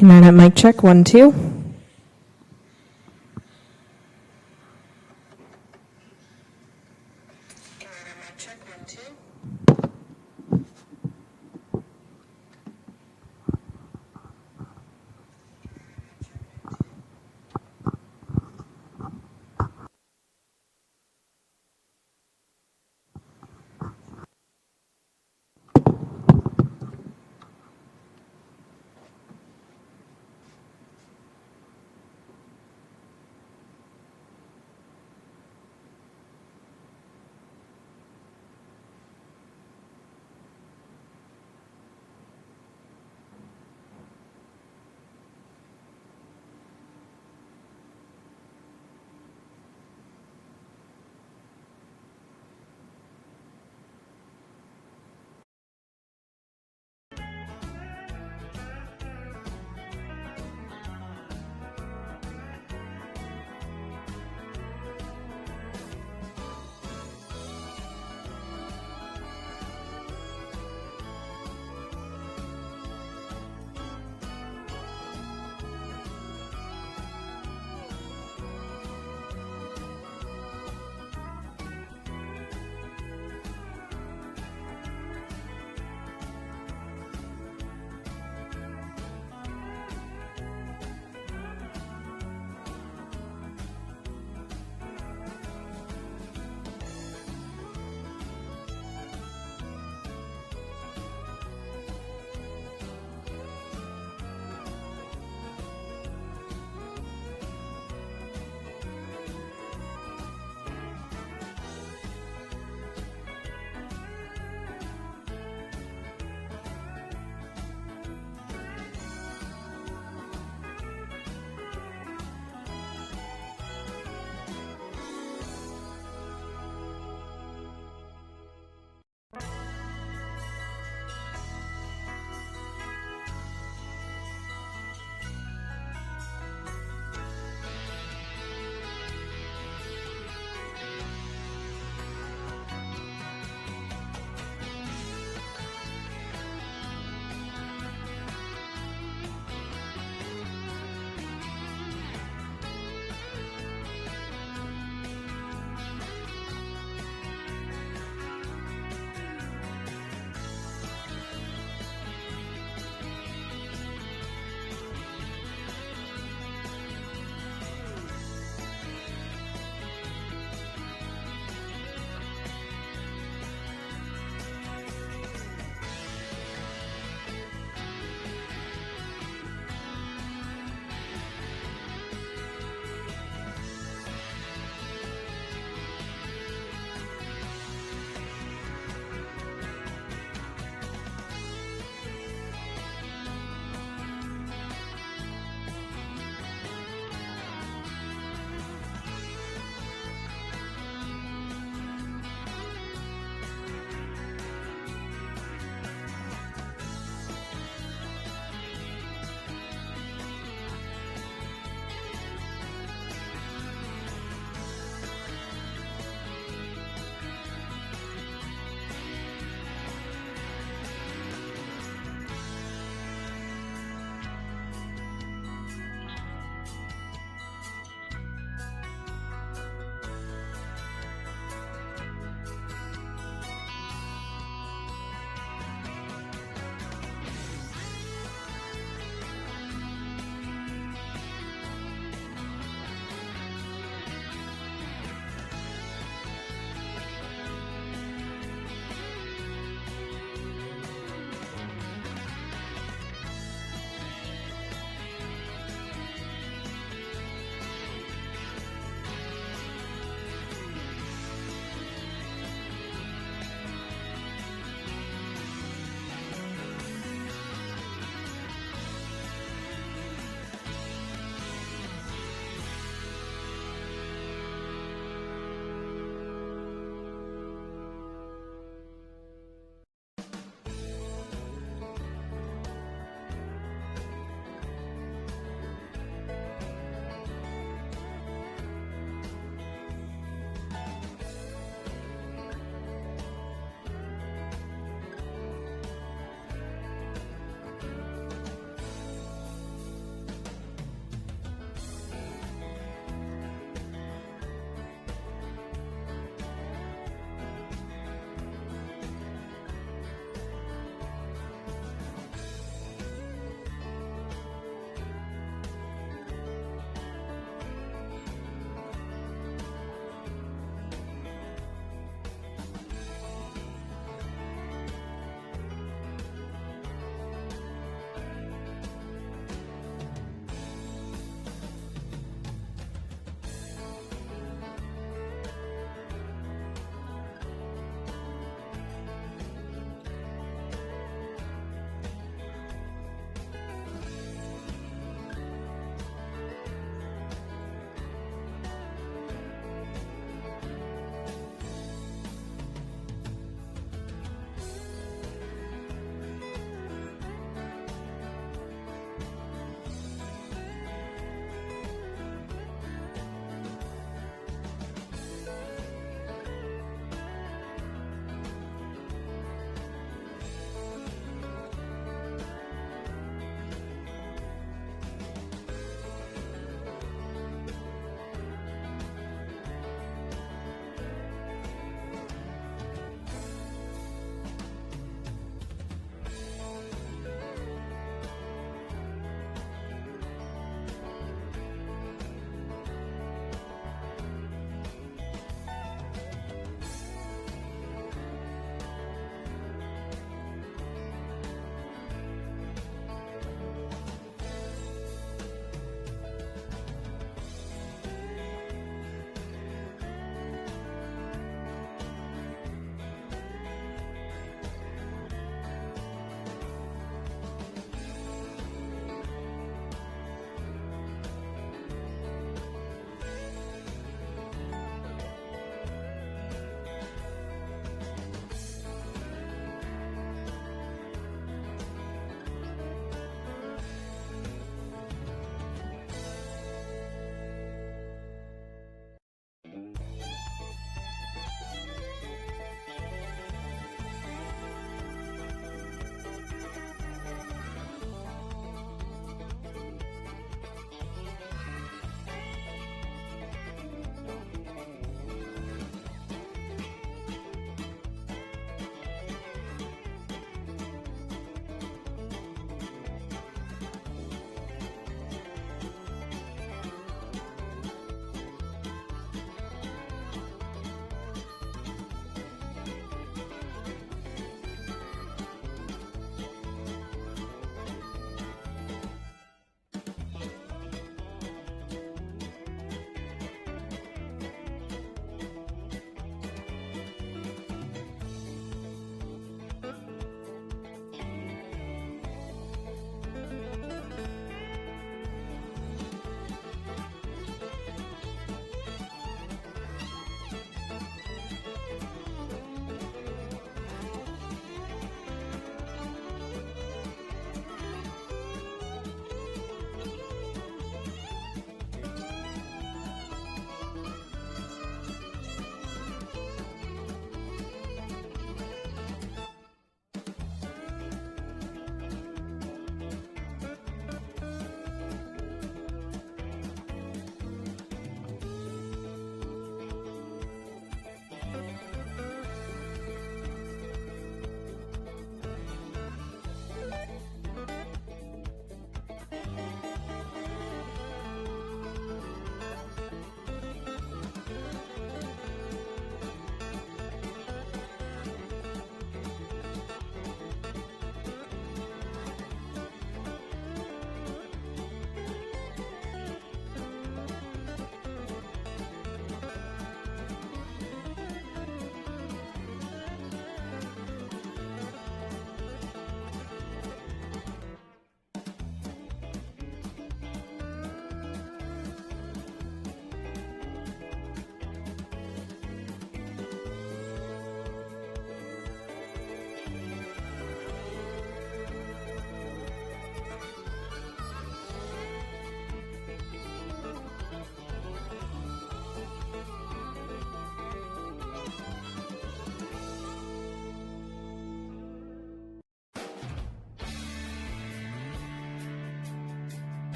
Internet mic check, 1, 2.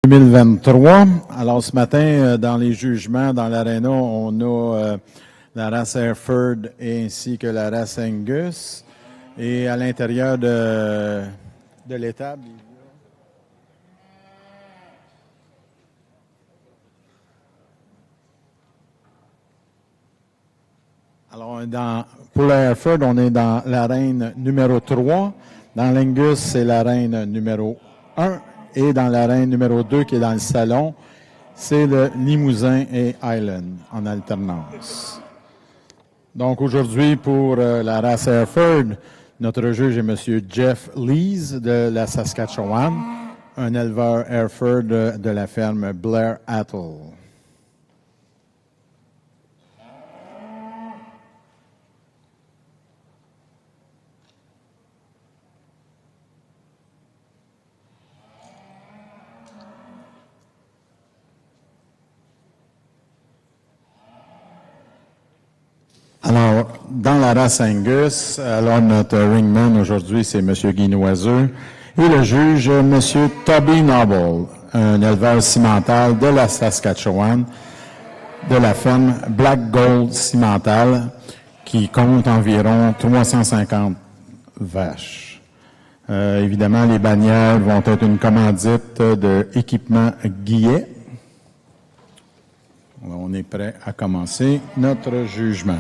2023. Alors, ce matin, dans les jugements, dans l'aréna, on a la race Hereford ainsi que la race Angus. Et à l'intérieur de l'étable, alors, pour la Hereford, on est dans l'arène numéro 3. Dans l'Angus, c'est l'arène numéro 1. Et dans l'arène numéro 2, qui est dans le salon, c'est le Limousin et Highland en alternance. Donc aujourd'hui, pour la race Hereford, notre juge est M. Jeff Lees de la Saskatchewan, un éleveur Hereford de la ferme Blair Attle. Alors, dans la race Angus, alors notre ringman aujourd'hui, c'est M. Guy Noiseux et le juge, M. Toby Noble, un éleveur cimental de la Saskatchewan, de la ferme Black Gold Cimental, qui compte environ 350 vaches. Évidemment, les bannières vont être une commandite de équipement Guillet. On est prêt à commencer notre jugement.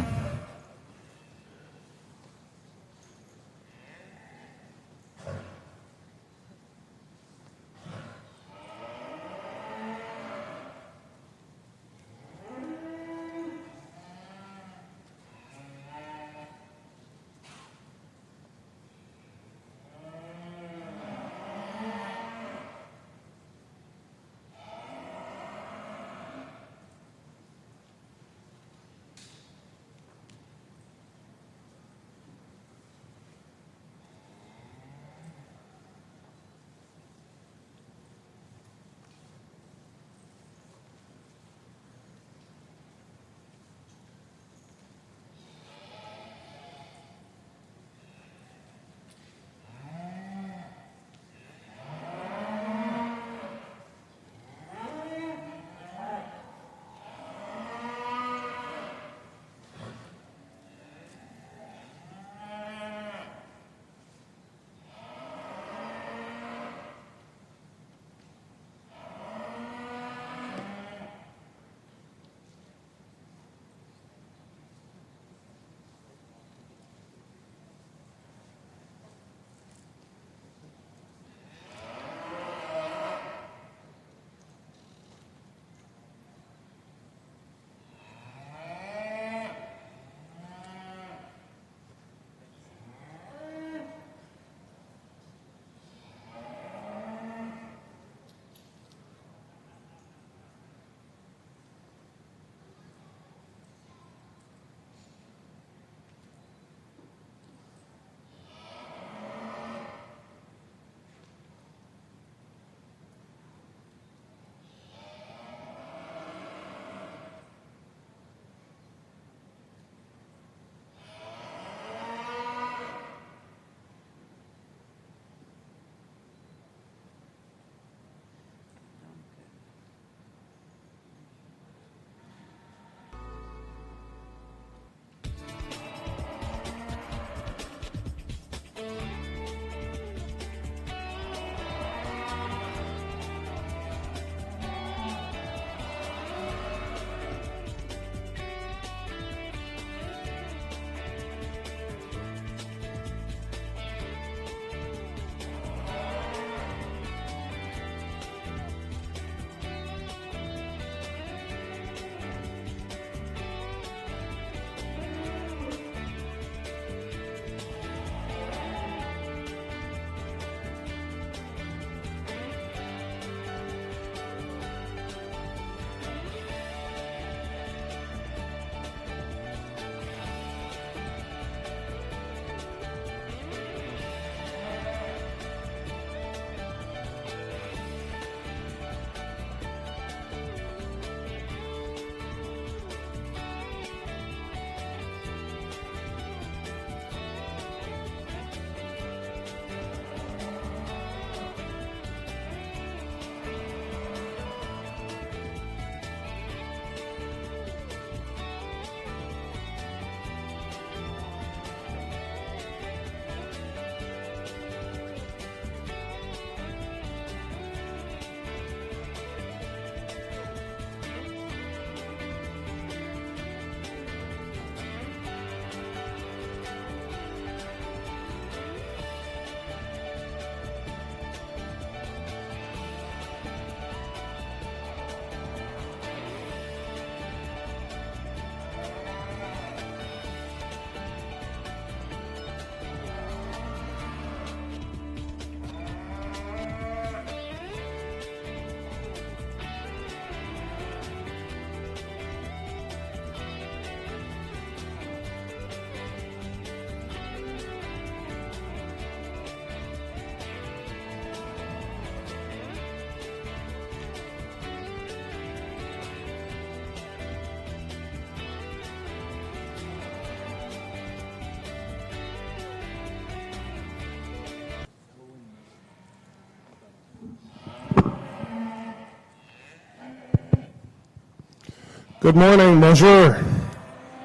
Good morning, bonjour.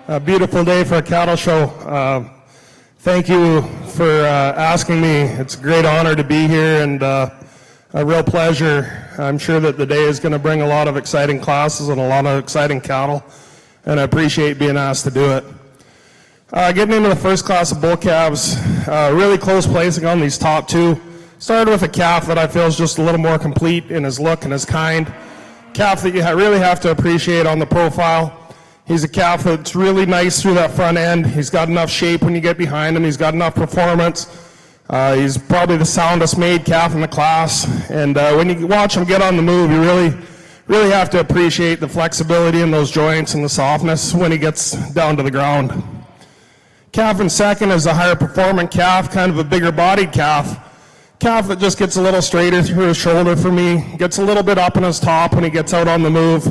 A beautiful day for a cattle show. Thank you for asking me. It's a great honor to be here and a real pleasure. I'm sure that the day is going to bring a lot of exciting classes and a lot of exciting cattle, and I appreciate being asked to do it. Getting into the first class of bull calves, really close placing on these top two. Started with a calf that I feel is just a little more complete in his look and his kind. Calf that you really have to appreciate on the profile. He's a calf that's really nice through that front end. He's got enough shape when you get behind him. He's got enough performance. He's probably the soundest made calf in the class. And when you watch him get on the move, you really have to appreciate the flexibility in those joints and the softness when he gets down to the ground. Calf in second is a higher performing calf, kind of a bigger bodied calf. Calf that just gets a little straighter through his shoulder for me, gets a little bit up in his top when he gets out on the move.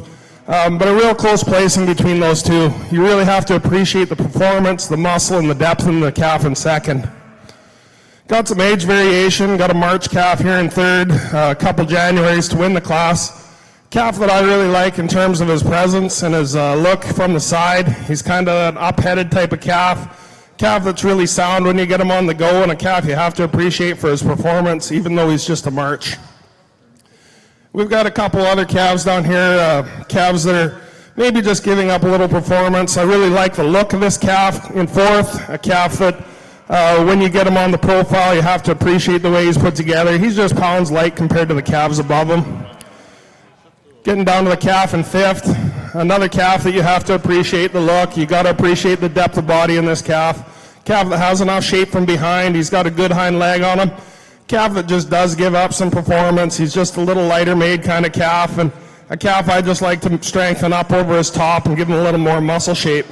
But a real close placing between those two. You really have to appreciate the performance, the muscle, and the depth in the calf in second. Got some age variation, got a March calf here in third, a couple Januaries to win the class. Calf that I really like in terms of his presence and his look from the side. He's kind of an up-headed type of calf. Calf that's really sound when you get him on the go, and a calf you have to appreciate for his performance, even though he's just a March. We've got a couple other calves down here, calves that are maybe just giving up a little performance. I really like the look of this calf in fourth, a calf that when you get him on the profile, you have to appreciate the way he's put together. He's just pounds light compared to the calves above him. Getting down to the calf in fifth, another calf that you have to appreciate the look. You got to appreciate the depth of body in this calf. Calf that has enough shape from behind. He's got a good hind leg on him. Calf that just does give up some performance. He's just a little lighter made kind of calf, and a calf I just like to strengthen up over his top and give him a little more muscle shape.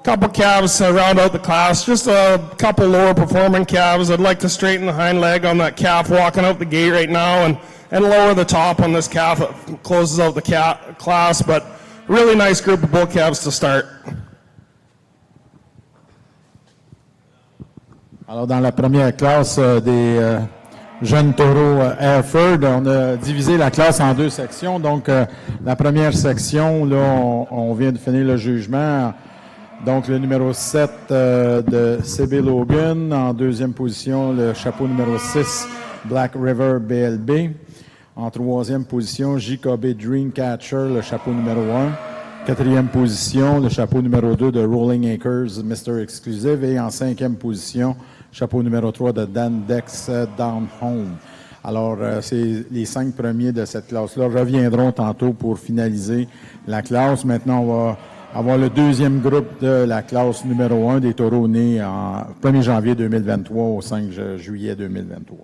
Couple calves round out the class, just a couple lower performing calves. I'd like to straighten the hind leg on that calf walking out the gate right now and lower the top on this calf that closes out the class, but really nice group of bull calves to start. Alors, dans la première classe des jeunes taureaux Hereford, on a divisé la classe en deux sections. Donc, la première section, là, on vient de finir le jugement. Donc, le numéro 7 de CB Logan. En deuxième position, le chapeau numéro 6, Black River BLB. En troisième position, JKB Dreamcatcher, le chapeau numéro 1. Quatrième position, le chapeau numéro 2 de Rolling Acres, Mr. Exclusive. Et en cinquième position, chapeau numéro 3 de Dan Dex Down Home. Alors, c'est les 5 premiers de cette classe-là reviendront tantôt pour finaliser la classe. Maintenant, on va avoir le deuxième groupe de la classe numéro 1 des taureaux nés en 1er janvier 2023 au 5 juillet 2023.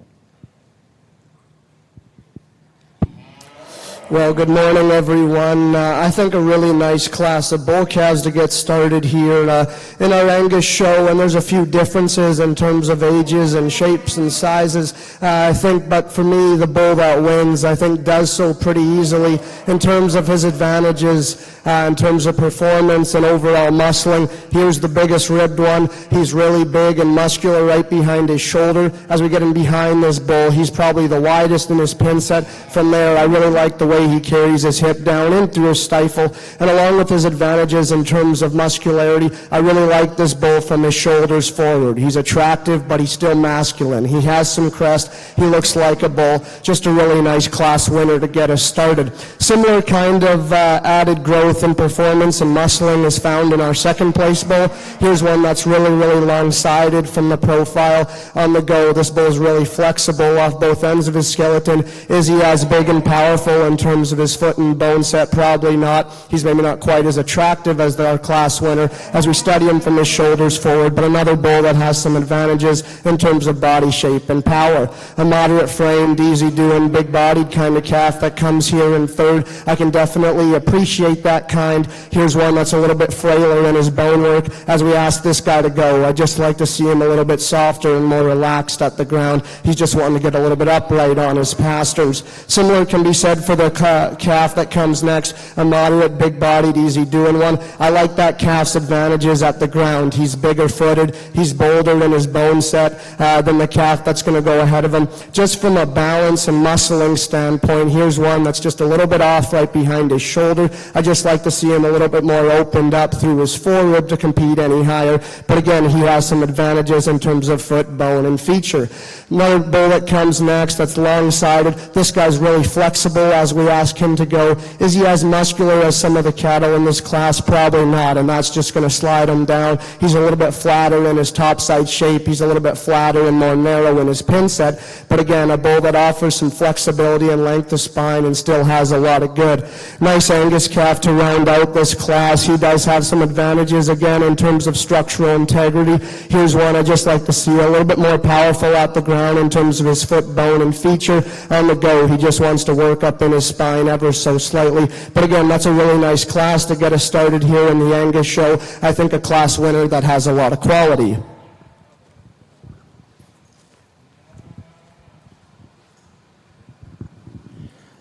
Well, good morning, everyone. I think a really nice class of bull calves to get started here in our Angus show, and there's a few differences in terms of ages and shapes and sizes, I think, but for me, the bull that wins, I think, does so pretty easily in terms of his advantages, in terms of performance and overall muscling. Here's the biggest ribbed one. He's really big and muscular right behind his shoulder. As we get in behind this bull, he's probably the widest in his pin set. From there, I really like the way he carries his hip down in through his stifle, and along with his advantages in terms of muscularity, I really like this bull from his shoulders forward. He's attractive, but he's still masculine. He has some crest. He looks like a bull. Just a really nice class winner to get us started. Similar kind of added growth and performance and muscling is found in our second place bull. Here's one that's really long-sided from the profile on the go. This bull is really flexible off both ends of his skeleton. Is he as big and powerful in terms of his foot and bone set? Probably not. He's maybe not quite as attractive as our class winner as we study him from his shoulders forward, but another bull that has some advantages in terms of body shape and power. A moderate framed, easy-doing, big-bodied kind of calf that comes here in third. I can definitely appreciate that kind. Here's one that's a little bit frailer in his bone work as we ask this guy to go. I just like to see him a little bit softer and more relaxed at the ground. He's just wanting to get a little bit upright on his pasterns. Similar can be said for the calf that comes next, a moderate, big-bodied, easy-doing one. I like that calf's advantages at the ground. He's bigger-footed, he's bolder in his bone set than the calf that's going to go ahead of him. Just from a balance and muscling standpoint, here's one that's just a little bit off right behind his shoulder. I just like to see him a little bit more opened up through his forerib to compete any higher. But again, he has some advantages in terms of foot, bone, and feature. Another bull that comes next that's long-sided. This guy's really flexible as we ask him to go. Is he as muscular as some of the cattle in this class? Probably not, and that's just going to slide him down. He's a little bit flatter in his topside shape. He's a little bit flatter and more narrow in his pin set. But again, a bull that offers some flexibility and length of spine and still has a lot of good. Nice Angus calf to round out this class. He does have some advantages, again, in terms of structural integrity. Here's one I just like to see, a little bit more powerful at the ground in terms of his foot, bone, and feature. On the go, he just wants to work up in his spine ever so slightly. But again, that's a really nice class to get us started here in the Angus show. I think a class winner that has a lot of quality.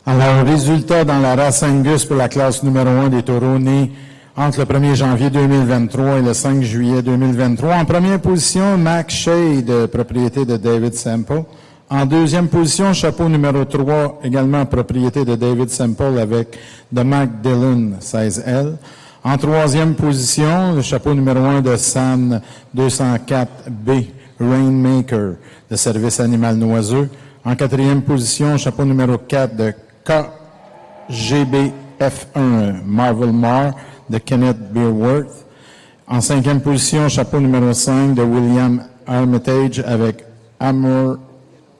Alors, résultat dans la race Angus pour la classe numéro 1 des taureaux nés entre le 1er janvier 2023 et le 5 juillet 2023. En première position, Max Shade, propriété de David Semple. En deuxième position, chapeau numéro 3, également propriété de David Semple avec de Mac Dillon, 16L. En troisième position, le chapeau numéro 1 de San 204B, Rainmaker, de Service Animal Noiseux. En quatrième position, chapeau numéro 4 de KGBF1, Marvel Mar, de Kenneth Beerworth. En cinquième position, chapeau numéro 5 de William Armitage avec Hammer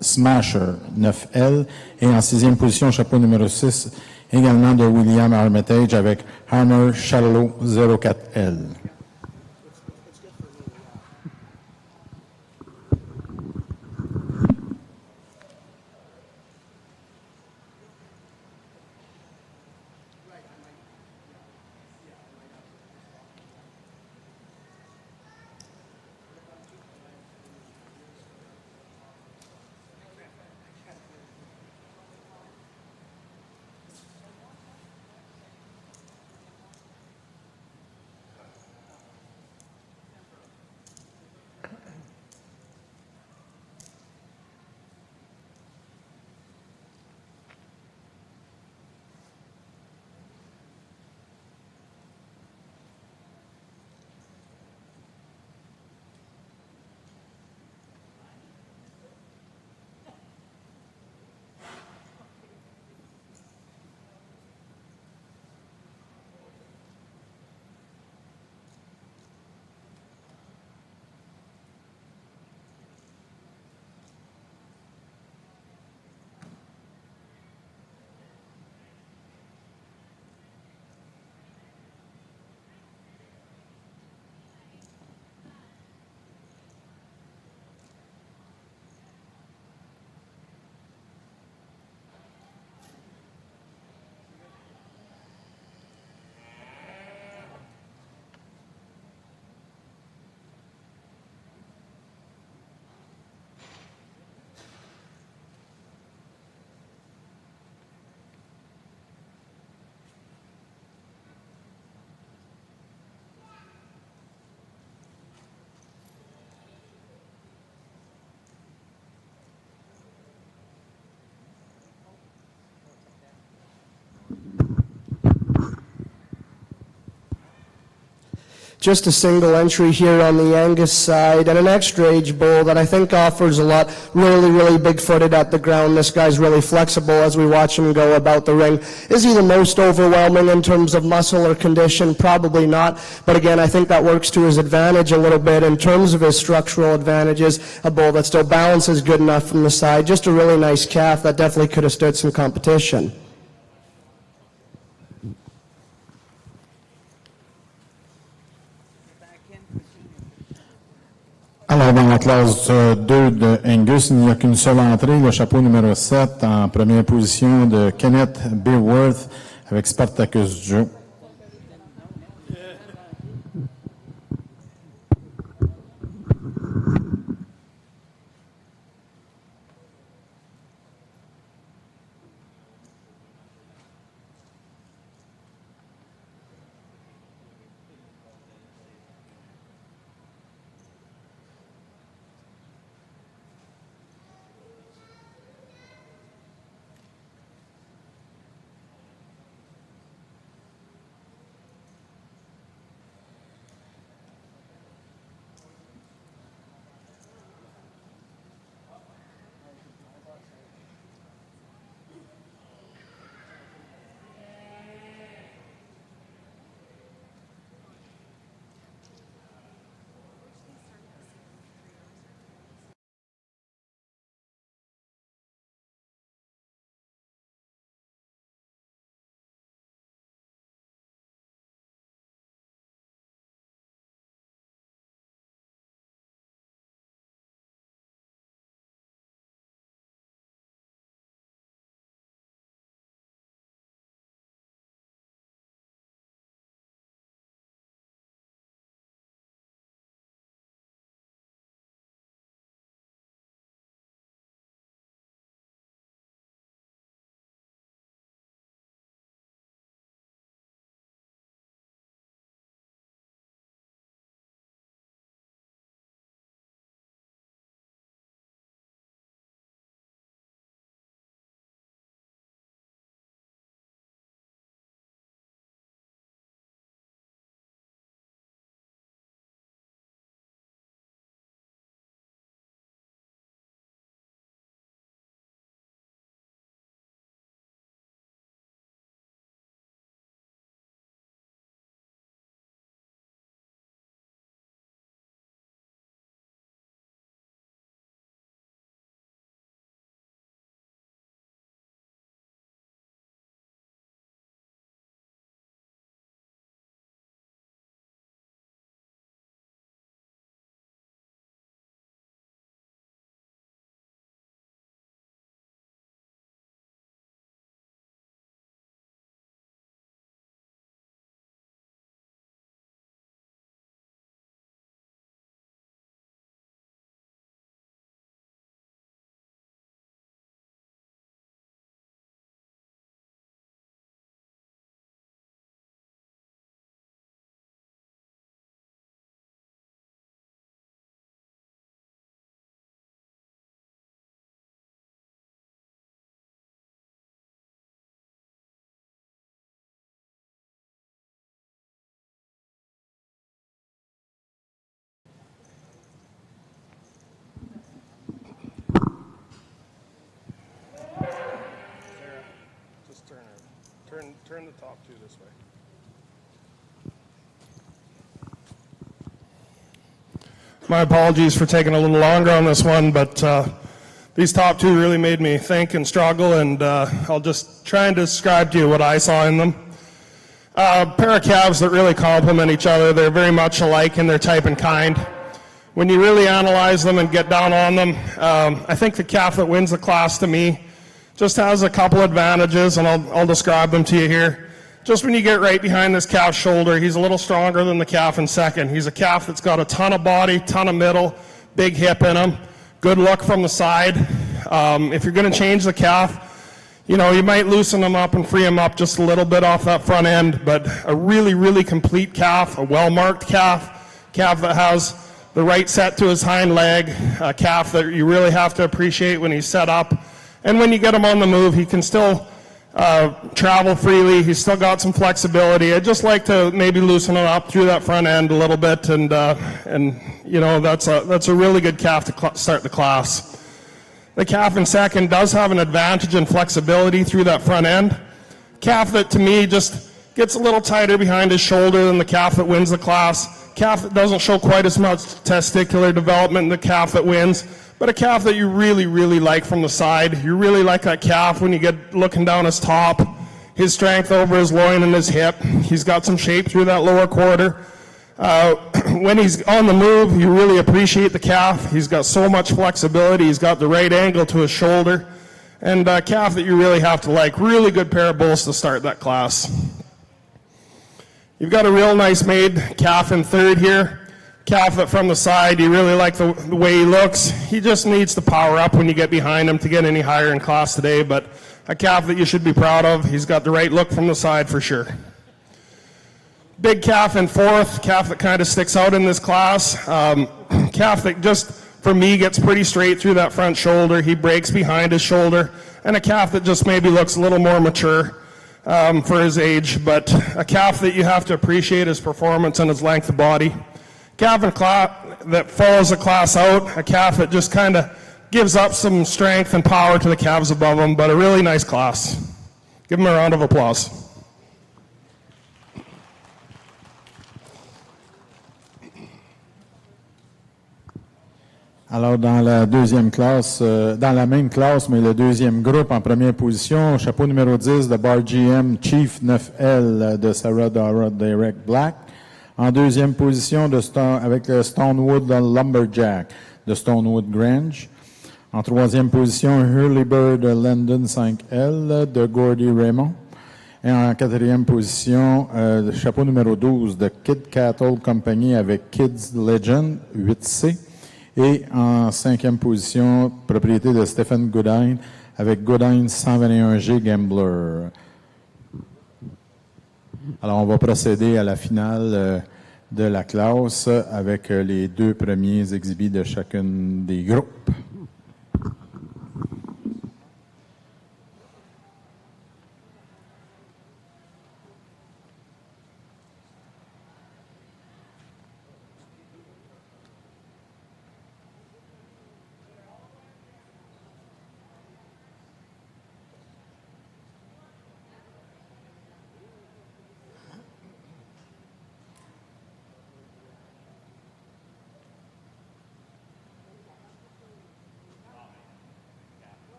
Smasher, 9L. Et en sixième position, chapeau numéro 6, également de William Armitage avec Hammer Shallow, 04L. Just a single entry here on the Angus side, and an extra age bull that I think offers a lot. Really big-footed at the ground. This guy's really flexible as we watch him go about the ring. Is he the most overwhelming in terms of muscle or condition? Probably not. But again, I think that works to his advantage a little bit in terms of his structural advantages. A bull that still balances good enough from the side. Just a really nice calf that definitely could have stood some competition. Alors, dans la classe 2 de Angus, il n'y a qu'une seule entrée, le chapeau numéro 7, en première position de Kenneth Beerworth avec Spartacus Joe. turn the top two this way. My apologies for taking a little longer on this one, but these top two really made me think and struggle, and I'll just try and describe to you what I saw in them. A pair of calves that really complement each other. They're very much alike in their type and kind. When you really analyze them and get down on them, I think the calf that wins the class to me just has a couple advantages, and I'll describe them to you here. Just when you get right behind this calf's shoulder, he's a little stronger than the calf in second. He's a calf that's got a ton of body, ton of middle, big hip in him, good look from the side. If you're going to change the calf, you know, you might loosen him up and free him up just a little bit off that front end, but a really, really complete calf, a well-marked calf that has the right set to his hind leg, a calf that you really have to appreciate when he's set up. And when you get him on the move, he can still travel freely. He's still got some flexibility. I'd just like to maybe loosen him up through that front end a little bit, and you know, that's a really good calf to start the class. The calf in second does have an advantage in flexibility through that front end. Calf that to me just gets a little tighter behind his shoulder than the calf that wins the class. Calf that doesn't show quite as much testicular development in the calf that wins, but a calf that you really, really like from the side. You really like that calf when you get looking down his top, his strength over his loin and his hip. He's got some shape through that lower quarter. When he's on the move, you really appreciate the calf. He's got so much flexibility. He's got the right angle to his shoulder. And a calf that you really have to like. Really good pair of bulls to start that class. You've got a real nice made calf in third here. Calf that from the side, you really like the way he looks. He just needs to power up when you get behind him to get any higher in class today, but a calf that you should be proud of. He's got the right look from the side for sure. Big calf in fourth, calf that kind of sticks out in this class. Calf that just, for me, gets pretty straight through that front shoulder. He breaks behind his shoulder. And a calf that just maybe looks a little more mature for his age, but a calf that you have to appreciate his performance and his length of body. Calf that follows the class out, a calf that just kind of gives up some strength and power to the calves above him, but a really nice class. Give him a round of applause. Alors, dans la deuxième classe, dans la même classe, mais le deuxième groupe en première position, chapeau numéro 10 de Bar GM Chief 9L de Sarah Dara Derek Black. En deuxième position avec le Stonewood Lumberjack de Stonewood Grange. En troisième position, Hurley Bird London 5L de Gordy Raymond. Et en quatrième position, chapeau numéro 12 de Kid Cattle Company avec Kids Legend 8C. Et en cinquième position, propriété de Stephen Goodine avec Goodine 121G Gambler. Alors, on va procéder à la finale de la classe avec les deux premiers exhibits de chacun des groupes.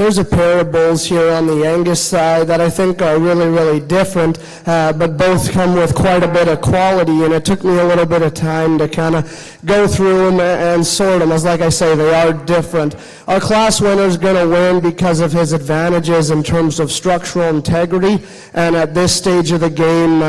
there's a pair of bulls here on the Angus side that I think are really, really different, but both come with quite a bit of quality, and it took me a little bit of time to kind of go through them and sort them, as like I say, they are different. Our class winner is going to win because of his advantages in terms of structural integrity, and at this stage of the game,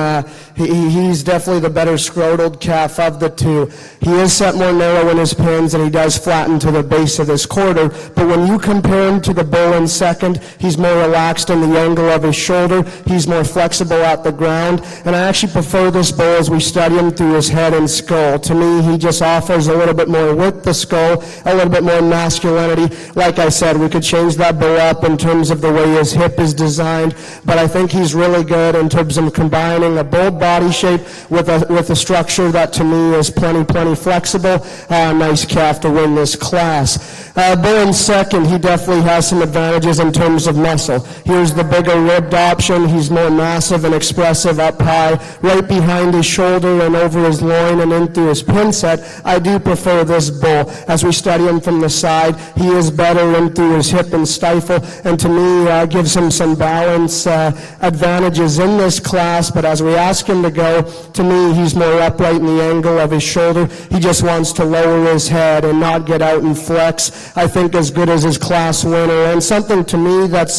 he's definitely the better scrotal calf of the two. He is set more narrow in his pins, and he does flatten to the base of his quarter, but when you compare him to the bull in second, he's more relaxed in the angle of his shoulder, he's more flexible at the ground, and I actually prefer this bull as we study him through his head and skull. To me, he just offers a little bit more width to skull, a little bit more masculinity. Like I said, we could change that bull up in terms of the way his hip is designed, but I think he's really good in terms of combining a bold body shape with a structure that to me is plenty flexible. Nice calf to win this class. Bull in second, he definitely has some advantages in terms of muscle. Here's the bigger ribbed option. He's more massive and expressive up high, right behind his shoulder and over his loin and in through his pin set. I do prefer this bull. As we study him from the side, he is better in through his hip and stifle, and to me gives him some balance advantages in this class, but as we ask him to go, to me he's more upright in the angle of his shoulder. He just wants to lower his head and not get out and flex. I think as good as his class winner, and something to me that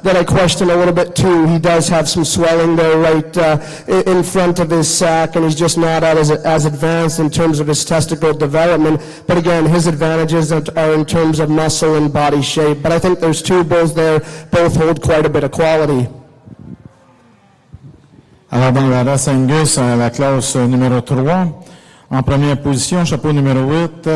I question a little bit too, he does have some swelling there right in front of his sack, and he's just not as advanced in terms of his testicle development, but again, his advantages are in terms of muscle and body shape. But I think there's two bulls there, both hold quite a bit of quality. Alors, dans la race Angus, la classe numéro 3, en première position, chapeau numéro 8,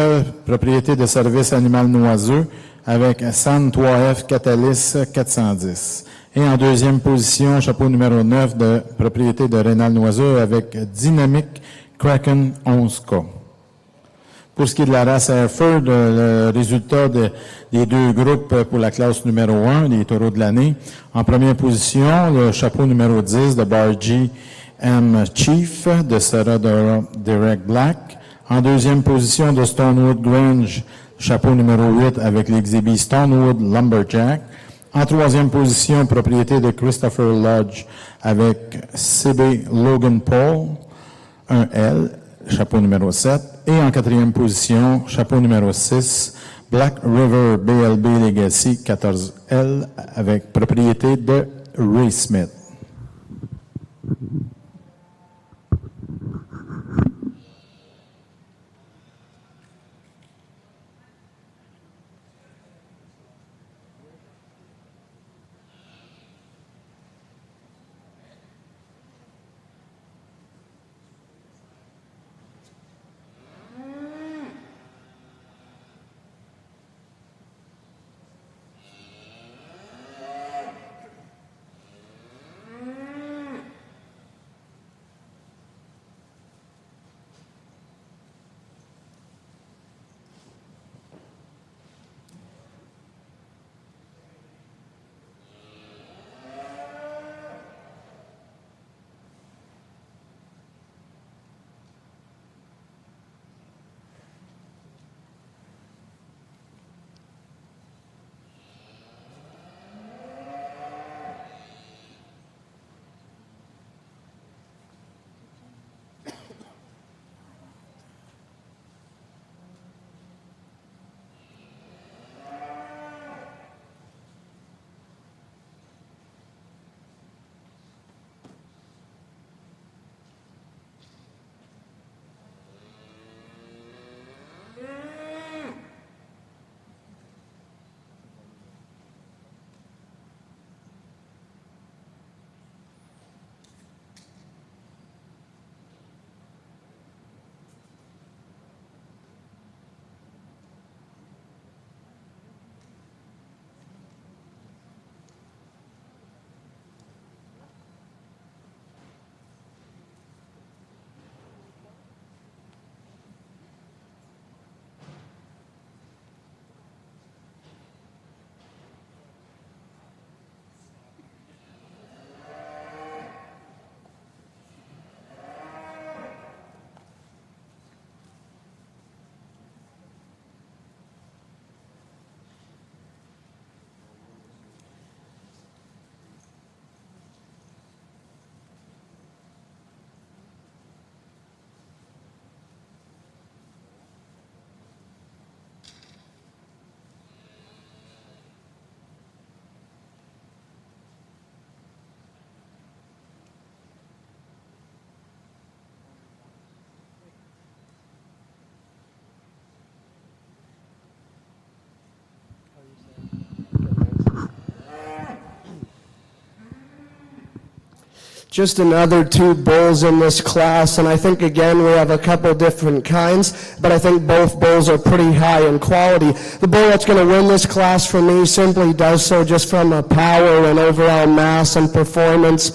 propriété de service animal noiseux, avec San 3F Catalyst 410. Et en deuxième position, chapeau numéro 9, de propriété de rénal noiseux, avec Dynamic Kraken 11K. Pour ce qui est de la race Hereford, le résultat des deux groupes pour la classe numéro 1, les taureaux de l'année. En première position, le chapeau numéro 10 de Bargy M. Chief de Sarah Derek Black. En deuxième position, de Stonewood Grange, chapeau numéro 8 avec l'exhibit Stonewood Lumberjack. En troisième position, propriété de Christopher Lodge avec CB Logan Paul, 1L, chapeau numéro 7. Et en quatrième position, chapeau numéro 6, Black River BLB Legacy 14L avec propriété de Ray Smith. Just another two bulls in this class, and I think again we have a couple different kinds, but I think both bulls are pretty high in quality. The bull that's going to win this class for me simply does so just from a power and overall mass and performance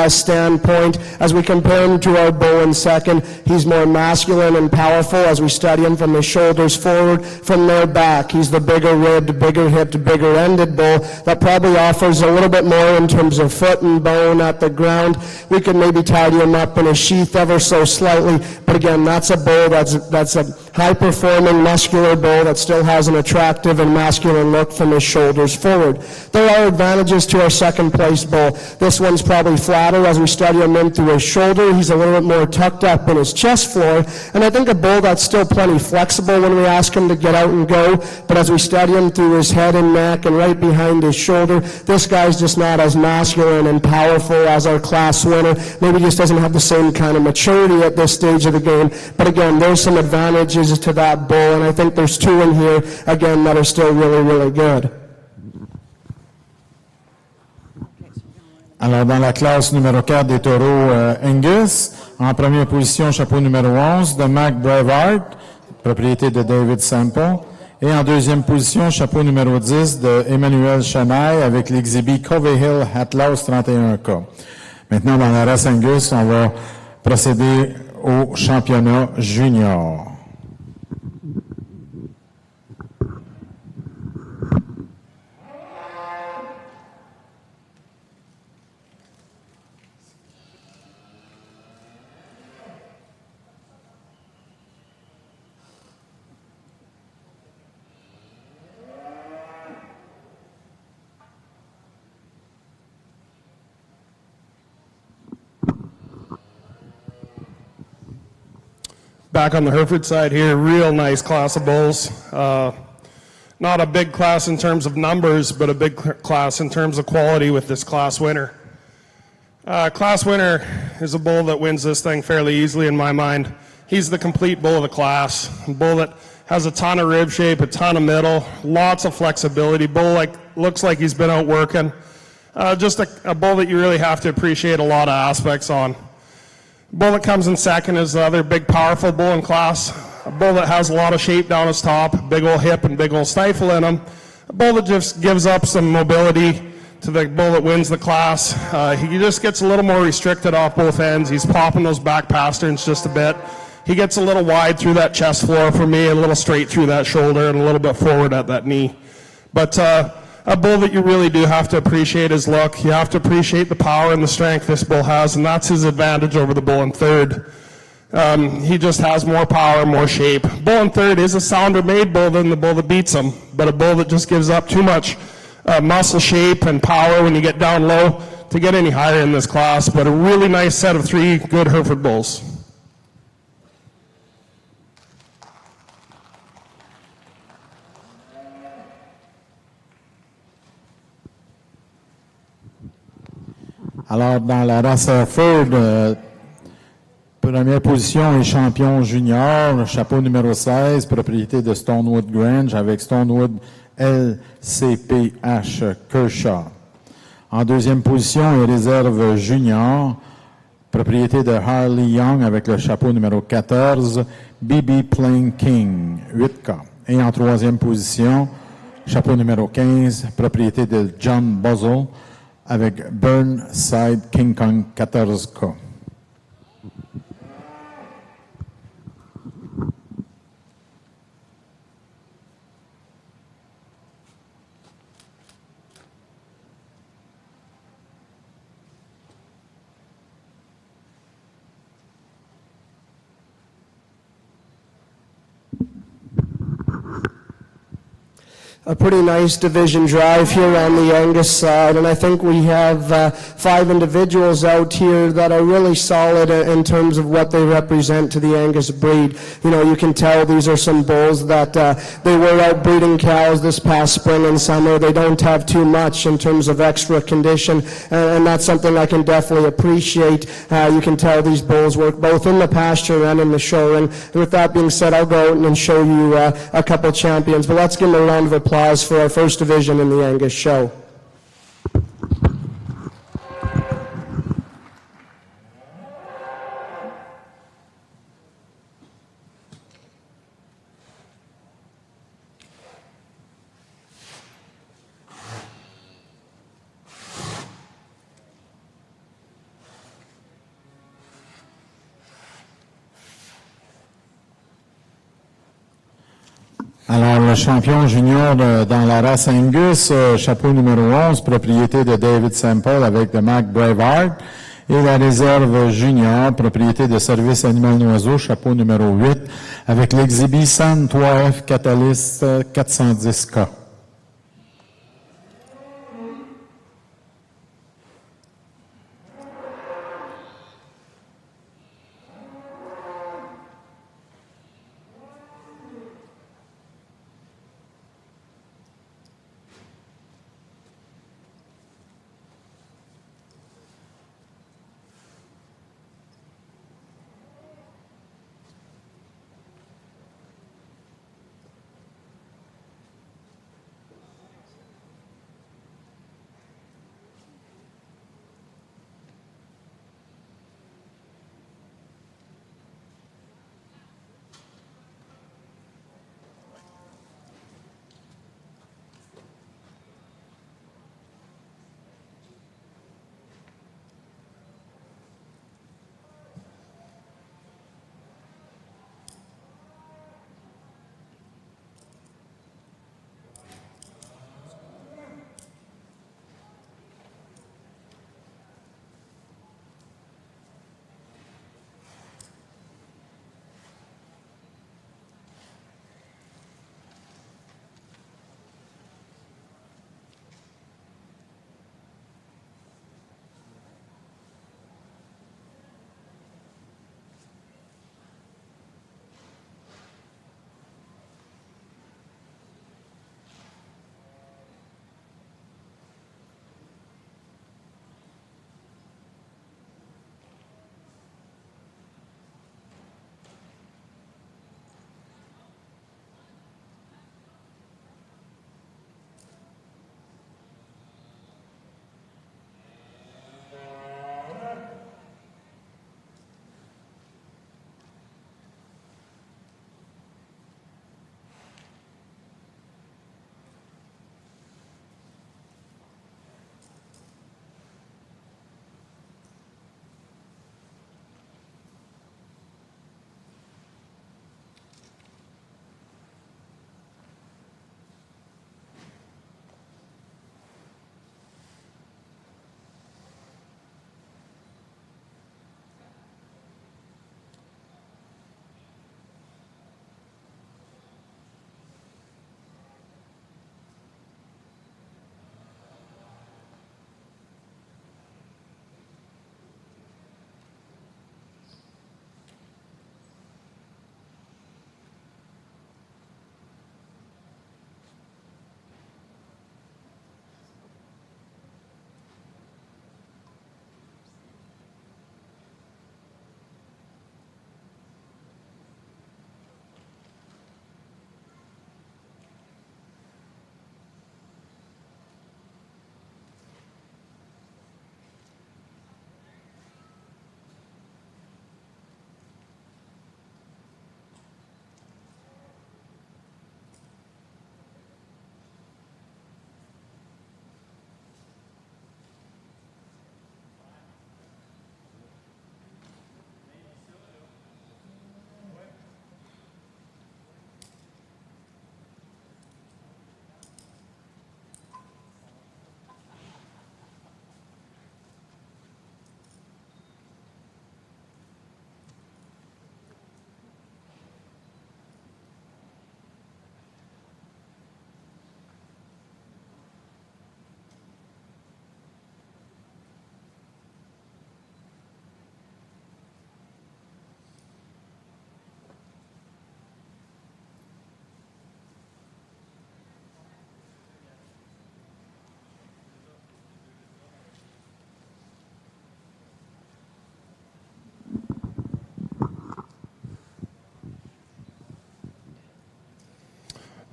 standpoint. As we compare him to our bull in second, he's more masculine and powerful as we study him from his shoulders forward, from their back. He's the bigger ribbed, bigger hipped, bigger ended bull that probably offers a little bit more in terms of foot and bone at the ground. We could maybe tidy him up in a sheath ever so slightly, but again, that's a bull that's a high-performing, muscular bull that still has an attractive and masculine look from his shoulders forward. There are advantages to our second-place bull. This one's probably flatter as we study him in through his shoulder. He's a little bit more tucked up in his chest floor, and I think a bull that's still plenty flexible when we ask him to get out and go, but as we study him through his head and neck and right behind his shoulder, this guy's just not as masculine and powerful as our class winner. Maybe just doesn't have the same kind of maturity at this stage of the game. But again, there's some advantages to that bull, and I think there's two in here, again, that are still really, really good. Alors, dans la classe numéro 4 des taureaux Angus, en première position, chapeau numéro 11 de Mac Brevard, propriété de David Sample. Et en deuxième position, chapeau numéro 10 de Emmanuel Chanaille avec l'exhibit Covey Hill Atlas 31K. Maintenant, dans la race Angus, on va procéder au championnat junior. Back on the Hereford side here, real nice class of bulls. Not a big class in terms of numbers, but a big class in terms of quality with this class winner. Class winner is a bull that wins this thing fairly easily in my mind. He's the complete bull of the class. A bull that has a ton of rib shape, a ton of middle, lots of flexibility. Bull looks like he's been out working. Just a bull that you really have to appreciate a lot of aspects on. Bull that comes in second is the other big powerful bull in class. A bull that has a lot of shape down his top, big old hip and big old stifle in him. A bull that just gives up some mobility to the bull that wins the class. He just gets a little more restricted off both ends. He's popping those back pasterns just a bit. He gets a little wide through that chest floor for me, a little straight through that shoulder, and a little bit forward at that knee. But a bull that you really do have to appreciate his look. You have to appreciate the power and the strength this bull has, and that's his advantage over the bull in third. He just has more power, more shape. Bull in third is a sounder made bull than the bull that beats him, but a bull that just gives up too much muscle shape and power when you get down low to get any higher in this class, but a really nice set of three good Hereford bulls. Alors, dans la race Hereford, première position est champion junior, chapeau numéro 16, propriété de Stonewood Grange avec Stonewood LCPH Kershaw. En deuxième position est réserve junior, propriété de Harley Young avec le chapeau numéro 14, BB Plain King 8K. Et en troisième position, chapeau numéro 15, propriété de John Buzzle avec Burnside King Kong 14K. A pretty nice division drive here on the Angus side, and I think we have 5 individuals out here that are really solid in terms of what they represent to the Angus breed. You know, you can tell these are some bulls that they were out breeding cows this past spring and summer. They don't have too much in terms of extra condition, and that's something I can definitely appreciate. You can tell these bulls work both in the pasture and in the show, and with that being said, I'll go out and show you a couple champions, but let's give them a round of applause for our first division in the Angus show. Alors, le champion junior dans la race Angus, chapeau numéro 11, propriété de David Semple avec le Mac Braveheart. Et la réserve junior, propriété de Service Animal Noiseau, chapeau numéro 8, avec l'Exhibition 3F Catalyst 410K.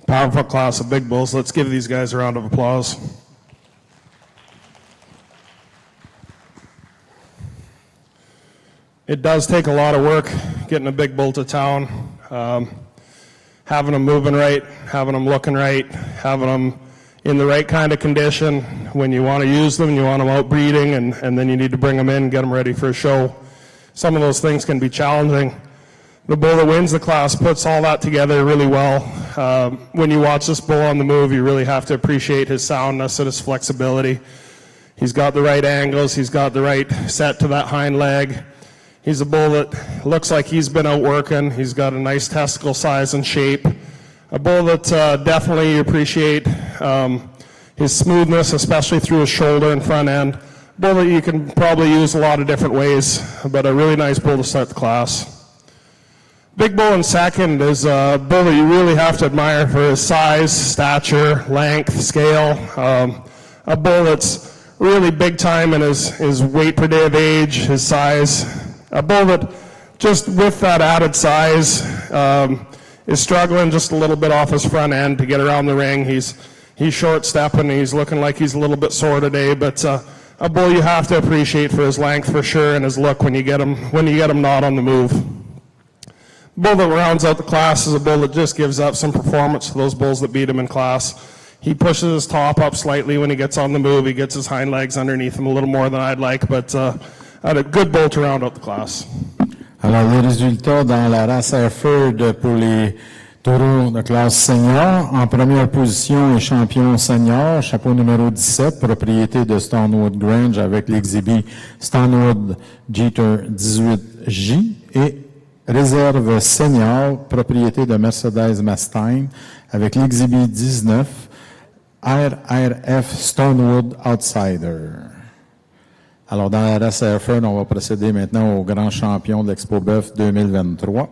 Powerful class of big bulls. Let's give these guys a round of applause. It does take a lot of work getting a big bull to town, having them moving right, having them looking right, having them in the right kind of condition. When you want to use them, you want them out breeding, and then you need to bring them in and get them ready for a show. Some of those things can be challenging. The bull that wins the class puts all that together really well. When you watch this bull on the move, you really have to appreciate his soundness and his flexibility. He's got the right angles. He's got the right set to that hind leg. He's a bull that looks like he's been out working. He's got a nice testicle size and shape. A bull that definitely you appreciate his smoothness, especially through his shoulder and front end. Bull that you can probably use a lot of different ways, but a really nice bull to start the class. Big bull in second is a bull that you really have to admire for his size, stature, length, scale. A bull that's really big time in his weight per day of age, his size. A bull that just with that added size is struggling just a little bit off his front end to get around the ring. He's short stepping. He's looking like he's a little bit sore today, but a bull you have to appreciate for his length for sure and his look when you get him not on the move. Bull that rounds out the class is a bull that just gives up some performance to those bulls that beat him in class. He pushes his top up slightly when he gets on the move. He gets his hind legs underneath him a little more than I'd like, but had a good bull to round out the class. Alors, les résultats dans la race Hereford pour les taureaux de classe senior. En première position, les champions seniors, chapeau numéro 17, propriété de Stonewood Grange avec l'exhibit Stonewood Jeter 18J et réserve senior, propriété de Mercedes Mustang avec l'exhibit 19 RRF Stonewood Outsider. Alors, dans la race Hereford, on va procéder maintenant au grand champion de l'Expo Boeuf 2023.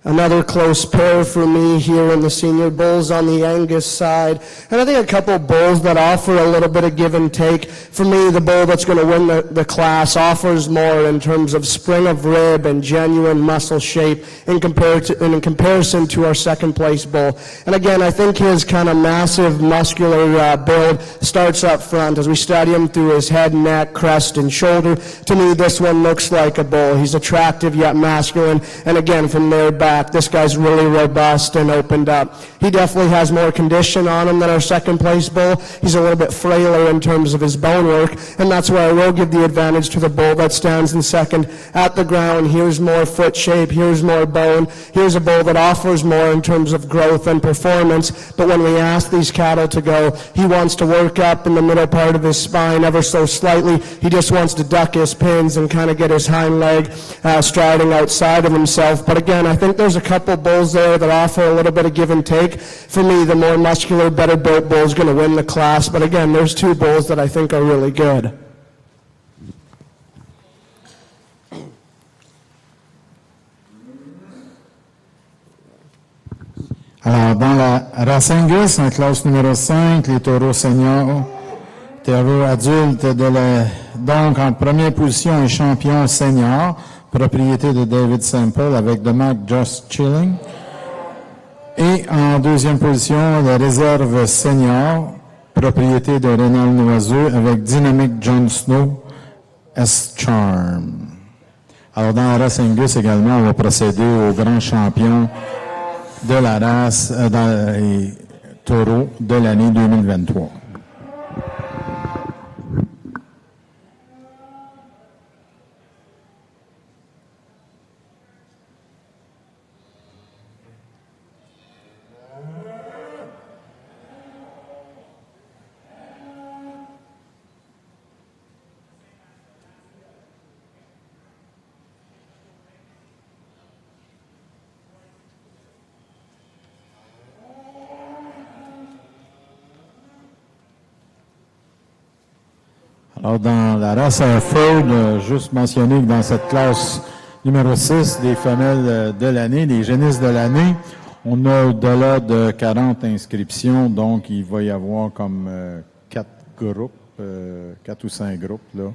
Another close pair for me here in the senior bulls on the Angus side. And I think a couple bulls that offer a little bit of give and take. For me, the bull that's going to win the class offers more in terms of spring of rib and genuine muscle shape in comparison to our second place bull. And again, I think his kind of massive muscular build starts up front as we study him through his head, neck, crest, and shoulder. To me, this one looks like a bull. He's attractive yet masculine. And again, from there back, this guy's really robust and opened up. He definitely has more condition on him than our second place bull. He's a little bit frailer in terms of his bone work, and that's where I will give the advantage to the bull that stands in second at the ground. Here's more foot shape, here's more bone. Here's a bull that offers more in terms of growth and performance, but when we ask these cattle to go, he wants to work up in the middle part of his spine ever so slightly. He just wants to duck his pins and kind of get his hind leg striding outside of himself. But again, I think there's a couple bulls there that offer a little bit of give and take. For me, the more muscular, better built bull is going to win the class. But again, there's two bulls that I think are really good. Alors, dans la race Angus, en classe numéro 5, les taureaux seniors, taureaux adultes donc en première position, les champions seniors, propriété de David Semple avec The Mac Just Chilling. Et en deuxième position, la réserve senior, propriété de Rénal Noiseux avec Dynamic Jon Snow S-Charm. Alors, dans la race Angus également, on va procéder au grand champion de la race dans les taureaux de l'année 2023. Alors, dans la race Hereford, juste mentionner que dans cette classe numéro 6 des femelles de l'année, des génisses de l'année, on a au-delà de 40 inscriptions, donc il va y avoir comme 4 groupes, 4 ou 5 groupes, là.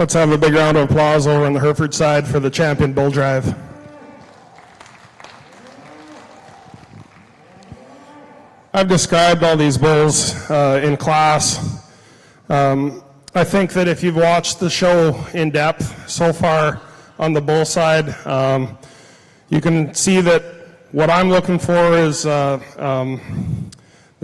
Let's have a big round of applause over on the Hereford side for the champion bull drive. I've described all these bulls in class. I think that if you've watched the show in depth so far on the bull side, you can see that what I'm looking for is the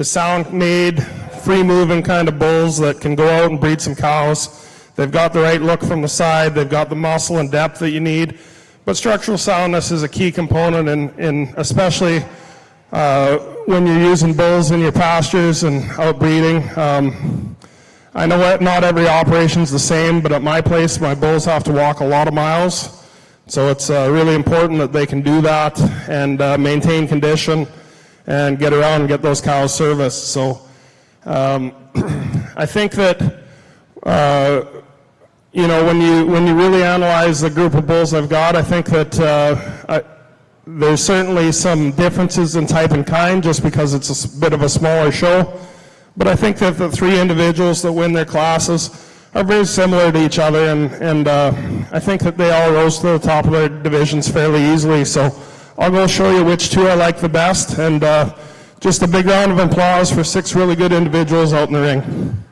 sound-made, free-moving kind of bulls that can go out and breed some cows. They've got the right look from the side. They've got the muscle and depth that you need. But structural soundness is a key component, in especially when you're using bulls in your pastures and out breeding. I know not every operation is the same, but at my place, my bulls have to walk a lot of miles. So it's really important that they can do that and maintain condition and get around and get those cows serviced. So I think that when you really analyze the group of bulls I've got, I think that there's certainly some differences in type and kind just because it's a bit of a smaller show. But I think that the three individuals that win their classes are very similar to each other, and I think that they all rose to the top of their divisions fairly easily. So I'll go show you which two I like the best, and just a big round of applause for 6 really good individuals out in the ring.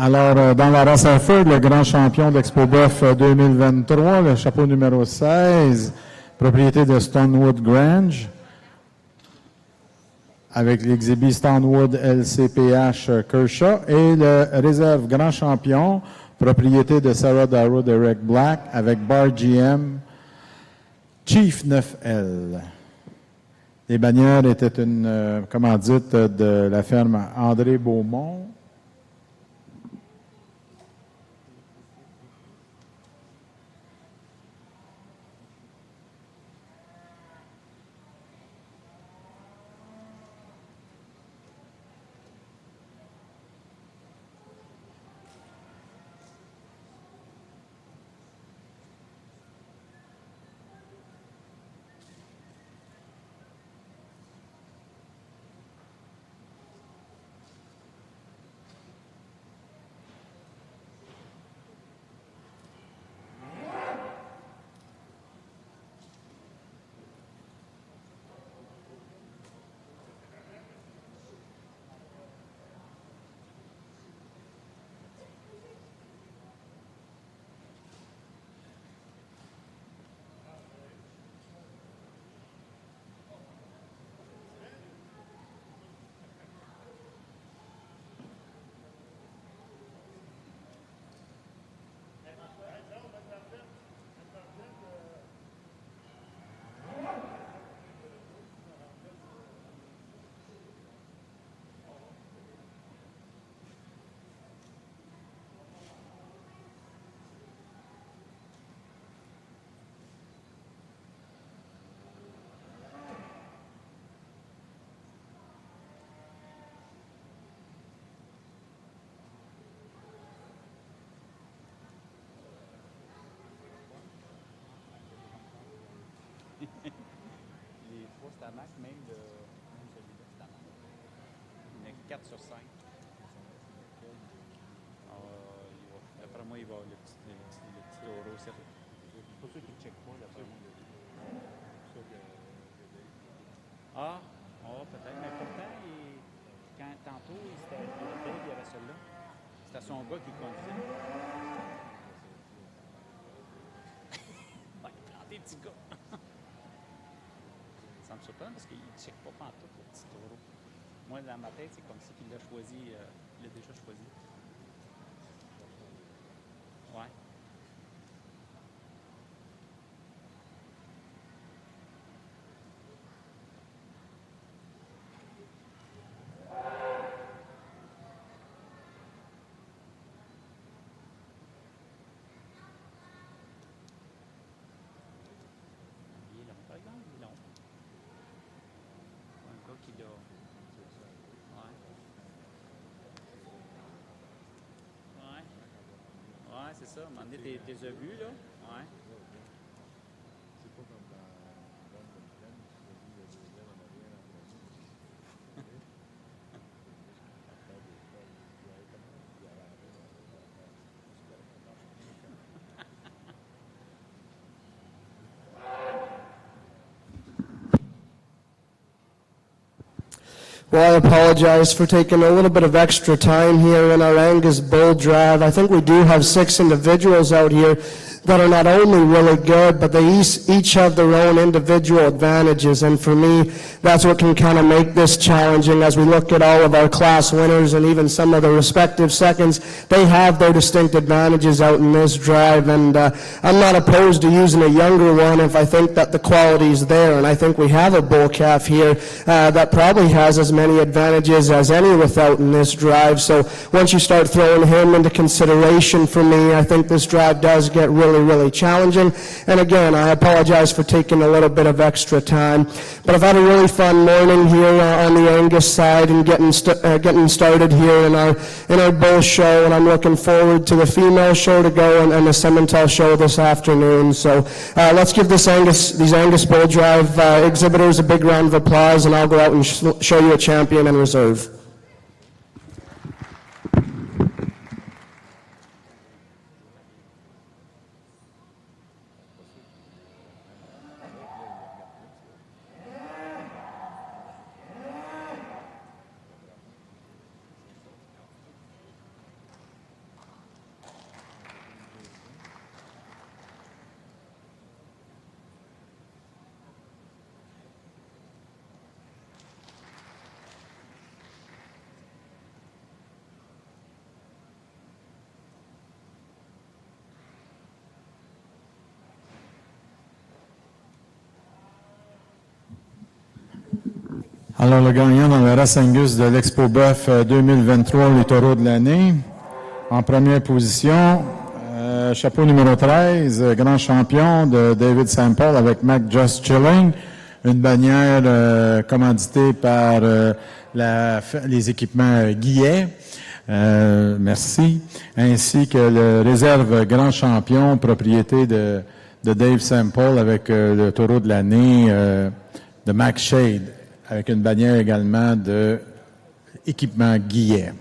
Alors, dans la race à feu, le grand champion d'Expo Boeuf 2023, le chapeau numéro 16, propriété de Stonewood Grange, avec l'exhibit Stonewood LCPH Kershaw, et le réserve grand champion, propriété de Sarah Darrow Derek Black, avec Bar GM Chief 9L. Les bannières étaient une commandite de la ferme André Beaumont. Les 3 Stamac, même celui-là, Stamac. Il y en a 4 sur 5. D'après moi, il va le petit taureau aussi. C'est pour ceux qui ne checkent pas, d'après moi. Peut-être. Mais pourtant, tantôt, il y avait celui-là. C'était son gars qui conduisait. petit gars. Ça me surprend parce qu'il ne check pas pantoute, le petit taureau. Moi, dans ma tête, c'est comme si il l'a choisi, il l'a déjà choisi. Ouais. Il est long, par exemple, il est long. Un gars qui l'a. Ouais. Ouais. Ouais, c'est ça. À un moment donné, t'es déjà vu, là. Ouais. C'est pas comme dans Bonne de Plaine, tu choisis le deuxième en arrière en premier. Faire des fois, il dit hey, comment il a arrangé dans l'autre affaire. C'est correct, ça marche bien quand même. Well, I apologize for taking a little bit of extra time here in our Angus Bull Drive. I think we do have 6 individuals out here that are not only really good, but they each have their own individual advantages. And for me, that's what can kind of make this challenging as we look at all of our class winners and even some of the respective seconds. They have their distinct advantages out in this drive. And I'm not opposed to using a younger one if I think that the quality is there. And I think we have a bull calf here that probably has as many advantages as any without in this drive. So once you start throwing him into consideration for me, I think this drive does get really challenging. And again, I apologize for taking a little bit of extra time. But I've had a really fun morning here on the Angus side and getting started here in our bull show. And I'm looking forward to the female show to go and the Simmental show this afternoon. So let's give these Angus Bull Drive exhibitors a big round of applause, and I'll go out and show you a champion and reserve. Alors, le gagnant dans la race Angus de l'Expo Boeuf 2023, les taureaux de l'année. En première position, chapeau numéro 13, grand champion de David Sample avec Mac Just Chilling. Une bannière commanditée par les équipements Guillet. Merci. Ainsi que le réserve grand champion, propriété de Dave Sample avec le taureau de l'année de Mac Shade, avec une bannière également de équipement Guillet.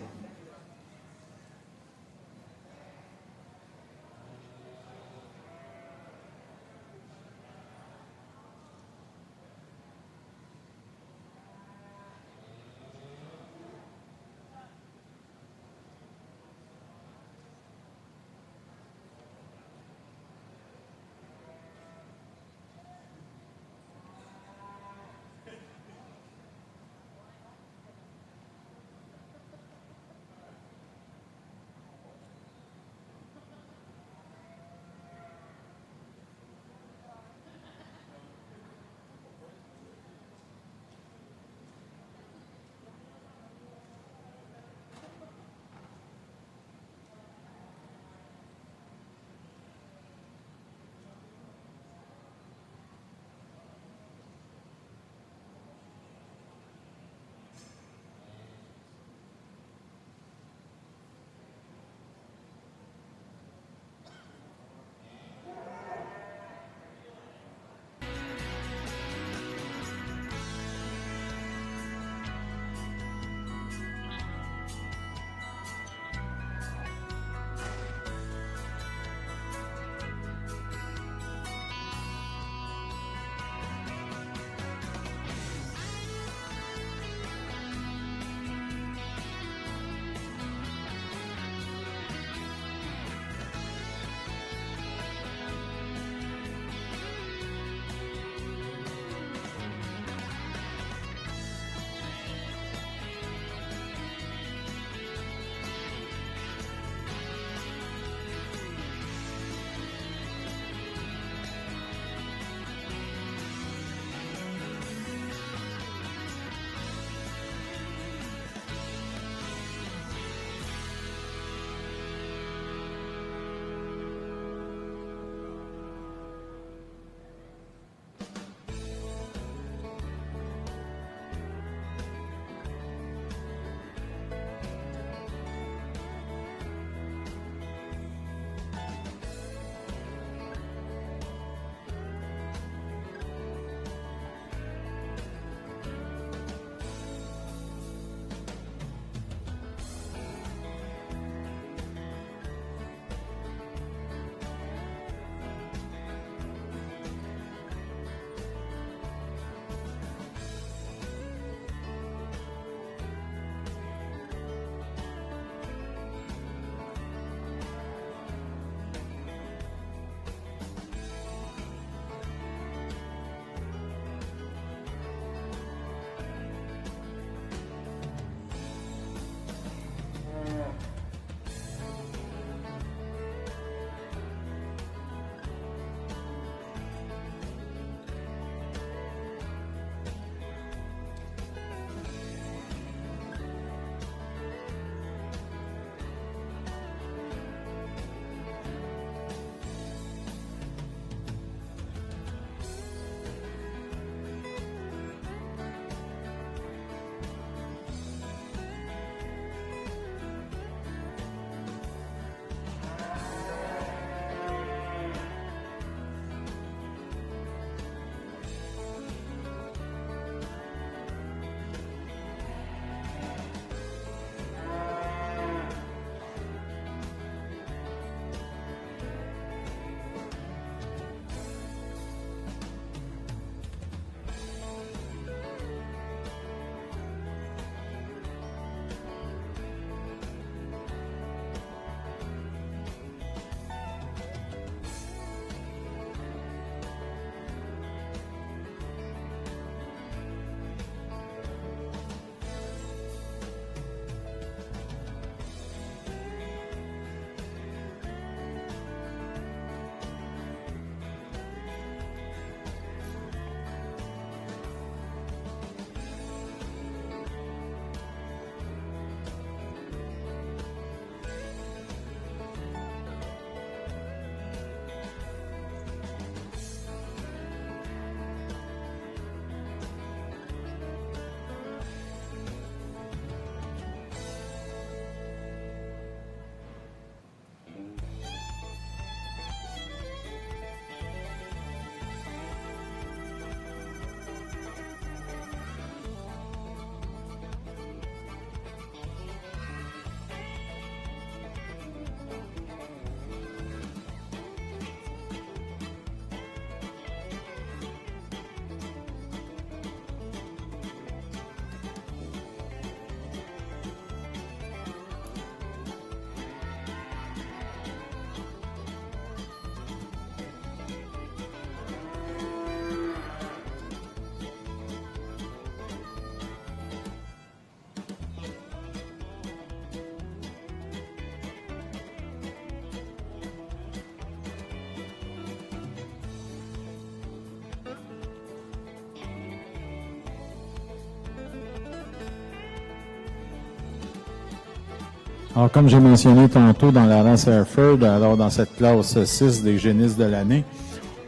Alors, comme j'ai mentionné tantôt dans la race Hereford, alors dans cette classe 6 des génisses de l'année,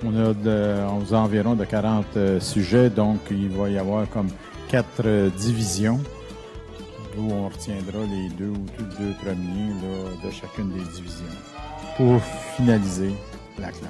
on a environ de 40 sujets, donc il va y avoir comme 4 divisions, d'où on retiendra les 2 ou deux premiers là, de chacune des divisions pour finaliser la classe.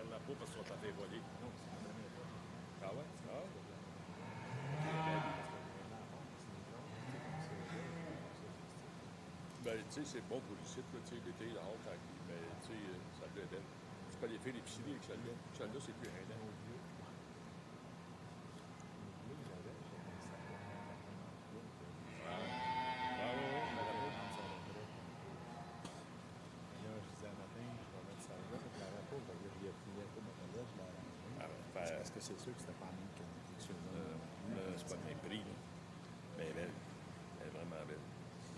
clairement pas parce qu'ils sont en fait voler. Ah ouais? Ah. Ben, tu sais, c'est bon pour le site, tu sais, l'été, la haute, mais tu sais, ça doit être. Tu peux aller faire l'épicerie avec celle-là. Celle-là, c'est plus un an. Est-ce que c'est sûr que c'était pas la même qualité que ceux-là? C'est pas le même prix, là. Mais elle est vraiment belle.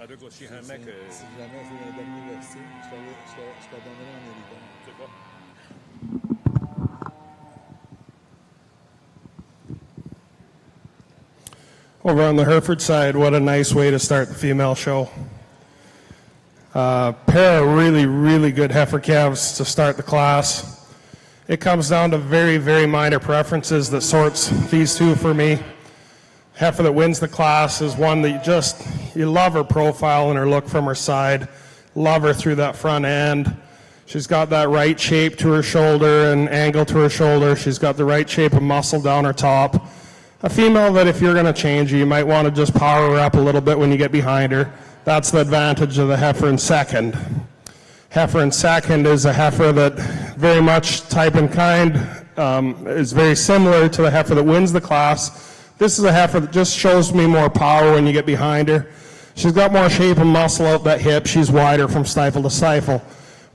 En tout cas, si jamais que. Si jamais c'est le dernier vestiaire, je te donnerai un héritage. C'est quoi? Over on the Hereford side, what a nice way to start the female show. Pair of really, really good heifer calves to start the class. It comes down to very, very minor preferences that sorts these two for me. Heifer that wins the class is one that you love her profile and her look from her side. Love her through that front end. She's got that right shape to her shoulder and angle to her shoulder. She's got the right shape of muscle down her top. A female that if you're going to change her, you might want to just power her up a little bit when you get behind her. That's the advantage of the heifer in second. Heifer in second is a heifer that very much type and kind is very similar to the heifer that wins the class. This is a heifer that just shows me more power when you get behind her. She's got more shape and muscle out that hip. She's wider from stifle to stifle.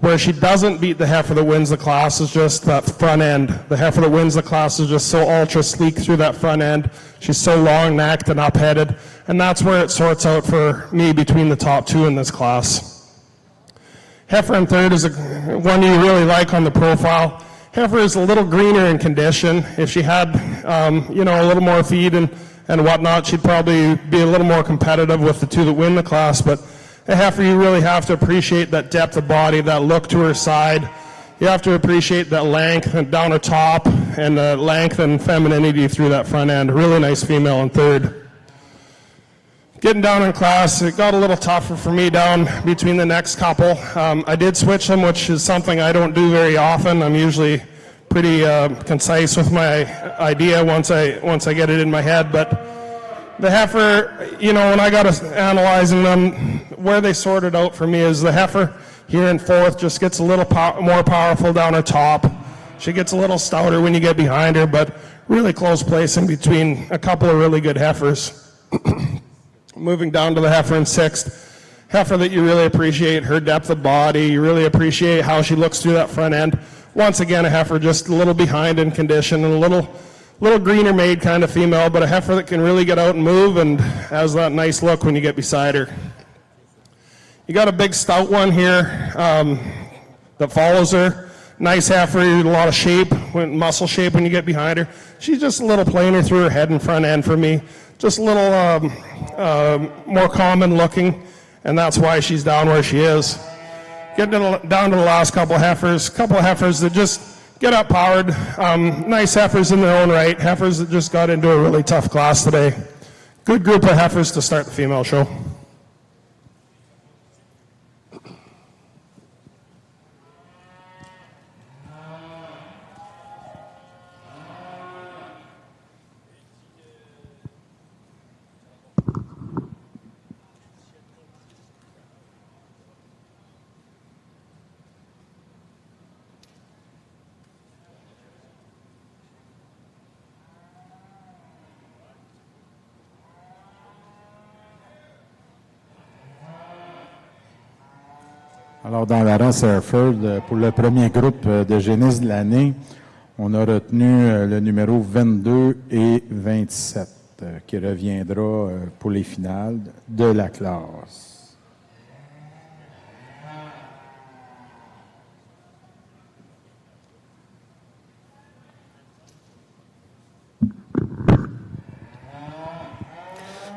Where she doesn't beat the heifer that wins the class is just that front end. The heifer that wins the class is just so ultra sleek through that front end. She's so long-necked and up-headed, and that's where it sorts out for me between the top two in this class. Heifer in third is one you really like on the profile. Heifer is a little greener in condition. If she had, a little more feed and whatnot, she'd probably be a little more competitive with the two that win the class. But a heifer, you really have to appreciate that depth of body, that look to her side. You have to appreciate that length and down her top and the length and femininity through that front end. Really nice female in third. Getting down in class, it got a little tougher for me down between the next couple. I did switch them, which is something I don't do very often. I'm usually pretty concise with my idea once I get it in my head. But the heifer, when I got to analyzing them, where they sorted out for me is the heifer here in fourth just gets a little more powerful down her top. She gets a little stouter when you get behind her, but really close placing between a couple of really good heifers. Moving down to the heifer in sixth, heifer that you really appreciate her depth of body, you really appreciate how she looks through that front end. Once again, a heifer just a little behind in condition and a little greener made kind of female, but a heifer that can really get out and move and has that nice look when you get beside her. You got a big stout one here that follows her. Nice heifer, a lot of shape, muscle shape when you get behind her. She's just a little plainer through her head and front end for me. Just a little more common looking, and that's why she's down where she is. Getting down to the last couple of heifers that just get up powered. Nice heifers in their own right, heifers that just got into a really tough class today. Good group of heifers to start the female show. Alors, dans la race Hereford, pour le premier groupe de génisses de l'année, on a retenu le numéro 22 et 27, qui reviendra pour les finales de la classe.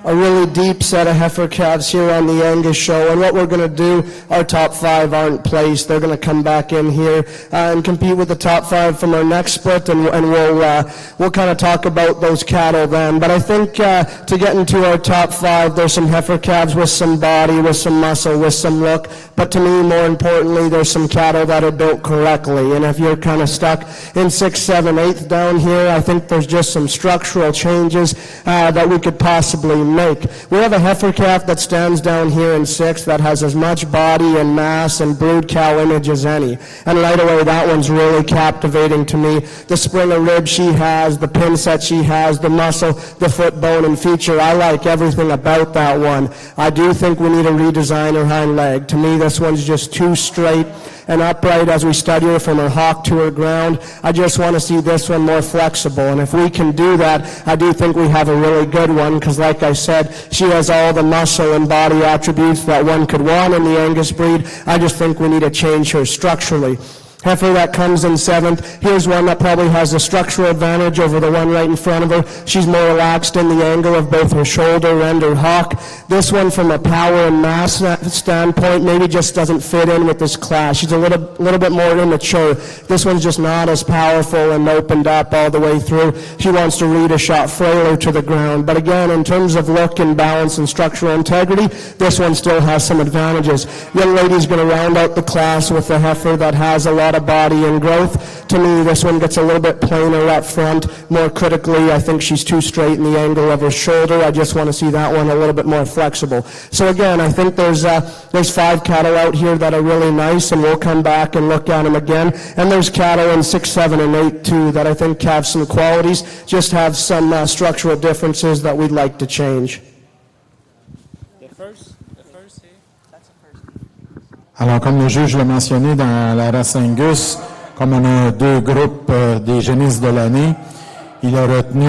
A really deep set of heifer calves here on the Angus show, and what we're going to do, our top five aren't placed. They're going to come back in here and compete with the top five from our next split, and we'll kind of talk about those cattle then. But I think to get into our top five, there's some heifer calves with some body, with some muscle, with some look but to me, more importantly, there's some cattle that are built correctly. And if you're kind of stuck in 6th, 7th, 8th down here, I think there's just some structural changes that we could possibly make. We have a heifer calf that stands down here in 6th that has as much body and mass and brood cow image as any. And right away, that one's really captivating to me. The spring of rib she has, the pin set she has, the muscle, the foot bone and feature. I like everything about that one. I do think we need to redesign her hind leg. To me, this one's just too straight and upright as we study her from her hock to her ground. I just want to see this one more flexible. And if we can do that, I do think we have a really good one, because like I said, she has all the muscle and body attributes that one could want in the Angus breed. I just think we need to change her structurally. Heifer that comes in 7th. Here's one that probably has a structural advantage over the one right in front of her. She's more relaxed in the angle of both her shoulder and her hock. This one, from a power and mass standpoint, maybe just doesn't fit in with this class. She's a little bit more immature. This one's just not as powerful and opened up all the way through. She wants to read a shot frailer to the ground. But again, in terms of look and balance and structural integrity, this one still has some advantages. Young lady's going to round out the class with a heifer that has a lot of body and growth. To me, this one gets a little bit plainer up front. More critically, I think she's too straight in the angle of her shoulder. I just want to see that one a little bit more flexible. So again, I think there's 5 cattle out here that are really nice, and we'll come back and look at them again. And there's cattle in 6, 7, and 8 too that I think have some qualities, just have some structural differences that we'd like to change. Alors, comme le juge l'a mentionné dans la race Angus, comme on a 2 groupes des génisses de l'année, il a retenu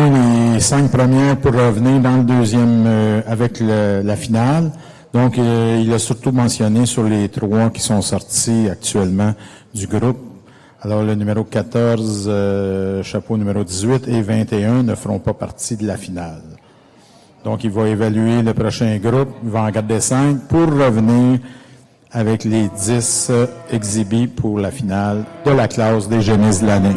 les 5 premières pour revenir dans le deuxième avec la finale. Donc, il a surtout mentionné sur les 3 qui sont sortis actuellement du groupe. Alors, le numéro 14, chapeau numéro 18 et 21 ne feront pas partie de la finale. Donc, il va évaluer le prochain groupe, il va en garder 5 pour revenir avec les 10 exhibits pour la finale de la classe des génisses de l'année.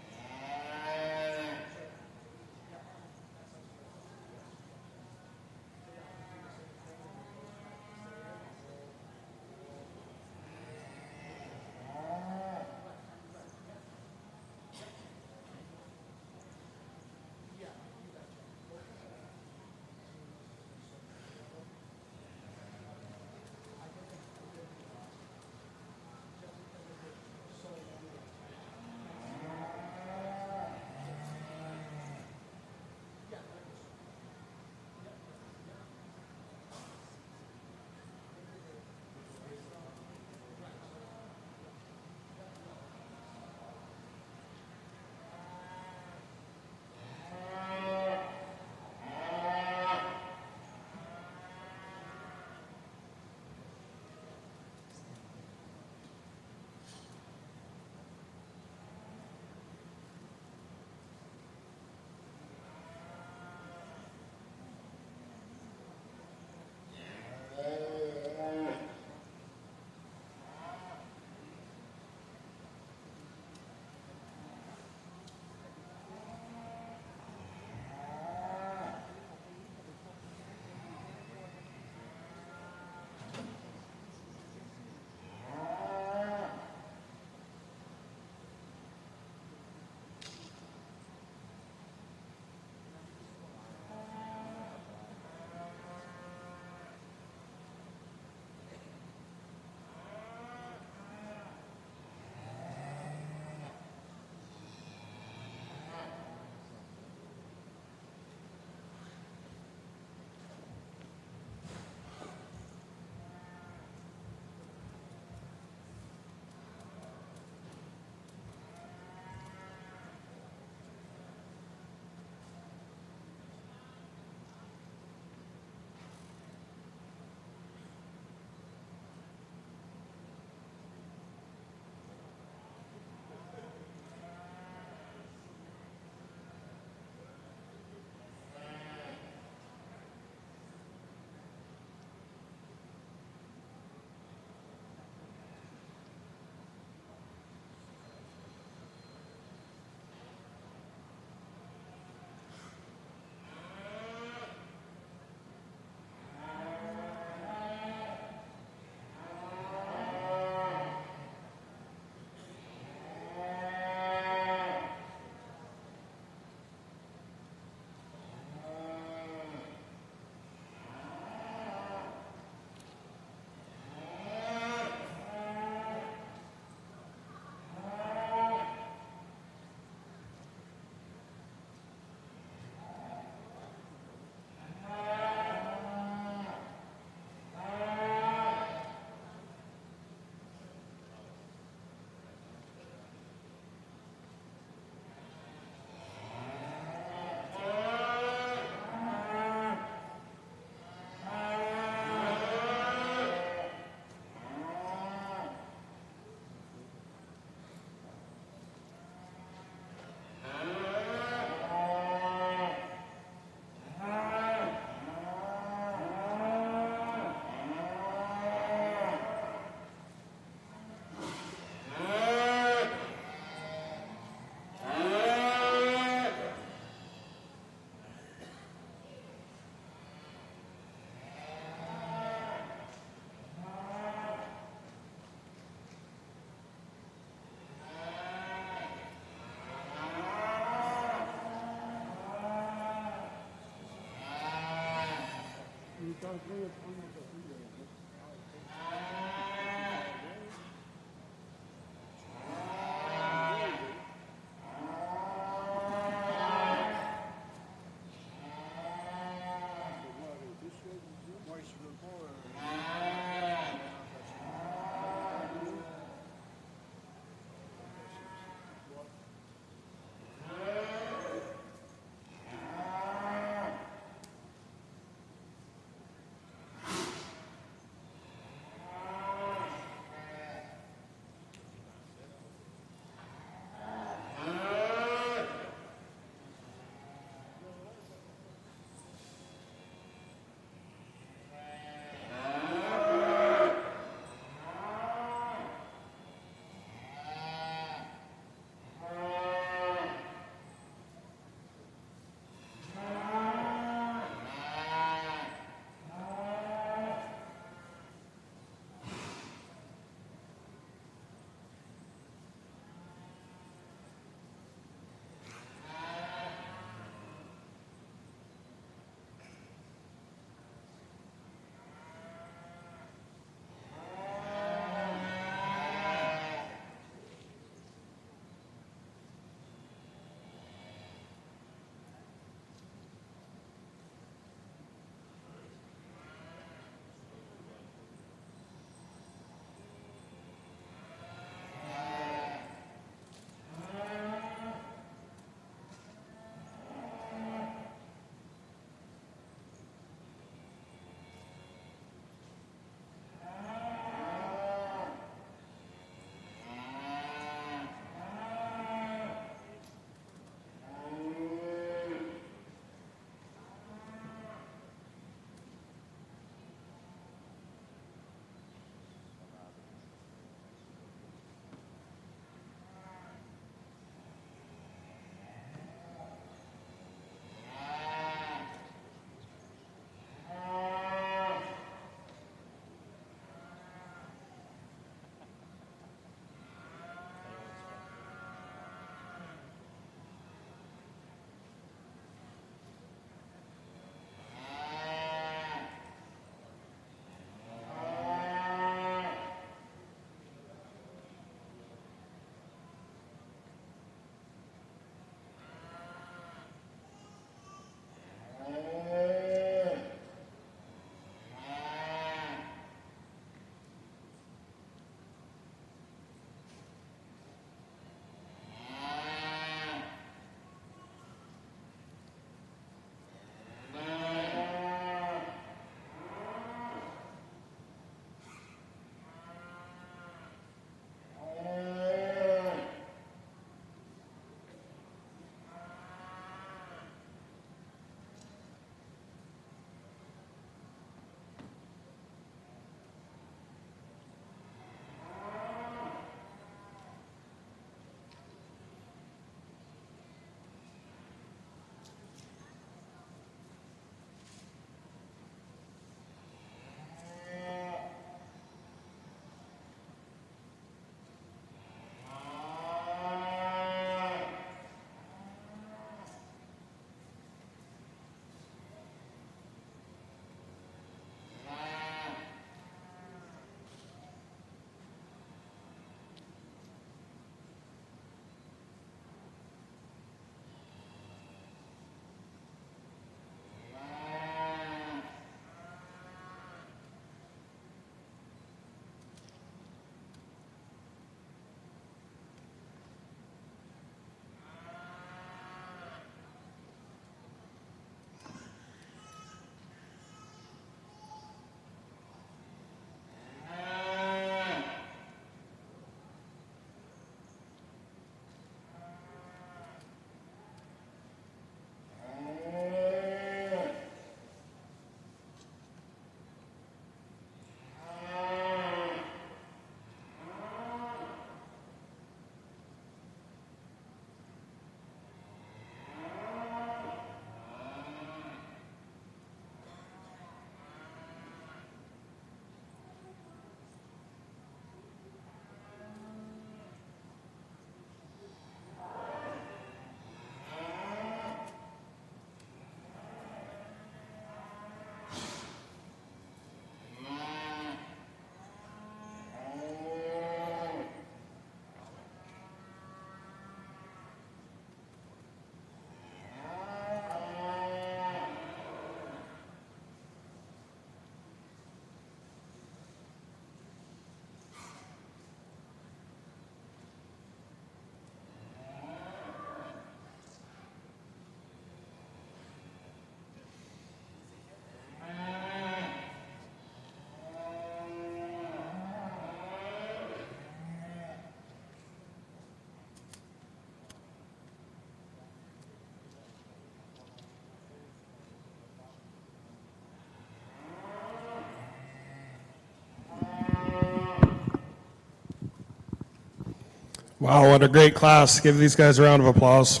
Wow, what a great class. Give these guys a round of applause.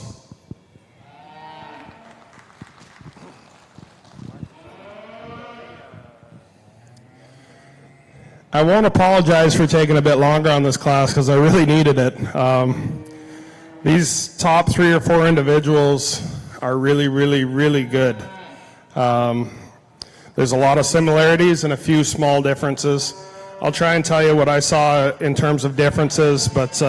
I won't apologize for taking a bit longer on this class because I really needed it. These top 3 or 4 individuals are really, really, really good. There's a lot of similarities and a few small differences. I'll try and tell you what I saw in terms of differences, but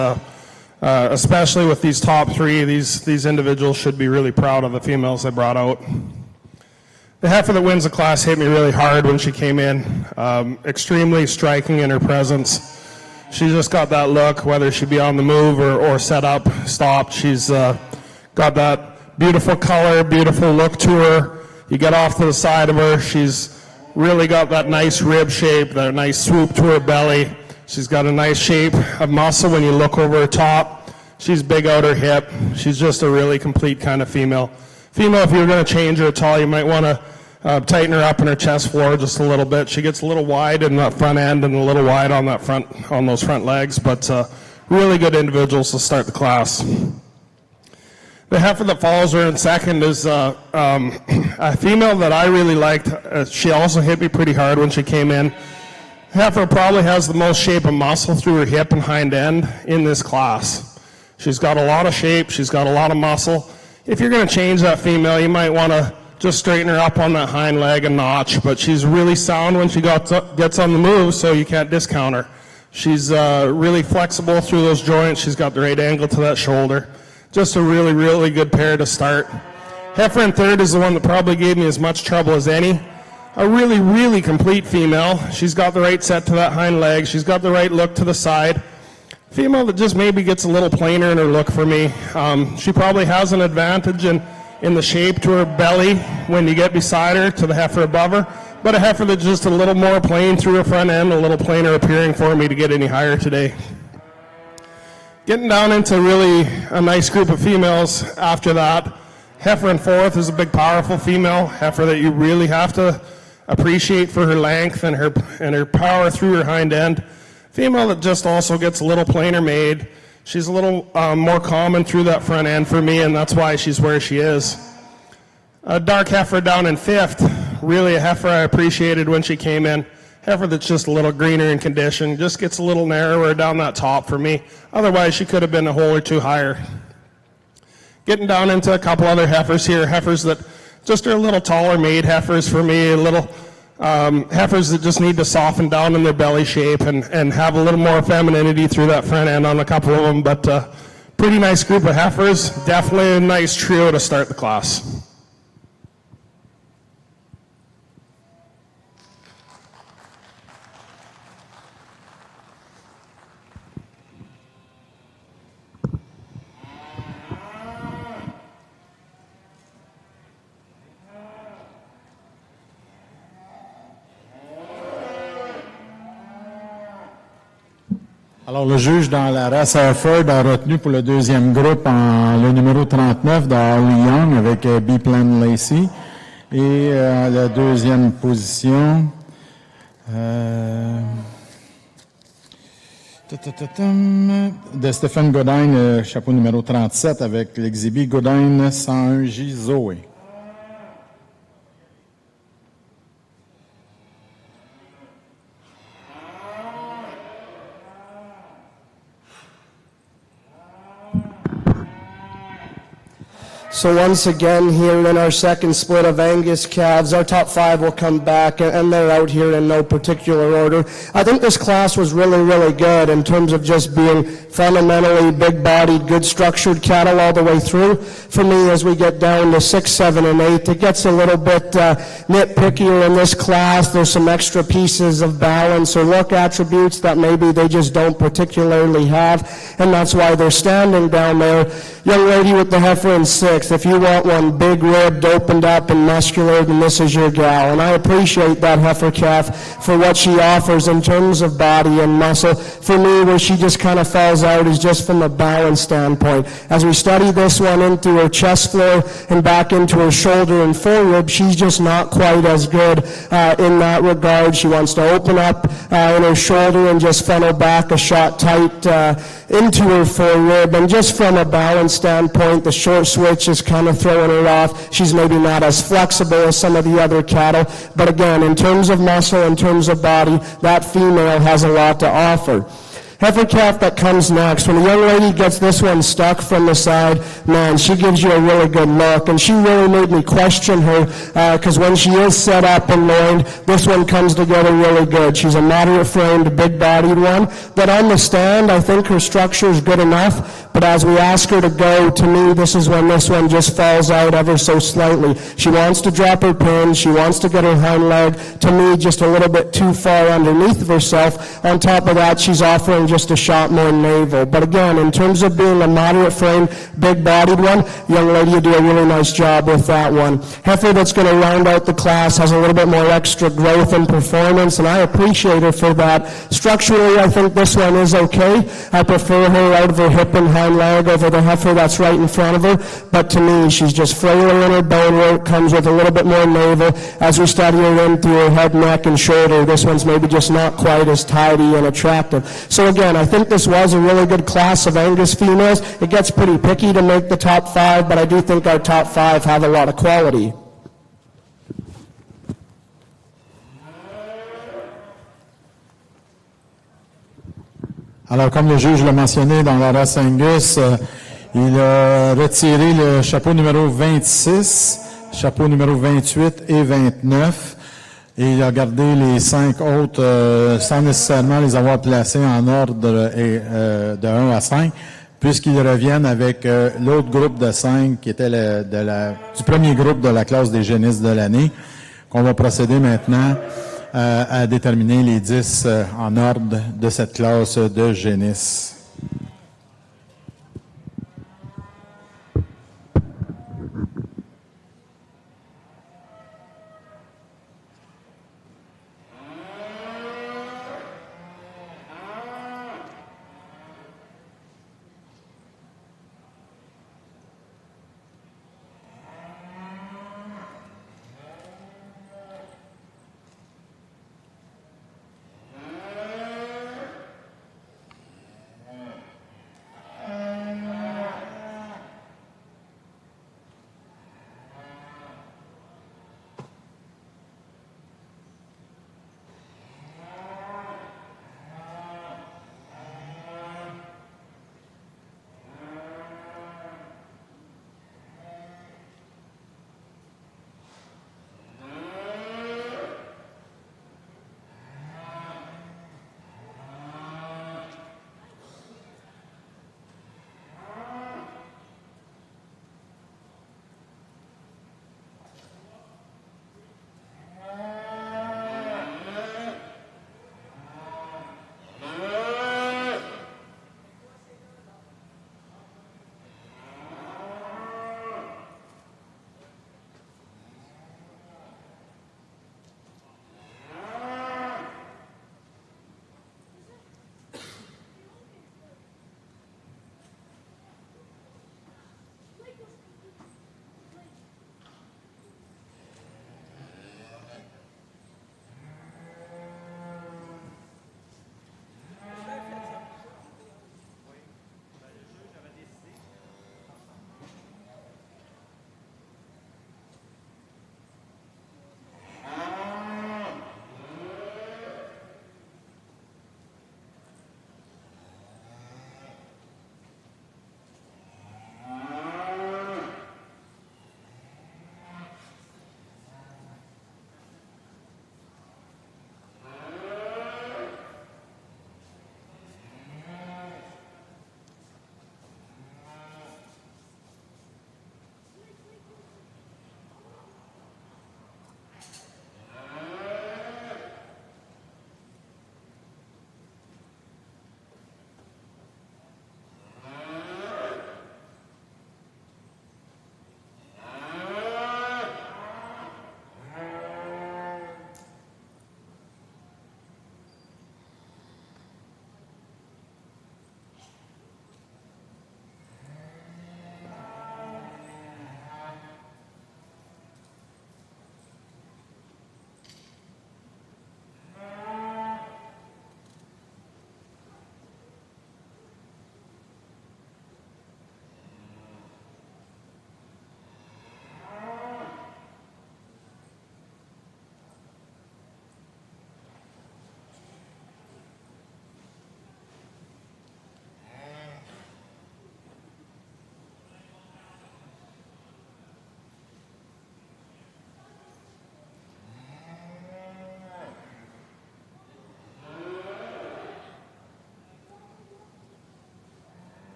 especially with these top 3, these individuals should be really proud of the females they brought out. The heifer that wins the class hit me really hard when she came in. Extremely striking in her presence. She's just got that look, whether she be on the move or set up, stopped. She's got that beautiful color, beautiful look to her. You get off to the side of her, she's really got that nice rib shape, that nice swoop to her belly. She's got a nice shape of muscle when you look over her top. She's big out her hip. She's just a really complete kind of female. Female, if you're going to change her at all, you might want to tighten her up in her chest floor just a little bit. She gets a little wide in that front end and a little wide on that on those front legs, but really good individuals to start the class. The heifer that follows her in second is a female that I really liked. She also hit me pretty hard when she came in. Heifer probably has the most shape and muscle through her hip and hind end in this class. She's got a lot of shape. She's got a lot of muscle. If you're going to change that female, you might want to just straighten her up on that hind leg a notch, but she's really sound when she gets on the move, so you can't discount her. She's really flexible through those joints. She's got the right angle to that shoulder. Just a really, really good pair to start. Heifer in third is the one that probably gave me as much trouble as any. A really, really complete female. She's got the right set to that hind leg. She's got the right look to the side. Female that just maybe gets a little plainer in her look for me. She probably has an advantage in the shape to her belly when you get beside her to the heifer above her, but a heifer that's just a little more plain through her front end, a little plainer appearing for me to get any higher today. Getting down into really a nice group of females after that. Heifer in fourth is a big, powerful female. Heifer that you really have to appreciate for her length and her power through her hind end. Female that just also gets a little plainer made. She's a little more common through that front end for me, and that's why she's where she is. A dark heifer down in fifth. Really a heifer I appreciated when she came in. Heifer that's just a little greener in condition. Just gets a little narrower down that top for me. Otherwise, she could have been a hole or two higher. Getting down into a couple other heifers here. Heifers that just are a little taller made heifers for me. A little heifers that just need to soften down in their belly shape and have a little more femininity through that front end on a couple of them. But pretty nice group of heifers. Definitely a nice trio to start the class. Alors, le juge dans la race Hereford a retenu pour le deuxième groupe le numéro 39 de Harley Young avec B-Plan Lacey. Et la deuxième position, de Stéphane Godin, chapeau numéro 37 avec l'exhibit Godin 101J Zoé. So once again, here in our second split of Angus calves, our top five will come back, and they're out here in no particular order. I think this class was really, really good in terms of just being fundamentally big-bodied, good-structured cattle all the way through. For me, as we get down to 6, 7, and 8, it gets a little bit nitpickier in this class. There's some extra pieces of balance or look attributes that maybe they just don't particularly have, and that's why they're standing down there. Young lady with the heifer in 6th, if you want one big-ribbed, opened up, and muscular, then this is your gal. And I appreciate that heifer calf for what she offers in terms of body and muscle. For me, where she just kind of falls out is just from a balance standpoint. As we study this one into her chest floor and back into her shoulder and forerib, she's just not quite as good in that regard. She wants to open up in her shoulder and just funnel back a shot tight into her forerib, and just from a balance standpoint, the short switch is kind of throwing her off. She's maybe not as flexible as some of the other cattle, but again, in terms of muscle, in terms of body, that female has a lot to offer. Heifer calf that comes next, when a young lady gets this one stuck from the side, man, she gives you a really good look. And she really made me question her, because when she is set up and loined, this one comes together really good. She's a moderate-framed, big-bodied one. But on the stand, I think her structure is good enough. But as we ask her to go, to me, this is when this one just falls out ever so slightly. She wants to drop her pin. She wants to get her hind leg, to me, just a little bit too far underneath of herself. On top of that, she's offering just a shot more navel. But again, in terms of being a moderate frame, big-bodied one, young lady, you do a really nice job with that one. Heifer that's going to round out the class has a little bit more extra growth and performance, and I appreciate her for that. Structurally, I think this one is okay. I prefer her out of her hip and hind leg over the heifer that's right in front of her, but to me, she's just frailer in her bone work, comes with a little bit more navel. As we study her in through her head, neck, and shoulder, this one's maybe just not quite as tidy and attractive. So again, I think this was a really good class of Angus females. It gets pretty picky to make the top 5, but I do think our top 5 have a lot of quality. Alors, comme le juge l'a mentionné dans la race Angus, il a retiré le chapeau numéro 26, chapeau numéro 28 et 29. Et il a gardé les 5 autres sans nécessairement les avoir placés en ordre de 1 à 5, puisqu'ils reviennent avec l'autre groupe de 5 qui était du premier groupe de la classe des génisses de l'année, qu'on va procéder maintenant à déterminer les 10 en ordre de cette classe de génisses.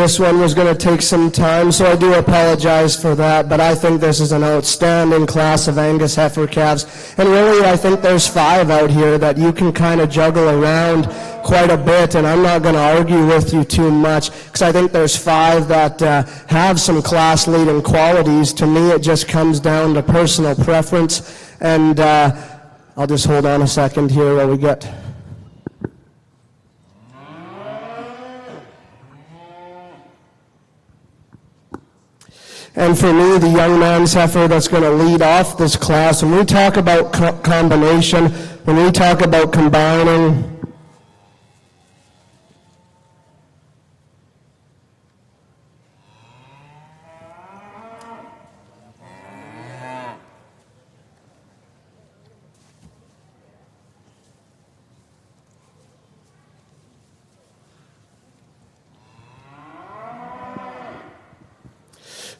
this one was going to take some time, so I do apologize for that, but I think this is an outstanding class of Angus heifer calves. And really, I think there's 5 out here that you can kind of juggle around quite a bit, and I'm not going to argue with you too much, because I think there's 5 that have some class-leading qualities. To me, it just comes down to personal preference, and I'll just hold on a second here while we get... And for me, the young man's heifer that's going to lead off this class, when we talk about combination, when we talk about combining,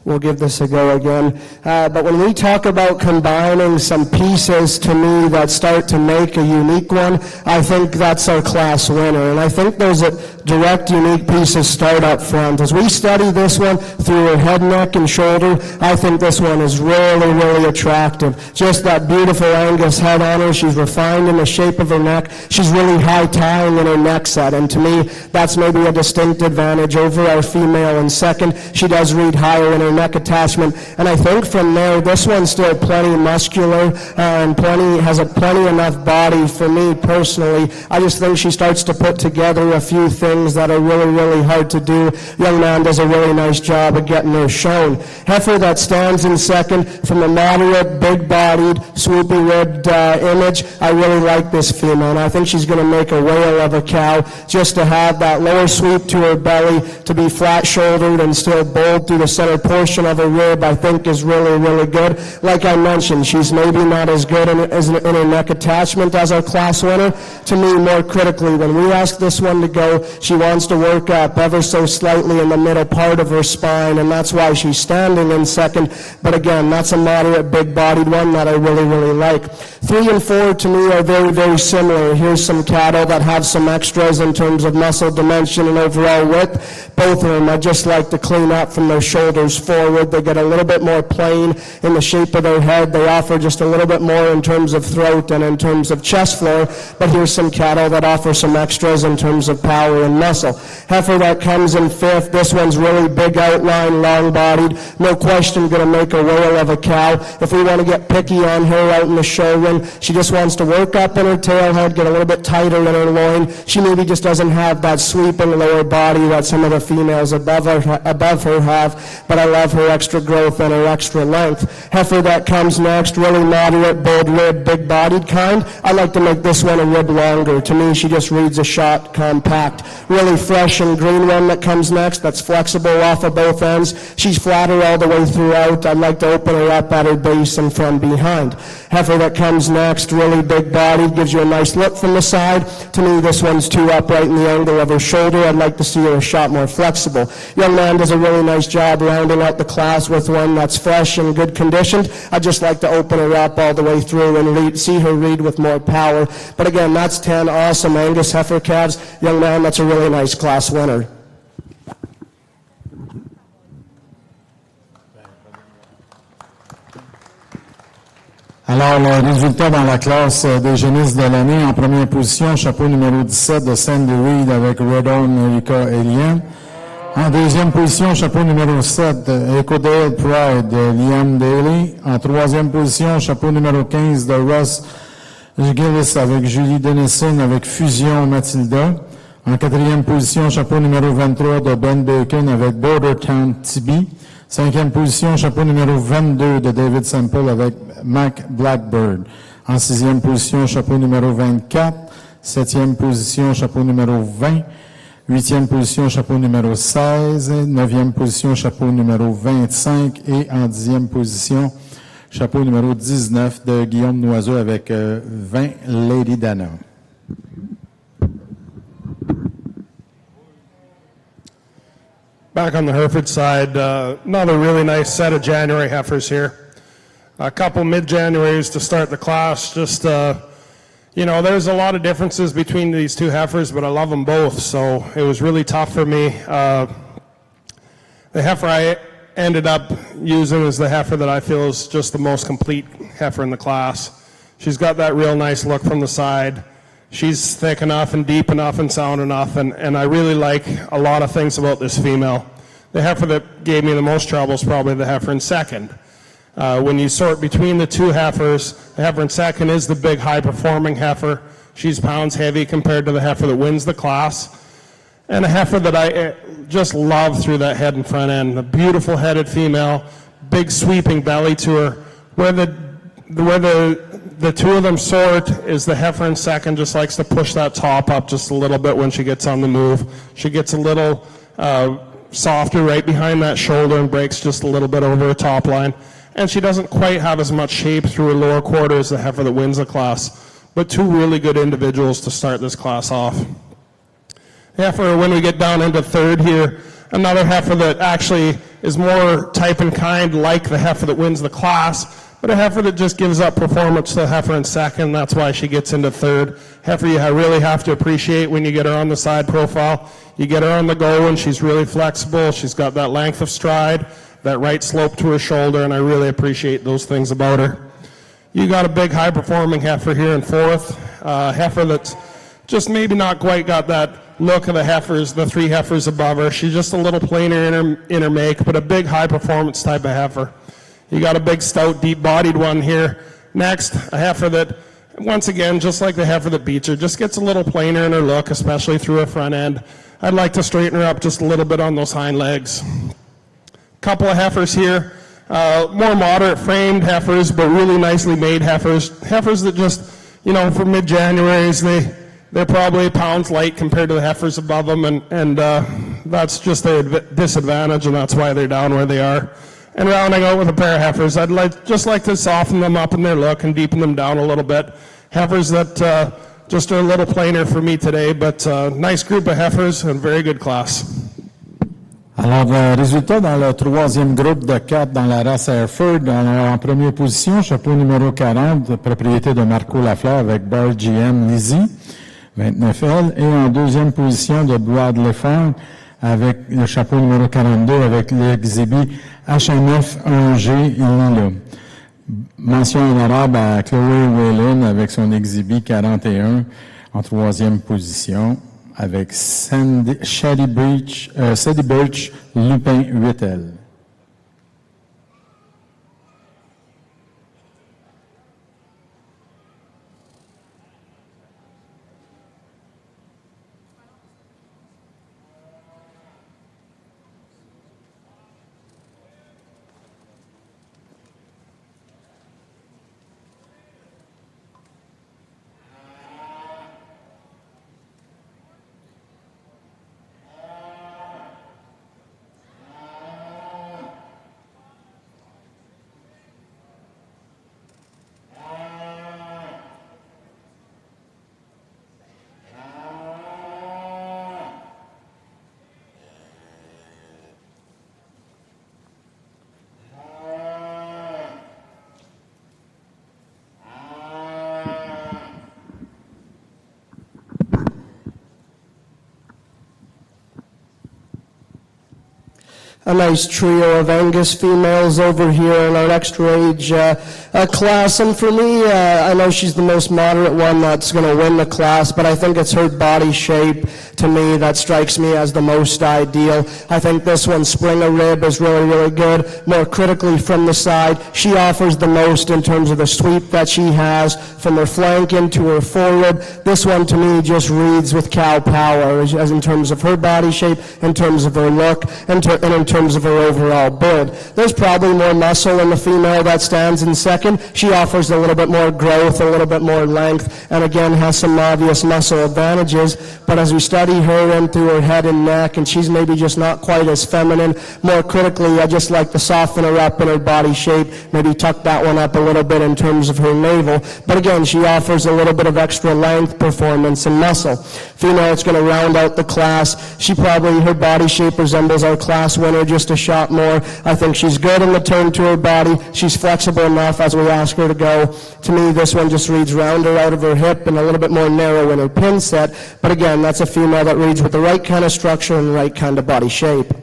we'll give this a go again. But when we talk about combining some pieces, to me, that start to make a unique one, I think that's our class winner. And I think those direct, unique pieces start up front. As we study this one through her head, neck, and shoulder, I think this one is really, really attractive. Just that beautiful Angus head on her. She's refined in the shape of her neck. She's really high-tying in her neck set. And to me, that's maybe a distinct advantage over our female. And second, she does read higher in her neck attachment, and I think from there this one's still plenty muscular and has a plenty enough body. For me personally, I just think she starts to put together a few things that are really, really hard to do. Young man does a really nice job of getting her shown. Heifer that stands in second, from a moderate, big-bodied, swoopy-ribbed image, I really like this female, and I think she's going to make a whale of a cow. Just to have that lower sweep to her belly, to be flat-shouldered and still bold through the center portion of her rib, I think is really, really good. Like I mentioned, she's maybe not as good in her neck attachment as our class winner. To me, more critically, when we ask this one to go, she wants to work up ever so slightly in the middle part of her spine, and that's why she's standing in second. But again, that's a moderate, big-bodied one that I really, really like. 3 and 4 to me are very, very similar. Here's some cattle that have some extras in terms of muscle dimension and overall width. Both of them I just like to clean up from their shoulders forward. They get a little bit more plain in the shape of their head. They offer just a little bit more in terms of throat and in terms of chest floor. But here's some cattle that offer some extras in terms of power and muscle. Heifer that comes in 5th. This one's really big outline, long-bodied. No question going to make a whale of a cow. If we want to get picky on her out in the showroom, she just wants to work up in her tail head, get a little bit tighter in her loin. She maybe just doesn't have that sweeping lower body that some of the females above her have, but I love her extra growth and her extra length. Heifer that comes next, really moderate, bold rib, big-bodied kind. I like to make this one a rib longer. To me, she just reads a shot compact. Really fresh and green one that comes next, that's flexible off of both ends. She's flatter all the way throughout. I'd like to open her up at her base and from behind. Heifer that comes next, really big-bodied, gives you a nice look from the side. To me, this one's too upright in the angle of her shoulder. I'd like to see her a shot more flexible. Young man does a really nice job rounding out the class with one that's fresh and good conditioned. I'd just like to open her up all the way through and see her read with more power. But again, that's 10 awesome Angus heifer calves. Young man, that's a really nice class winner. Alors, le résultat dans la classe des génisses de l'année, en première position, chapeau numéro 17 de Sandy Reed avec Redon Erika Elian. En deuxième position, chapeau numéro 7, Ecodale Pride de Liam Daly. En troisième position, chapeau numéro 15 de Russ Gillis avec Julie Dennison avec Fusion Matilda. En quatrième position, chapeau numéro 23 de Ben Bacon avec Bordertown Tibi. Cinquième position, chapeau numéro 22 de David Semple avec Mac Blackbird. En sixième position, chapeau numéro 24. Septième position, chapeau numéro 20. Huitième position, chapeau numéro 16. Neuvième position, chapeau numéro 25. Et en 10e position, chapeau numéro 19 de Guillaume Noiseau avec 20 Lady Dana. Back on the Hereford side, another really nice set of January heifers here. A couple mid-Januaries to start the class. Just, there's a lot of differences between these two heifers, but I love them both, so it was really tough for me. The heifer I ended up using is the heifer that I feel is just the most complete heifer in the class. She's got that real nice look from the side. She's thick enough and deep enough and sound enough, and I really like a lot of things about this female. The heifer that gave me the most trouble is probably the heifer in second. When you sort between the two heifers, the heifer in second is the big high-performing heifer. She's pounds heavy compared to the heifer that wins the class. And a heifer that I just love through that head and front end. A beautiful headed female, big sweeping belly to her. Where the two of them sort is the heifer in second just likes to push that top up just a little bit when she gets on the move. She gets a little softer right behind that shoulder and breaks just a little bit over her top line. And she doesn't quite have as much shape through her lower quarter as the heifer that wins the class. But two really good individuals to start this class off. Heifer, when we get down into third here, another heifer that actually is more type and kind like the heifer that wins the class, but a heifer that just gives up performance to the heifer in second. That's why she gets into third. Heifer you really have to appreciate when you get her on the side profile. You get her on the go and she's really flexible. She's got that length of stride, that right slope to her shoulder, and I really appreciate those things about her. You got a big high-performing heifer here in fourth. Heifer that's just maybe not quite got that look of the heifers, the three heifers above her. She's just a little plainer in her make, but a big high-performance type of heifer. You got a big, stout, deep-bodied one here. Next, a heifer that, once again, just like the heifer that beats her, just gets a little plainer in her look, especially through her front end. I'd like to straighten her up just a little bit on those hind legs. Couple of heifers here, more moderate framed heifers, but really nicely made heifers. Heifers that just, for mid-Januaries, they're probably pounds light compared to the heifers above them, and that's just their disadvantage, and that's why they're down where they are. And rounding out with a pair of heifers, I'd just like to soften them up in their look and deepen them down a little bit. Heifers that just are a little plainer for me today, but nice group of heifers and very good class. Alors, résultat dans le troisième groupe de 4 dans la race Hereford. En première position, chapeau numéro 40, propriété de Marco Lafleur avec Bar GM Lizzie, 29L. Et en deuxième position de Bradley Farm avec le chapeau numéro 42 avec l'exhibit HNF 1G Lila. Mention honorable à Chloé Whalen avec son exhibit 41 en troisième position, avec Sadie Birch, Lupin 8L. A nice trio of Angus females over here in our extra age class. And for me, I know she's the most moderate one that's going to win the class, but I think it's her body shape, to me, that strikes me as the most ideal. I think this one, spring a rib, is really, really good. More critically from the side, she offers the most in terms of the sweep that she has from her flank into her forward. This one, to me, just reads with cow power, as in terms of her body shape, in terms of her look, and in terms of her overall build. There's probably more muscle in the female that stands in second. She offers a little bit more growth, a little bit more length, and again has some obvious muscle advantages. But as we study her in through her head and neck, and she's maybe just not quite as feminine, more critically, I just like to soften her up in her body shape, maybe tuck that one up a little bit in terms of her navel. But again, she offers a little bit of extra length, performance, and muscle. Female that's going to round out the class. She probably, her body shape resembles our class winner just a shot more. I think she's good in the turn to her body. She's flexible enough as we ask her to go. To me, this one just reads rounder out of her hip and a little bit more narrow in her pin set. But again, that's a female that reads with the right kind of structure and the right kind of body shape.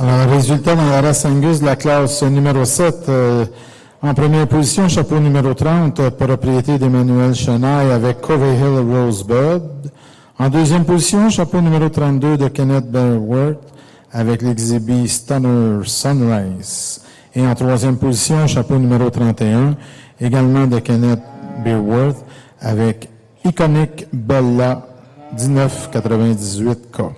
Alors, résultat dans la race Angus de la classe numéro 7. En première position, chapeau numéro 30, propriété d'Emmanuel Chenaille avec Covey Hill Rosebud. En deuxième position, chapeau numéro 32 de Kenneth Bearworth avec l'exhibit Stunner Sunrise. Et en troisième position, chapeau numéro 31, également de Kenneth Bearworth avec Iconic Bella 1998K.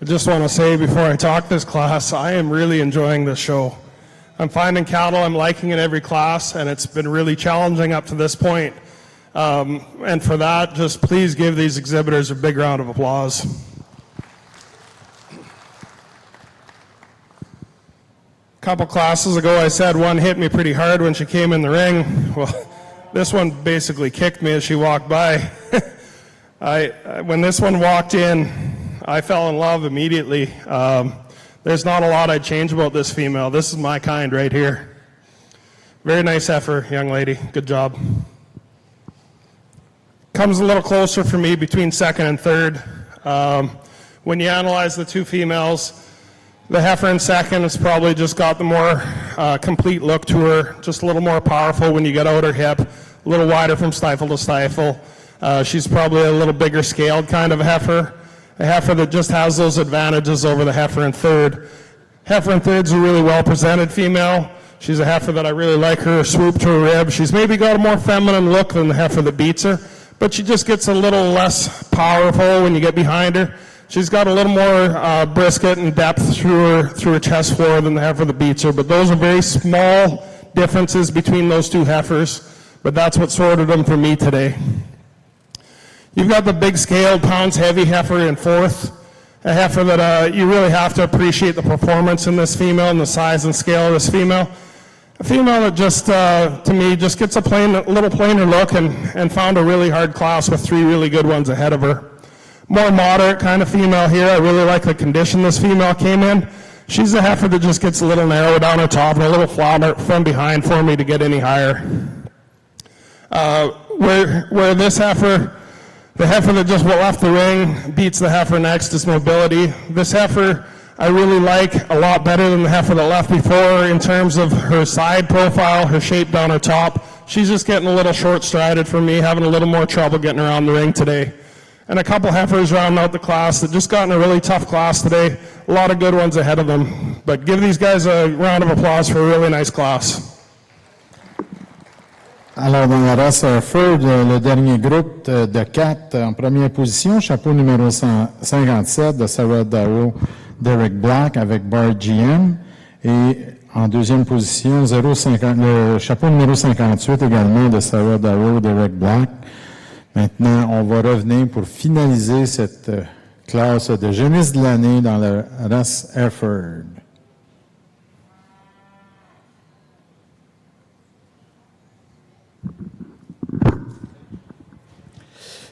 just want to say before I talk this class, I am really enjoying this show. I'm finding cattle, I'm liking it every class, and it's been really challenging up to this point. And for that, just please give these exhibitors a big round of applause. A couple classes ago, I said one hit me pretty hard when she came in the ring. Well, this one basically kicked me as she walked by. When this one walked in, I fell in love immediately. There's not a lot I'd change about this female. This is my kind right here. Very nice heifer, young lady. Good job. Comes a little closer for me between second and third. When you analyze the two females, the heifer in second has probably just got the more complete look to her, just a little more powerful when you get out her hip, a little wider from stifle to stifle. She's probably a little bigger scaled kind of a heifer that just has those advantages over the heifer in third. Heifer in third's a really well presented female. She's a heifer that I really like her swoop to her rib. She's maybe got a more feminine look than the heifer that beats her, but she just gets a little less powerful when you get behind her. She's got a little more brisket and depth through her chest floor than the heifer that beats her, but those are very small differences between those two heifers, but that's what sorted them for me today. You've got the big scaled, pounds heavy heifer in fourth, a heifer that you really have to appreciate the performance in this female and the size and scale of this female. A female that just, to me, just gets a little plainer look and found a really hard class with three really good ones ahead of her. More moderate kind of female here. I really like the condition this female came in. She's a heifer that just gets a little narrow down her top and a little flatter from behind for me to get any higher. Where this heifer, the heifer that just left the ring, beats the heifer next is mobility. This heifer I really like a lot better than the heifer that left before in terms of her side profile, her shape down her top. She's just getting a little short-strided for me, having a little more trouble getting around the ring today. And a couple heifers rounding out the class that just got in a really tough class today. A lot of good ones ahead of them. But give these guys a round of applause for a really nice class. Alors, dans la race Hereford, le dernier groupe de 4 en première position, chapeau numéro 157 de Sarah Darrow, Derek Black avec Bart GM. Et en deuxième position, le chapeau numéro 58 également de Sarah Darrow, Derek Black. Maintenant, on va revenir pour finaliser cette classe de jeunesse de l'année dans la race Hereford.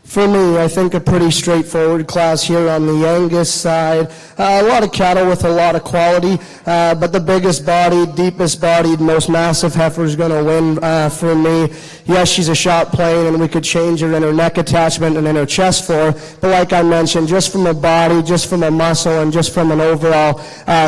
For me, I think a pretty straightforward class here on the Angus side. A lot of cattle with a lot of quality, but the biggest bodied, deepest bodied, most massive heifer is going to win for me. Yes, she's a shot plane, and we could change her in her neck attachment and in her chest floor, but like I mentioned, just from a body, just from a muscle, and just from an overall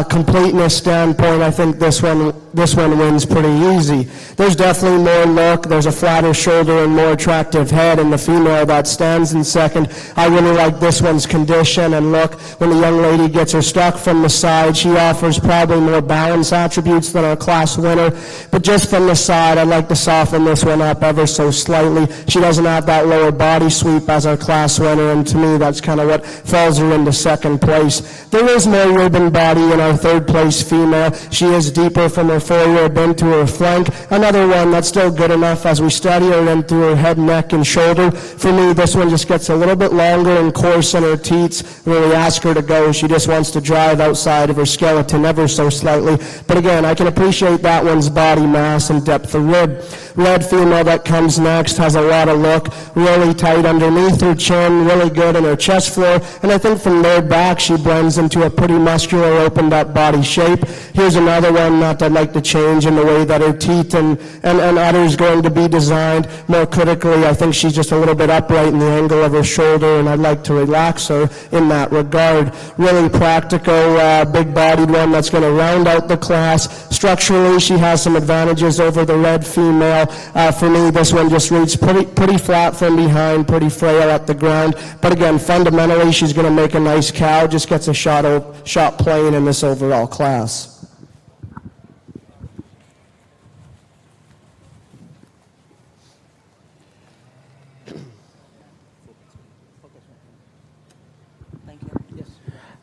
completeness standpoint, I think this one wins pretty easy. There's definitely more look. There's a flatter shoulder and more attractive head in the female that stands in second. I really like this one's condition and look. When the young lady gets her stuck from the side, she offers probably more balance attributes than our class winner. But just from the side, I'd like to soften this one up ever so slightly. She doesn't have that lower body sweep as our class winner, and to me, that's kind of what falls her into second place. There is more ribbon body in our third place female. She is deeper from her forward into her flank. Another one that's still good enough as we study her in through her head, neck, and shoulder. For me, this one just gets a little bit longer and coarse in her teats. When we ask her to go, she just wants to drive outside of her skeleton ever so slightly. But again, I can appreciate that one's body mass and depth of rib. Red female that comes next has a lot of look, really tight underneath her chin, really good in her chest floor, and I think from there back she blends into a pretty muscular, opened up body shape. Here's another one that I'd like to change in the way that her teeth and udder is going to be designed. More critically, I think she's just a little bit upright in the angle of her shoulder, and I'd like to relax her in that regard. Really practical, big-bodied one that's going to round out the class. Structurally, she has some advantages over the red female. For me, this one just reads pretty flat from behind, pretty frail at the ground. But again, fundamentally, she's going to make a nice cow. Just gets a shot plane in this overall class.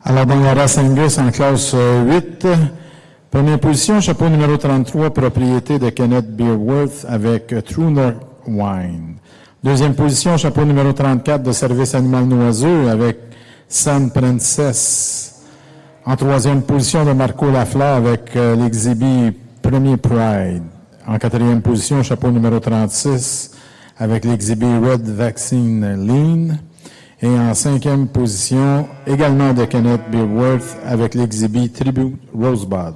Alors, dans la race Angus en classe 8, première position, chapeau numéro 33, propriété de Kenneth Beerworth avec True North Wine. Deuxième position, chapeau numéro 34 de service animal noiseux avec Sun Princess. En troisième position, de Marco Lafleur avec l'exhibit Premier Pride. En quatrième position, chapeau numéro 36 avec l'exhibit Red Vaccine Lean. Et en cinquième position, également de Kenneth Beerworth avec l'exhibit Tribute Rosebud.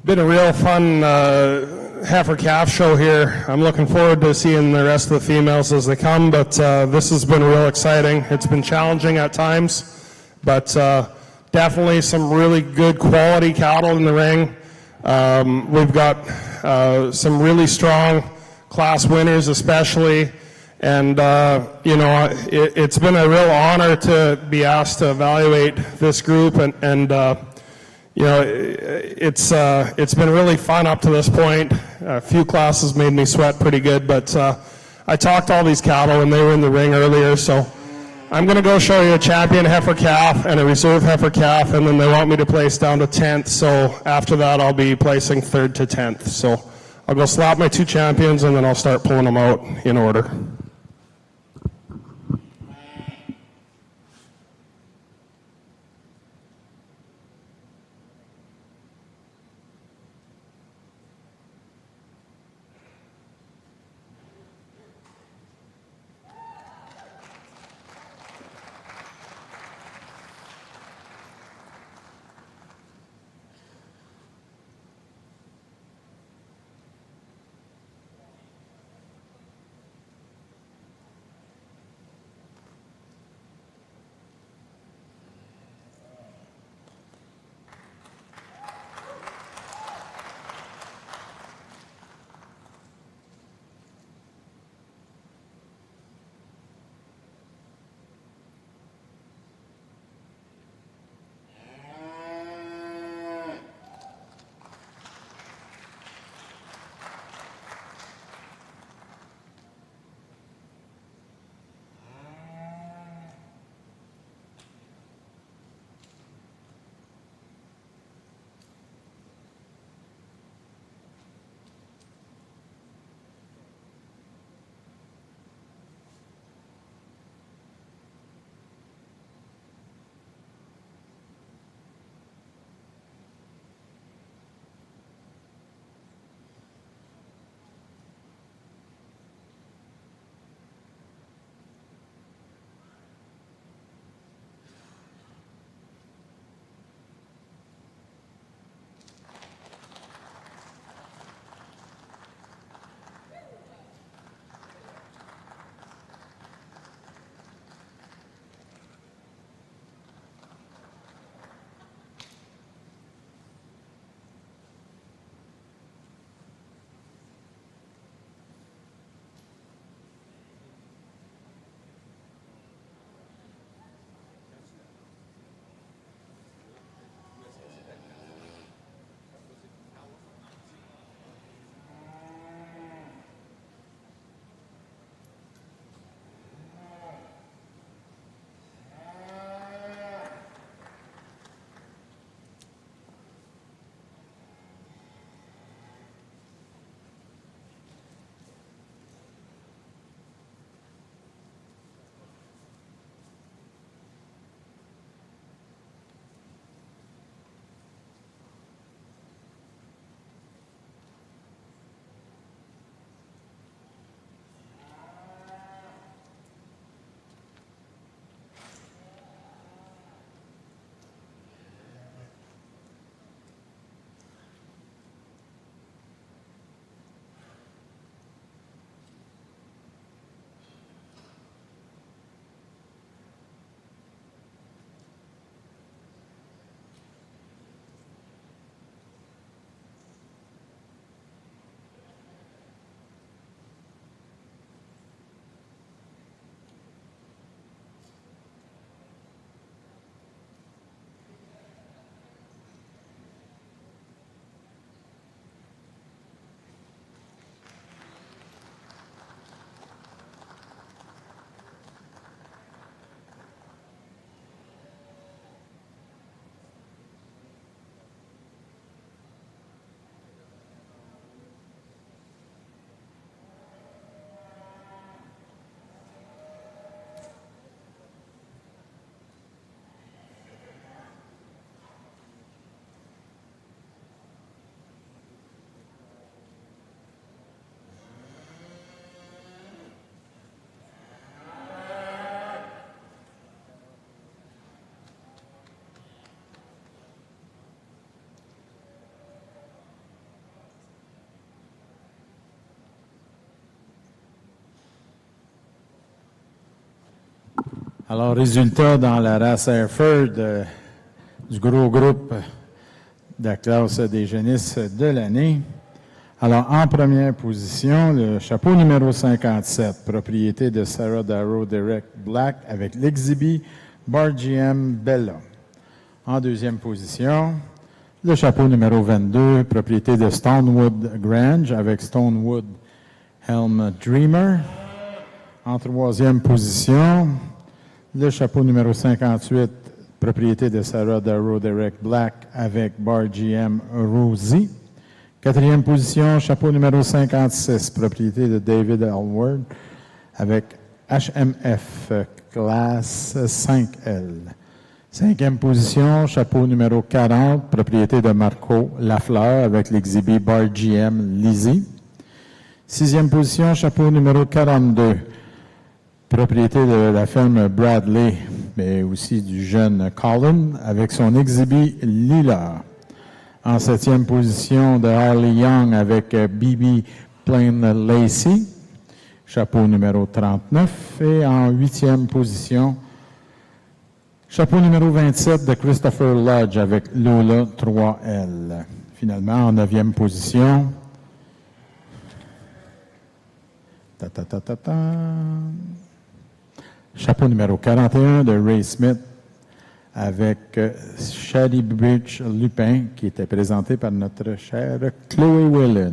Been a real fun heifer calf show here. I'm looking forward to seeing the rest of the females as they come, but this has been real exciting. It's been challenging at times, but definitely some really good quality cattle in the ring. We've got some really strong class winners especially, and it's been a real honor to be asked to evaluate this group, and it's been really fun up to this point. A few classes made me sweat pretty good, but I talked to all these cattle and they were in the ring earlier, so I'm going to go show you a champion heifer calf and a reserve heifer calf, and then they want me to place down to 10th, so after that I'll be placing 3rd to 10th. So I'll go slap my 2 champions and then I'll start pulling them out in order. Alors, résultat dans la race Hereford du gros groupe de la classe des génisses de l'année. Alors, en première position, le chapeau numéro 57, propriété de Sarah Darrow Derek Black avec l'exhibi BarGM Bella. En deuxième position, le chapeau numéro 22, propriété de Stonewood Grange avec Stonewood Helm Dreamer. En troisième position, le chapeau numéro 58, propriété de Sarah Darrow Derek Black avec BarGM Rosie. Quatrième position, chapeau numéro 56, propriété de David Alward avec HMF classe 5L. Cinquième position, chapeau numéro 40, propriété de Marco Lafleur avec l'exhibit BarGM Lizzie. Sixième position, chapeau numéro 42, propriété de la ferme Bradley, mais aussi du jeune Colin avec son exhibit Lila. En septième position, de Harley Young avec BB Plain Lacey, chapeau numéro 39. Et en huitième position, chapeau numéro 27 de Christopher Lodge avec Lola 3L. Finalement, en neuvième position, chapeau numéro 41 de Ray Smith avec Shady Bridge Lupin, qui était présenté par notre chère Chloé Whelan.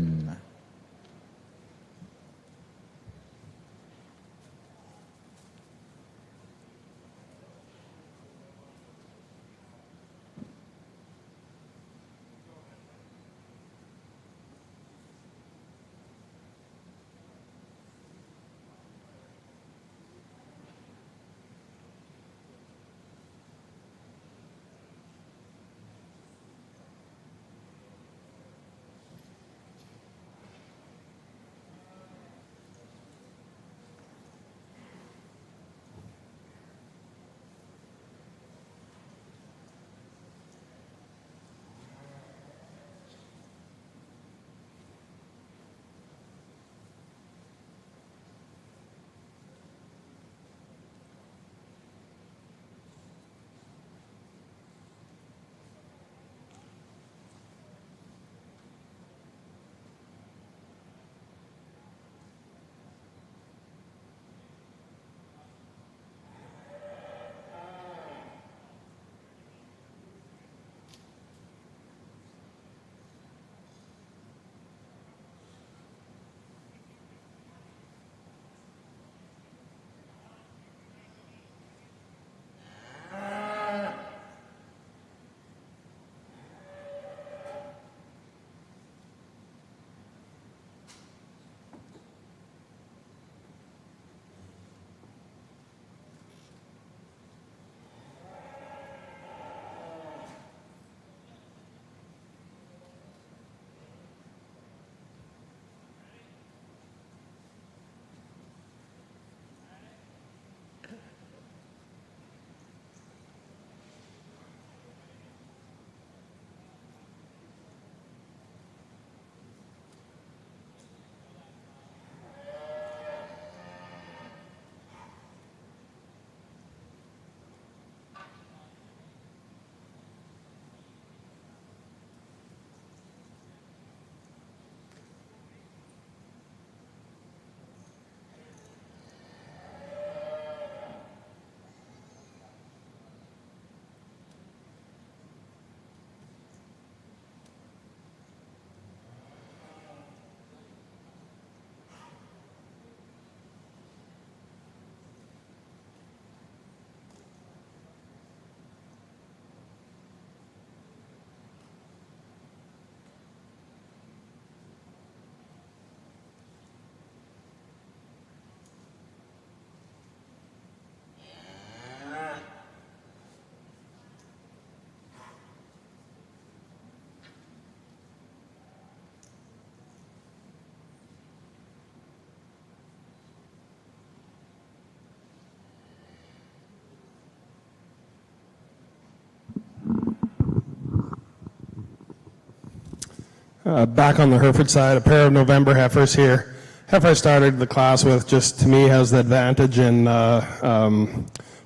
Back on the Hereford side, a pair of November heifers here. Heifer I started the class with just, to me, has the advantage in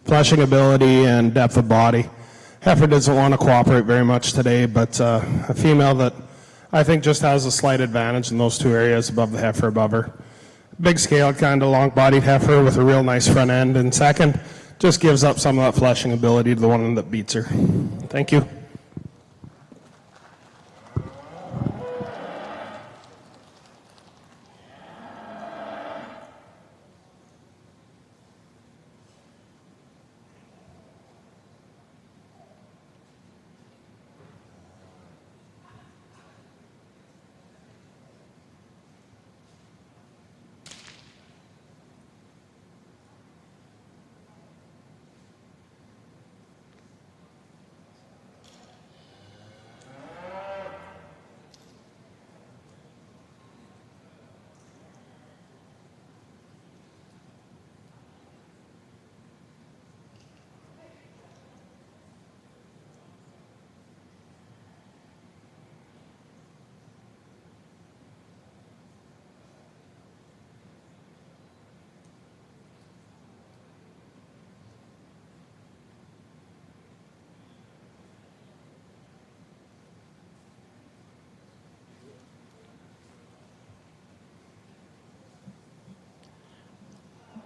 fleshing ability and depth of body. Heifer doesn't want to cooperate very much today, but a female that I think just has a slight advantage in those two areas above the heifer above her. Big scale, kind of long-bodied heifer with a real nice front end, and second, just gives up some of that fleshing ability to the one that beats her. Thank you.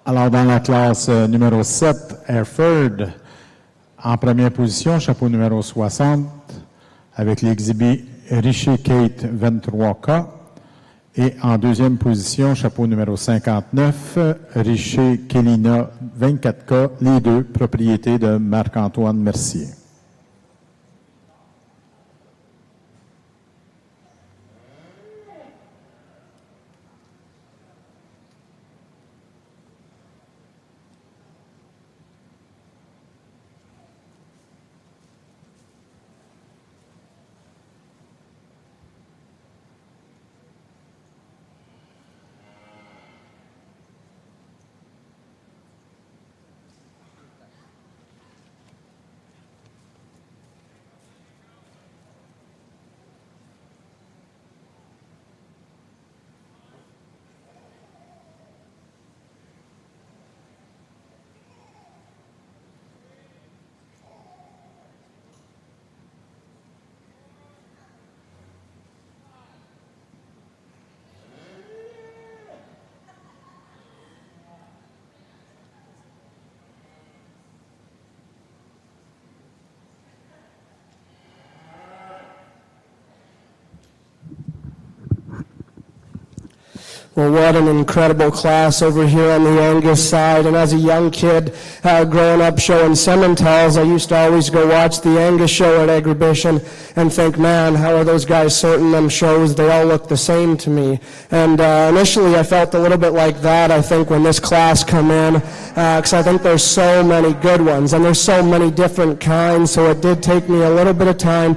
Alors, dans la classe numéro 7, Hereford, en première position, chapeau numéro 60, avec l'exhibit Richer Kate 23K. Et en deuxième position, chapeau numéro 59, Richer Kelina 24K, les deux propriétés de Marc-Antoine Mercier. Well, what an incredible class over here on the Angus side. And as a young kid, growing up showing Simmentals, I used to always go watch the Angus show at Exhibition and think, man, how are those guys sorting them shows? They all look the same to me. And initially I felt a little bit like that, I think, when this class come in, because I think there's so many good ones, and there's so many different kinds, so it did take me a little bit of time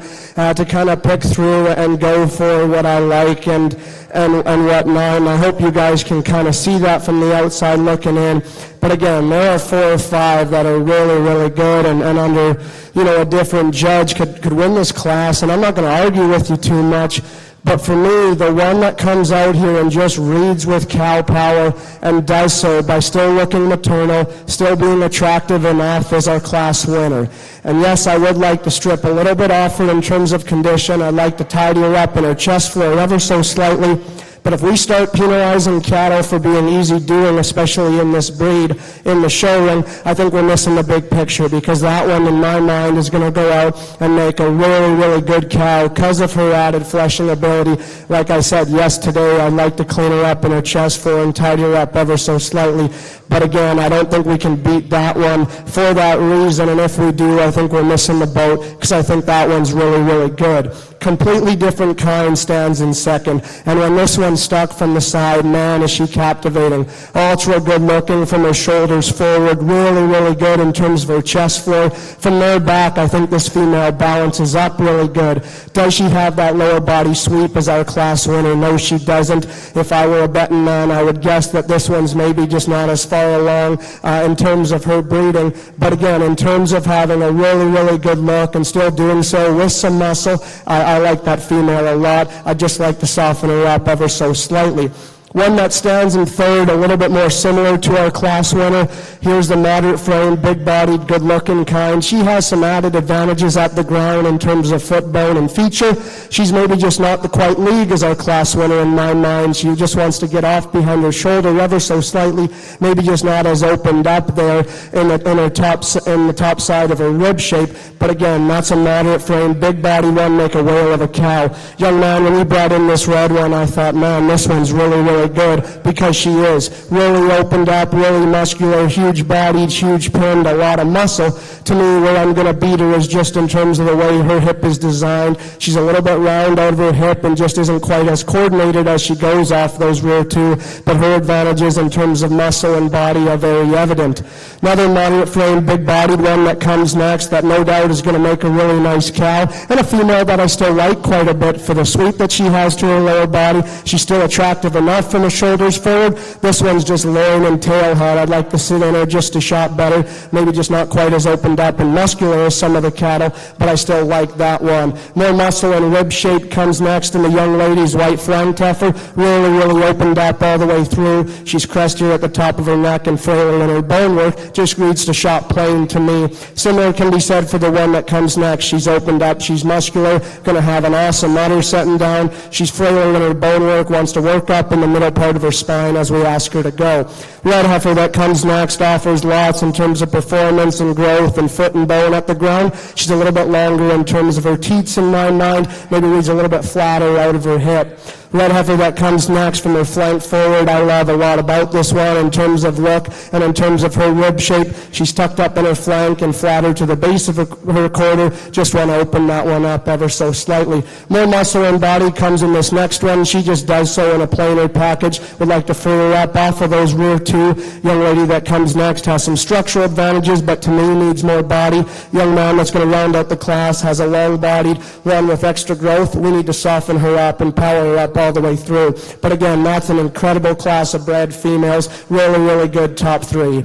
to kind of pick through and go for what I like and whatnot, and I hope you guys can kind of see that from the outside looking in. But again, there are 4 or 5 that are really, really good, and under, a different judge could win this class, and I'm not going to argue with you too much. But for me, the one that comes out here and just reads with cow power and does so by still looking maternal, still being attractive enough, is our class winner. And yes, I would like to strip a little bit off her in terms of condition. I'd like to tidy her up in her chest floor ever so slightly. But if we start penalizing cattle for being easy doing, especially in this breed, in the show ring, I think we're missing the big picture, because that one, in my mind, is going to go out and make a really, really good cow because of her added fleshing ability. Like I said, yes, today I'd like to clean her up in her chest floor and tidy her up ever so slightly. But again, I don't think we can beat that one for that reason, and if we do, I think we're missing the boat, because I think that one's really, really good. Completely different kind stands in second, and when this one stuck from the side, man, is she captivating. Ultra good looking from her shoulders forward, really, really good in terms of her chest floor. From there back, I think this female balances up really good. Does she have that lower body sweep as our class winner? No, she doesn't. If I were a betting man, I would guess that this one's maybe just not as far along in terms of her breeding. But again, in terms of having a really, really good look and still doing so with some muscle, I like that female a lot. I'd just like to soften her up ever so slightly. One that stands in third, a little bit more similar to our class winner. Here's the moderate frame, big-bodied, good-looking kind. She has some added advantages at the ground in terms of foot bone and feature. She's maybe just not the quite league as our class winner in my mind. She just wants to get off behind her shoulder ever so slightly, maybe just not as opened up there in the top side of her rib shape. But again, that's a moderate frame, big-body one, make a whale of a cow. Young man, when we brought in this red one, I thought, man, this one's really good, because she is really opened up, really muscular, huge-bodied, huge-pinned, a lot of muscle. To me, where I'm going to beat her is just in terms of the way her hip is designed. She's a little bit round out of her hip and just isn't quite as coordinated as she goes off those rear two, but her advantages in terms of muscle and body are very evident. Another moderate frame, big-bodied one that comes next that no doubt is going to make a really nice cow, and a female that I still like quite a bit for the sweep that she has to her lower body. She's still attractive enough from the shoulders forward. This one's just loin and tail head. I'd like to sit in her just a shot better, maybe just not quite as opened up and muscular as some of the cattle, but I still like that one. More muscle and rib shape comes next in the young lady's white flank heifer, really opened up all the way through. She's crestier at the top of her neck and frailer in her bone work, just reads the shot plain to me. Similar can be said for the one that comes next. She's opened up, she's muscular, going to have an awesome udder setting down. She's frailer in her bone work, wants to work up in the middle part of her spine as we ask her to go. Red heifer that comes next offers lots in terms of performance and growth and foot and bone at the ground. She's a little bit longer in terms of her teats in my mind, maybe reads a little bit flatter out of her hip. Red heifer that comes next from her flank forward, I love a lot about this one in terms of look and in terms of her rib shape. She's tucked up in her flank and flatter to the base of her quarter. Just want to open that one up ever so slightly. More muscle and body comes in this next one. She just does so in a plainer package. Would like to free her up off of those rear two. Young lady that comes next has some structural advantages, but to me needs more body. Young man that's going to round out the class has a long-bodied one with extra growth. We need to soften her up and power her up all the way through. But again, that's an incredible class of bred females. Really good top three.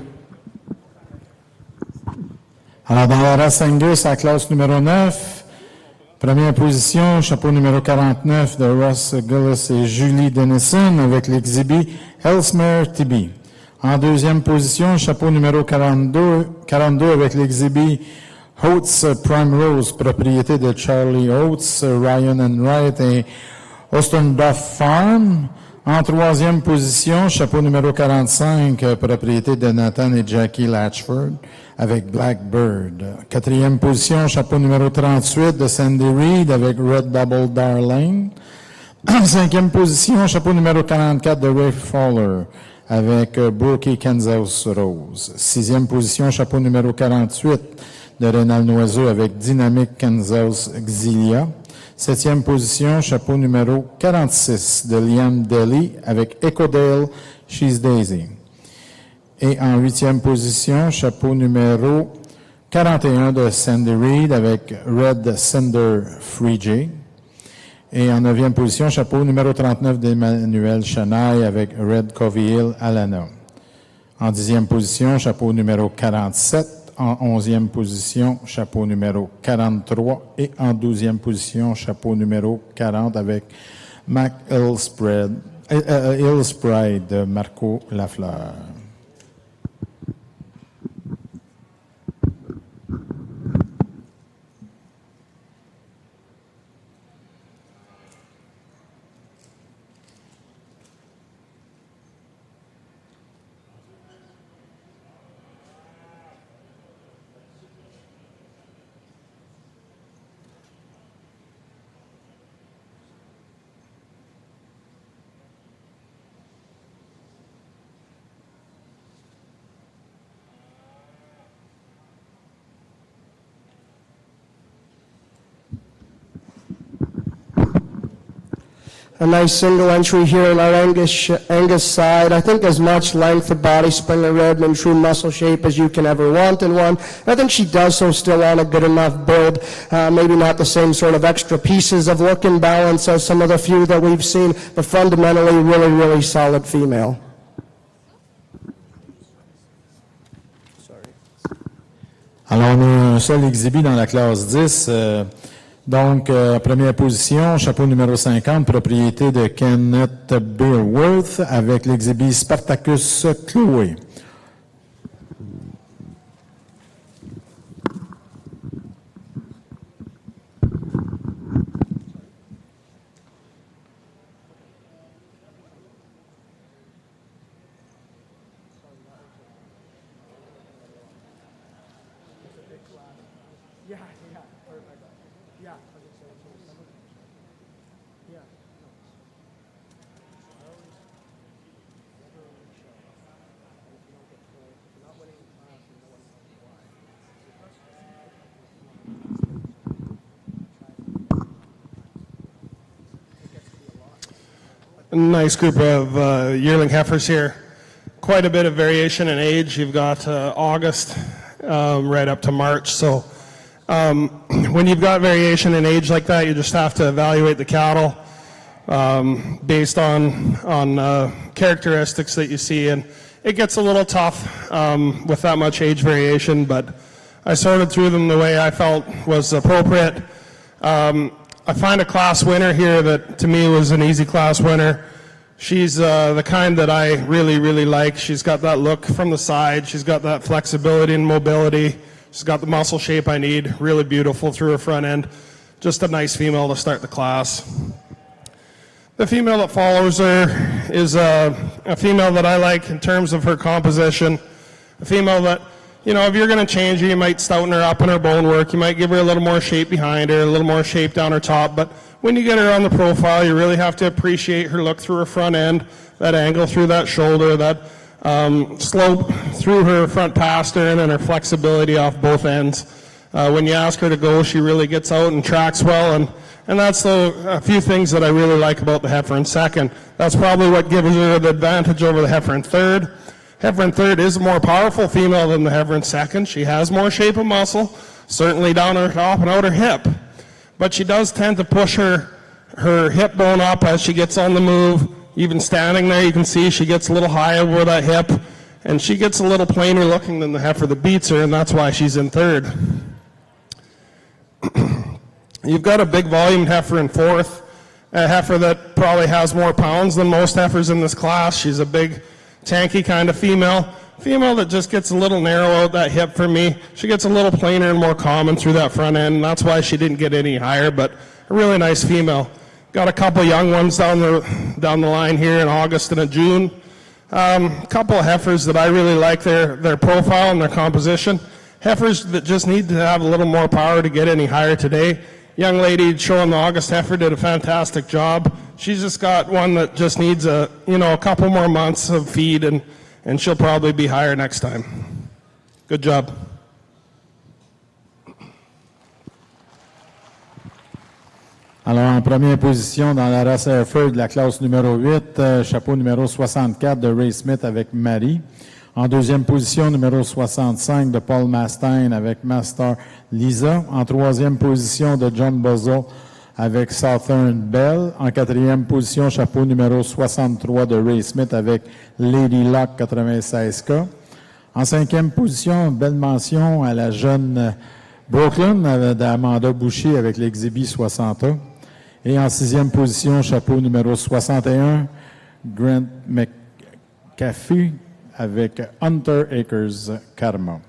Alors, dans la race Angus, à classe numéro 9, première position, chapeau numéro 49 de Ross Gillis et Julie Dennison avec l'exhibit Ellesmere TB. En deuxième position, chapeau numéro 42 avec l'exhibit Oates Prime Rose, propriété de Charlie Oates, Ryan and Wright et Ostendorf Farm. En troisième position, chapeau numéro 45, propriété de Nathan et Jackie Latchford avec Blackbird. Quatrième position, chapeau numéro 38 de Sandy Reed avec Red Double Darling. Cinquième position, chapeau numéro 44 de Ray Fowler avec Brookie Kansas Rose. Sixième position, chapeau numéro 48 de Rénal Noiseau avec Dynamic Kansas Xilia. Septième position, chapeau numéro 46 de Liam Daly avec Ecodale She's Daisy. Et en huitième position, chapeau numéro 41 de Sandy Reed avec Red Cinder Free J. Et en neuvième position, chapeau numéro 39 d'Emmanuel Chanaille avec Red Covey Hill Alana. En dixième position, chapeau numéro 47. En 11e position, chapeau numéro 43. Et en 12e position, chapeau numéro 40 avec Mac Illspride de Marco Lafleur. A nice single entry here in our Angus side. I think as much length of body, Springer Red, and true muscle shape as you can ever want in one. I think she does so still on a good enough build. Maybe not the same sort of extra pieces of look and balance as some of the few that we've seen, but fundamentally really solid female. Alors, on a un seul exhibit dans la classe 10. Donc, première position, chapeau numéro 50, propriété de Kenneth Beerworth avec l'exhibit Spartacus Chloé. Nice group of yearling heifers here. Quite a bit of variation in age. You've got August right up to March. So when you've got variation in age like that, you just have to evaluate the cattle based on characteristics that you see. And it gets a little tough with that much age variation, but I sorted through them the way I felt was appropriate. I find a class winner here that to me was an easy class winner. She's the kind that I really, really like. She's got that look from the side. She's got that flexibility and mobility. She's got the muscle shape I need. Really beautiful through her front end. Just a nice female to start the class. The female that follows her is a female that I like in terms of her composition. A female that, you know, if you're going to change her, you might stouten her up in her bone work. You might give her a little more shape behind her, a little more shape down her top. But when you get her on the profile, you really have to appreciate her look through her front end, that angle through that shoulder, that slope through her front pastern, and her flexibility off both ends. When you ask her to go, she really gets out and tracks well. And that's a few things that I really like about the heifer in second. That's probably what gives her the advantage over the heifer in third. Heifer in third is a more powerful female than the heifer in second. She has more shape and muscle, certainly down her top and out her hip. But she does tend to push her hip bone up as she gets on the move. Even standing there, you can see she gets a little high over that hip, and she gets a little plainer looking than the heifer that beats her, and that's why she's in third. You've got a big volume heifer in fourth, a heifer that probably has more pounds than most heifers in this class. She's a big, tanky kind of female that just gets a little narrow out that hip for me. She gets a little plainer and more common through that front end, and that's why she didn't get any higher, but a really nice female. Got a couple young ones down the line here in August and in June. A couple of heifers that I really like their profile and their composition. Heifers that just need to have a little more power to get any higher today. Young lady showing the August heifer did a fantastic job. She's just got one that just needs a couple more months of feed, and she'll probably be higher next time. Good job. Alors, en première position dans la race Hereford de la classe numéro 8, chapeau numéro 64 de Ray Smith avec Marie. En deuxième position, numéro 65 de Paul Mastine avec Master Lisa. En troisième position de John Buzzell avec Southern Bell. En quatrième position, chapeau numéro 63 de Ray Smith avec Lady Luck 96K. En cinquième position, belle mention à la jeune Brooklyn d'Amanda Boucher avec l'Exhibit 60A. Et en sixième position, chapeau numéro 61, Grant McAfee avec Hunter Acres Karma.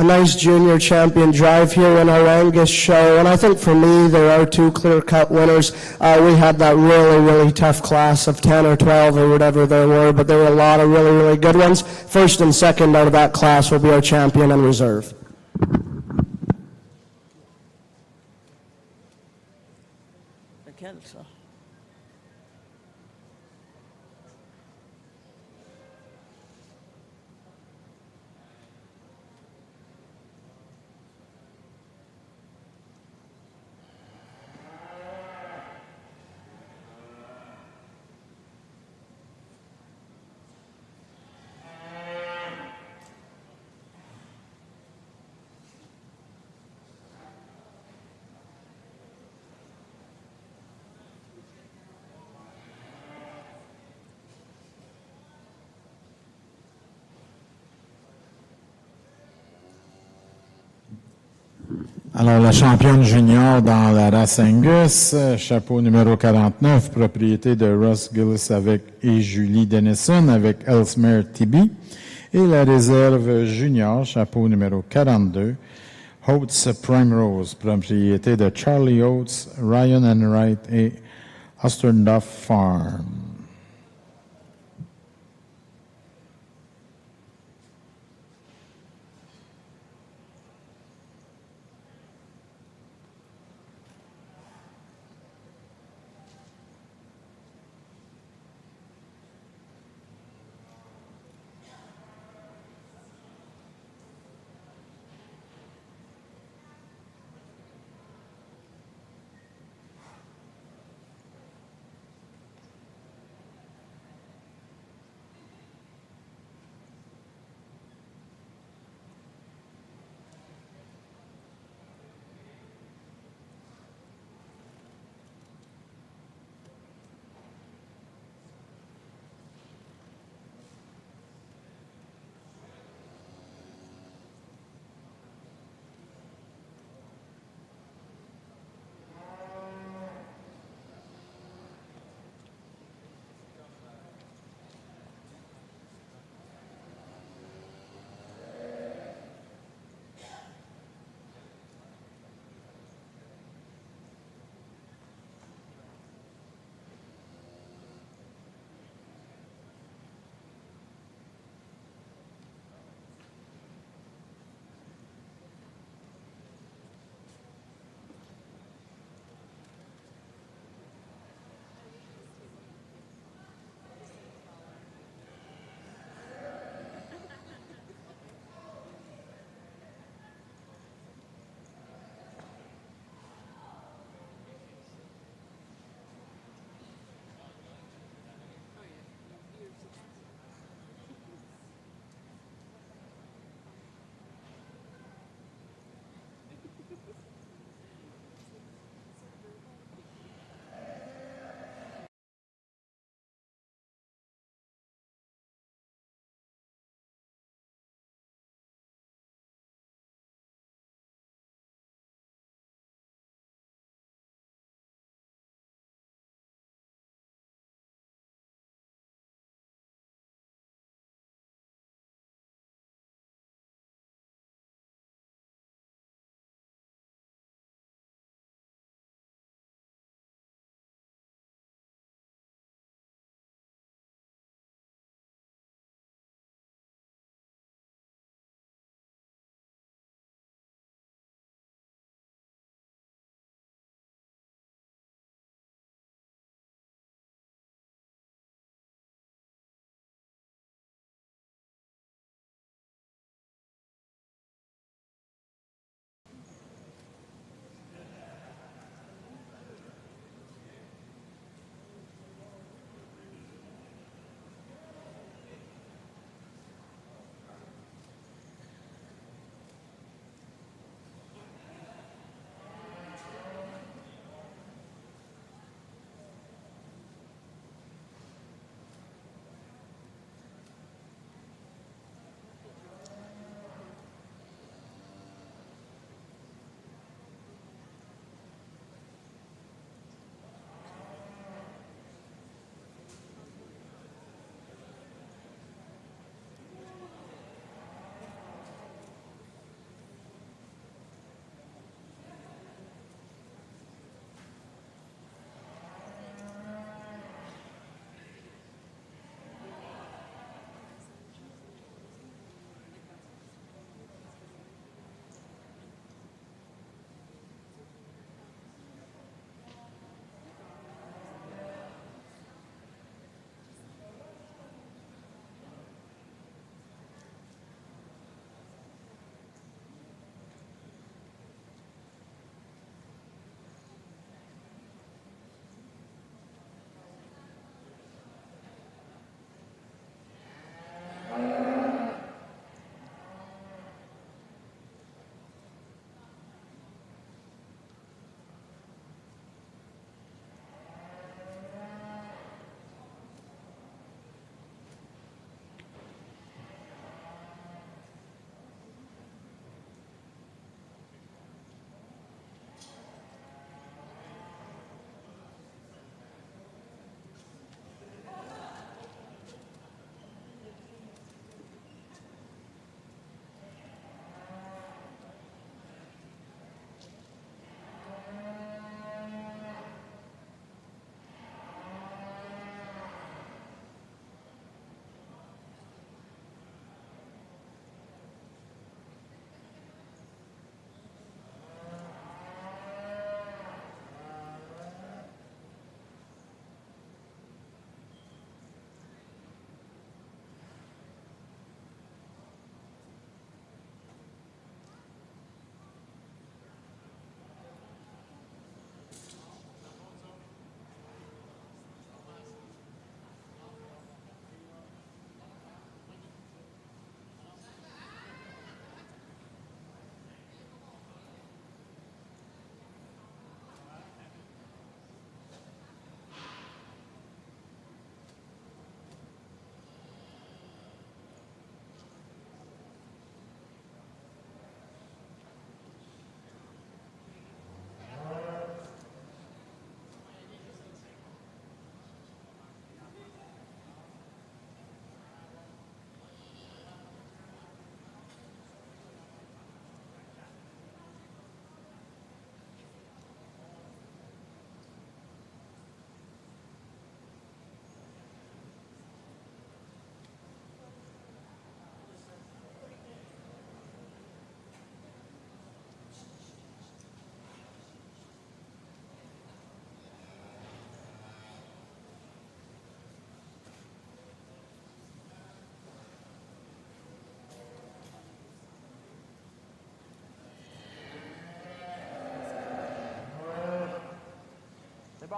a nice junior champion drive here in our Angus show. And I think for me, there are two clear-cut winners. We had that really tough class of 10 or 12 or whatever there were, but there were a lot of really good ones. First and second out of that class will be our champion and reserve. Lequel, ça? Alors, la championne junior dans la race Angus, chapeau numéro 49, propriété de Russ Gillis et Julie Dennison avec Ellesmere Tibi. Et la réserve junior, chapeau numéro 42, Oates Primrose, propriété de Charlie Oates, Ryan Enright et Osterndorf Farm.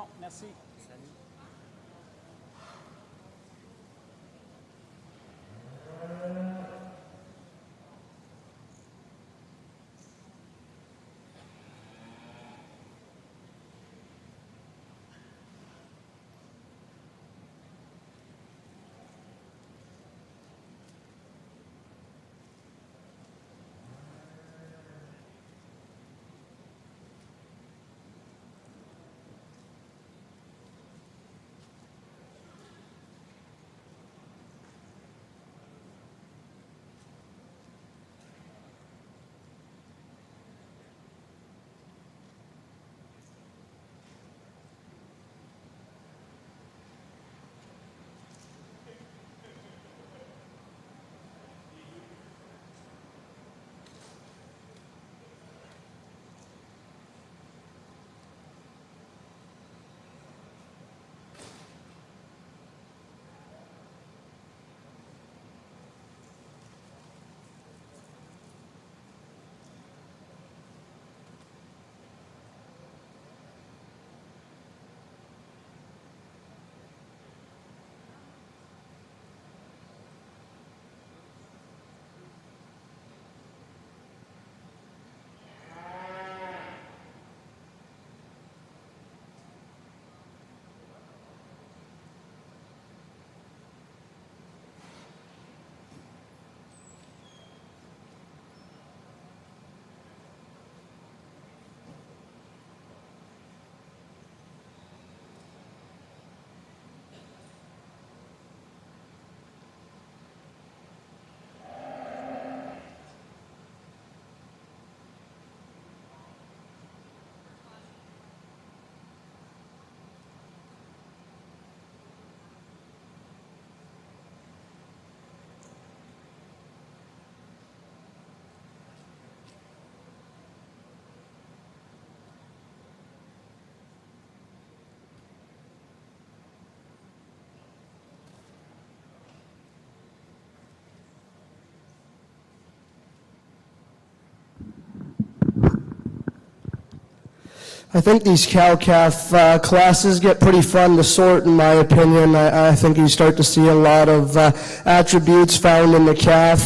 bon, merci. I think these cow-calf classes get pretty fun to sort, in my opinion. I think you start to see a lot of attributes found in the calf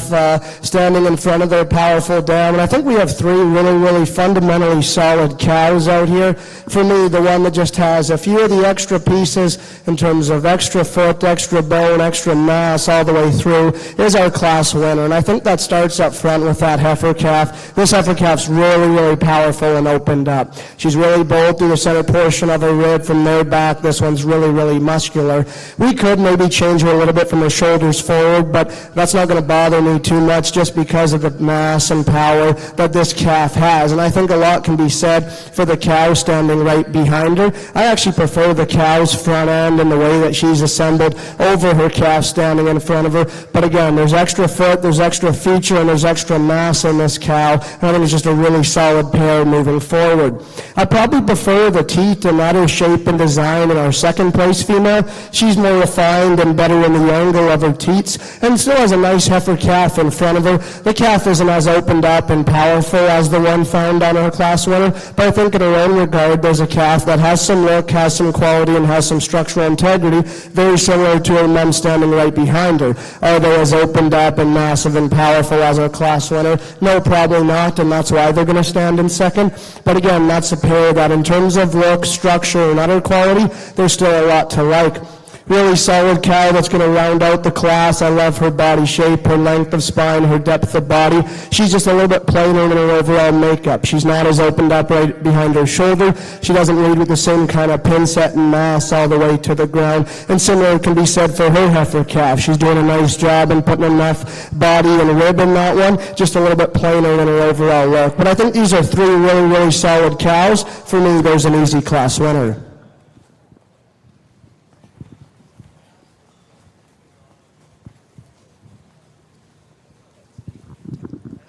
standing in front of their powerful dam. And I think we have three really fundamentally solid cows out here. For me, the one that just has a few of the extra pieces in terms of extra foot, extra bone, extra mass all the way through is our class winner. And I think that starts up front with that heifer calf. This heifer calf's really powerful and opened up. She's really bold through the center portion of her rib. From there back, this one's really muscular. We could maybe change her a little bit from her shoulders forward, but that's not going to bother me too much just because of the mass and power that this calf has. And I think a lot can be said for the cow standing right behind her. I actually prefer the cow's front end and the way that she's assembled over her calf standing in front of her. But again, there's extra foot, there's extra feature, and there's extra mass in this cow. And I think it's just a really solid pair moving forward. I probably prefer the teat and that shape and design in our second place female. She's more refined and better in the angle of her teats, and still has a nice heifer calf in front of her. The calf isn't as opened up and powerful as the one found on our class winner, but I think in her own regard, there's a calf that has some look, has some quality, and has some structural integrity, very similar to her mom standing right behind her. Are they as opened up and massive and powerful as our class winner? No, probably not, and that's why they're going to stand in second. But again, that's a pair that in terms of look, structure, and other quality, there's still a lot to like. Really solid cow that's going to round out the class. I love her body shape, her length of spine, her depth of body. She's just a little bit plainer in her overall makeup. She's not as opened up right behind her shoulder. She doesn't lead with the same kind of pin set and mass all the way to the ground. And similar can be said for her heifer calf. She's doing a nice job in putting enough body and rib in that one, just a little bit plainer in her overall look. But I think these are three really solid cows. For me, there's an easy class winner.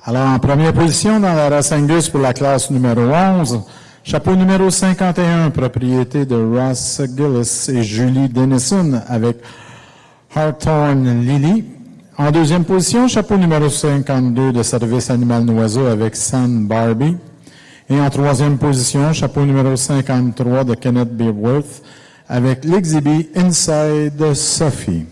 Alors, en première position dans la race Angus pour la classe numéro 11, chapeau numéro 51, propriété de Ross Gillis et Julie Dennison avec Hawthorne Lily. En deuxième position, chapeau numéro 52 de service animal noiseau avec San Barbie. Et en troisième position, chapeau numéro 53 de Kenneth Boeuf avec l'exhibit Inside Sophie.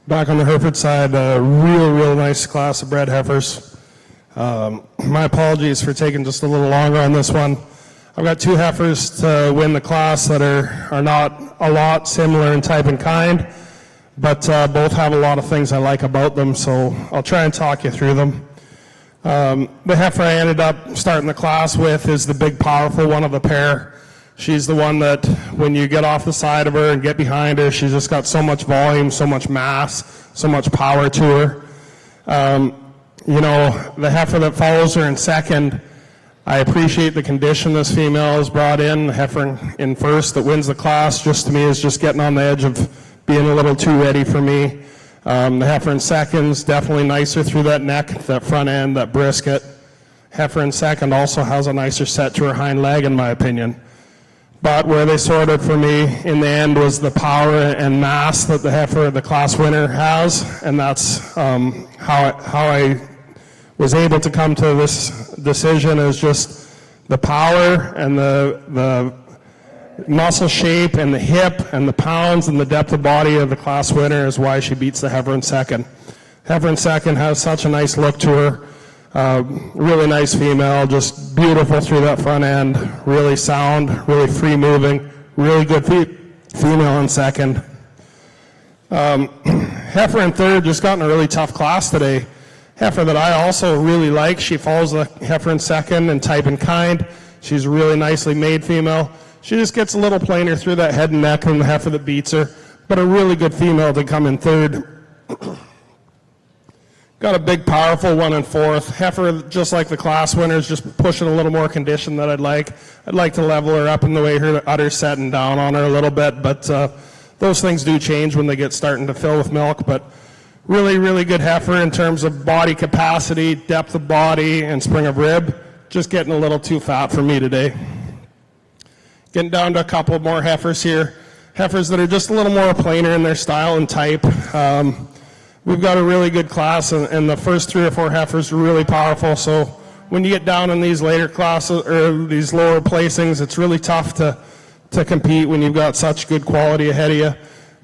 Back on the Hereford side, a real nice class of bred heifers. My apologies for taking just a little longer on this one. I've got two heifers to win the class that are not a lot similar in type and kind, but both have a lot of things I like about them, so I'll try and talk you through them. The heifer I ended up starting the class with is the big, powerful one of the pair. She's the one that when you get off the side of her and get behind her, she's just got so much volume, so much mass, so much power to her. You know, the heifer that follows her in second, I appreciate the condition this female is brought in. The heifer in first that wins the class, just to me, is just getting on the edge of being a little too ready for me. The heifer in second's definitely nicer through that neck, that front end, that brisket. Heifer in second also has a nicer set to her hind leg, in my opinion. But where they sorted for me in the end was the power and mass that the heifer, the class winner, has, and that's how I was able to come to this decision, is just the power and the muscle shape and the hip and the pounds and the depth of body of the class winner is why she beats the heifer in second. Heifer in second has such a nice look to her. Really nice female, just beautiful through that front end, really sound, really free moving, really good female in second. Heifer in third just got in a really tough class today. Heifer that I also really like. She follows the heifer in second in type and kind. She's a really nicely made female. She just gets a little plainer through that head and neck than the heifer that beats her, but a really good female to come in third. Got a big, powerful one in fourth. Heifer, just like the class winners, just pushing a little more condition that I'd like. I'd like to level her up in the way her udder's setting down on her a little bit, but those things do change when they get starting to fill with milk. But really, really good heifer in terms of body capacity, depth of body, and spring of rib. Just getting a little too fat for me today. Getting down to a couple more heifers here. Heifers that are just a little more plainer in their style and type. We've got a really good class, and the first 3 or 4 heifers are really powerful. So when you get down in these later classes or these lower placings, it's really tough to compete when you've got such good quality ahead of you.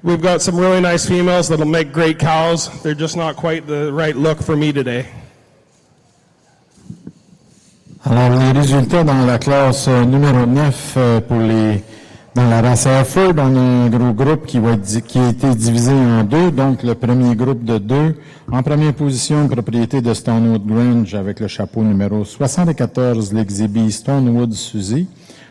We've got some really nice females that'll make great cows. They're just not quite the right look for me today. Alors, les résultats dans la classe numéro 9 dans la race Hereford, on a un gros groupe qui a été divisé en deux. Donc, le premier groupe de 2, en première position, propriété de Stonewood Grange avec le chapeau numéro 74, l'exhibit Stonewood Suzy.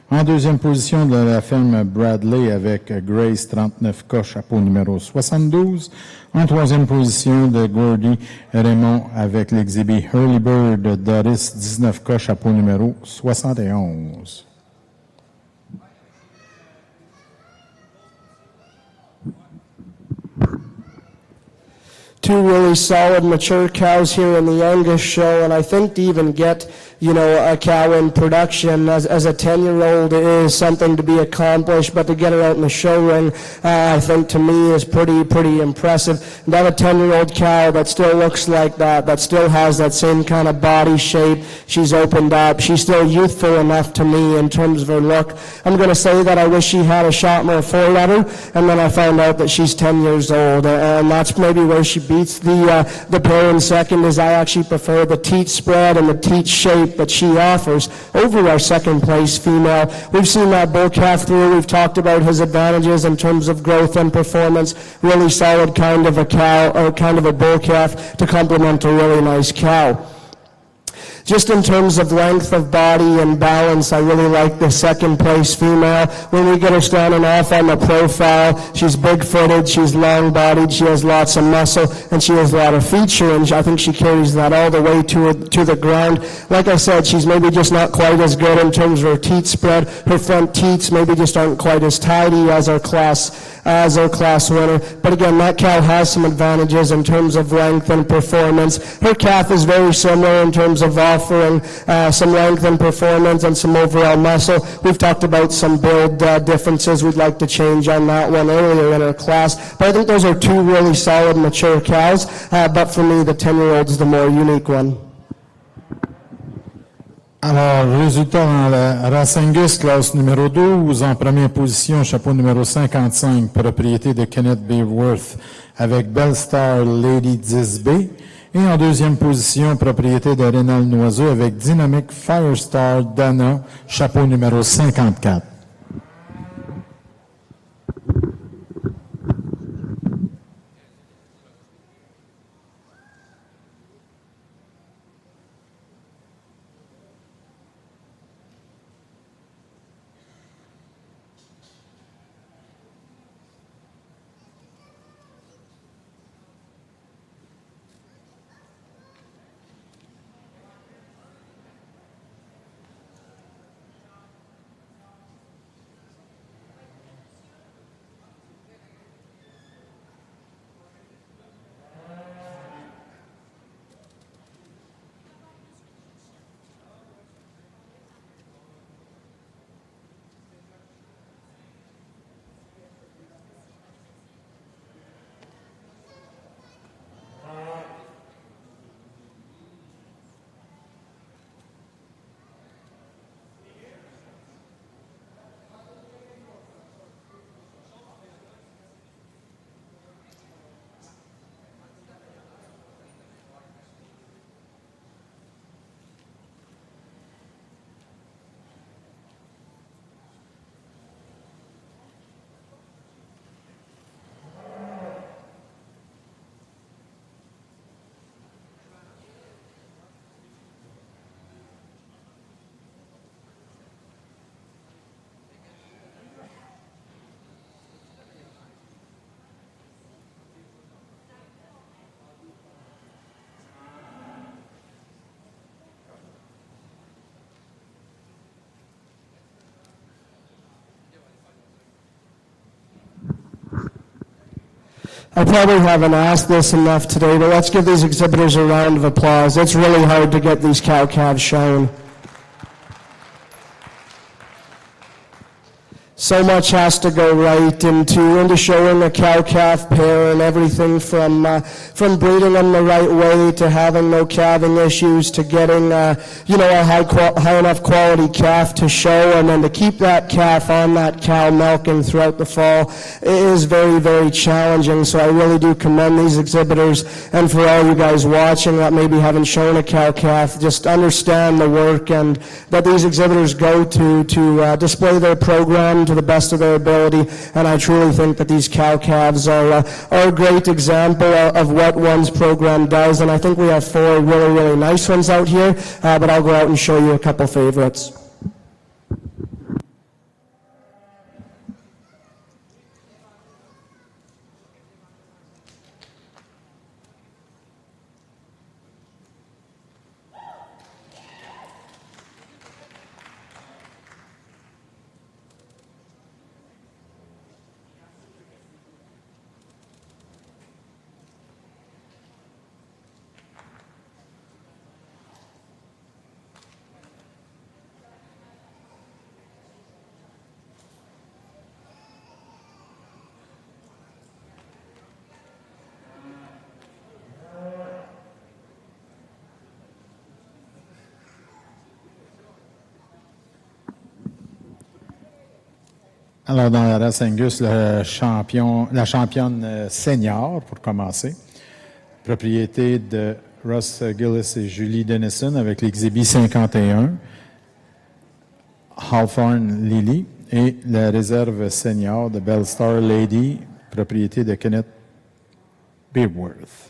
En deuxième position, de la ferme Bradley avec Grace 39K, chapeau numéro 72. En troisième position, de Gordy Raymond avec l'exhibit Hurley Bird Doris 19K, chapeau numéro 71. Two really solid mature cows here in the Angus show, and I think to even get a cow in production as a 10-year-old is something to be accomplished, but to get her out in the show ring, I think to me is pretty impressive. And to have a 10-year-old cow that still looks like that still has that same kind of body shape. She's opened up. She's still youthful enough to me in terms of her look. I'm going to say that I wish she had a shot more forward, and then I found out that she's 10 years old, and that's maybe where she beats the pair in second. Is I actually prefer the teat spread and the teat shape that she offers over our second place female. We've seen that bull calf through. We've talked about his advantages in terms of growth and performance. Really solid kind of a cow, or kind of a bull calf to complement a really nice cow. Just in terms of length of body and balance, I really like the second place female. When we get her standing off on the profile, she's big-footed, she's long-bodied, she has lots of muscle, and she has a lot of feature, and I think she carries that all the way to the ground. Like I said, she's maybe just not quite as good in terms of her teat spread. Her front teats maybe just aren't quite as tidy as our class winner. But again, that cow has some advantages in terms of length and performance. Her calf is very similar in terms of offering some length and performance and some overall muscle. We've talked about some build differences we'd like to change on that one earlier in our class. But I think those are two really solid mature cows. But for me, the 10-year-old is the more unique one. Alors, résultat dans la race Angus, classe numéro 12, en première position, chapeau numéro 55, propriété de Kenneth Beworth avec Bellstar Lady 10B. Et en deuxième position, propriété de Rénal Noiseux avec Dynamic Firestar Dana, chapeau numéro 54. I probably haven't asked this enough today, but let's give these exhibitors a round of applause. It's really hard to get these cow-calves shown. So much has to go right into showing a cow-calf pair, and everything from breeding them the right way to having no calving issues to getting a high enough quality calf to show, and then to keep that calf on that cow milking throughout the fall is very, very challenging. So I really do commend these exhibitors, and for all you guys watching that maybe haven't shown a cow-calf, just understand the work and that these exhibitors go to display their program to the best of their ability, and I truly think that these cow-calves are a great example of what one's program does, and I think we have 4 really, really nice ones out here, but I'll go out and show you a couple favorites. Alors, dans la race Angus, la championne senior, pour commencer, propriété de Russ Gillis et Julie Dennison avec l'exhibit 51, Hawthorne Lily, et la réserve senior de Bellstar Lady, propriété de Kenneth Bearworth.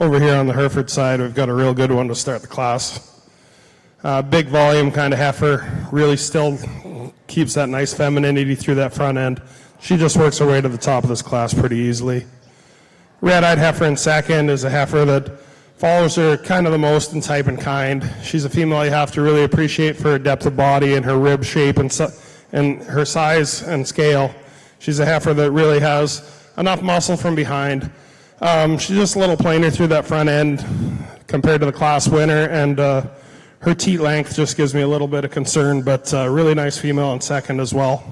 Over here on the Hereford side, we've got a real good one to start the class. Big volume kind of heifer, really still keeps that nice femininity through that front end. She just works her way to the top of this class pretty easily. Red-eyed heifer in second is a heifer that follows her kind of the most in type and kind. She's a female you have to really appreciate for her depth of body and her rib shape and her size and scale. She's a heifer that really has enough muscle from behind. She's just a little plainer through that front end compared to the class winner, and her teat length just gives me a little bit of concern, but really nice female in second as well.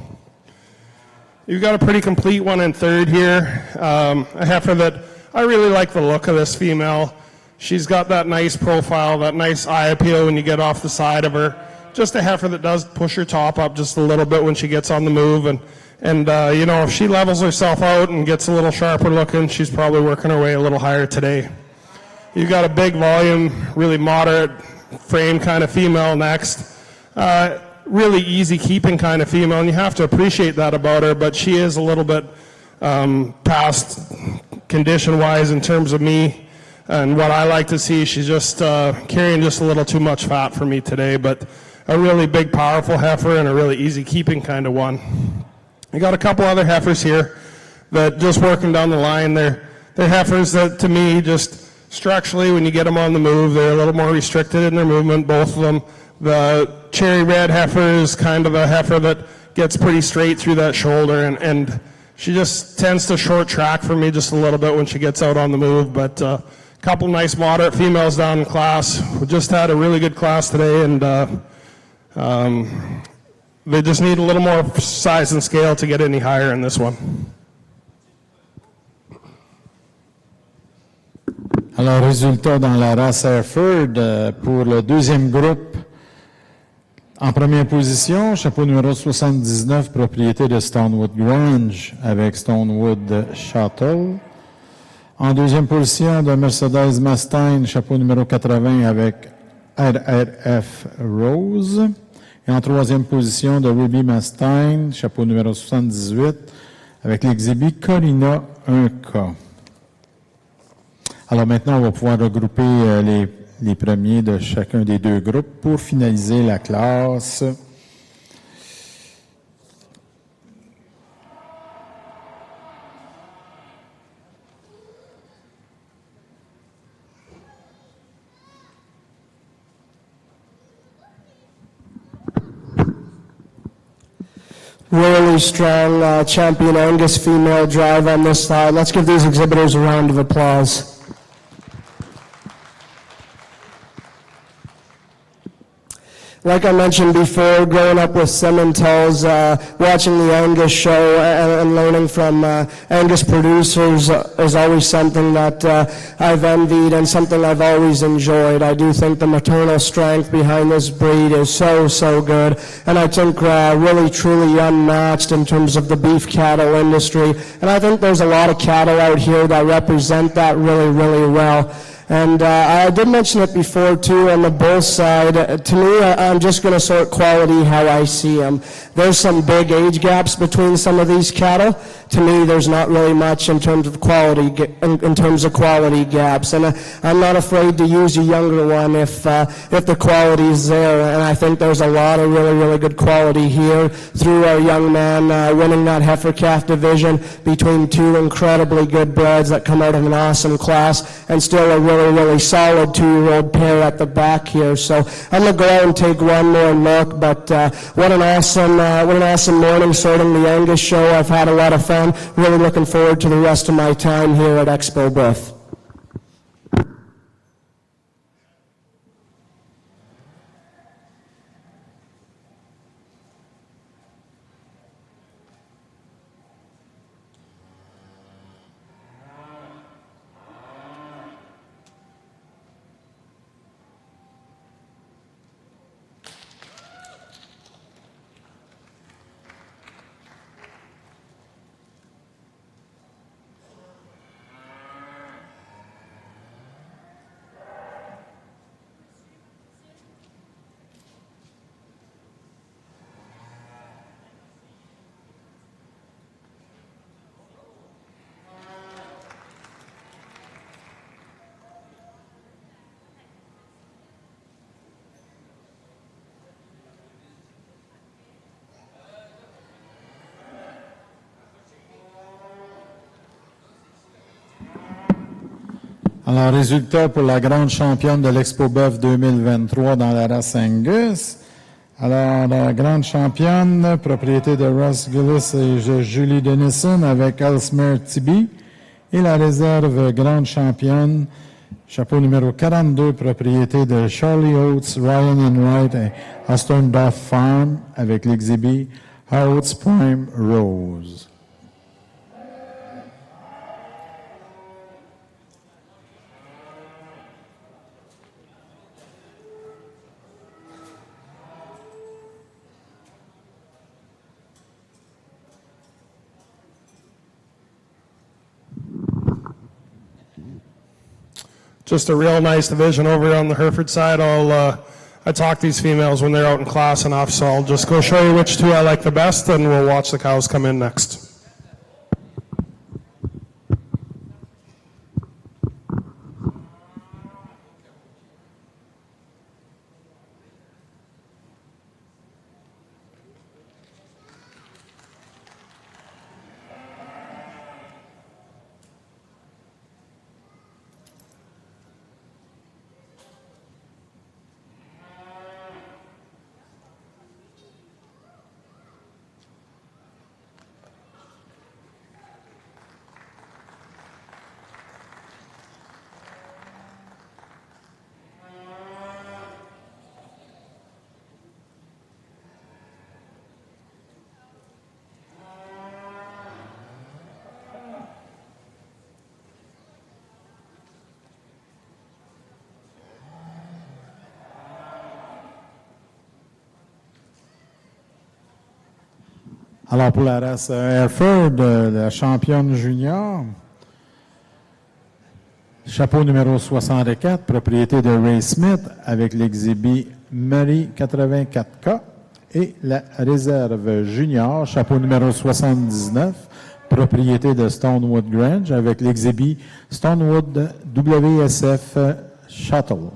You've got a pretty complete one in third here. A heifer that I really like the look of this female. She's got that nice profile, that nice eye appeal when you get off the side of her. Just a heifer that does push her top up just a little bit when she gets on the move. And you know, if she levels herself out and gets a little sharper looking, she's probably working her way a little higher today. You've got a big volume, really moderate frame kind of female next. Really easy keeping kind of female, and you have to appreciate that about her, but she is a little bit past condition-wise in terms of me and what I like to see. She's just carrying just a little too much fat for me today, but a really big, powerful heifer and a really easy keeping kind of one. You got a couple other heifers here that just working down the line. They're heifers that, to me, just structurally, when you get them on the move, they're a little more restricted in their movement, both of them. The cherry red heifer is kind of a heifer that gets pretty straight through that shoulder, and she just tends to short track for me just a little bit when she gets out on the move. But a couple nice moderate females down in class. We just had a really good class today, and they just need a little more size and scale to get any higher in this one. Alors, résultat dans la race Hereford pour le deuxième groupe. En première position, chapeau numéro 79, propriété de Stonewood Grange avec Stonewood Shuttle. En deuxième position, de Mercedes Mustang, chapeau numéro 80 avec RRF Rose. Et en troisième position, de Ruby Mustang, chapeau numéro 78 avec l'exhibit Corina 1K. Alors maintenant, on va pouvoir regrouper les premiers de chacun des deux groupes pour finaliser la classe. Really strong champion Angus female drive on this side. Let's give these exhibitors a round of applause. Like I mentioned before, growing up with Simmentals, watching the Angus show and learning from Angus producers is always something that I've envied and something I've always enjoyed. I do think the maternal strength behind this breed is so good, and I think really truly unmatched in terms of the beef cattle industry. And I think there's a lot of cattle out here that represent that really well. And I did mention it before, too, on the bull side. To me, I'm just going to sort quality how I see them. There's some big age gaps between some of these cattle. To me, there's not really much in terms of quality gaps. And I'm not afraid to use a younger one if the quality is there. And I think there's a lot of really good quality here through our young man winning that heifer calf division between two incredibly good breds that come out of an awesome class, and still a really solid 2-year-old pair at the back here. So I'm going to go out and take one more look, but what an awesome morning sorting the Angus show. I've had a lot of fun. Really looking forward to the rest of my time here at Expo Boeuf. Alors, résultat pour la grande championne de l'Expo Boeuf 2023 dans la race Angus. Alors, la grande championne, propriété de Russ Gillis et Julie Denison avec Ellesmere Tibi. Et la réserve grande championne, chapeau numéro 42, propriété de Charlie Oates, Ryan Enright et Aston Duff Farm avec l'exhibit Oates Prime Rose. Just a real nice division over on the Hereford side. I talk these females when they're out in class enough, so I'll just go show you which two I like the best, and we'll watch the cows come in next. Alors, pour la race Hereford, la championne junior, chapeau numéro 64, propriété de Ray Smith avec l'exhibit Murray 84K. Et la réserve junior, chapeau numéro 79, propriété de Stonewood Grange avec l'exhibit Stonewood WSF Shuttle.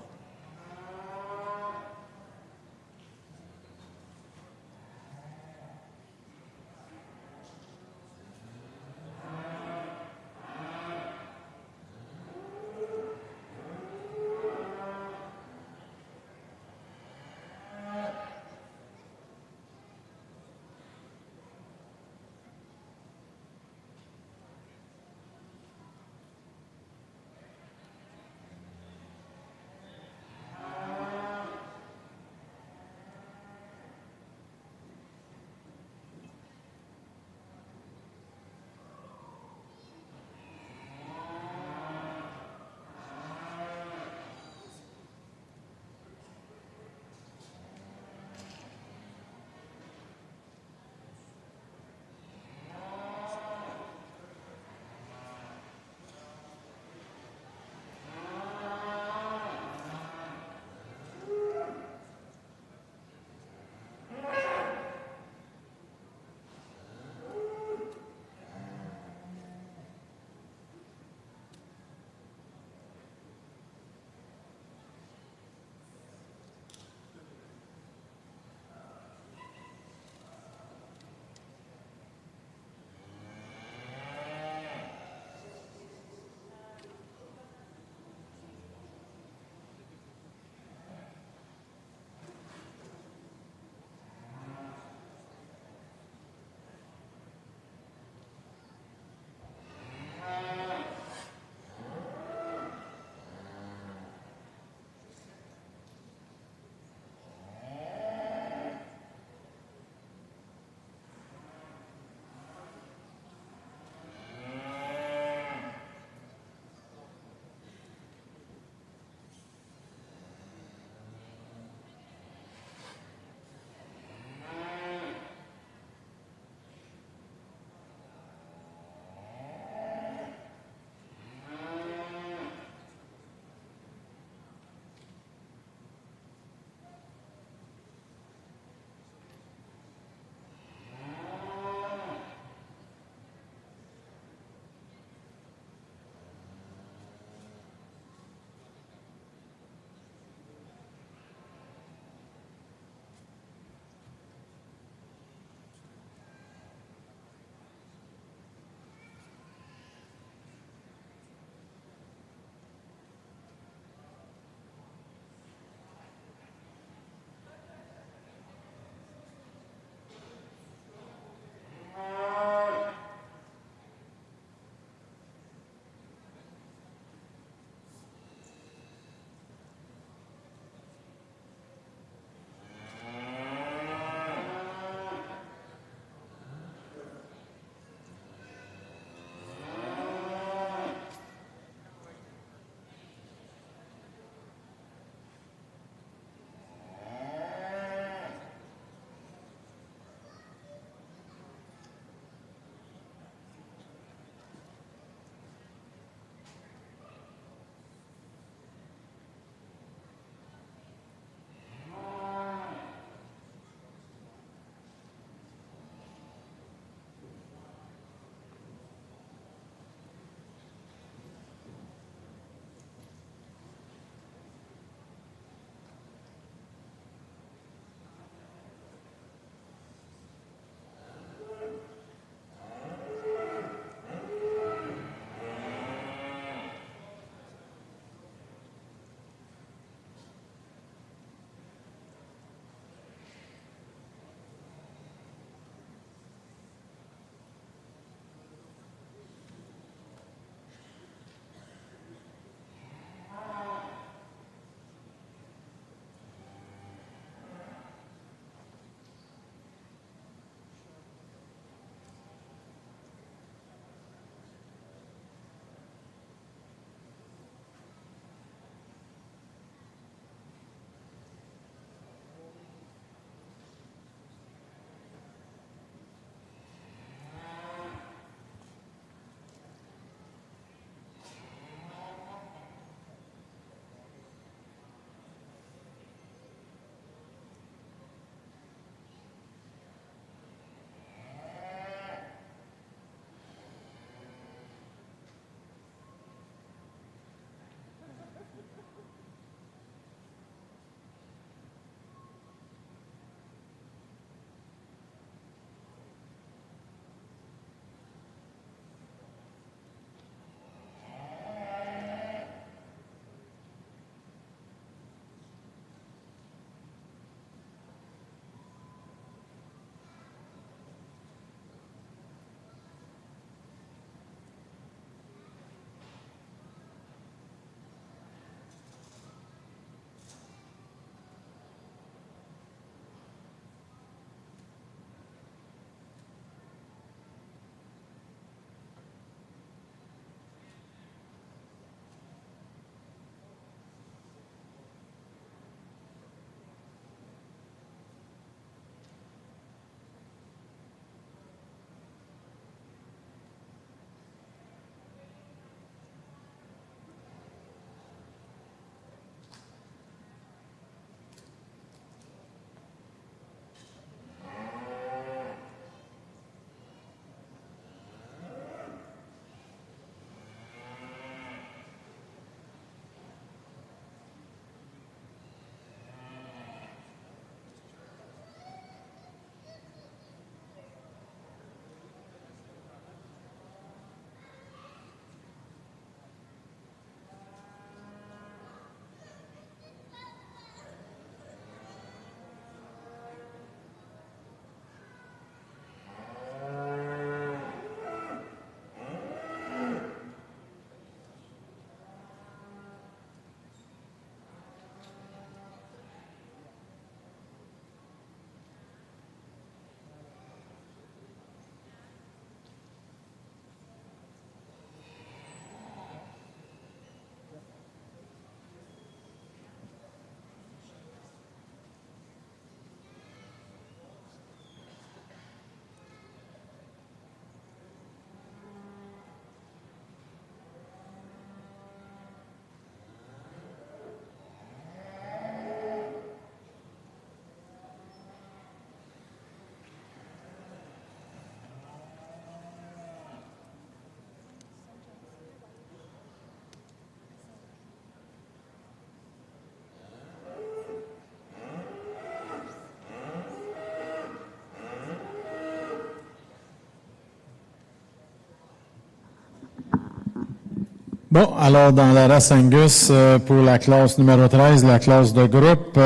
Bon, alors dans la race Angus, pour la classe numéro 13, la classe de groupe,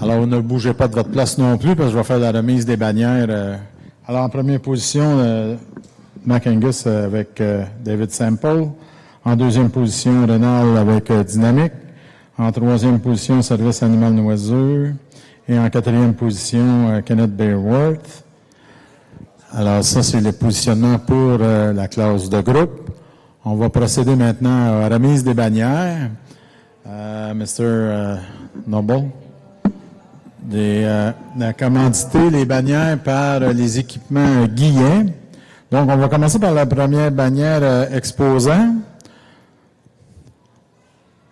alors ne bougez pas de votre place non plus parce que je vais faire la remise des bannières. Alors en première position, Mac Angus avec David Sample. En deuxième position, Renal avec Dynamique. En troisième position, Service Animal Noiseux. Et en quatrième position, Kenneth Bearworth. Alors ça, c'est le positionnement pour la classe de groupe. On va procéder maintenant à la remise des bannières. Mr. Noble, a commandité les bannières par les équipements Guillet. Donc, on va commencer par la première bannière exposant.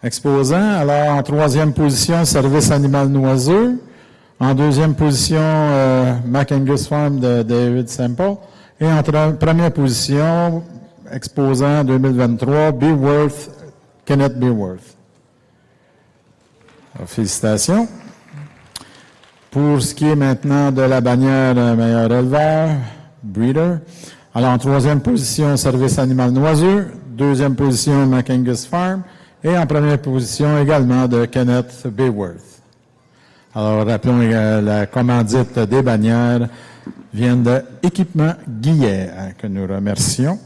Exposant, alors en troisième position, Service Animal Noiseux. En deuxième position, Mac Angus Farm de David Sample. Et en première position, exposant 2023, Bearworth, Kenneth Bearworth. Alors, félicitations. Pour ce qui est maintenant de la bannière meilleur éleveur, Breeder. Alors, en troisième position, Service Animal Noiseux. Deuxième position, Mac Angus Farm. Et en première position également de Kenneth Bearworth. Alors, rappelons la commandite des bannières vient de Équipement Guillet, que nous remercions.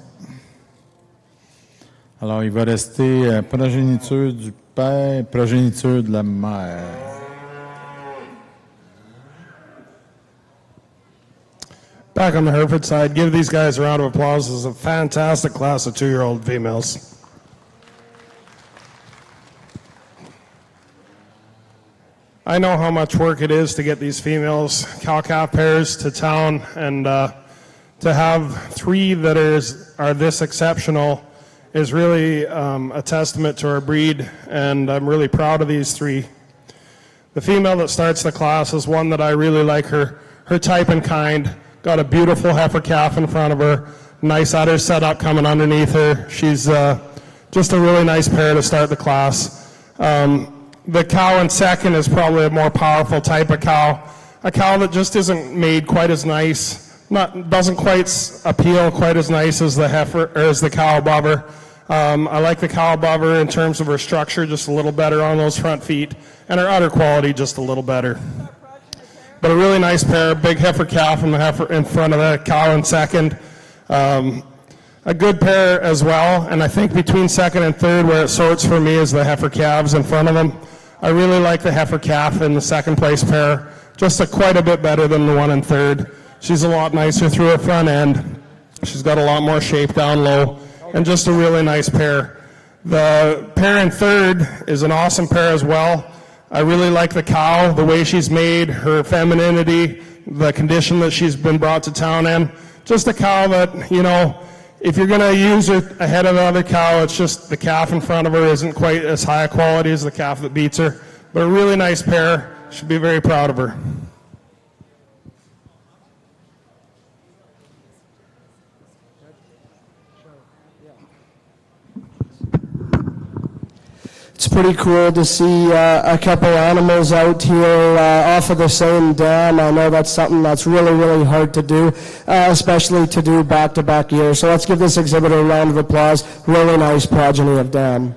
Alors, il va rester progéniture du père, progéniture de la mère. Back on the Hereford side, give these guys a round of applause. This is a fantastic class of 2-year-old females. I know how much work it is to get these females cow-calf pairs to town, and to have 3 that are this exceptional is really a testament to our breed, and I'm really proud of these 3. The female that starts the class is one that I really like her type and kind. Got a beautiful heifer calf in front of her, nice udder setup coming underneath her. She's just a really nice pair to start the class. The cow in second is probably a more powerful type of cow, a cow that just isn't made quite as nice, doesn't quite appeal quite as nice as the heifer or as the cow above her. I like the cow above her in terms of her structure just a little better on those front feet, and her udder quality just a little better. But a really nice pair, big heifer calf and the heifer in front of the cow in second. A good pair as well, and I think between second and third where it sorts for me is the heifer calves in front of them. I really like the heifer calf in the second place pair, just quite a bit better than the one in third. She's a lot nicer through her front end. She's got a lot more shape down low, and just a really nice pair. The pair in third is an awesome pair as well. I really like the cow, the way she's made, her femininity, the condition that she's been brought to town in. Just a cow that, you know, if you're going to use her ahead of the other cow, it's just the calf in front of her isn't quite as high a quality as the calf that beats her. But a really nice pair. Should be very proud of her. It's pretty cool to see a couple animals out here off of the same dam. I know that's something that's really, really hard to do, especially to do back-to-back years. So let's give this exhibitor a round of applause. Really nice progeny of dam.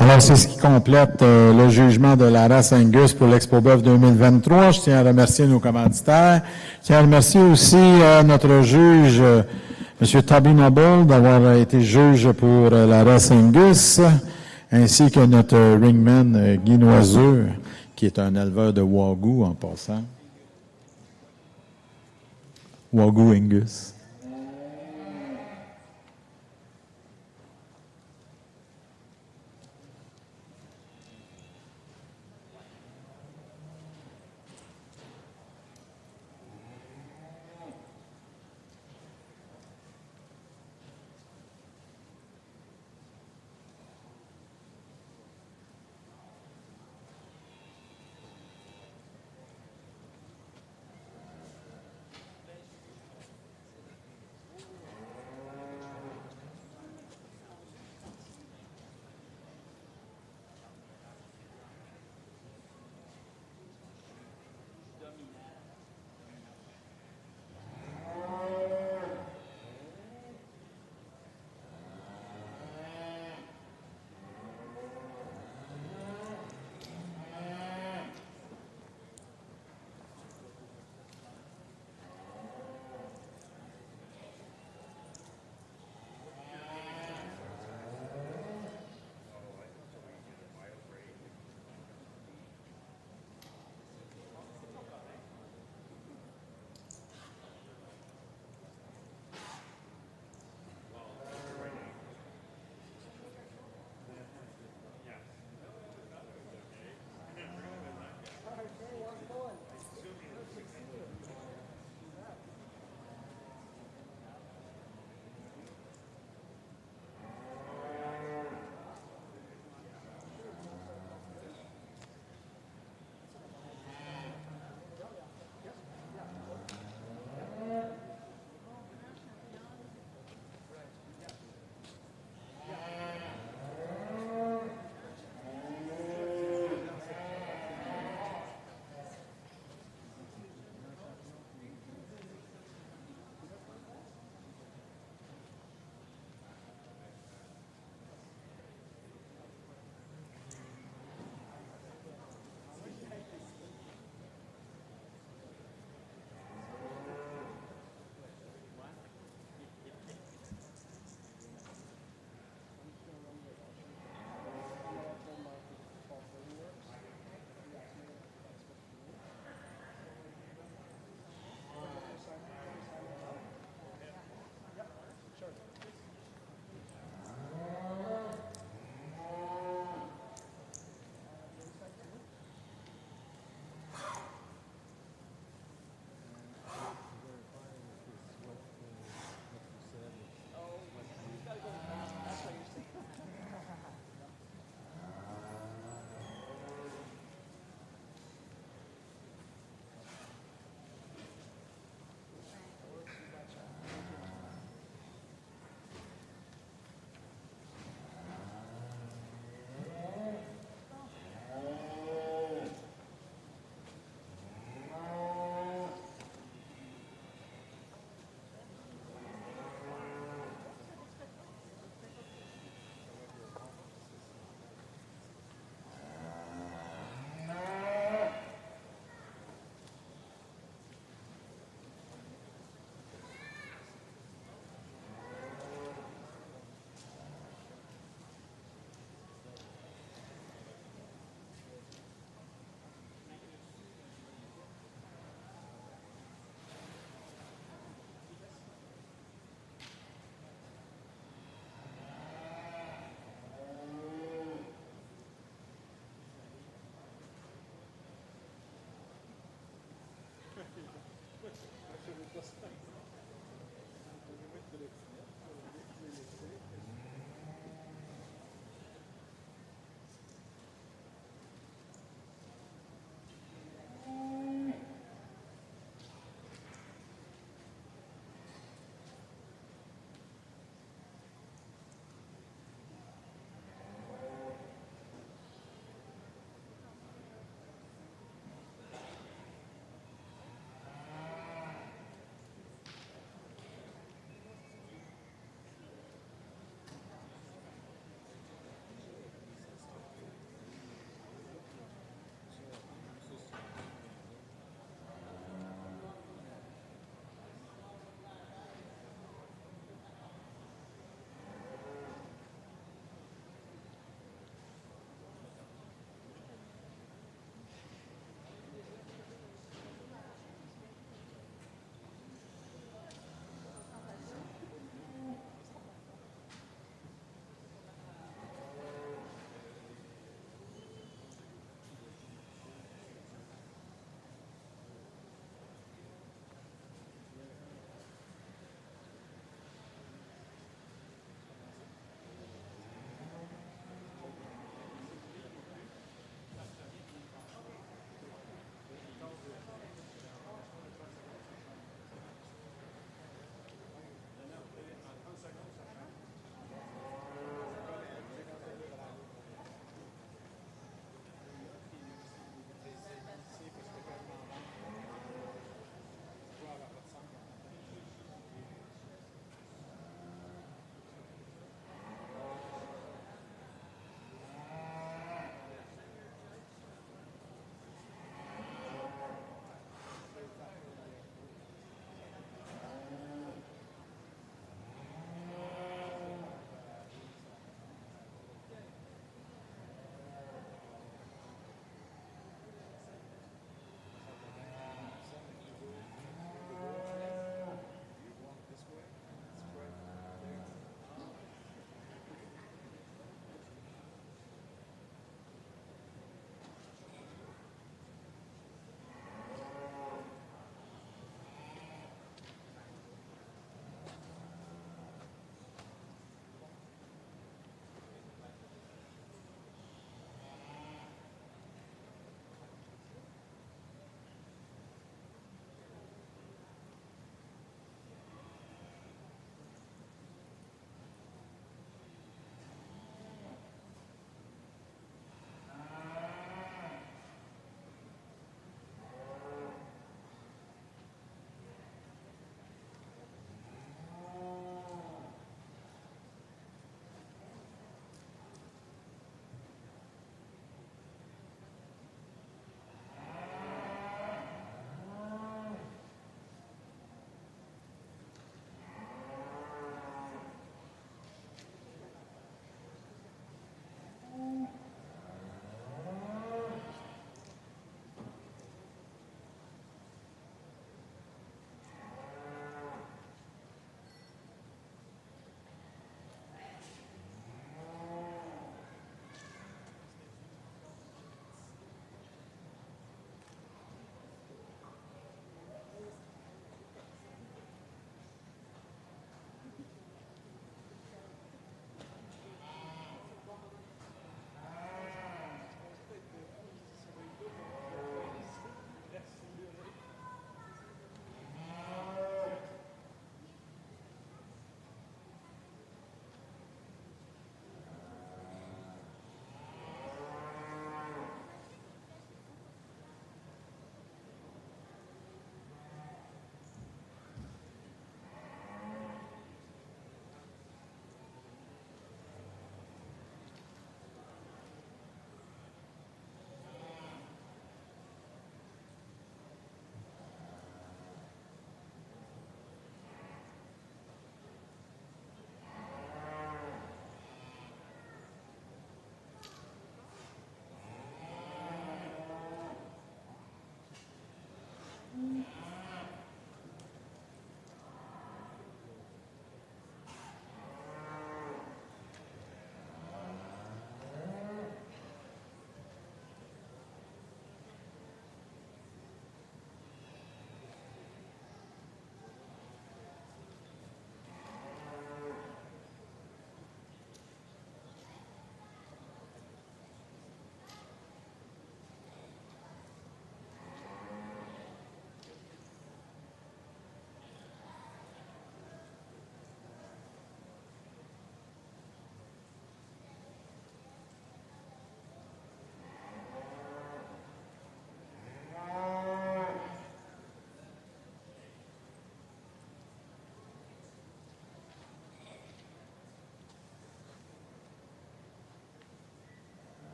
Alors, c'est ce qui complète le jugement de la race Angus pour l'Expo Boeuf 2023. Je tiens à remercier nos commanditaires. Je tiens à remercier aussi notre juge, M. Toby Noble, d'avoir été juge pour la race Angus, ainsi que notre ringman Guy Noiseux, qui est un éleveur de Wagyu en passant. Wagyu Angus.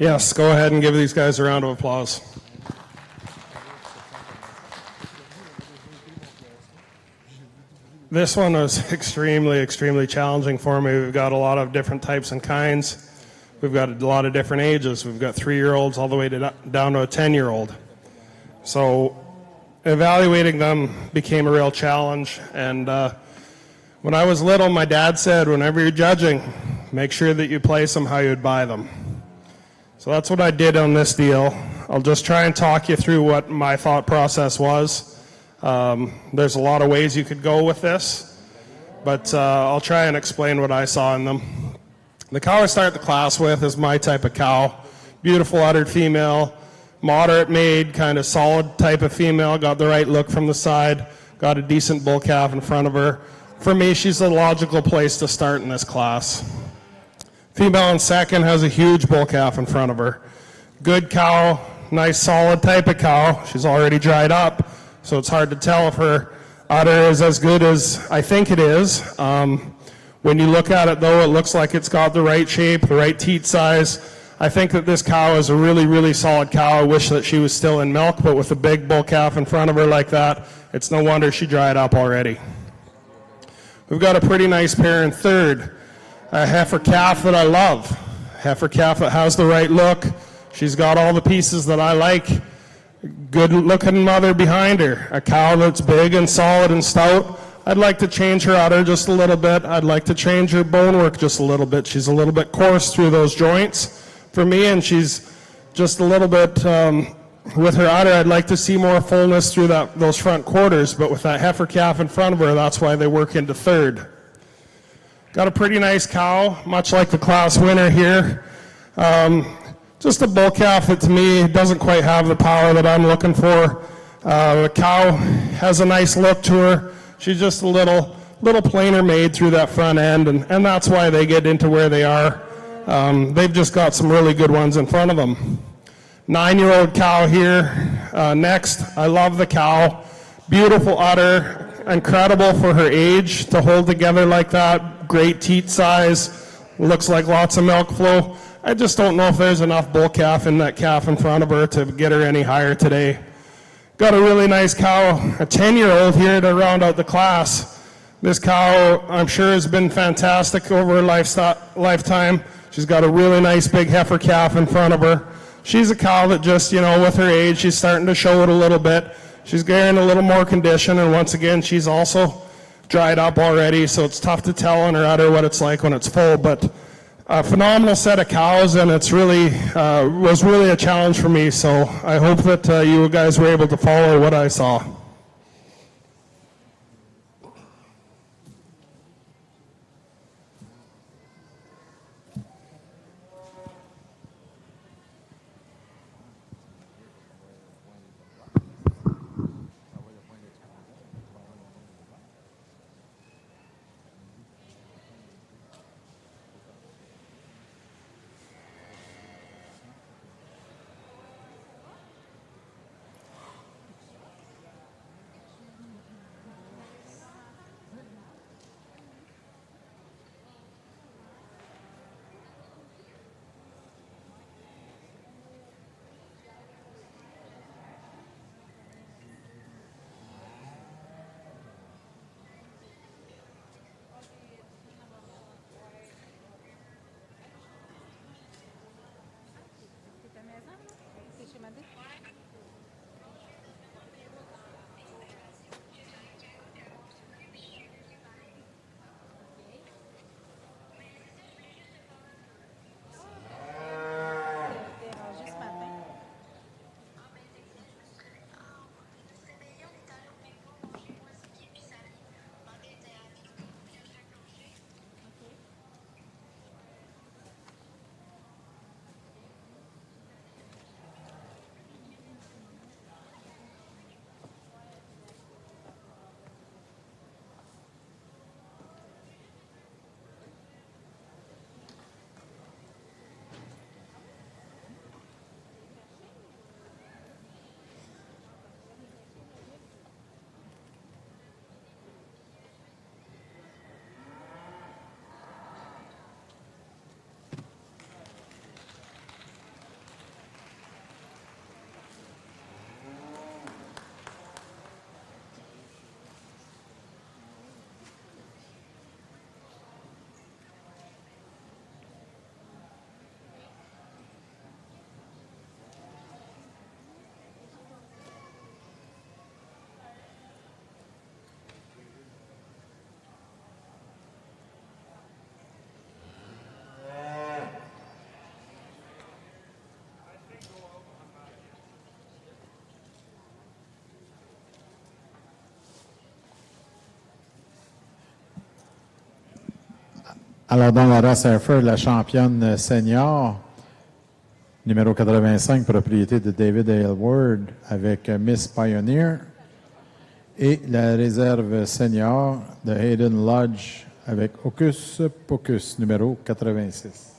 Yes, go ahead and give these guys a round of applause. This one was extremely, extremely challenging for me. We've got a lot of different types and kinds. We've got a lot of different ages. We've got 3-year-olds all the way down to a 10-year-old. So evaluating them became a real challenge. And when I was little, my dad said, whenever you're judging, make sure that you place them how you'd buy them. So that's what I did on this deal. I'll just try and talk you through what my thought process was. There's a lot of ways you could go with this, but I'll try and explain what I saw in them. The cow I start the class with is my type of cow. Beautiful uddered female, moderate made, kind of solid type of female, got the right look from the side, got a decent bull calf in front of her. For me, she's a logical place to start in this class. Female in second has a huge bull calf in front of her. Good cow, nice solid type of cow. She's already dried up, so it's hard to tell if her udder is as good as I think it is. When you look at it, though, it looks like it's got the right shape, the right teat size. I think that this cow is a really, really solid cow. I wish that she was still in milk, but with a big bull calf in front of her like that, it's no wonder she dried up already. We've got a pretty nice pair in third. A heifer calf that I love. Heifer calf that has the right look. She's got all the pieces that I like. Good looking mother behind her. A cow that's big and solid and stout. I'd like to change her udder just a little bit. I'd like to change her bone work just a little bit. She's a little bit coarse through those joints for me, and she's just a little bit, with her udder, I'd like to see more fullness through those front quarters, but with that heifer calf in front of her, that's why they work into third. Got a pretty nice cow, much like the class winner here. Just a bull calf that to me doesn't quite have the power that I'm looking for. The cow has a nice look to her. She's just a little plainer made through that front end, and that's why they get into where they are. They've just got some really good ones in front of them. 9-year-old cow here. Next, I love the cow. Beautiful udder, incredible for her age to hold together like that. Great teat size, looks like lots of milk flow. I just don't know if there's enough bull calf in that calf in front of her to get her any higher today. Got a really nice cow, a 10-year-old here to round out the class. This cow, I'm sure, has been fantastic over her lifetime. She's got a really nice big heifer calf in front of her. She's a cow that just, with her age, she's starting to show it a little bit. She's getting a little more condition, and once again, she's also dried up already, so it's tough to tell on her udder what it's like when it's full, but a phenomenal set of cows, and it's really was really a challenge for me, so I hope that you guys were able to follow what I saw. Alors, dans la race Hereford, la championne senior, numéro 85, propriété de David Aylward, avec Miss Pioneer. Et la réserve senior de Hayden Lodge, avec Hocus Pocus, numéro 86.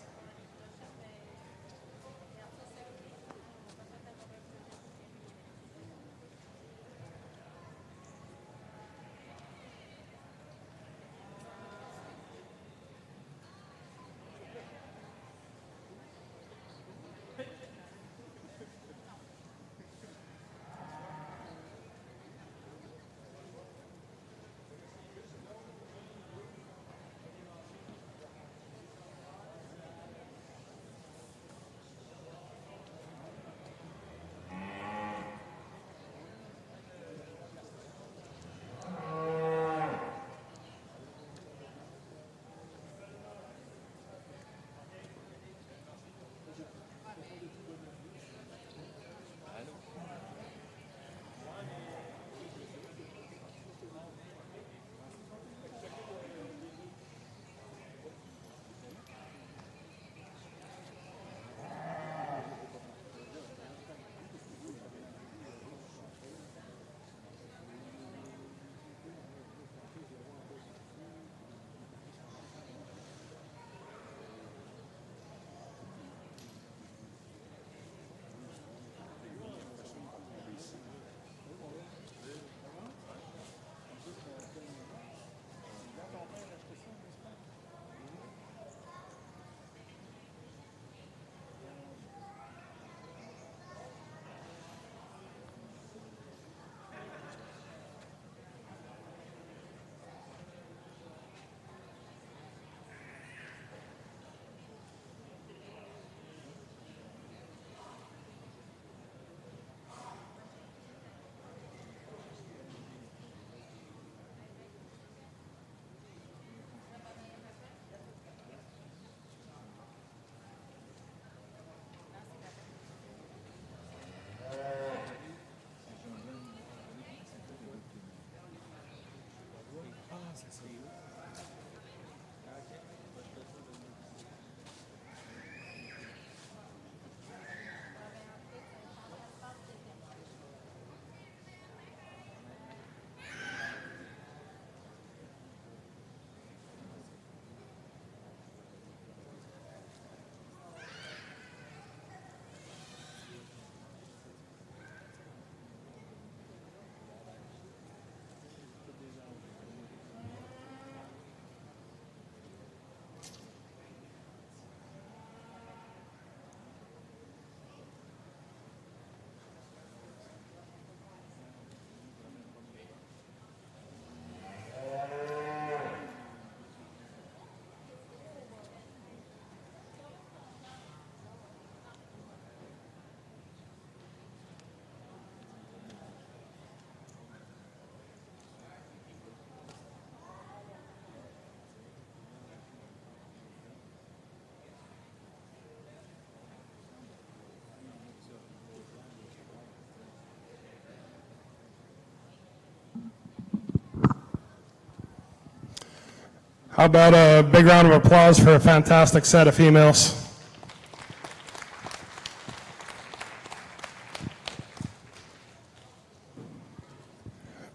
How about a big round of applause for a fantastic set of females?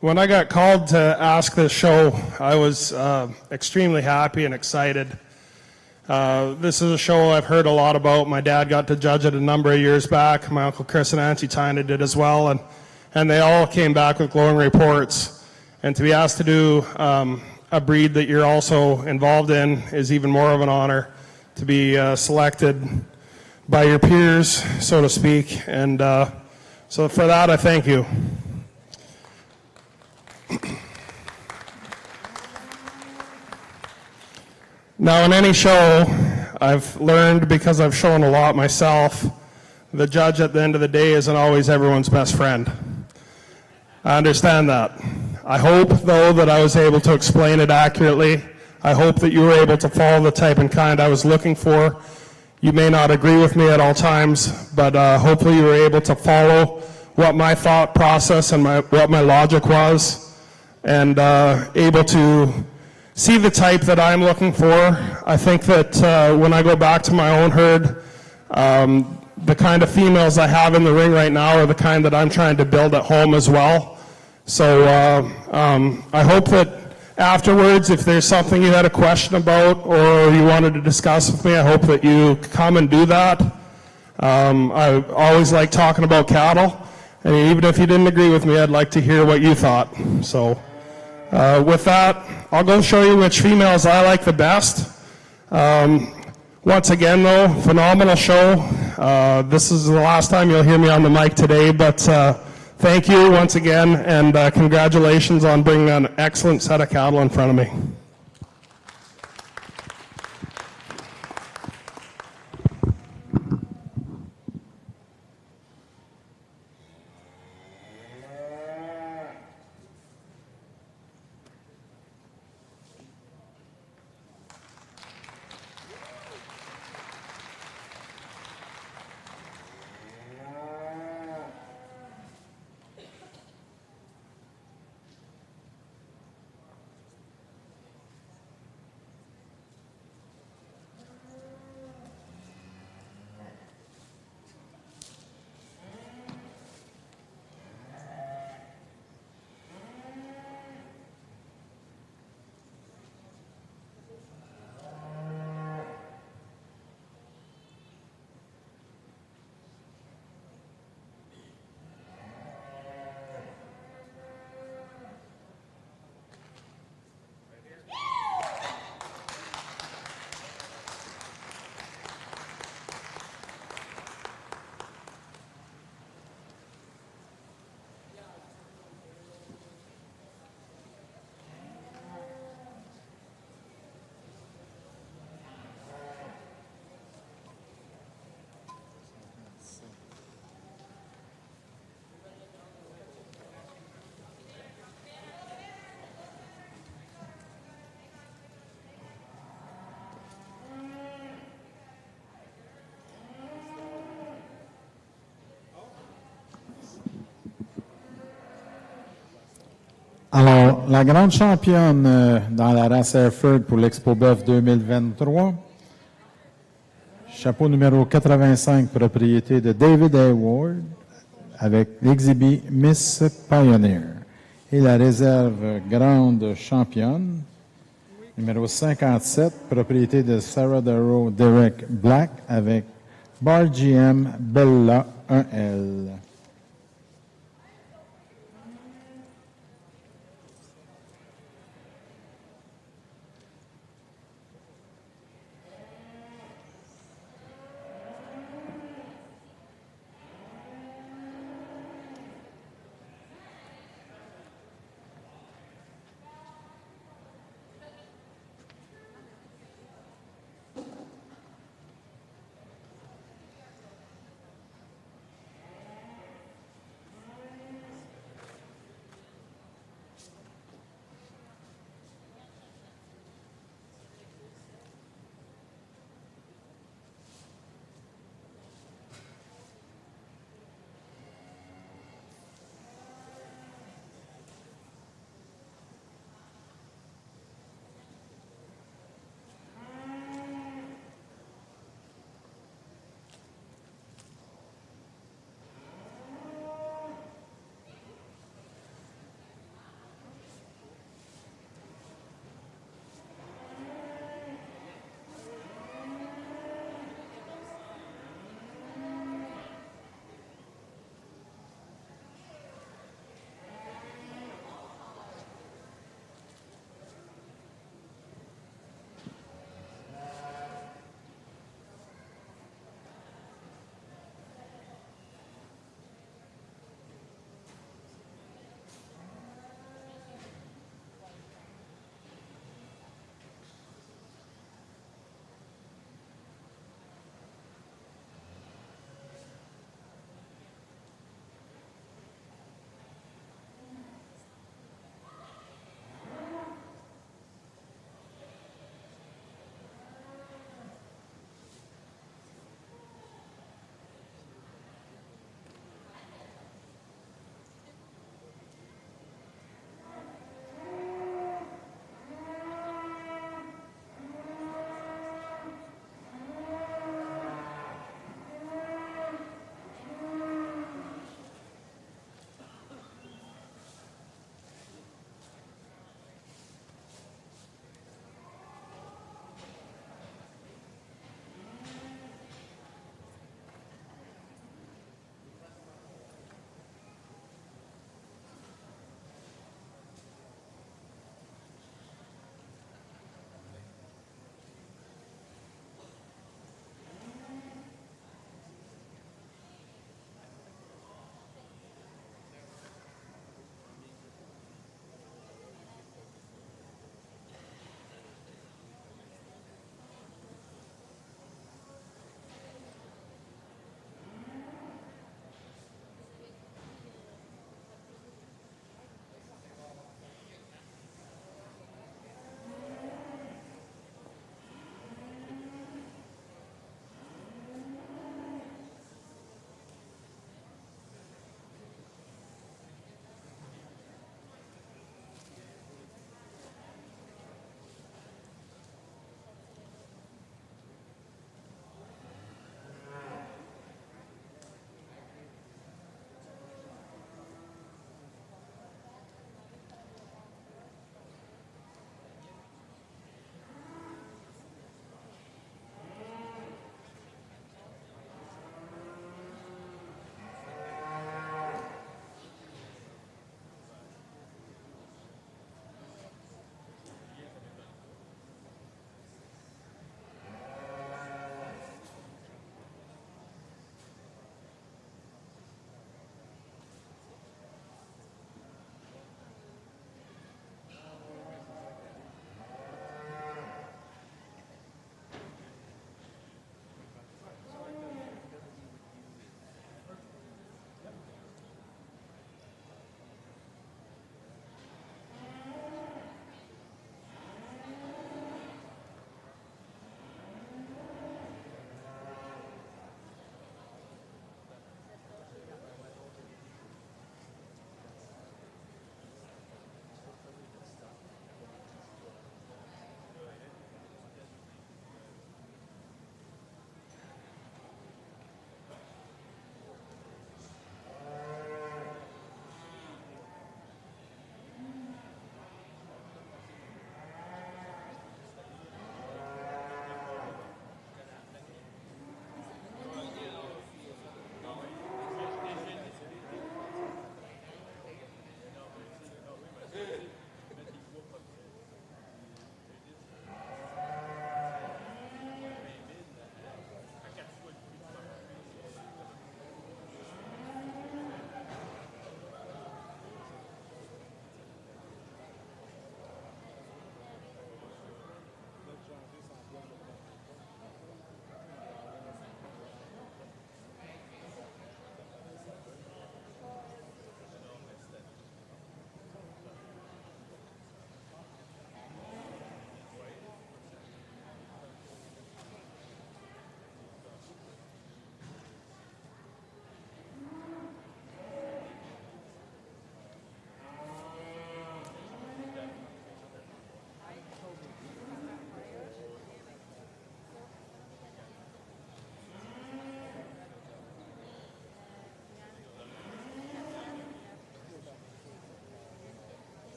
When I got called to ask this show, I was extremely happy and excited. This is a show I've heard a lot about. My dad got to judge it a number of years back. My Uncle Chris and Auntie Tina did as well, and they all came back with glowing reports. And to be asked to do a breed that you're also involved in is even more of an honor, to be selected by your peers, so to speak. And so for that, I thank you. Now, in any show, I've learned, because I've shown a lot myself, the judge at the end of the day isn't always everyone's best friend. I understand that. I hope, though, that I was able to explain it accurately. I hope that you were able to follow the type and kind I was looking for. You may not agree with me at all times, but hopefully you were able to follow what my thought process and what my logic was, and able to see the type that I'm looking for. I think that when I go back to my own herd, the kind of females I have in the ring right now are the kind that I'm trying to build at home as well. So I hope that afterwards, if there's something you had a question about or you wanted to discuss with me, I hope that you come and do that. I always like talking about cattle, and even if you didn't agree with me, I'd like to hear what you thought. So with that, I'll go show you which females I like the best. Once again, though, phenomenal show. This is the last time you'll hear me on the mic today, but thank you once again, and congratulations on bringing an excellent set of cattle in front of me. Alors, la grande championne dans la race Hereford pour l'Expo Boeuf 2023, chapeau numéro 85, propriété de David Hayward, avec l'exhibit Miss Pioneer. Et la réserve grande championne, numéro 57, propriété de Sarah Darrow Derek Black, avec Bar GM Bella 1L.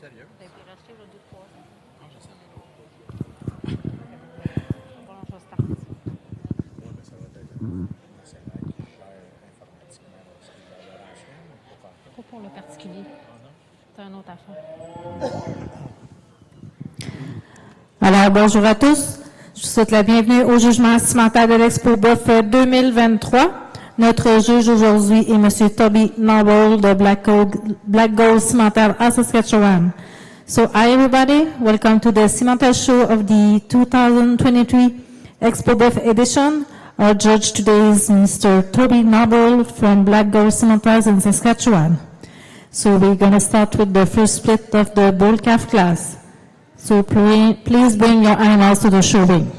Sérieux? T'as été racheté le 2-3 ans. Ah, je savais pas. Bon, on va starter. Oui, mais ça va être un salaire qui gère informatiquement ce qui est de la ancienne pour faire quoi? Pas pour le particulier. Ah non? C'est une autre affaire. Alors, bonjour à tous. Je vous souhaite la bienvenue au jugement cimentaire de l'Expo Boeuf 2023. Notre juge aujourd'hui est M. Toby Noble de Black Gold Cimentaire à Saskatchewan. So, hi everybody. Welcome to the Cimentaire Show of the 2023 Expo Boeuf edition. Our judge today is Mr. Toby Noble from Black Gold Cimentaires in Saskatchewan. So we're going to start with the first split of the bull calf class. So please bring your animals to the show ring.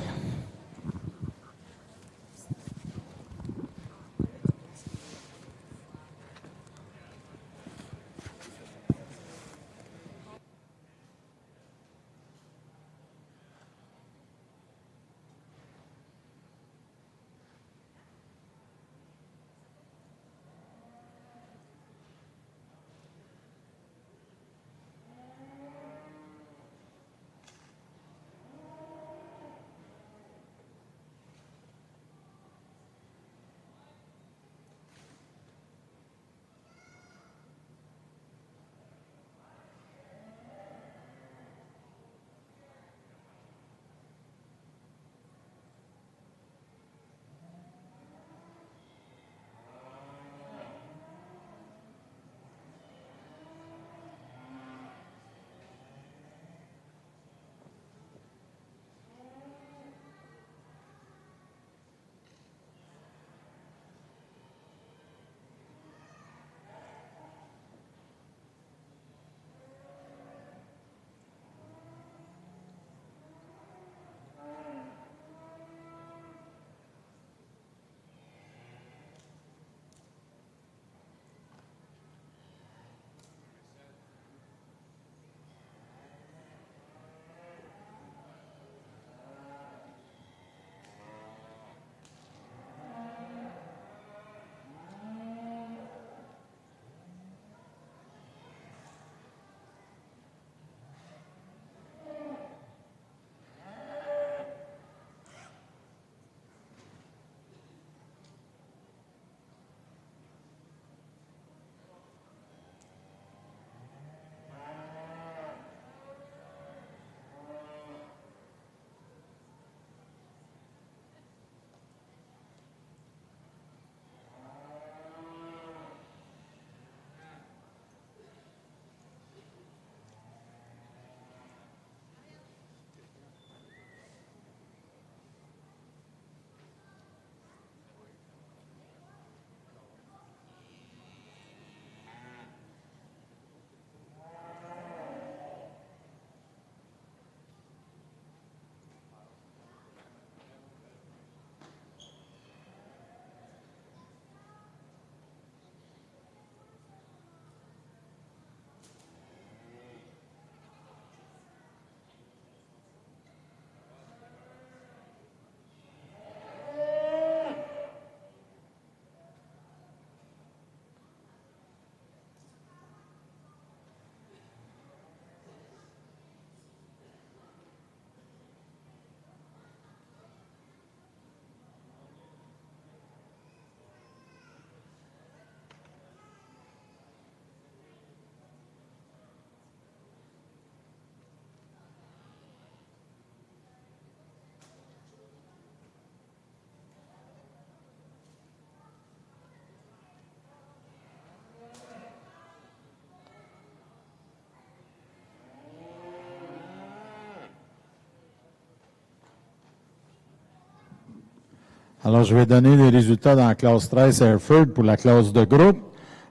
Alors, je vais donner les résultats dans la classe 13 Hereford pour la classe de groupe.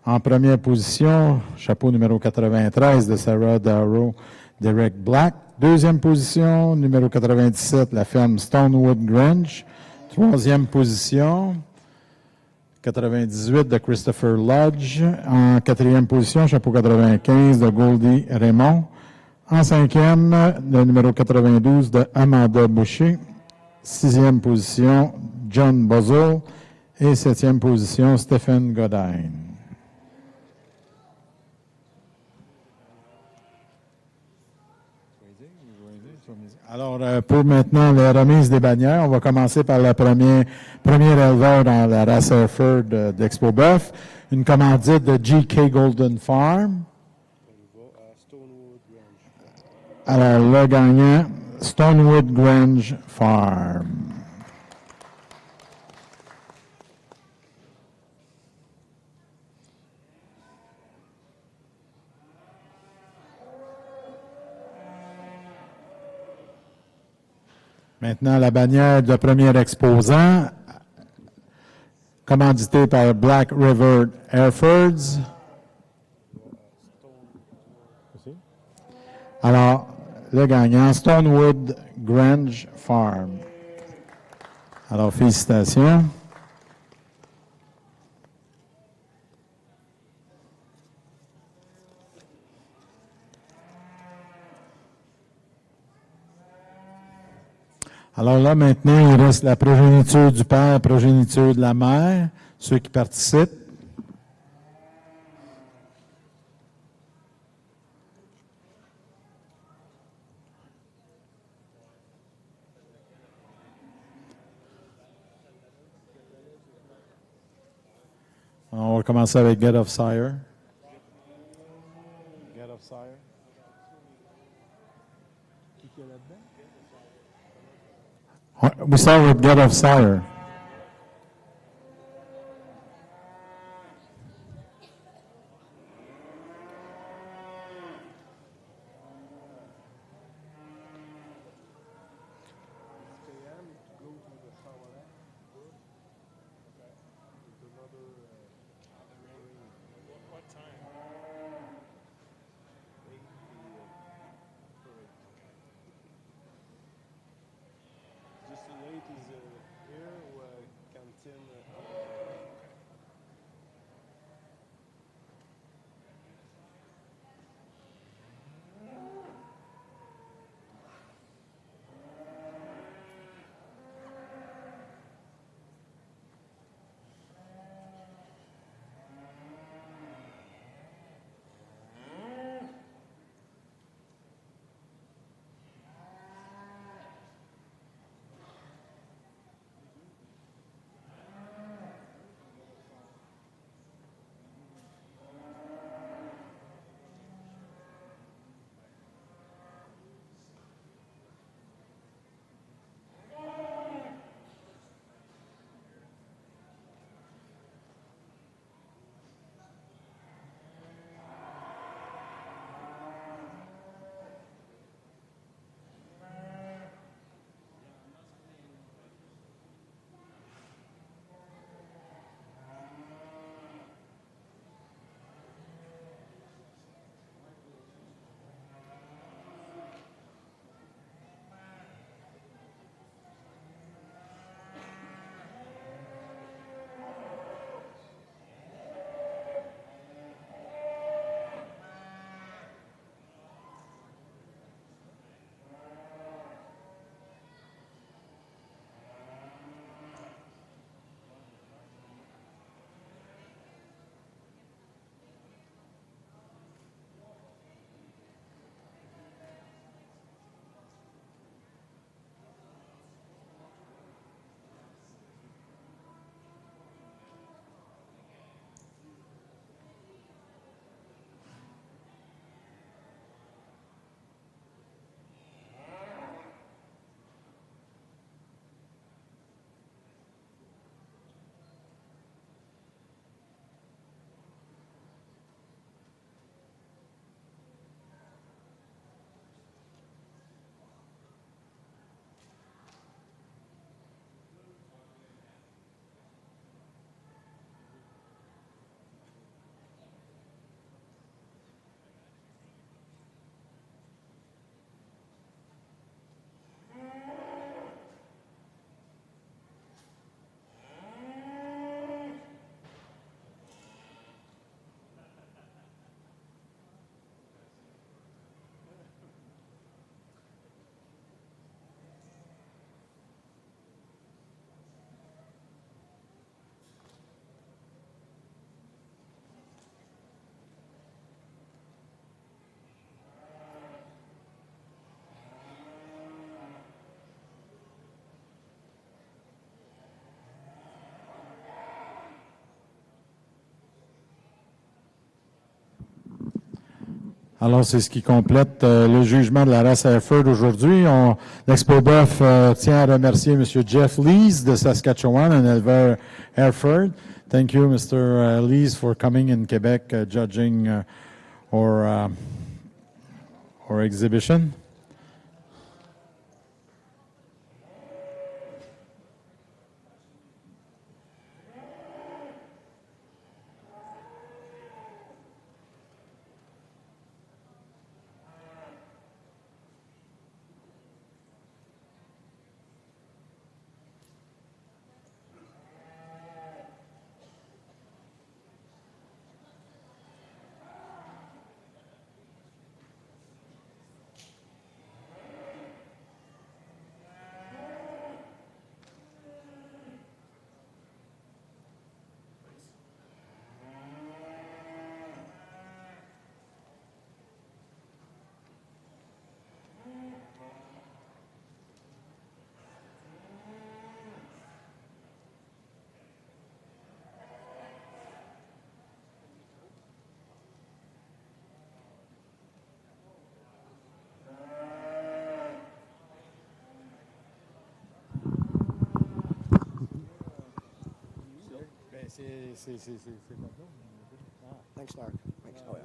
En première position, chapeau numéro 93 de Sarah Darrow, Derek Black. Deuxième position, numéro 97, la ferme Stonewood Grange. Troisième position, 98 de Christopher Lodge. En quatrième position, chapeau 95 de Goldie Raymond. En cinquième, le numéro 92 de Amanda Boucher. Sixième position, John Buzzell. Et septième position, Stephen Godin. Alors, pour maintenant la remise des bannières, on va commencer par le premier éleveur dans la race Hereford d'Expo Boeuf, une commandite de G.K. Golden Farm. Alors, le gagnant, Stonewood Grange Farm. Maintenant, la bannière de premier exposant, commanditée par Black River Airfords. Alors, le gagnant, Stonewood Grange Farm. Alors, félicitations. Alors là, maintenant, il reste la progéniture du père, la progéniture de la mère, ceux qui participent. On va commencer avec Get of Sire. Get of Sire. Qui est là-dedans? We start with Get of Sire. Just the late is here. Alors, c'est ce qui complète le jugement de la race Hereford aujourd'hui. L'Expo Boeuf tient à remercier M. Jeff Lees de Saskatchewan, un éleveur Hereford. Thank you, Mr. Lees, for coming in Quebec, judging our exhibition. Thanks, Mark. Thanks. Oh, yeah.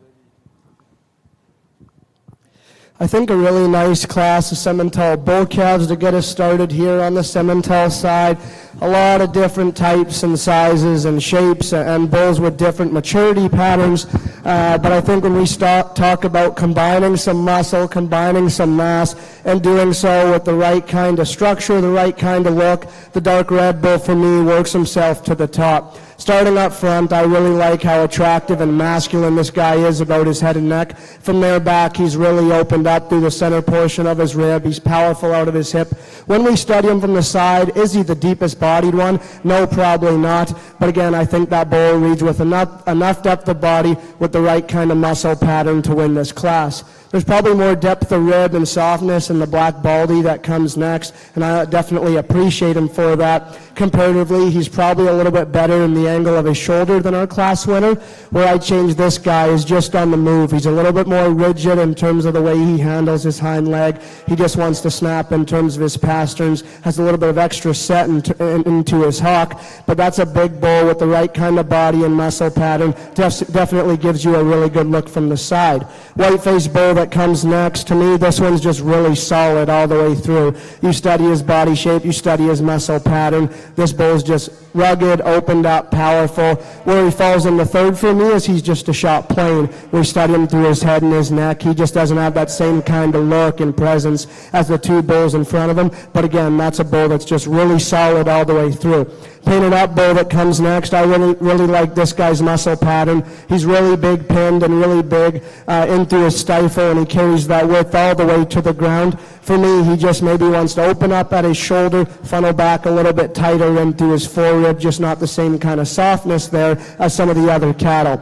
I think a really nice class of Simmental bull calves to get us started here on the Simmental side. A lot of different types and sizes and shapes and bulls with different maturity patterns. But I think when we talk about combining some muscle, combining some mass, and doing so with the right kind of structure, the right kind of look, the dark red bull for me works himself to the top. Starting up front, I really like how attractive and masculine this guy is about his head and neck. From there back, he's really opened up through the center portion of his rib. He's powerful out of his hip. When we study him from the side, is he the deepest bodied one? No, probably not. But again, I think that bull reads with enough depth of body with the right kind of muscle pattern to win this class. There's probably more depth of rib and softness in the black baldy that comes next, and I definitely appreciate him for that. Comparatively, he's probably a little bit better in the angle of his shoulder than our class winner. Where I change this guy is just on the move. He's a little bit more rigid in terms of the way he handles his hind leg. He just wants to snap in terms of his pasterns, has a little bit of extra set into his hock, but that's a big bull with the right kind of body and muscle pattern. Definitely gives you a really good look from the side. White-faced bull that comes next, to me, this one's just really solid all the way through. You study his body shape, you study his muscle pattern. This bull's just rugged, opened up, powerful. Where he falls in the third for me is he's just a shot plain. We study him through his head and his neck. He just doesn't have that same kind of look and presence as the two bulls in front of him. But again, that's a bull that's just really solid all the way through. Painted up bull that comes next, I really like this guy's muscle pattern. He's really big pinned and really big into his stifle, and he carries that width all the way to the ground. For me, he just maybe wants to open up at his shoulder, funnel back a little bit tighter into his forerib, just not the same kind of softness there as some of the other cattle.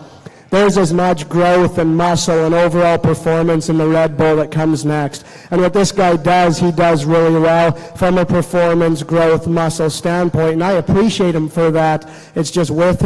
There's as much growth and muscle and overall performance in the Red Bull that comes next. And what this guy does, he does really well from a performance, growth, muscle standpoint, and I appreciate him for that. It's just with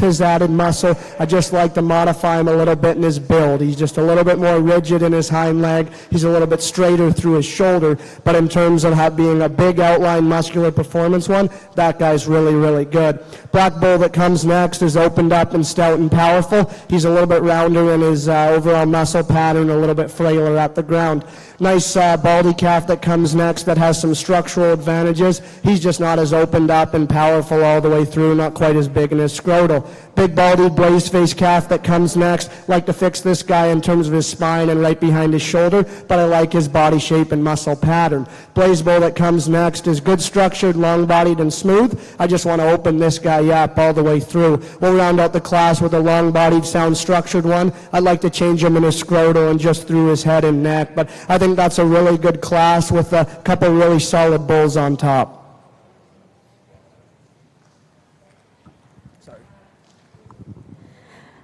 his added muscle, I just like to modify him a little bit in his build. He's just a little bit more rigid in his hind leg. He's a little bit straighter through his shoulder, but in terms of being a big outline muscular performance one, that guy's really, really good. Black Bull that comes next is opened up and stout and powerful. He's a little bit rounder in his overall muscle pattern, a little bit frailer at the ground. Nice baldy calf that comes next that has some structural advantages. He's just not as opened up and powerful all the way through, not quite as big in his scrotal. Big baldy blaze face calf that comes next. Like to fix this guy in terms of his spine and right behind his shoulder, but I like his body shape and muscle pattern. Blaze bull that comes next is good structured, long-bodied, and smooth. I just want to open this guy up all the way through. We'll round out the class with a long-bodied, sound-structured one. I'd like to change him in his scrotal and just through his head and neck, but I think that's a really good class with a couple really solid bulls on top.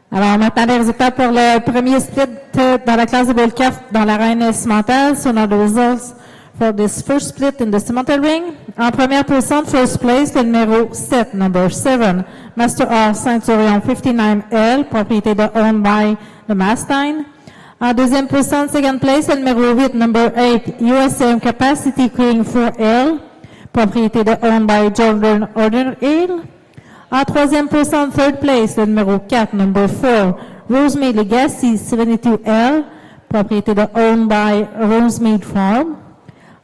Alors maintenant, les résultats pour le premier split dans la classe de bull calf dans l'arène cimentale. So now the results for this first split in the cimental ring. En première position, first place, le numéro 7, number 7, Master R Centurion 59L, propriété owned by the Mastine. En deuxième position, second place, le numéro 8, number 8, USM Capacity Cleaning 4L, propriété de owned by Jordan Order-Hill. En troisième position, third place, le numéro 4, number 4, Rosemead Legacy 72L, propriété de owned by Rosemead Farm.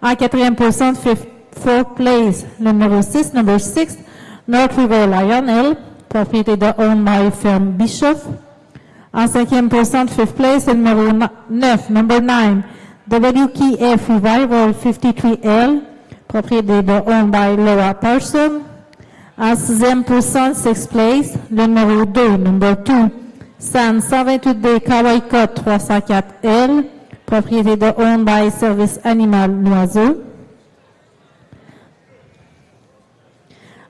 En quatrième position, fourth place, le numéro 6, number 6, North River Lionel, propriété de owned by Firm Bischoff. En cinquième position, fifth place, le numéro 9, number 9, WKF Revival 53L, propriété de owned by Laura Parson. En sixième position, sixth place, le numéro 2, number 2, San 128D Kawaii Code 304L, propriété de owned by Service Animal Noiseau.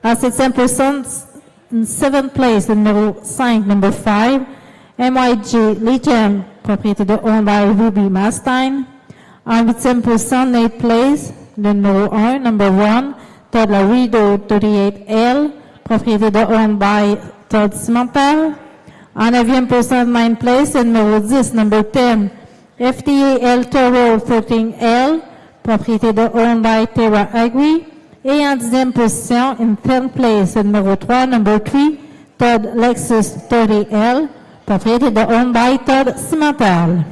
En septième position, seventh place, le numéro 5, number 5, MYG Legend, propriété de owned by Ruby Mastine. En huitième position, eighth place, le numéro 1, number 1, Todd Laredo 38L, propriété de owned by Todd Cimental. En neuvième position, ninth place, le numéro 10, number 10, FDA El Toro 13L, propriété de owned by Terra Agri. Et en dixième position, in 10th place, le numéro 3, number 3, Todd Lexus 30L, propriété de owned by Todd Cimental.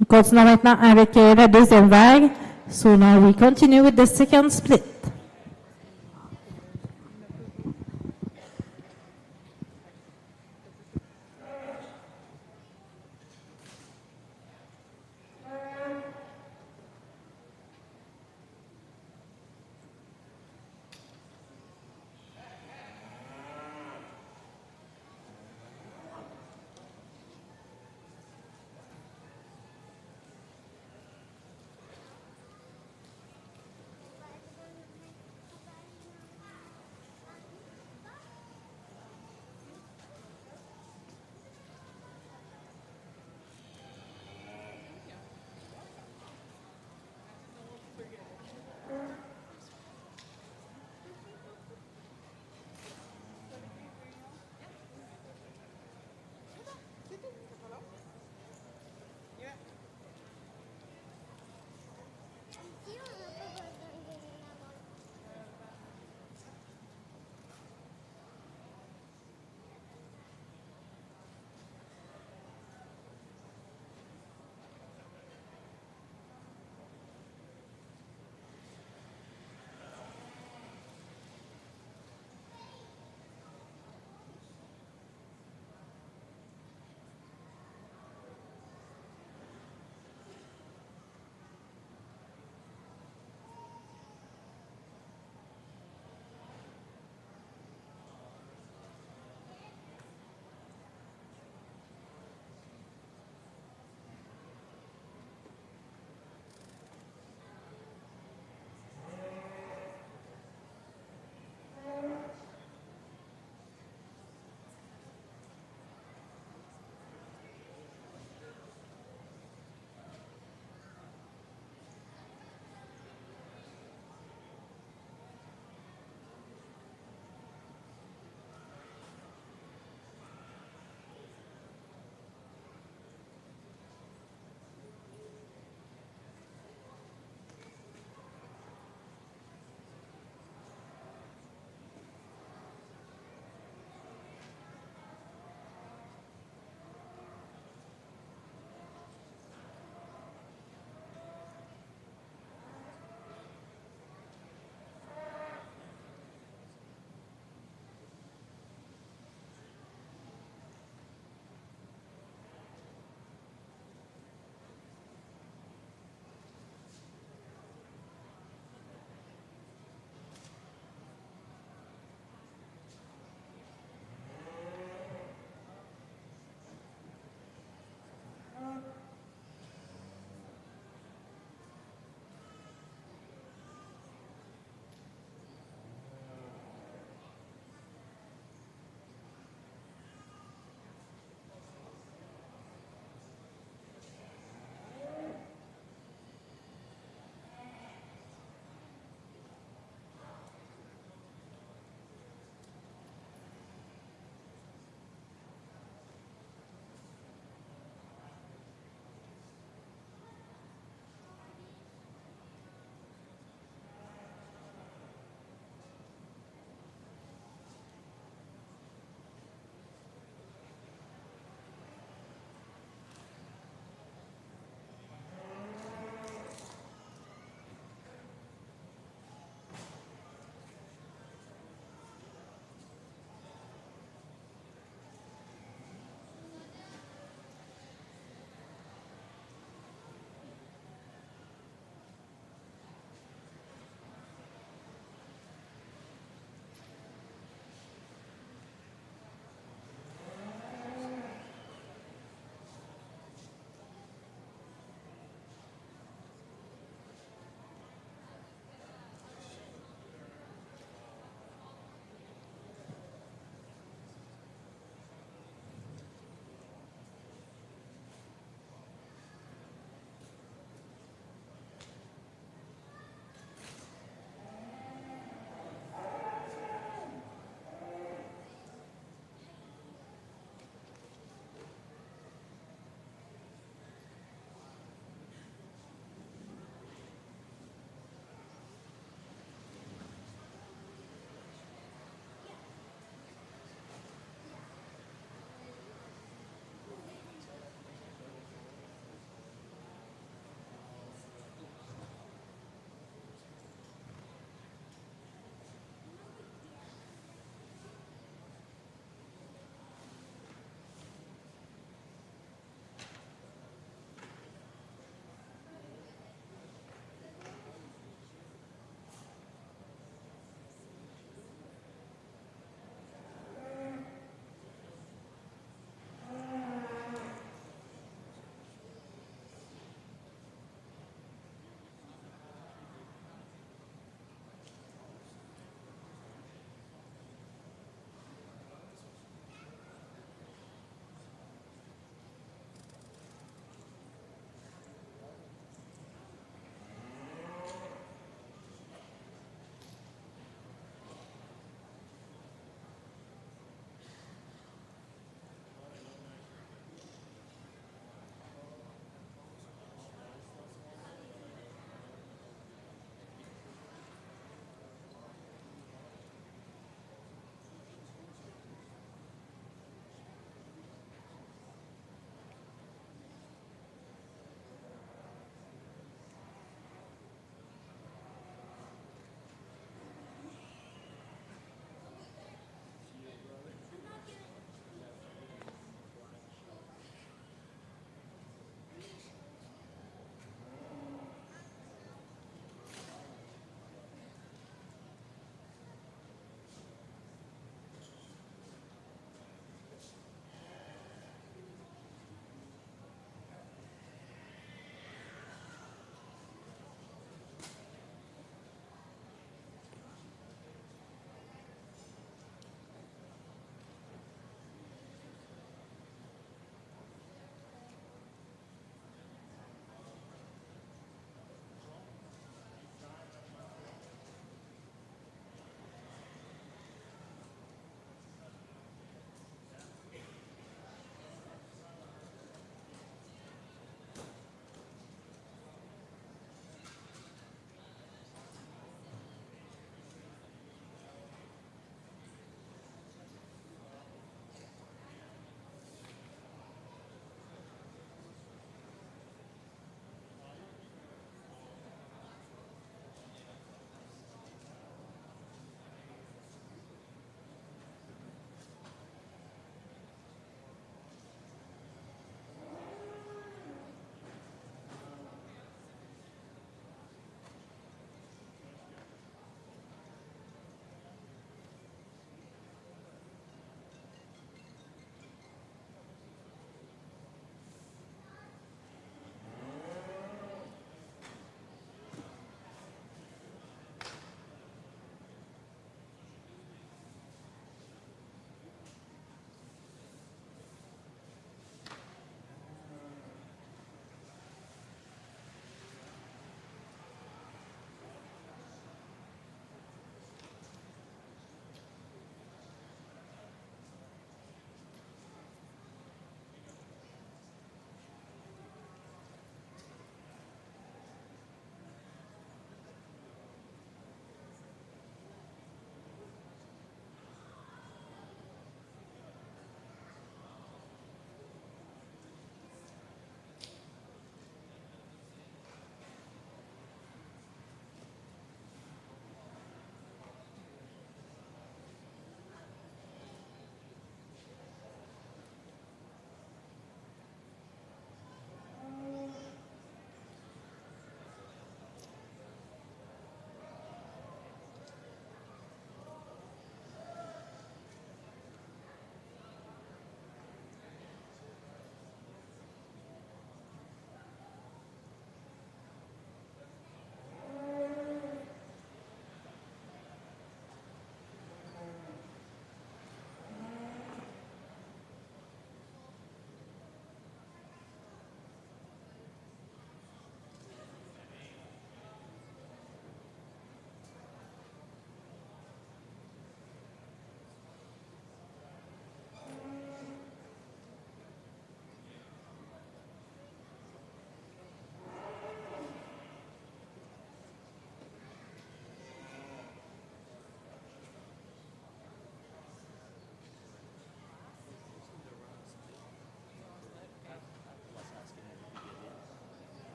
Nous continuons maintenant avec la deuxième vague. So now we continue with the second split.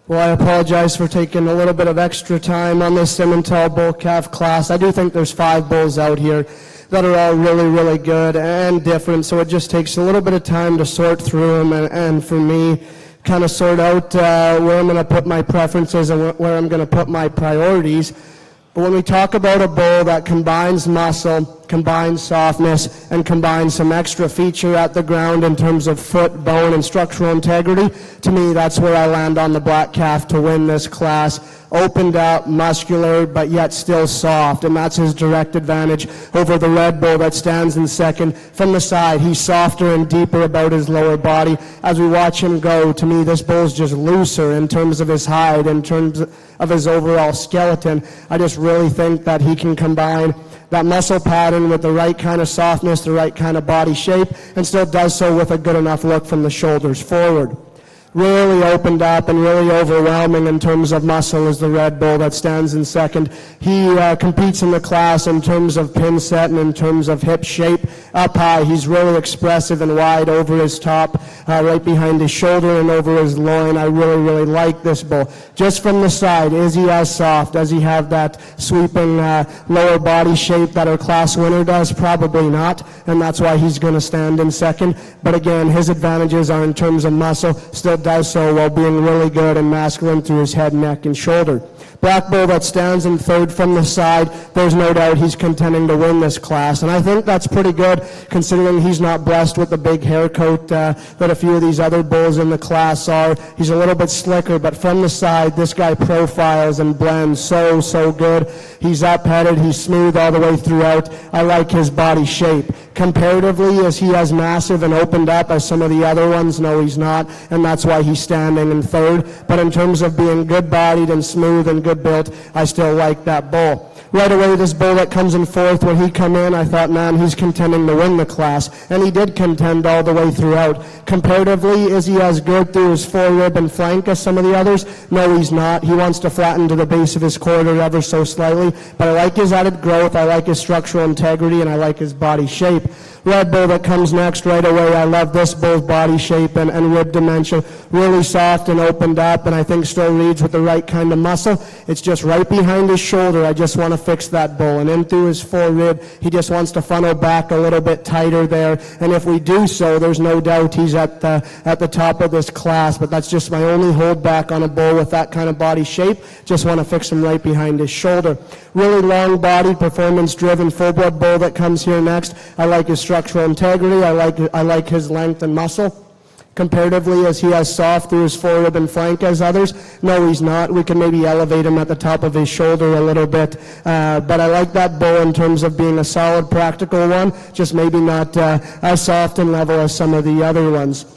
Well, I apologize for taking a little bit of extra time on this Simmental bull calf class. I do think there's 5 bulls out here that are all really, really good and different, so it just takes a little bit of time to sort through them and for me, kind of sort out where I'm going to put my preferences and where I'm going to put my priorities. But when we talk about a bull that combines muscle, combines softness, and combines some extra feature at the ground in terms of foot, bone, and structural integrity, to me, that's where I land on the black calf to win this class. Opened up, muscular, but yet still soft, and that's his direct advantage over the red bull that stands in second. From the side, he's softer and deeper about his lower body. As we watch him go, to me, this bull's just looser in terms of his hide, in terms of his overall skeleton. I just really think that he can combine that muscle pattern with the right kind of softness, the right kind of body shape, and still does so with a good enough look from the shoulders forward. Really opened up and really overwhelming in terms of muscle is the red bull that stands in second. He competes in the class in terms of pin set and in terms of hip shape. Up high, he's really expressive and wide over his top, right behind his shoulder and over his loin. I really, really like this bull. Just from the side, is he as soft? Does he have that sweeping lower body shape that our class winner does? Probably not, and that's why he's going to stand in second. But again, his advantages are in terms of muscle, still does so while being really good and masculine through his head, neck, and shoulder. Black bull that stands in third from the side, there's no doubt he's contending to win this class. And I think that's pretty good considering he's not blessed with the big hair coat that a few of these other bulls in the class are. He's a little bit slicker, but from the side, this guy profiles and blends so good. He's up-headed, he's smooth all the way throughout. I like his body shape. Comparatively, is he as massive and opened up as some of the other ones? No, he's not, and that's why he's standing in third. But in terms of being good-bodied and smooth and good built, I still like that bull. Right away, this bull that comes in fourth, when he come in, I thought, man, he's contending to win the class. And he did contend all the way throughout. Comparatively, is he as good through his forerib and flank as some of the others? No, he's not. He wants to flatten to the base of his quarter ever so slightly. But I like his added growth, I like his structural integrity, and I like his body shape. Red bull that comes next right away, I love this bull's body shape and rib dimension. Really soft and opened up, and I think still reads with the right kind of muscle. It's just right behind his shoulder. I just want to fix that bull. And in through his forerib, he just wants to funnel back a little bit tighter there. And if we do so, there's no doubt he's at the top of this class. But that's just my only hold back on a bull with that kind of body shape. Just want to fix him right behind his shoulder. Really long body, performance-driven, full-blood bull that comes here next. I like his structural integrity. I like his length and muscle. Comparatively, as he has soft through his forerib and flank as others, no, he's not. We can maybe elevate him at the top of his shoulder a little bit. But I like that bull in terms of being a solid, practical one, just maybe not as soft and level as some of the other ones.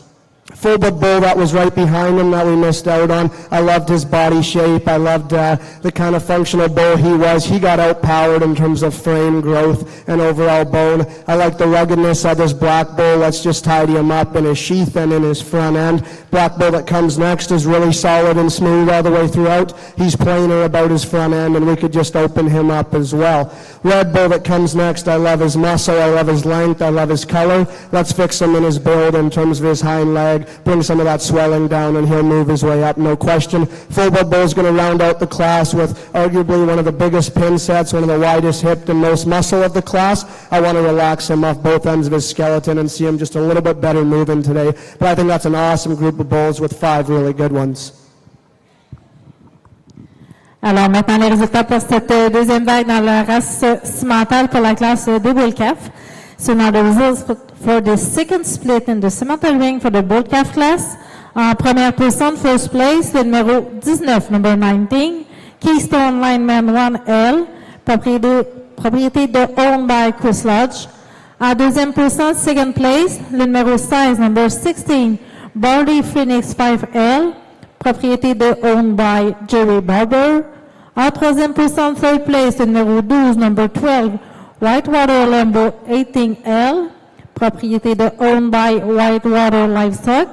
Full-blood bull that was right behind him that we missed out on. I loved his body shape. I loved the kind of functional bull he was. He got outpowered in terms of frame growth and overall bone. I like the ruggedness of this black bull. Let's just tidy him up in his sheath and in his front end. Black bull that comes next is really solid and smooth all the way throughout. He's plainer about his front end, and we could just open him up as well. Red bull that comes next, I love his muscle. I love his length. I love his color. Let's fix him in his build in terms of his hind leg. Bring some of that swelling down, and he'll move his way up, no question. Full-blood bull is going to round out the class with arguably one of the biggest pin sets, one of the widest hipped and most muscle of the class. I want to relax him off both ends of his skeleton and see him just a little bit better moving today. But I think that's an awesome group of bulls with 5 really good ones. Alors maintenant, les résultats pour cette deuxième vague dans la race cimentale pour la classe des bull calf. So now the results for the second split in the cemental ring for the bull calf class. En première position, first place, le numéro 19, number 19, Keystone Lineman 1L, propriété de owned by Chris Lodge. En deuxième position, second place, le numéro 16, number 16, Baldy Phoenix 5L, propriété de owned by Jerry Barber. En troisième position, third place, le numéro 12, number 12, Whitewater Lambo 18L, propriété de owned by Whitewater Livestock.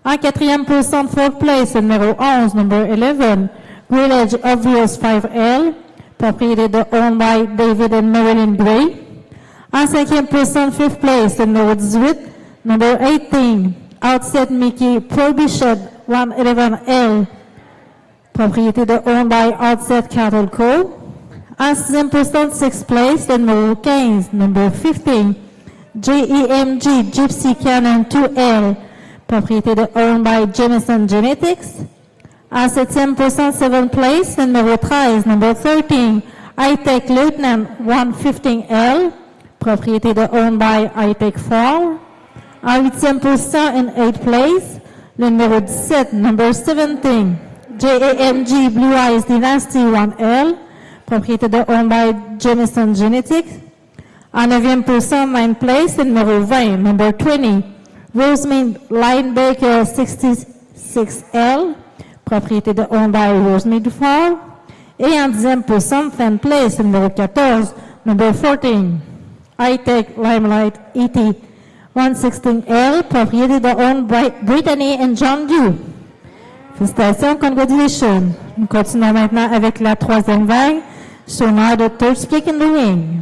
En quatrième position, fourth place, le numéro 11, number 11, Village Obvious 5L, propriété de owned by David and Marilyn Gray. En cinquième position, fifth place, le numéro 18, number 18, Outset Mickey Prohibition 111L, propriété de Owned by Outset Cattle Co. En 6e position, 6th place, le numéro 15, number 15, JEMG Gypsy Cannon 2L, propriété de Owned by Jamison Genetics. En 7e position, 7th place, le numéro 13, number 13, High-Tech Lieutenant 115L, propriété de Owned by High-Tech Fall. En 8e position, in 8th place, le numéro 17, number 17, JAMG Blue Eyes Dynasty 1L, propriété de Owned by Jamison Genetics. En 9e position, 9th place, le numéro 20, number 20, Rosemead Linebacker 66L, propriété de Owned by Rosemead Fall. Et en 10e position, 10th place, le numéro 14, number 14, High-Tech Limelight ET 116L, propriété de Owned by Brittany and John Dew. Félicitations, congratulations. Nous continuons maintenant avec la 3e vague, Sonar de Third Speak in the Ring.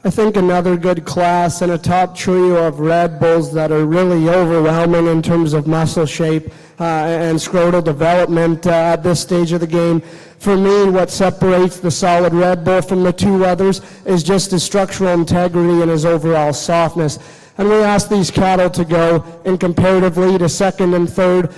I think another good class and a top trio of Red Bulls that are really overwhelming in terms of muscle shape and scrotal development at this stage of the game. For me, what separates the solid Red Bull from the two others is just his structural integrity and his overall softness. And we ask these cattle to go in comparatively to second and third.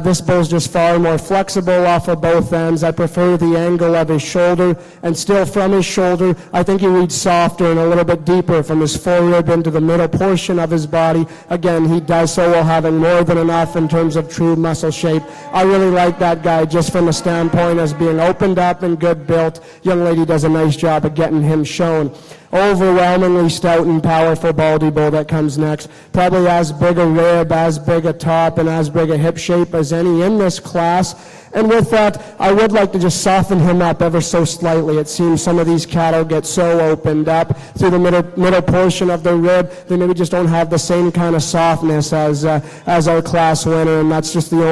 This bull's just far more flexible off of both ends. I prefer the angle of his shoulder, and still from his shoulder, I think he reads softer and a little bit deeper from his forerib into the middle portion of his body. Again, he does so while having more than enough in terms of true muscle shape. I really like that guy just from a standpoint as being opened up and good built. Young lady does a nice job of getting him shown. Overwhelmingly stout and powerful Baldy Bull that comes next. Probably as big a rib, as big a top, and as big a hip shape as any in this class. And with that, I would like to just soften him up ever so slightly. It seems some of these cattle get so opened up through the middle portion of their rib, they maybe just don't have the same kind of softness as our class winner, and that's just the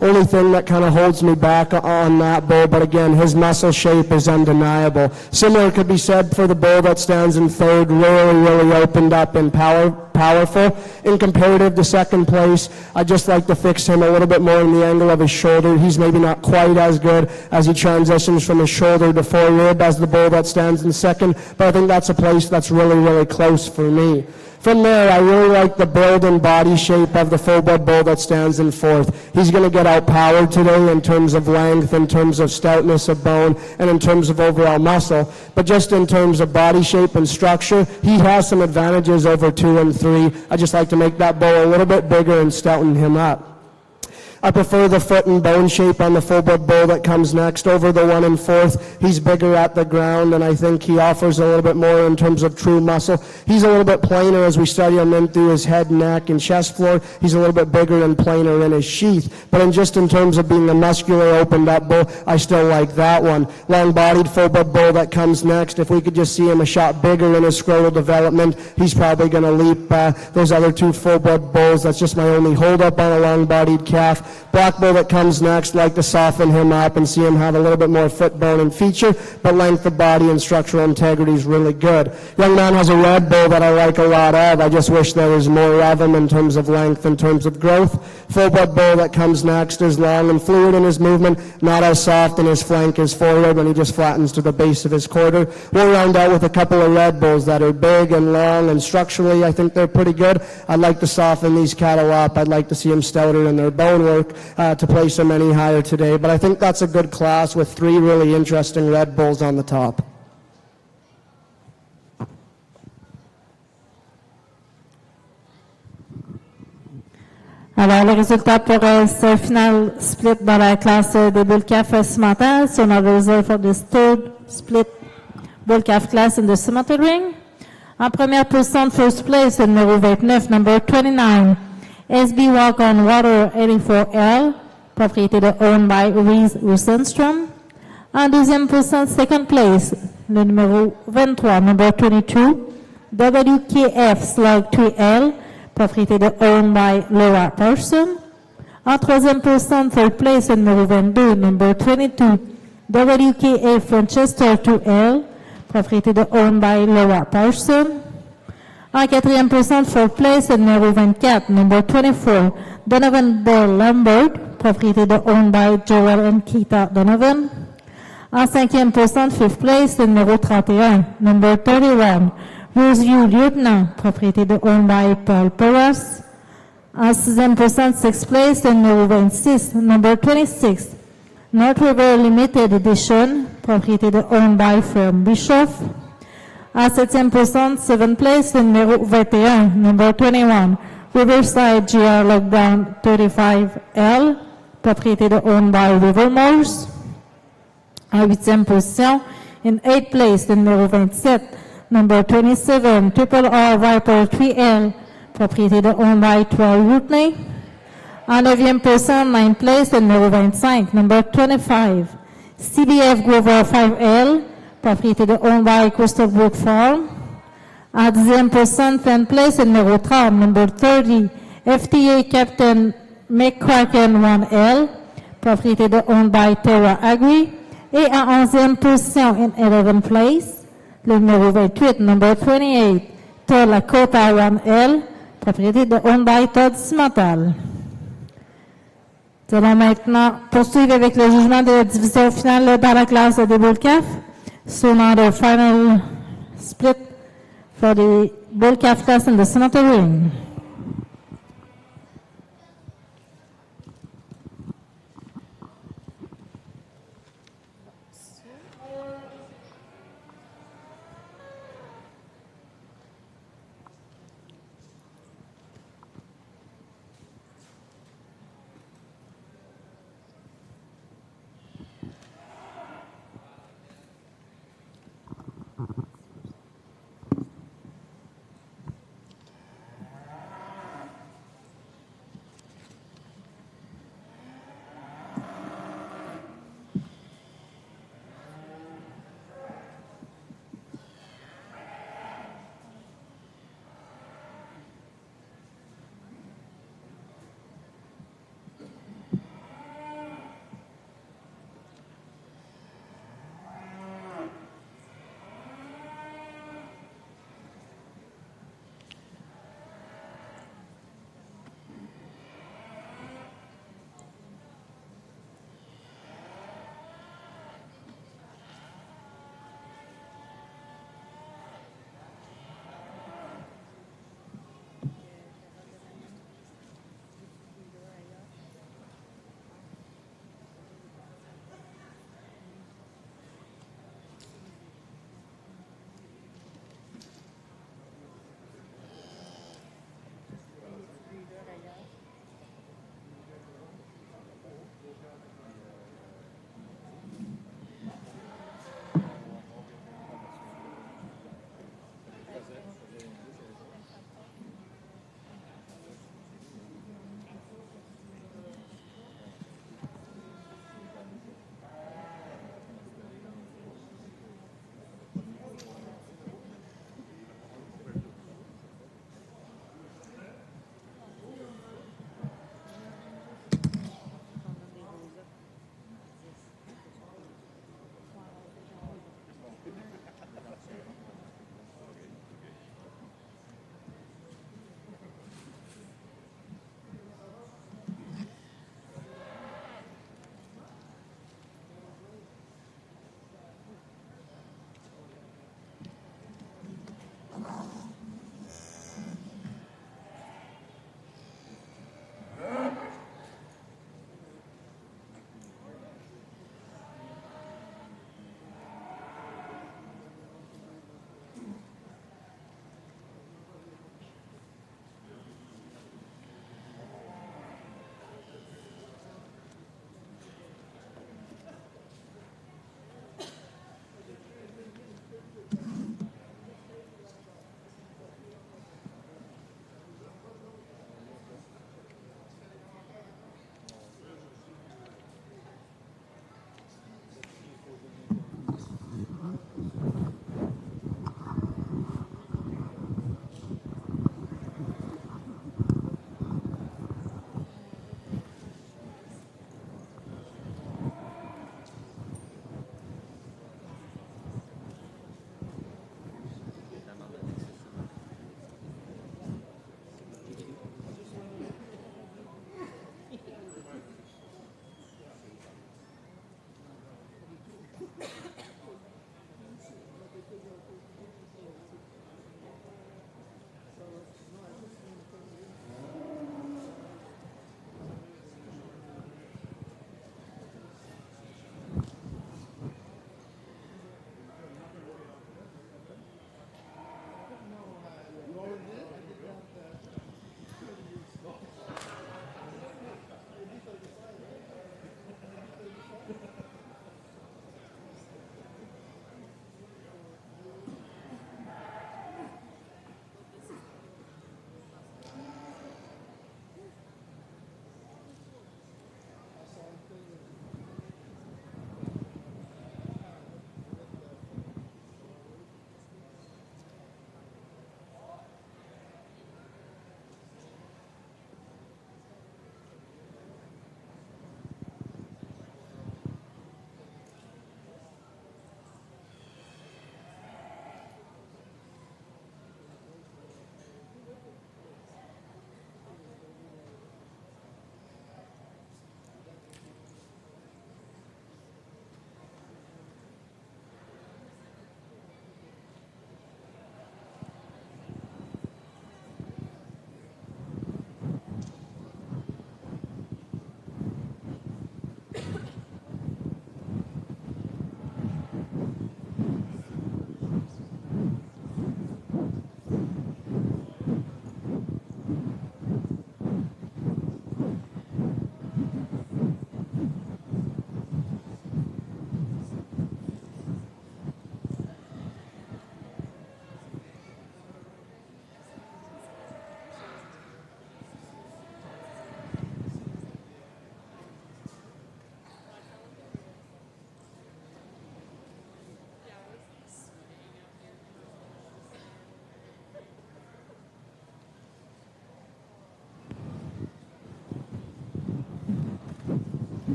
only thing that kind of holds me back on that bull. But again, his muscle shape is undeniable. Similar could be said for the bull that stands in third, really opened up and powerful. In comparative to second place, I just like to fix him a little bit more in the angle of his shoulder. He's maybe not quite as good as he transitions from his shoulder to forerib as the bull that stands in second, but I think that's a place that's really close for me. From there, I really like the build and body shape of the full-blood bull that stands in fourth. He's going to get outpowered today in terms of length, in terms of stoutness of bone, and in terms of overall muscle. But just in terms of body shape and structure, he has some advantages over 2 and 3. I just like to make that bull a little bit bigger and stouten him up. I prefer the foot and bone shape on the full-blood bull that comes next over the 1 and 4th. He's bigger at the ground, and I think he offers a little bit more in terms of true muscle. He's a little bit plainer as we study him in through his head, neck, and chest floor. He's a little bit bigger and plainer in his sheath. But in terms of being a muscular, opened-up bull, I still like that one. Long-bodied full-blood bull that comes next. If we could just see him a shot bigger in his scrotal development, he's probably going to leap those other two full-blood bulls. That's just my only hold-up on a long-bodied calf. Black bull that comes next, like to soften him up and see him have a little bit more foot, bone, and feature, but length of body and structural integrity is really good. Young man has a red bull that I like a lot of. I just wish there was more of him in terms of length, in terms of growth. Full-blood bull that comes next is long and fluid in his movement, not as soft in his flank as forward, and he just flattens to the base of his quarter. We'll round out with a couple of red bulls that are big and long, and structurally I think they're pretty good. I'd like to soften these cattle up. I'd like to see them stouter in their bone work to place them any higher today. But I think that's a good class with 3 really interesting red bulls on the top. Alors, le résultat pour ce final split dans la classe des bull calf cimentaires. So now the result for this third split bull calf class in the cemented ring. En première position, first place, le numéro 29, number 29. SB Walk on Water 84L, propriété de owned by Reese Rosenstrom. En deuxième position, second place, le numéro 23, number 22. WKF Slug 3L, propriété de owned by Laura Person. En troisième position, third place, le numéro 22, number 22. WKA Franchester 2L, propriété de owned by Laura Person. En quatrième position, fourth place, le numéro 24, number 24, Donovan Bell Lambert, propriété de owned by Joel and Keita Donovan. En cinquième position, fifth place, le numéro 31, number 31, Roseview Lieutenant, propriété de owned by Paul Perez. En sixième position, sixth place, le numéro 26, number 26, North River Limited Edition, propriété de owned by Firm Bischoff. En septième position, seventh place, le numéro 21, number 21, Riverside GR Lockdown 35L, propriété de owned by Rivermores. En huitième position, in eighth place, le numéro 27, number 27, Triple R Viper 3L, propriété de owned by 12 Rootney. En neuvième position, ninth place, le numéro 25, number 25, CBF Grover 5L, propriété de owned by Crystal Brook Farm. En dixième position, 10th place, le numéro 30, number 30, FTA Captain McCracken 1L, propriété de owned by Terra Agri. Et en 11e position, in 11th place, Le numéro 28, number 28, Todd Lakota 1L, propriété de Hyundai Todd Cimental. Nous allons maintenant poursuivre avec le jugement de la division finale dans la classe des Bull Calf. So now the final split for the Bull Calf class in the center ring.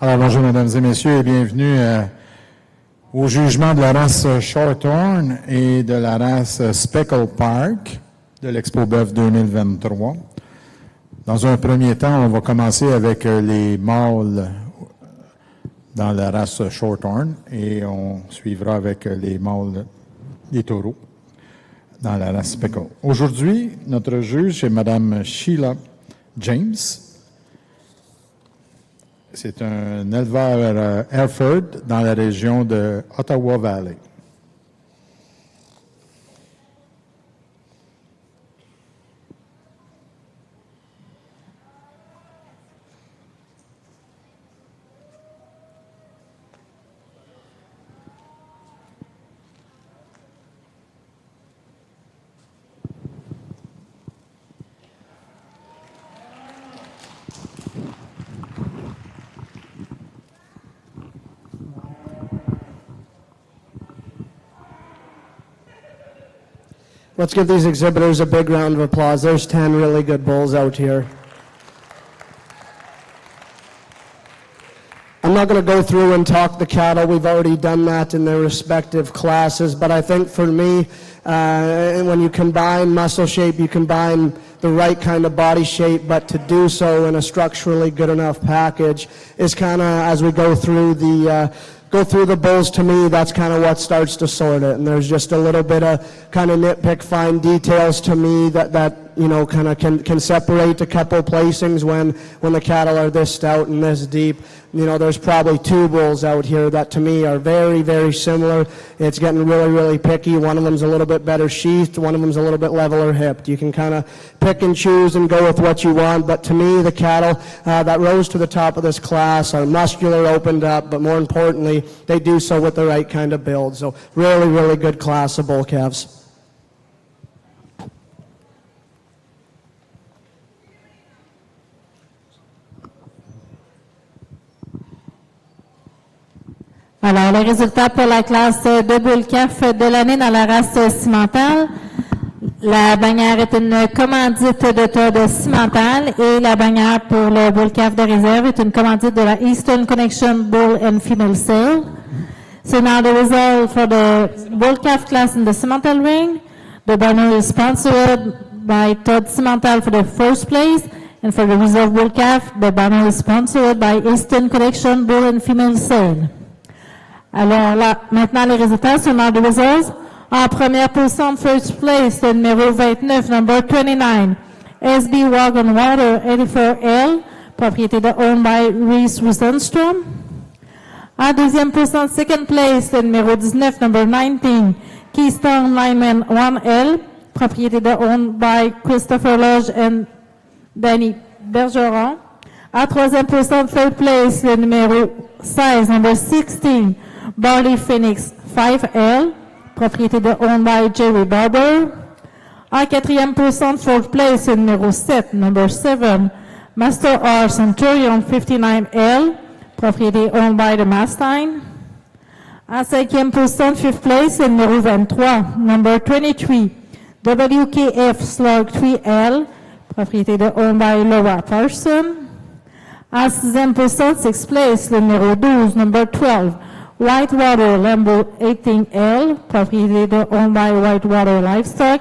Alors, bonjour, mesdames et messieurs, et bienvenue au jugement de la race Shorthorn et de la race Speckle Park de l'Expo Boeuf 2023. Dans un premier temps, on va commencer avec les mâles dans la race Shorthorn et on suivra avec les mâles des taureaux dans la race Speckle. Aujourd'hui, notre juge est Mme Sheila James. C'est un éleveur Hereford dans la région de Ottawa Valley. Let's give these exhibitors a big round of applause. There's 10 really good bulls out here. I'm not going to go through and talk the cattle. We've already done that in their respective classes. But I think for me, when you combine muscle shape, you combine the right kind of body shape, but to do so in a structurally good enough package is kind of, as we go through the bulls, to me, that's kind of what starts to sort it. And there's just a little bit of kind of nitpick fine details to me that you know, kind of can separate a couple placings when the cattle are this stout and this deep. You know, there's probably two bulls out here that to me are very, very similar. It's getting really, really picky. One of them's a little bit better sheathed. One of them's a little bit leveler hipped. You can kind of pick and choose and go with what you want. But to me, the cattle that rose to the top of this class are muscular, opened up, but more importantly, they do so with the right kind of build. So really, really good class of bull calves. Alors, les résultats pour la classe de bull calf de l'année dans la race cimentale. La bannière est une commandite de toit de cimental et la bannière pour le bull calf de réserve est une commandite de la Eastern Connection Bull and Female Sale. So now the result for the bull calf class in the cimental ring. The banner is sponsored by Todd Cimental for the first place, and for the reserve bull calf, the banner is sponsored by Eastern Connection Bull and Female Sale. Alors là, maintenant les résultats sont dans les results. En première position, first place, le numéro 29, number 29, SB Wagon Water 84L, propriété de owned by Reese Rosenstrom. En deuxième position, second place, le numéro 19, number 19, Keystone Lineman 1L, propriété de owned by Christopher Lodge and Danny Bergeron. En troisième position, third place, le numéro 16, number 16, Barley Phoenix 5L, propriété de owned by Jerry Barber. En quatrième position, fourth place, le numéro 7, number 7, Master R Centurion 59L, propriété owned by the Mastine. En cinquième position, fifth place, le numéro 23, number 23, WKF Slug 3L, propriété de owned by Laura Parson. En sixième position, sixth place, le numéro 12, number 12, Whitewater Lambo 18L, propriété de owned by Whitewater Livestock.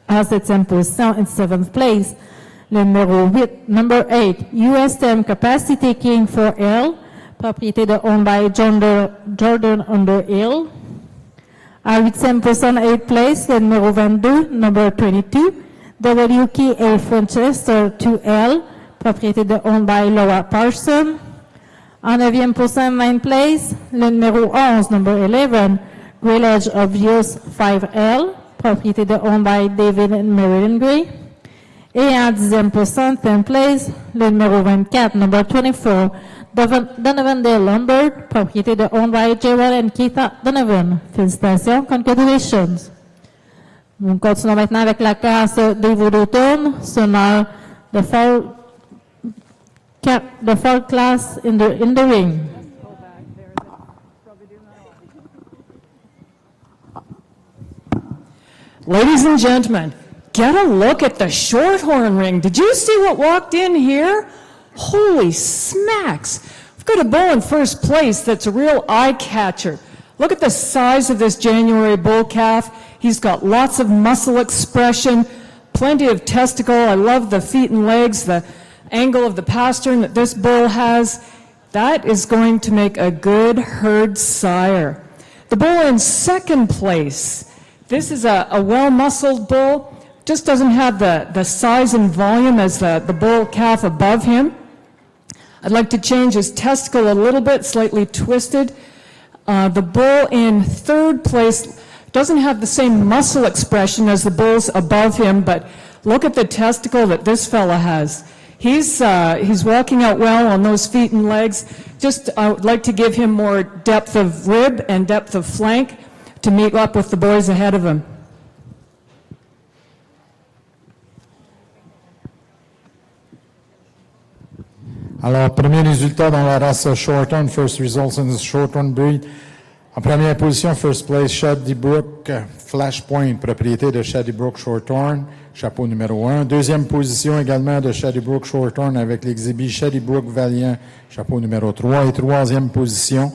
En septième position, in seventh place, le numéro 8, number 8, USM Capacity King 4L, propriété de owned by Jordan Underhill. En huitième position, 8th place, le numéro 22, number 22, WKA Franchester 2L, propriété de owned by Laura Parson. En neuvième position, 9th place, le numéro 11, number 11, Grillage Obvious 5L, propriété de owned by David and Marilyn Gray. Et en dixième position, 10th place, le numéro 24, number 24, Donovan Dale Lombard, propriété de owned by Gerald and Keita Donovan. Félicitations, congratulations. Nous continuons maintenant avec la classe des veaux d'automne, sonneur de fall class in the ring. Ladies and gentlemen, get a look at the Shorthorn ring. Did you see what walked in here? Holy smacks. We've got a bull in first place that's a real eye catcher. Look at the size of this January bull calf. He's got lots of muscle expression, plenty of testicle. I love the feet and legs, the angle of the pastern that this bull has. That is going to make a good herd sire. The bull in second place. This is a well-muscled bull. Just doesn't have the size and volume as the bull calf above him. I'd like to change his testicle a little bit, slightly twisted. The bull in third place doesn't have the same muscle expression as the bulls above him, but look at the testicle that this fella has. He's walking out well on those feet and legs. Just, I would like to give him more depth of rib and depth of flank to meet up with the boys ahead of him. Alors, premier résultat dans la race Shorthorn, first results in the Shorthorn breed. En première position, first place, Shady Brook, Flashpoint, propriété de Shady Brook Shorthorn, chapeau numéro 1. Deuxième position également de Shady Brook Shorthorn avec l'exhibit Shady Brook Valiant, chapeau numéro 3. Et troisième position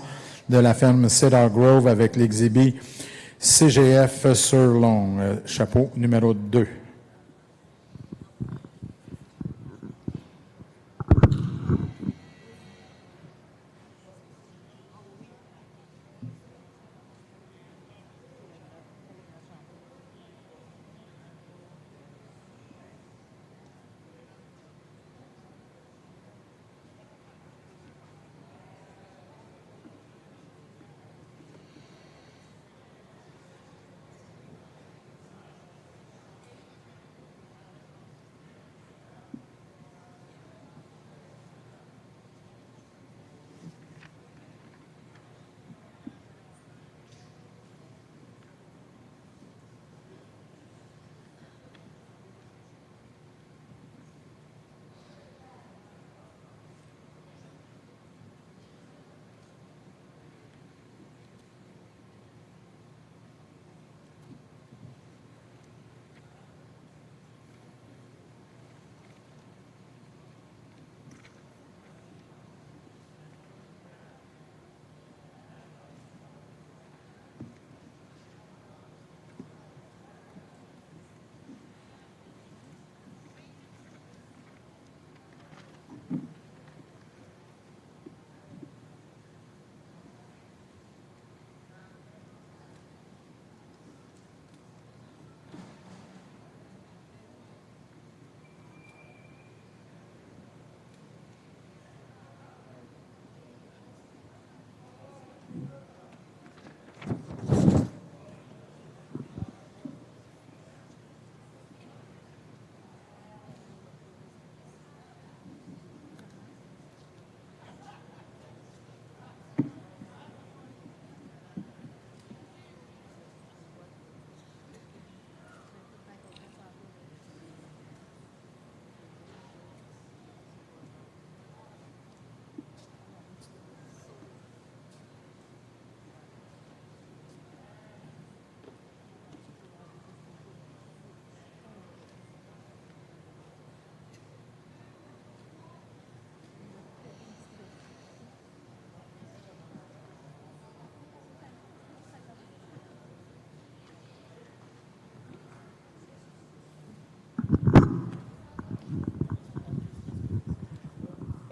de la ferme Cedar Grove avec l'exhibit CGF Surlong, chapeau numéro 2.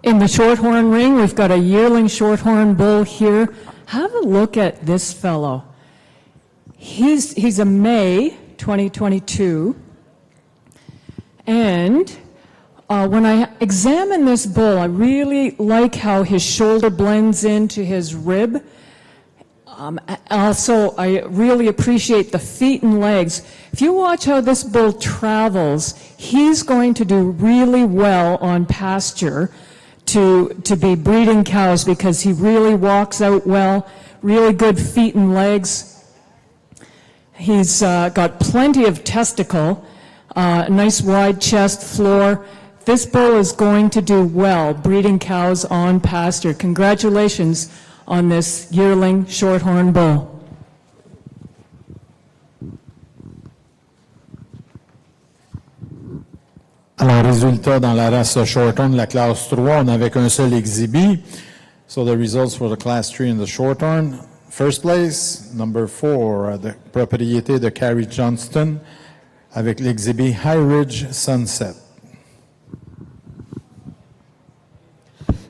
In the Shorthorn ring, we've got a yearling Shorthorn bull here. Have a look at this fellow. He's a May 2022. And when I examine this bull, I really like how his shoulder blends into his rib. Also, I really appreciate the feet and legs. If you watch how this bull travels, he's going to do really well on pasture to be breeding cows because he really walks out well, really good feet and legs. He's got plenty of testicle, nice wide chest, floor. This bull is going to do well breeding cows on pasture. Congratulations on this yearling Shorthorn bull. Alors, résultat dans la race Shorthorn, la classe 3, on n'avait qu'un seul exhibit. So the results for the Class 3 in the short run. First place, number 4, the propriété de Carrie Johnston avec l'exhibit High Ridge Sunset.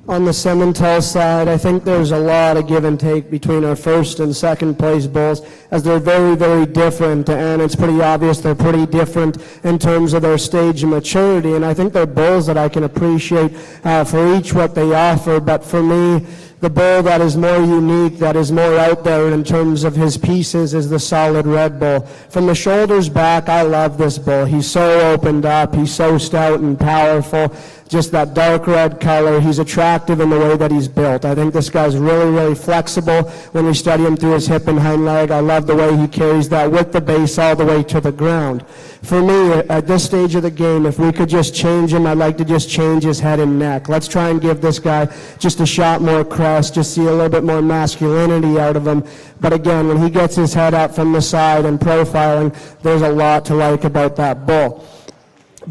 On the Simmental side, I think there's a lot of give and take between our first and second place bulls, as they're very, very different, and it's pretty obvious they're pretty different in terms of their stage of maturity, and I think they're bulls that I can appreciate for each what they offer, but for me, the bull that is more unique, that is more out there in terms of his pieces, is the solid red bull. From the shoulders back, I love this bull. He's so opened up, he's so stout and powerful. Just that dark red color. He's attractive in the way that he's built. I think this guy's really, really flexible when we study him through his hip and hind leg. I love the way he carries that with the base all the way to the ground. For me, at this stage of the game, if we could just change him, I'd like to just change his head and neck. Let's try and give this guy just a shot more crest, just see a little bit more masculinity out of him. But again, when he gets his head up from the side and profiling, there's a lot to like about that bull.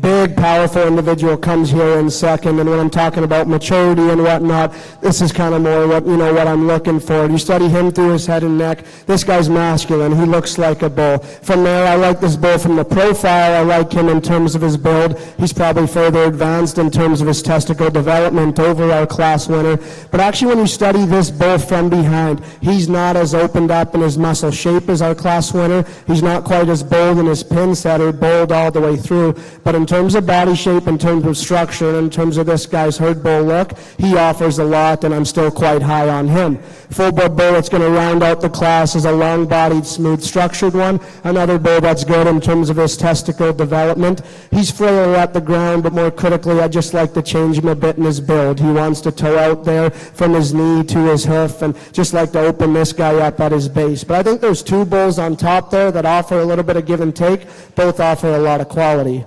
Big, powerful individual comes here in second, and when I'm talking about maturity and whatnot, this is kind of more what I'm looking for. You study him through his head and neck, this guy's masculine. He looks like a bull. From there, I like this bull from the profile. I like him in terms of his build. He's probably further advanced in terms of his testicle development over our class winner. But actually, when you study this bull from behind, he's not as opened up in his muscle shape as our class winner. He's not quite as bold in his pin setter, bold all the way through. But in terms of body shape, in terms of structure, and in terms of this guy's herd bull look, he offers a lot, and I'm still quite high on him. Full blood bull that's going to round out the class is a long-bodied, smooth-structured one. Another bull that's good in terms of his testicle development. He's frailer at the ground, but more critically, I just like to change him a bit in his build. He wants to toe out there from his knee to his hoof, and just like to open this guy up at his base. But I think there's two bulls on top there that offer a little bit of give and take. Both offer a lot of quality.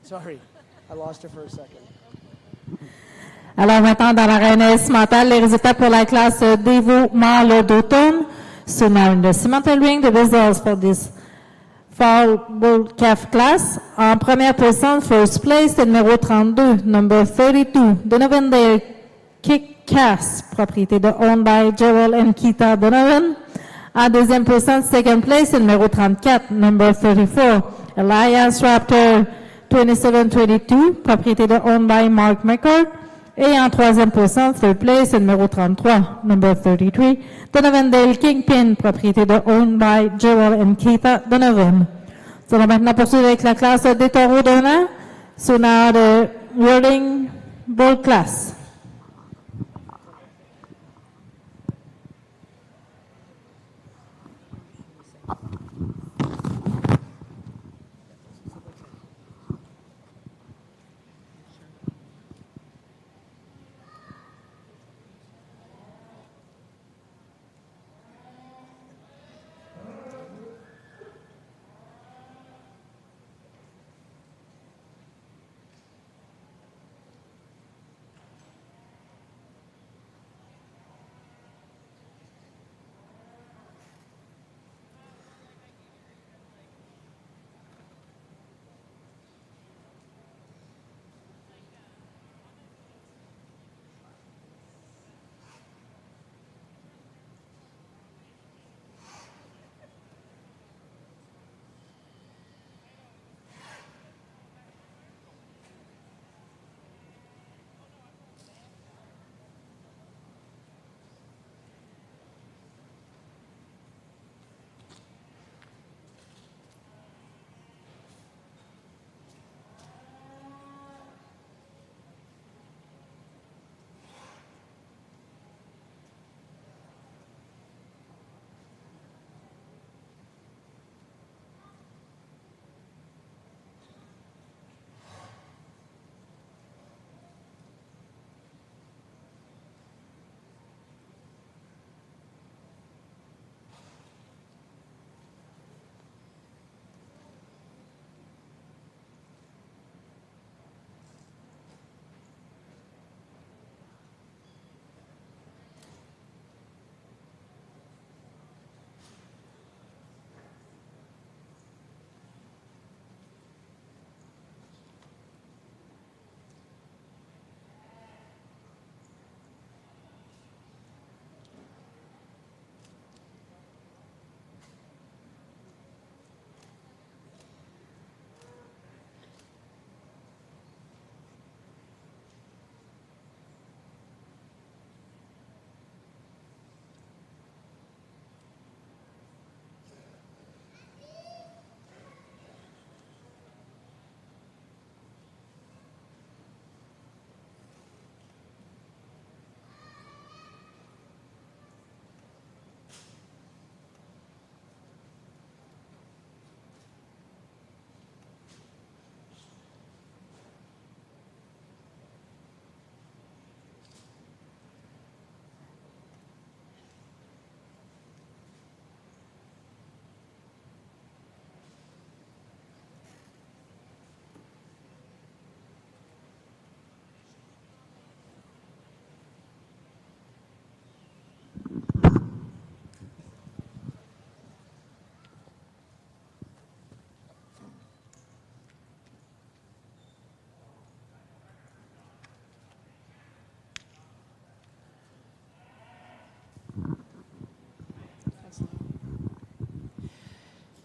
Sorry, I lost her for a second. Alors maintenant, dans l'arène cimentale, les résultats pour la classe Devo mâle d'automne. So now in the cimental ring, the results for this fall bull calf class. En première position, first place, le numéro 32, number 32, Donovan Dale Kick Cass, propriété de owned by Gerald and Keita Donovan. En deuxième position, second place, le numéro 34, number 34, Elias Raptor 2722, propriété de owned by Mark McCord. Et en troisième position, third place, le numéro 33, number 33, Donovan Dale Kingpin, propriété de owned by Gerald and Keita Donovan. Nous allons maintenant poursuivre avec la classe des taureaux d'un an. So now the whirling bull class.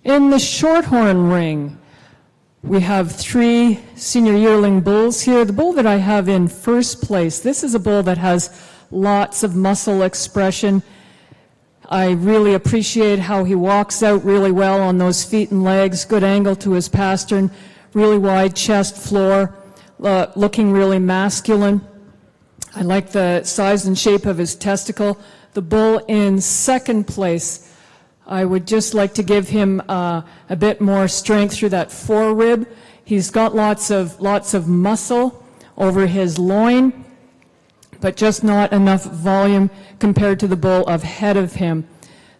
In the Shorthorn ring, we have 3 senior yearling bulls here. The bull that I have in first place, this is a bull that has lots of muscle expression. I really appreciate how he walks out really well on those feet and legs, good angle to his pastern, really wide chest floor, looking really masculine. I like the size and shape of his testicle. The bull in second place, I would just like to give him a bit more strength through that forerib. He's got lots of muscle over his loin, but just not enough volume compared to the bull ahead of him.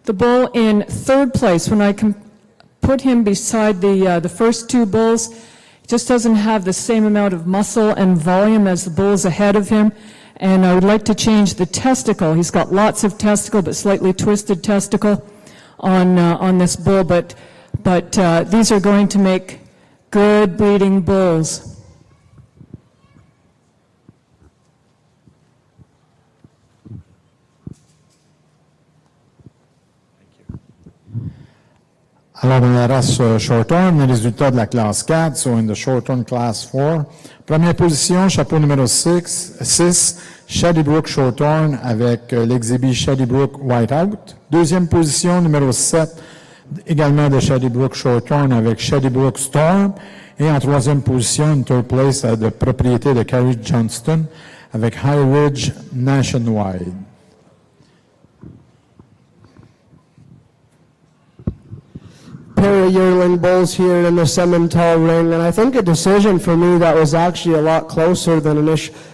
The bull in third place, when I put him beside the first 2 bulls, just doesn't have the same amount of muscle and volume as the bulls ahead of him. And I would like to change the testicle. He's got lots of testicle, but slightly twisted testicle on this bull. But these are going to make good breeding bulls. Alors, dans la race Shorthorn, les résultats de la classe 4 sont in the Shorthorn Class 4. Première position, chapeau numéro 6, Shadybrook Shorthorn avec l'exhibit Shadybrook Whiteout. Deuxième position, numéro 7, également de Shadybrook Shorthorn avec Shadybrook Storm. Et en troisième position, une third place de propriété de Carrie Johnston avec High Ridge Nationwide. Pair of yearling bulls here in the Simmental ring, and I think a decision for me that was actually a lot closer than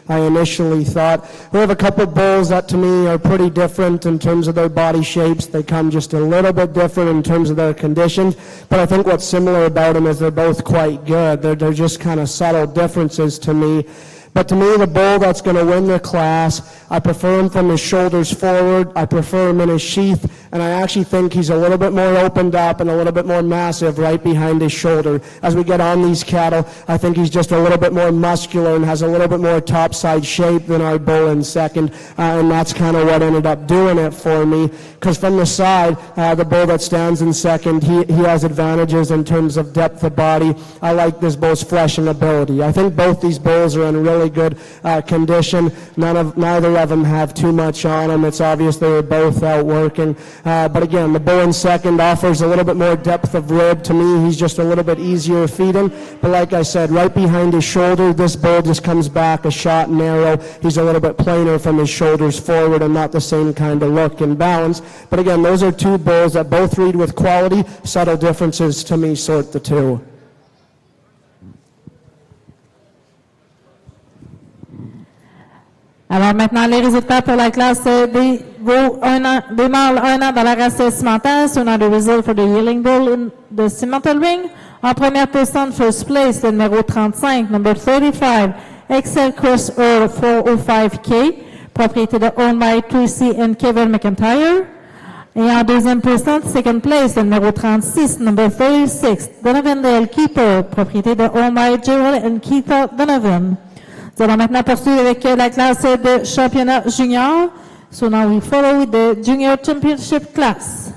I initially thought. We have a couple bulls that to me are pretty different in terms of their body shapes. They come just a little bit different in terms of their conditions, but I think what's similar about them is they're both quite good. They're just kind of subtle differences to me. But to me, the bull that's going to win the class, I prefer him from his shoulders forward. I prefer him in his sheath, and I actually think he's a little bit more opened up and a little bit more massive right behind his shoulder. As we get on these cattle, I think he's just a little bit more muscular and has a little bit more topside shape than our bull in second, and that's kind of what ended up doing it for me. Because from the side, the bull that stands in second, he has advantages in terms of depth of body. I like this bull's fleshing ability. I think both these bulls are in really good condition. Neither of them have too much on them. It's obvious they were both out working. But again, the bull in second offers a little bit more depth of rib. To me, he's just a little bit easier feeding. But like I said, right behind his shoulder, this bull just comes back a shot narrow. He's a little bit plainer from his shoulders forward and not the same kind of look and balance. But again, those are 2 bulls that both read with quality. Subtle differences to me sort the 2. Alors maintenant, les résultats pour la classe des veaux des mâles 1 an dans la race cimentale. So now the result for the yearling bull in the cimental ring. En première position, first place, le numéro 35, number 35, Excel Cross 405K, propriété de owned by Tracy and Kevin McIntyre. Et en deuxième position, second place, le numéro 36, number 36, Donovan Dale Keeper, propriété de owned by Gerald and Keith Donovan. Nous allons maintenant poursuivre avec la classe de championnat junior. So now we follow the junior championship class.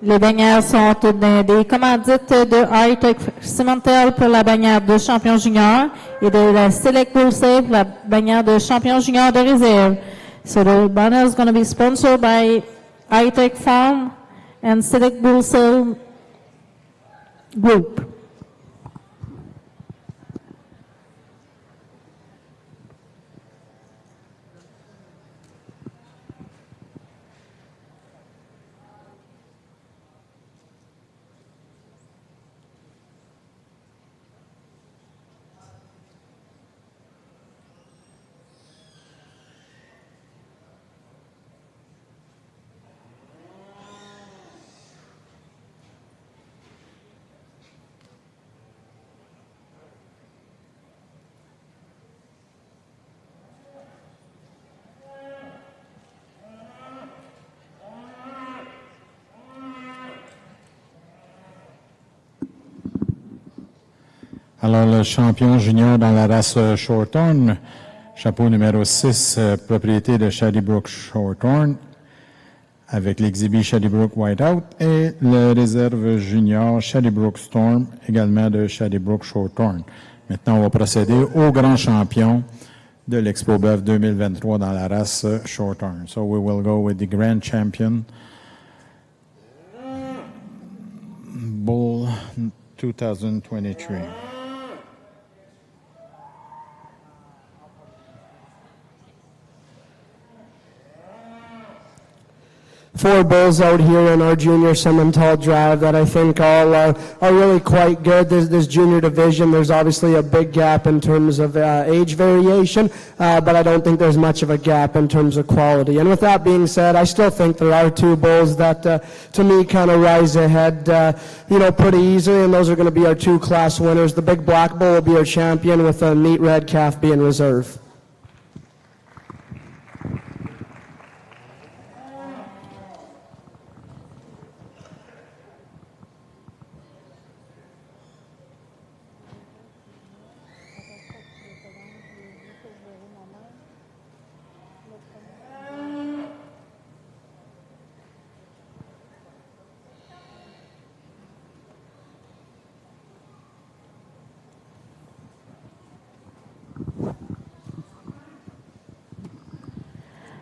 Les bannières sont des commandites de High-Tech Cimental pour la bannière de champion junior et de la Select Bull Save pour la bannière de champion junior de réserve. So the banner is going to be sponsored by High-Tech Farm and Select Bull Save Group. Alors, le champion junior dans la race Shorthorn, chapeau numéro 6, propriété de Shadybrook Shorthorn, avec l'exhibit Shadybrook Whiteout, et le réserve junior Shadybrook Storm, également de Shadybrook Shorthorn. Maintenant, on va procéder au grand champion de l'Expo Boeuf 2023 dans la race Shorthorn. So we will go with the grand champion, Bull 2023. 4 bulls out here in our junior Simmental drive that I think all are really quite good. This junior division, there's obviously a big gap in terms of age variation, but I don't think there's much of a gap in terms of quality. And with that being said, I still think there are 2 bulls that, to me, kind of rise ahead, pretty easily, and those are going to be our 2 class winners. The big black bull will be our champion, with a neat red calf being reserve.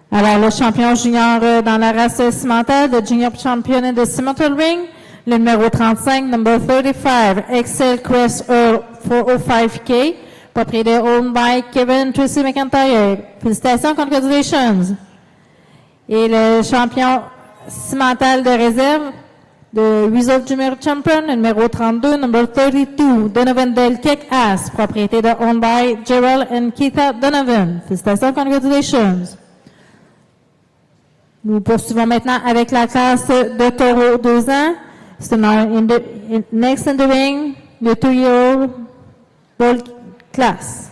Alors, le champion junior dans la race cimentale, le junior champion de Cimental Ring, le numéro 35, number 35, Excel Quest 405K, propriété owned by Kevin Tracy McIntyre. Félicitations, congratulations. Et le champion cimental de réserve, de Reserve Junior Champion, le numéro 32, number 32, Donovan Del Kick-Ass, propriété de owned by Gerald and Keitha Donovan. Félicitations, congratulations. Nous poursuivons maintenant avec la classe de taureau 2 ans. C'est next in the ring, le 2-year-old bull class.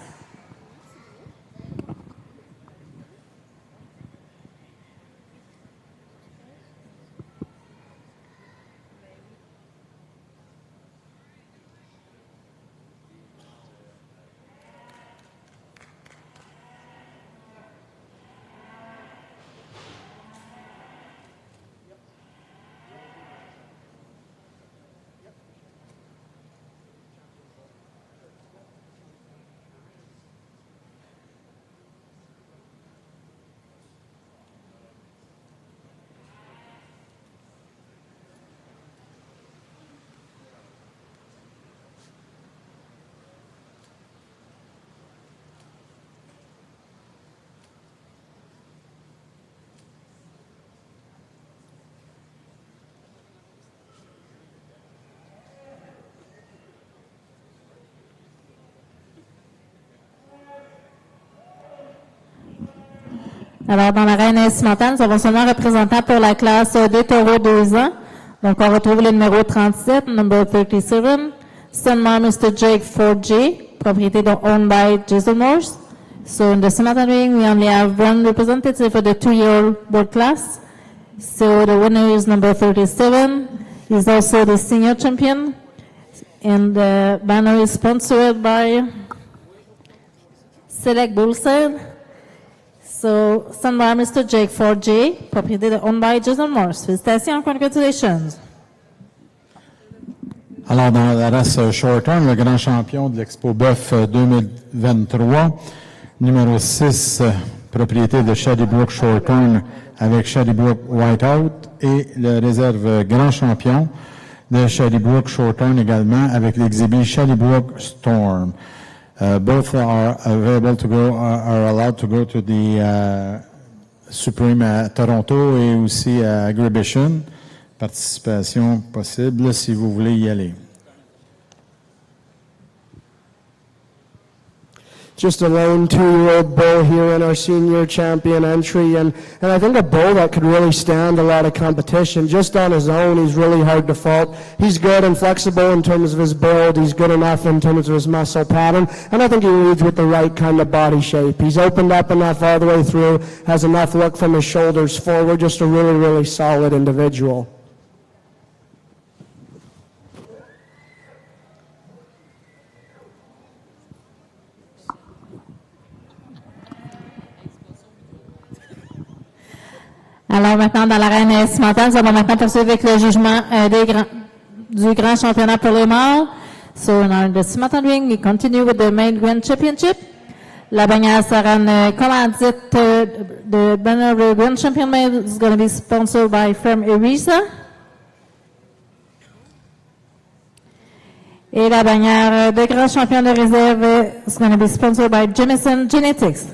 Alors, dans l'arène cimentale, nous avons seulement un représentant pour la classe des taureaux 2 ans. Donc, on retrouve le numéro 37, number 37, Sunmar Mr. Jake 4J, propriété de owned by Jason Morse. So, in the cimental ring, we only have 1 representative for the 2-year-old bull class. So, the winner is number 37. He's also the senior champion. And the banner is sponsored by Select Bullside. So, Sunmar Mr. Jake 4J, propriété de owned by Jason Morse. Félicitations, congratulations. Alors, dans la race Shorthorn, le grand champion de l'Expo Boeuf 2023, numéro 6, propriété de Shadybrook Shorthorn avec Shadybrook Whiteout, et le réserve grand champion de Shadybrook Shorthorn également avec l'exhibit Shadybrook Storm. Both are available to go, are allowed to go to the Supreme à Toronto et aussi à Agribition. Participation possible si vous voulez y aller. Just a lone 2-year-old bull here in our senior champion entry, and I think a bull that could really stand a lot of competition. Just on his own, he's really hard to fault. He's good and flexible in terms of his build. He's good enough in terms of his muscle pattern, and I think he leads with the right kind of body shape. He's opened up enough all the way through, has enough look from his shoulders forward, just a really, really solid individual. Alors maintenant, dans l'arène cimentale, nous allons maintenant poursuivre avec le jugement du grand championnat pour les mâles. So on the cimental ring, we continue with the main grand championship. La bannière sera une commandite de banner the grand champion male is going to be sponsored by firm Erisa. Et la bannière de grand champion de réserve is going to be sponsored by Jemison Genetics.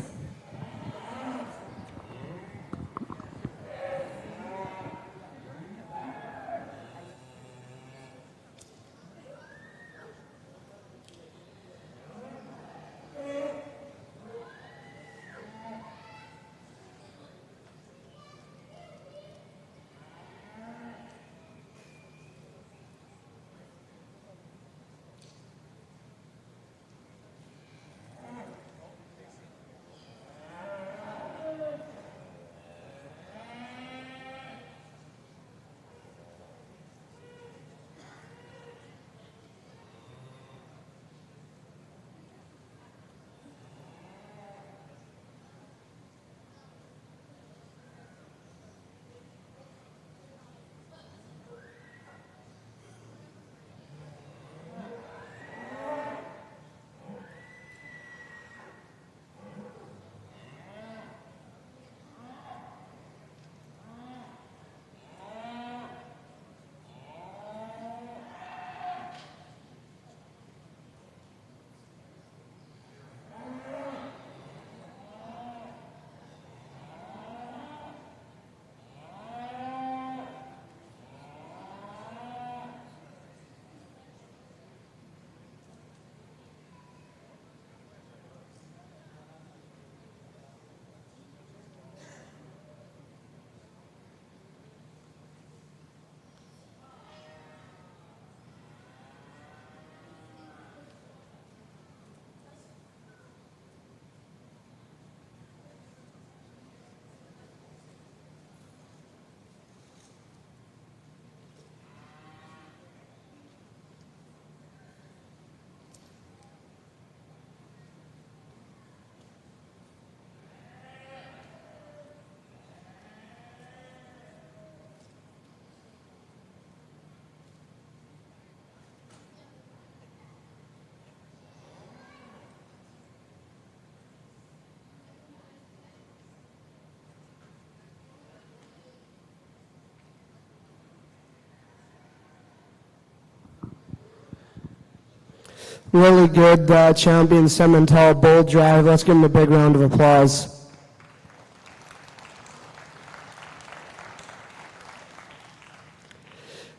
Really good champion Simmental bull drive. Let's give him a big round of applause.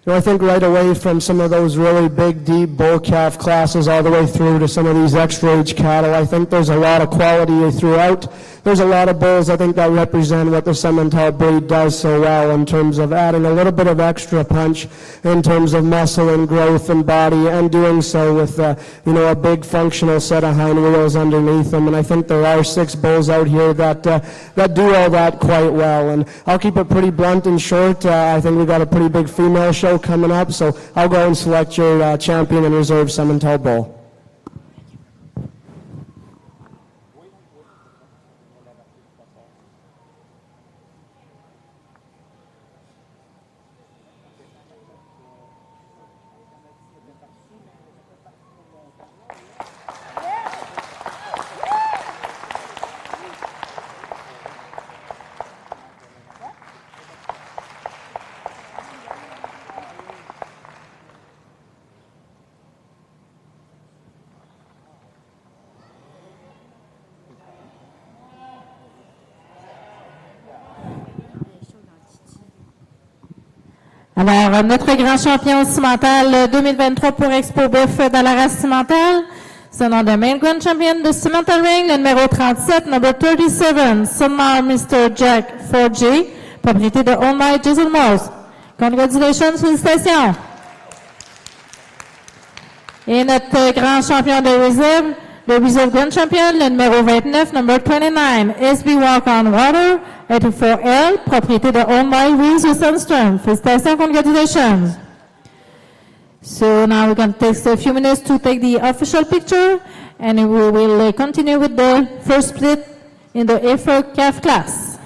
You know, I think right away from some of those really big, deep bull calf classes all the way through to some of these extra age cattle, I think there's a lot of quality throughout. There's a lot of bulls, I think, that represent what the Simmental breed does so well in terms of adding a little bit of extra punch in terms of muscle and growth and body, and doing so with, you know, a big functional set of hind wheels underneath them. And I think there are 6 bulls out here that do all that quite well. And I'll keep it pretty blunt and short. I think we've got a pretty big female show coming up, so I'll go and select your champion and reserve Simmental bull. Alors, notre grand champion cimental 2023 pour Expo Boeuf dans la race cimentale, c'est le nom de main grand champion de cimental ring, le numéro 37, number 37, Sonmar Mr. Jack 4G, propriété de Own My Jason Morse. Congratulations, félicitations. Et notre grand champion de réserve, le Reserve Grand Champion, le numéro 29, number 29, SB Walk on Water, 84L, propriété de Own by Reese Sandstrom. Félicitations, congratulations. So now we're going to take a few minutes to take the official picture, and we will continue with the first split in the A4 calf class.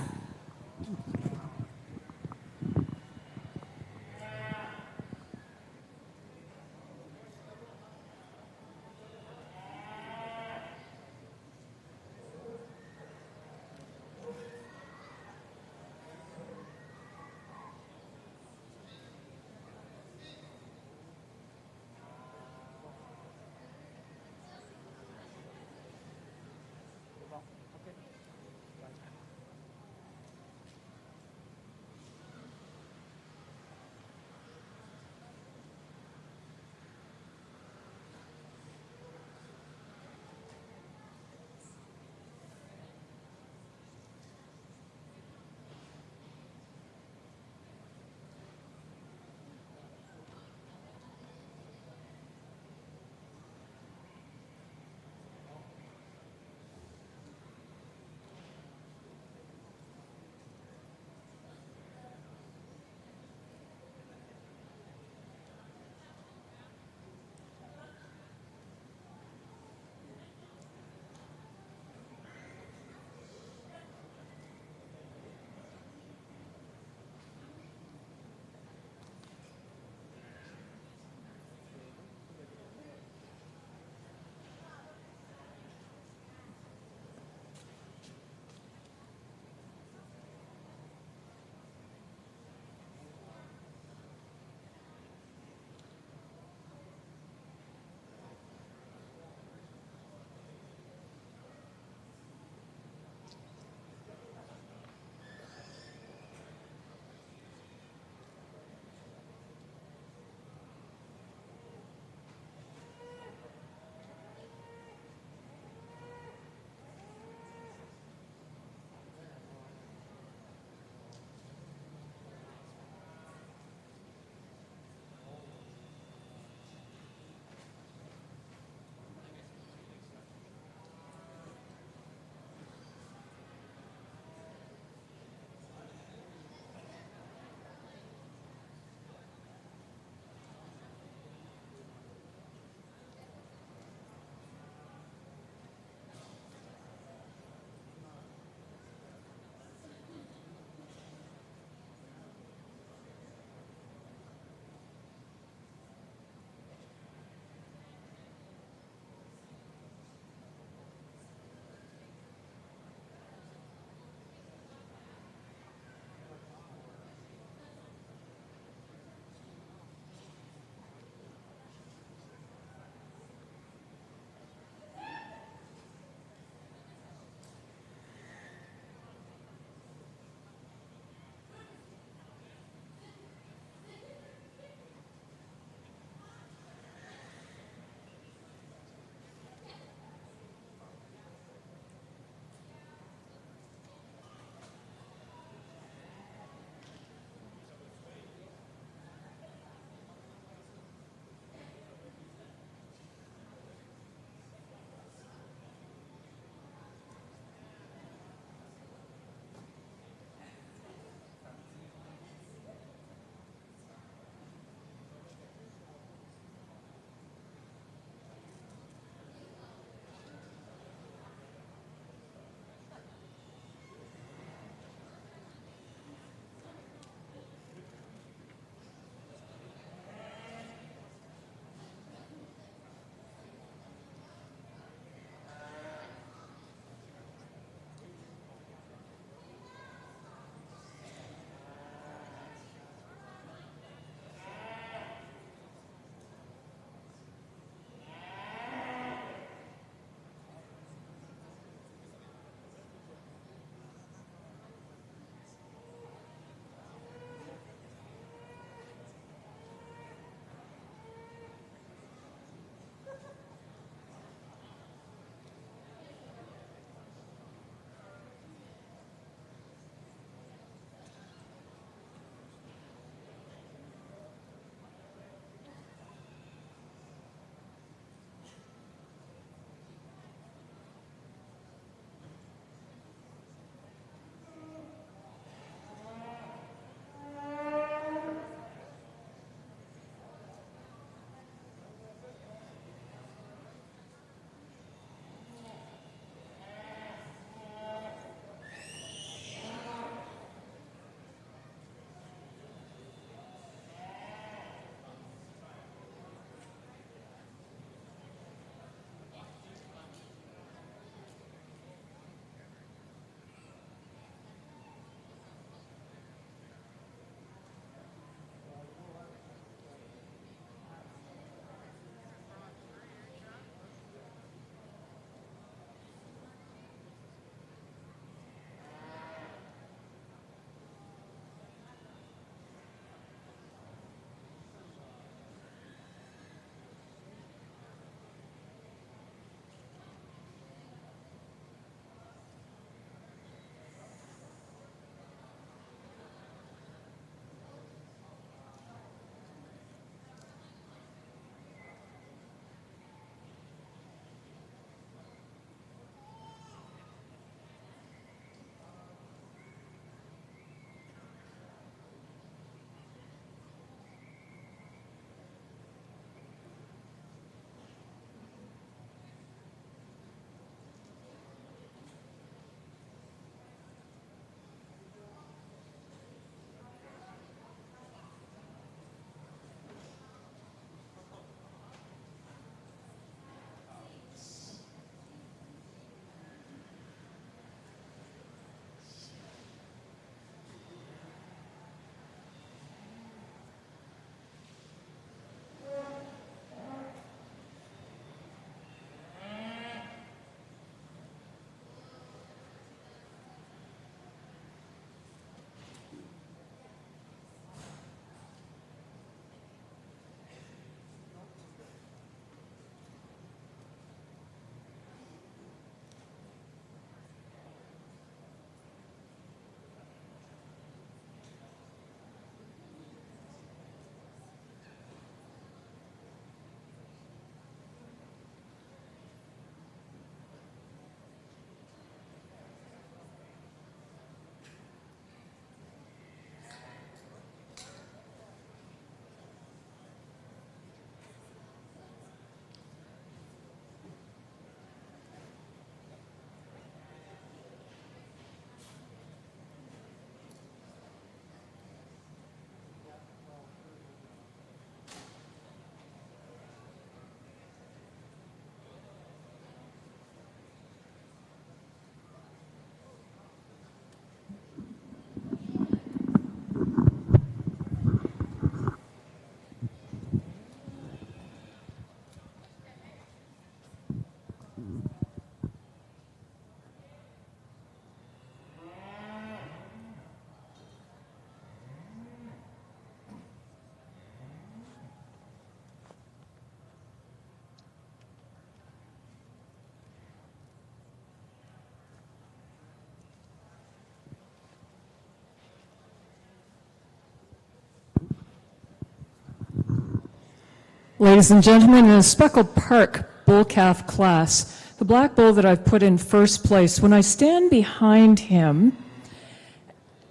Ladies and gentlemen, in the Speckled Park bull calf class, the black bull that I've put in first place, when I stand behind him,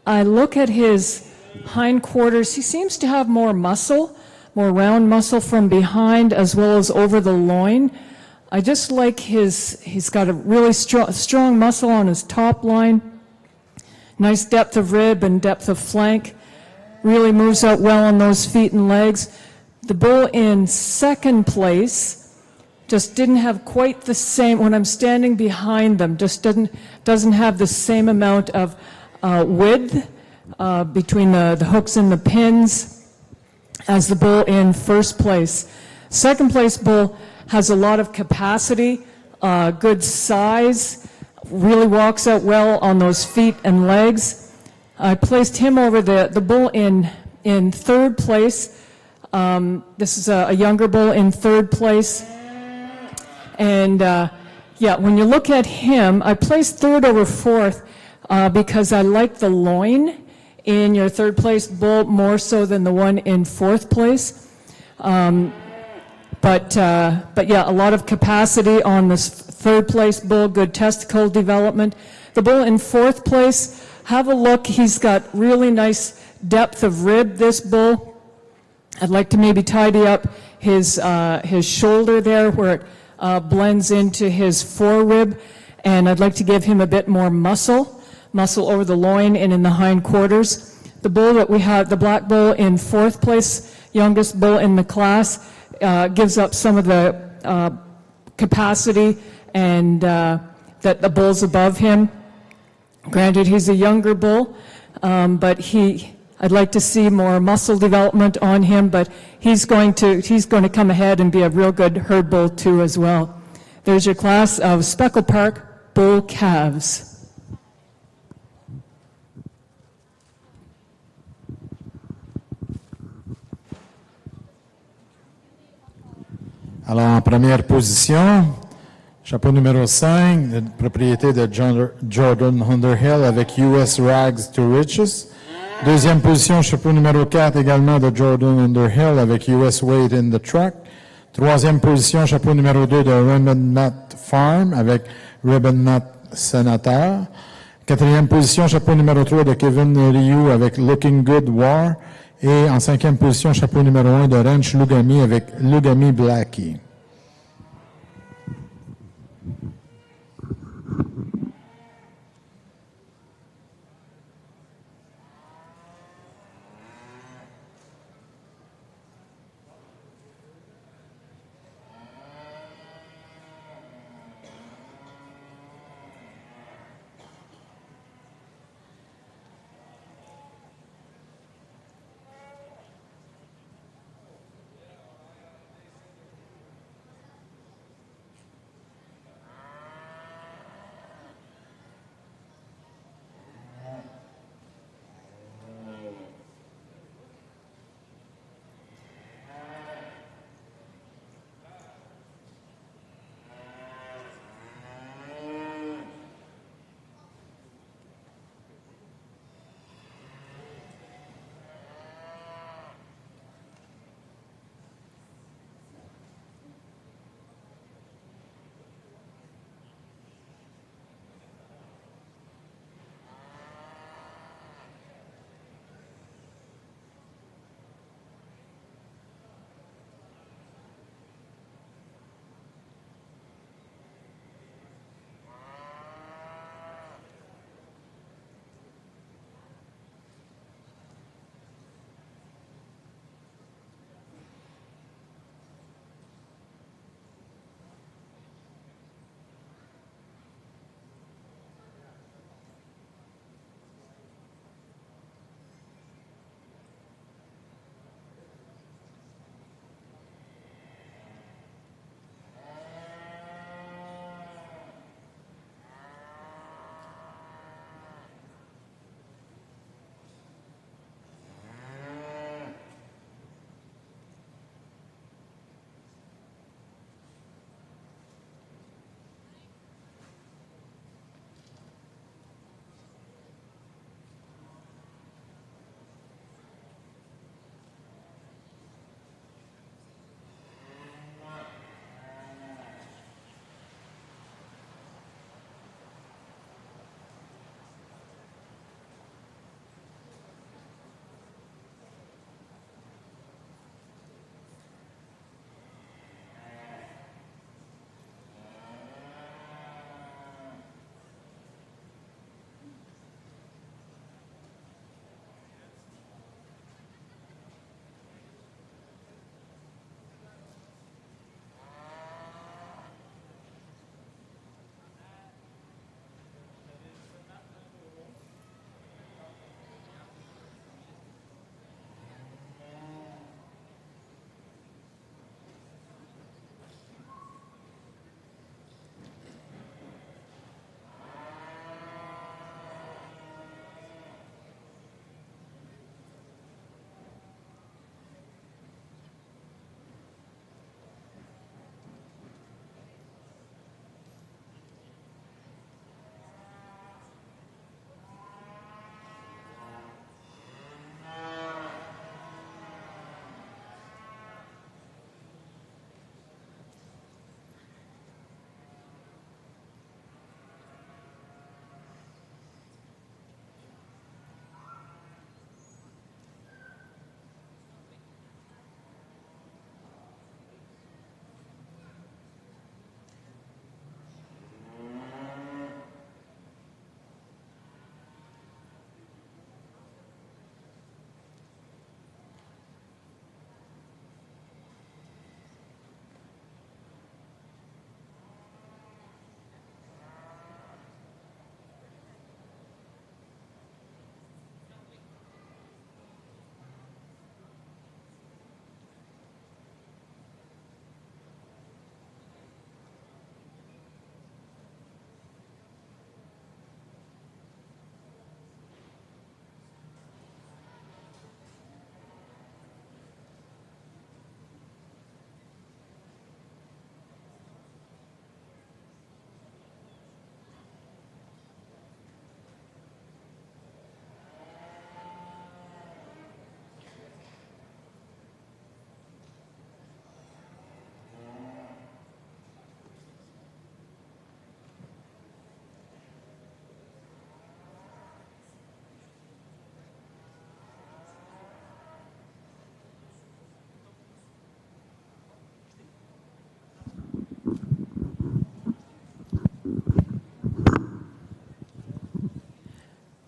I look at his hindquarters. He seems to have more muscle, more round muscle from behind as well as over the loin. I just like he's got a really strong muscle on his top line, nice depth of rib and depth of flank, really moves out well on those feet and legs. The bull in second place just didn't have quite the same, when I'm standing behind them, just doesn't have the same amount of width between the hooks and the pins as the bull in first place. Second place bull has a lot of capacity, good size, really walks out well on those feet and legs. I placed him over the bull in third place. This is a younger bull in third place. And yeah, when you look at him, I placed third over fourth because I like the loin in your third place bull more so than the one in fourth place. But yeah, a lot of capacity on this third place bull, good testicle development. The bull in fourth place, have a look. He's got really nice depth of rib, this bull. I'd like to maybe tidy up his shoulder there where it blends into his forerib, and I'd like to give him a bit more muscle over the loin and in the hindquarters. The bull that we have, the black bull in fourth place, youngest bull in the class, gives up some of the capacity and that the bulls above him. Granted, he's a younger bull, but I'd like to see more muscle development on him, but he's going to come ahead and be a real good herd bull too as well. There's your class of Speckled Park bull calves. Alors, en première position, chapeau numéro 5, de propriété de Jordan Underhill avec US Rags to Riches. Deuxième position, chapeau numéro 4, également de Jordan Underhill avec US Weight in the Truck. Troisième position, chapeau numéro 2 de Ribbon Nut Farm avec Ribbon Nut Senator. Quatrième position, chapeau numéro 3 de Kevin Ryu avec Looking Good War. Et en cinquième position, chapeau numéro 1 de Ranch Lugami avec Lugami Blackie.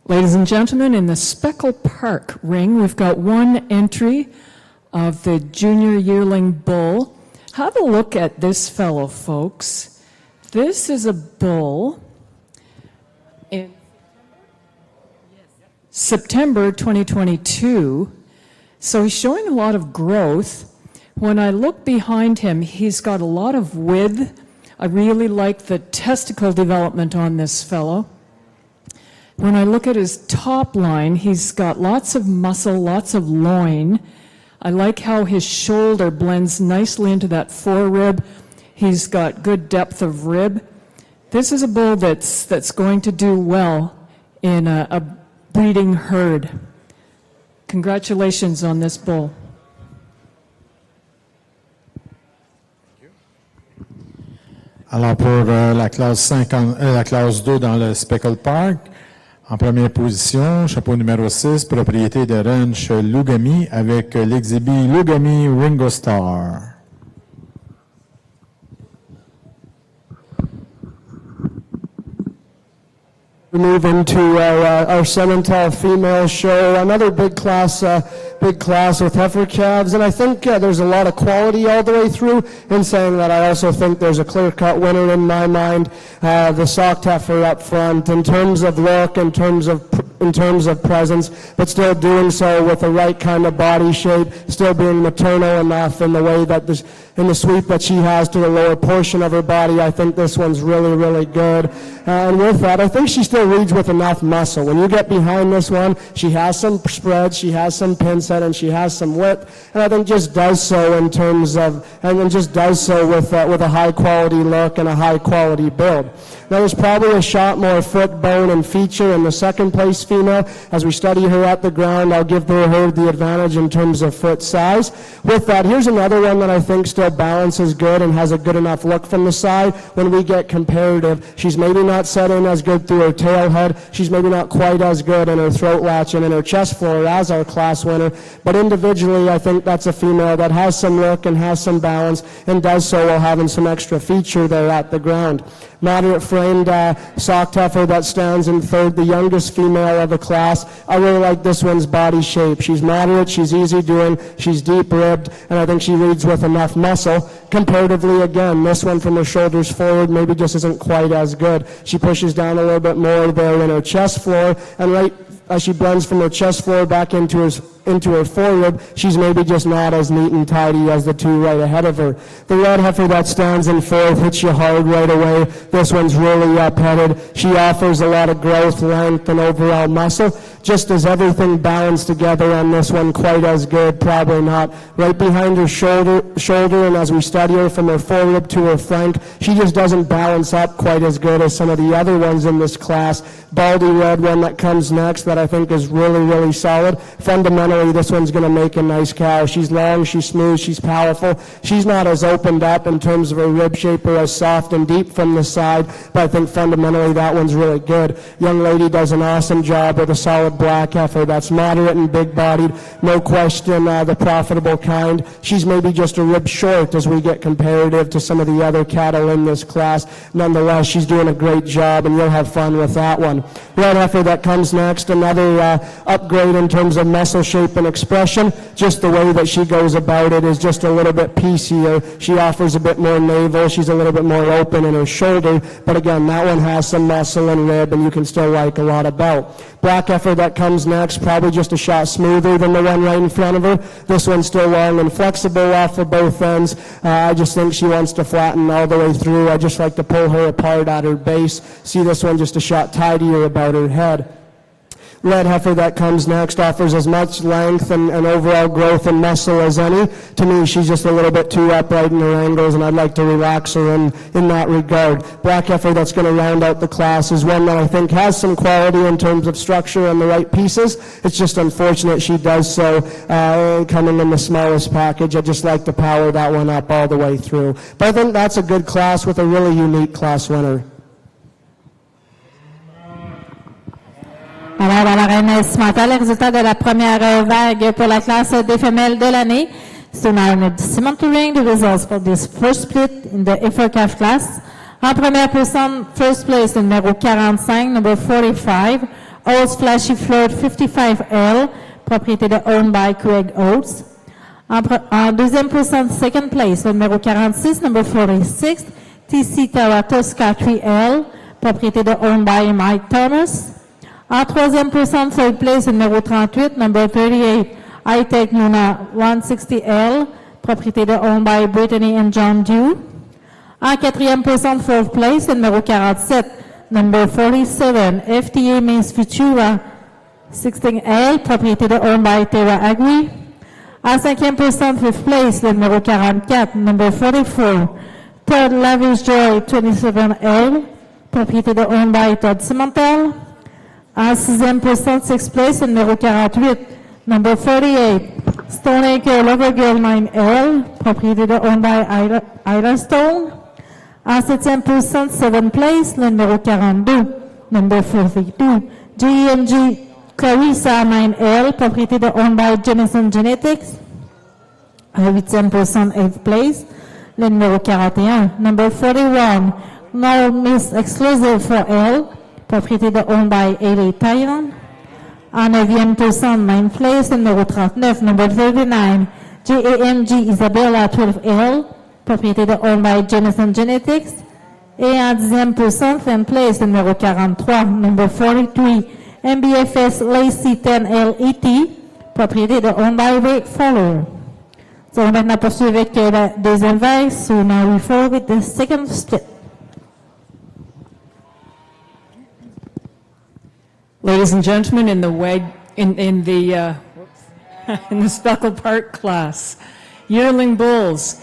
Ladies and gentlemen, in the Speckle Park ring, we've got one entry of the junior yearling bull. Have a look at this fellow, folks. This is a bull in September 2022. So he's showing a lot of growth. When I look behind him, he's got a lot of width. I really like the testicle development on this fellow. When I look at his top line, he's got lots of muscle, lots of loin. I like how his shoulder blends nicely into that forerib. He's got good depth of rib. This is a bull that's going to do well in a breeding herd. Congratulations on this bull. Alors pour la classe 2 dans le Speckle Park, en première position, chapeau numéro 6, propriété de Ranch Lugami avec l'exhibit Lugami Ringo Star. We move into our Simmental female show, another big class with heifer calves, and I think there's a lot of quality all the way through. In saying that, I also think there's a clear-cut winner in my mind, the socked heifer up front, in terms of look, in terms of presence, but still doing so with the right kind of body shape, still being maternal enough in the way that in the sweep that she has to the lower portion of her body. I think this one's really, really good. And with that, I think she still reads with enough muscle. When you get behind this one, she has some spread, she has some pin set, and she has some width, and I think just does so in terms of, and then just does so with a high quality look and a high quality build. Now there's probably a shot more foot, bone, and feature in the second place female. As we study her at the ground, I'll give her the advantage in terms of foot size. With that, here's another one that I think still balances good and has a good enough look from the side. When we get comparative, she's maybe not set in as good through her tail head. She's maybe not quite as good in her throat latch and in her chest floor as our class winner. But individually, I think that's a female that has some look and has some balance and does so while having some extra feature there at the ground. Moderate framed socked heifer that stands in third, the youngest female of the class. I really like this one's body shape. She's moderate, she's easy doing, she's deep ribbed, and I think she reads with enough muscle. Comparatively, again, this one from her shoulders forward maybe just isn't quite as good. She pushes down a little bit more there in her chest floor, and right as she blends from her chest floor back into her forerib, she's maybe just not as neat and tidy as the two right ahead of her. The red heifer that stands in fourth hits you hard right away. This one's really up-headed. She offers a lot of growth, length, and overall muscle. Just as everything balanced together on this one, quite as good, probably not. Right behind her shoulder, and as we study her from her forerib to her flank, she just doesn't balance up quite as good as some of the other ones in this class. Baldy red one that comes next that I think is really, really solid. Fundamentally, this one's going to make a nice cow. She's long, she's smooth, she's powerful. She's not as opened up in terms of her rib shape or as soft and deep from the side, but I think fundamentally that one's really good. Young lady does an awesome job with a solid black heifer that's moderate and big-bodied, no question the profitable kind. She's maybe just a rib short as we get comparative to some of the other cattle in this class. Nonetheless, she's doing a great job, and you'll have fun with that one. Red heifer that comes next, another upgrade in terms of muscle shape and expression. Just the way that she goes about it is just a little bit piecier. She offers a bit more navel. She's a little bit more open in her shoulder, but again, that one has some muscle and rib, and you can still like a lot about. Black heifer that comes next, probably just a shot smoother than the one right in front of her. This one's still long and flexible off of both ends. I just think she wants to flatten all the way through. I just like to pull her apart at her base. See this one just a shot tidier about her head. Red heifer that comes next offers as much length and overall growth and muscle as any. To me, she's just a little bit too upright in her angles, and I'd like to relax her in that regard. Black heifer that's going to round out the class is one that I think has some quality in terms of structure and the right pieces. It's just unfortunate she does so coming in the smallest package. I just like to power that one up all the way through. But I think that's a good class with a really unique class winner. Alors, dans l'arène cimentale, les résultats de la première vague pour la classe des femelles de l'année. So now in the cimental ring, the results for this first split in the heifer calf class. En première position, first place, numéro 45, number 45, Oates Flashy Float 55L, propriété de Owned by Craig Oates. En deuxième position, second place, le numéro 46, number 46, TC Terrato Scotry L, propriété de Owned by Mike Thomas. En troisième position, third place, le numéro 38, number 38, Hightech Luna 160L, propriété de Owned by Brittany and John Dew. En quatrième position, fourth place, le numéro 47, number 47, FTA Mains Futura 16L, propriété de Owned by Terra Agri. En cinquième position, fifth place, le numéro 44, number 44, Todd Lavish Joy 27L, propriété de Owned by Todd Cimental. En sixième position, sixth place, le numéro 48, number 48, Stoneacre Lovergirl 9L, propriété de Owned by Ida Stone. En septième position, seventh place, le numéro 42, number 42, GMG Clarissa 9L, propriété de Owned by Jenison Genetics. En huitième position, eighth place, le numéro 41, number 41, No Miss Exclusive for L, propriété de Owned by A.A. Thailand. En neuvième position, ninth place, le numéro 39, number 39, JAMG Isabella 12L, propriété de Owned by Jenison Genetics. Et en dixième position, 10th place, le numéro 43, number 43, MBFS Lacey 10L ET, propriété de Owned by Ray Fowler. So, on va maintenant poursuivre avec la deuxième vague. So now we follow with the second split. Ladies and gentlemen, in the in the Speckled Park class, yearling bulls.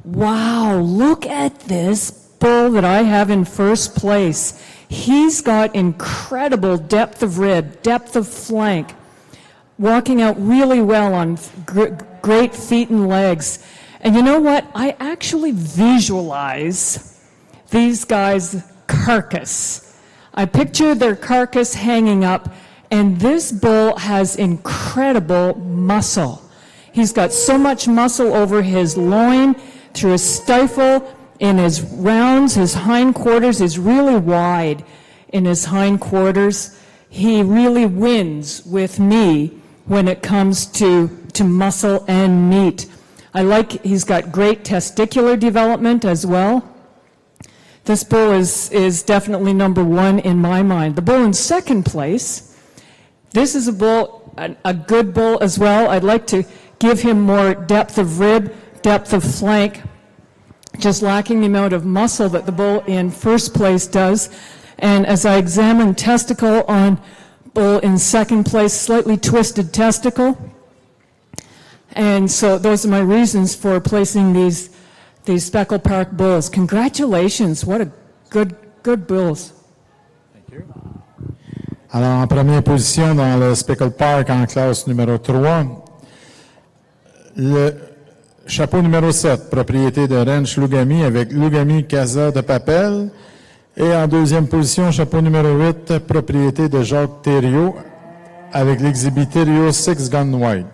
Wow, look at this bull that I have in first place. He's got incredible depth of rib, depth of flank, walking out really well on great feet and legs. And you know what? I actually visualize these guys' carcass. I picture their carcass hanging up, and this bull has incredible muscle. He's got so much muscle over his loin, through his stifle, in his rounds. His hindquarters is really wide in his hindquarters. He really wins with me when it comes to muscle and meat. He's got great testicular development as well. This bull is definitely number one in my mind. The bull in second place, this is a bull, a good bull as well. I'd like to give him more depth of rib, depth of flank, just lacking the amount of muscle that the bull in first place does. And as I examine testicle on bull in second place, slightly twisted testicle. And so those are my reasons for placing these Speckled Park bulls. Congratulations, what a good bulls. Thank you. Alors, en première position dans le Speckled Park en classe numéro 3, le chapeau numéro 7, propriété de Ranch Lugami avec Lugami Casa de Papel. Et en deuxième position, chapeau numéro 8, propriété de Jacques Thériault avec l'exhibit Thériault 6 Gun White.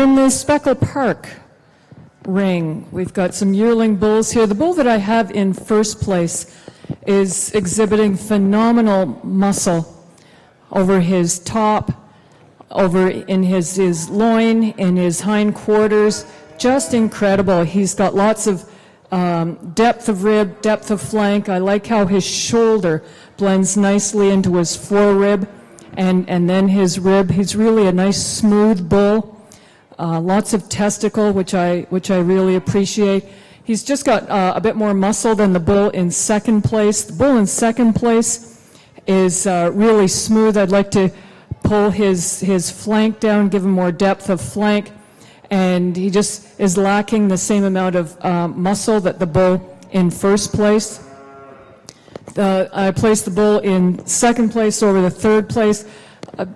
In the Speckle Park ring, we've got some yearling bulls here. The bull that I have in first place is exhibiting phenomenal muscle over his top, over in his loin, in his hind quarters. Just incredible. He's got lots of depth of rib, depth of flank. I like how his shoulder blends nicely into his forerib and then his rib. He's really a nice smooth bull. Lots of testicle, which I really appreciate. He's just got a bit more muscle than the bull in second place. The bull in second place is really smooth. I'd like to pull his flank down, give him more depth of flank, and he just is lacking the same amount of muscle that the bull in first place. I placed the bull in second place over the third place,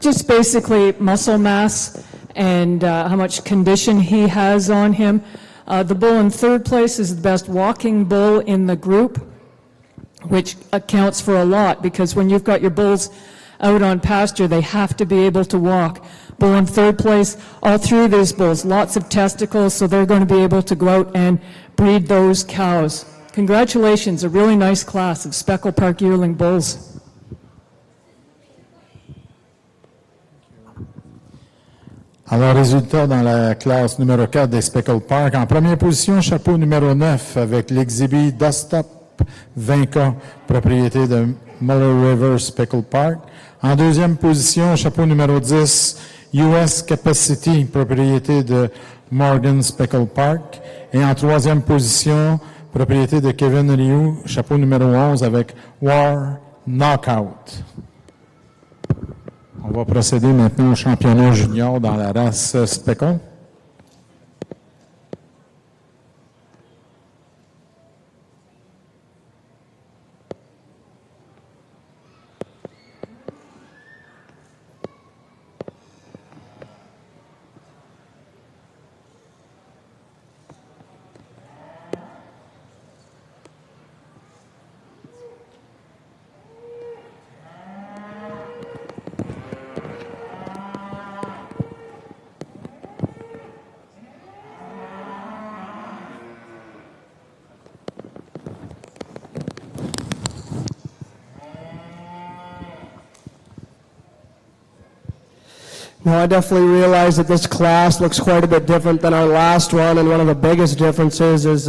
just basically muscle mass and how much condition he has on him. The bull in third place is the best walking bull in the group, which accounts for a lot, because when you've got your bulls out on pasture, they have to be able to walk. Bull in third place, all three of these bulls, lots of testicles, so they're going to be able to go out and breed those cows. Congratulations, a really nice class of Speckle Park yearling bulls. Alors, résultat dans la classe numéro 4 des Speckle Park. En première position, chapeau numéro 9 avec l'exhibit Dustop Vinca, propriété de Muller River Speckle Park. En deuxième position, chapeau numéro 10, US Capacity, propriété de Morgan Speckle Park. Et en troisième position, propriété de Kevin Rioux, chapeau numéro 11 avec War Knockout. On va procéder maintenant au championnat junior dans la race Speckle. Now, I definitely realize that this class looks quite a bit different than our last one, and one of the biggest differences is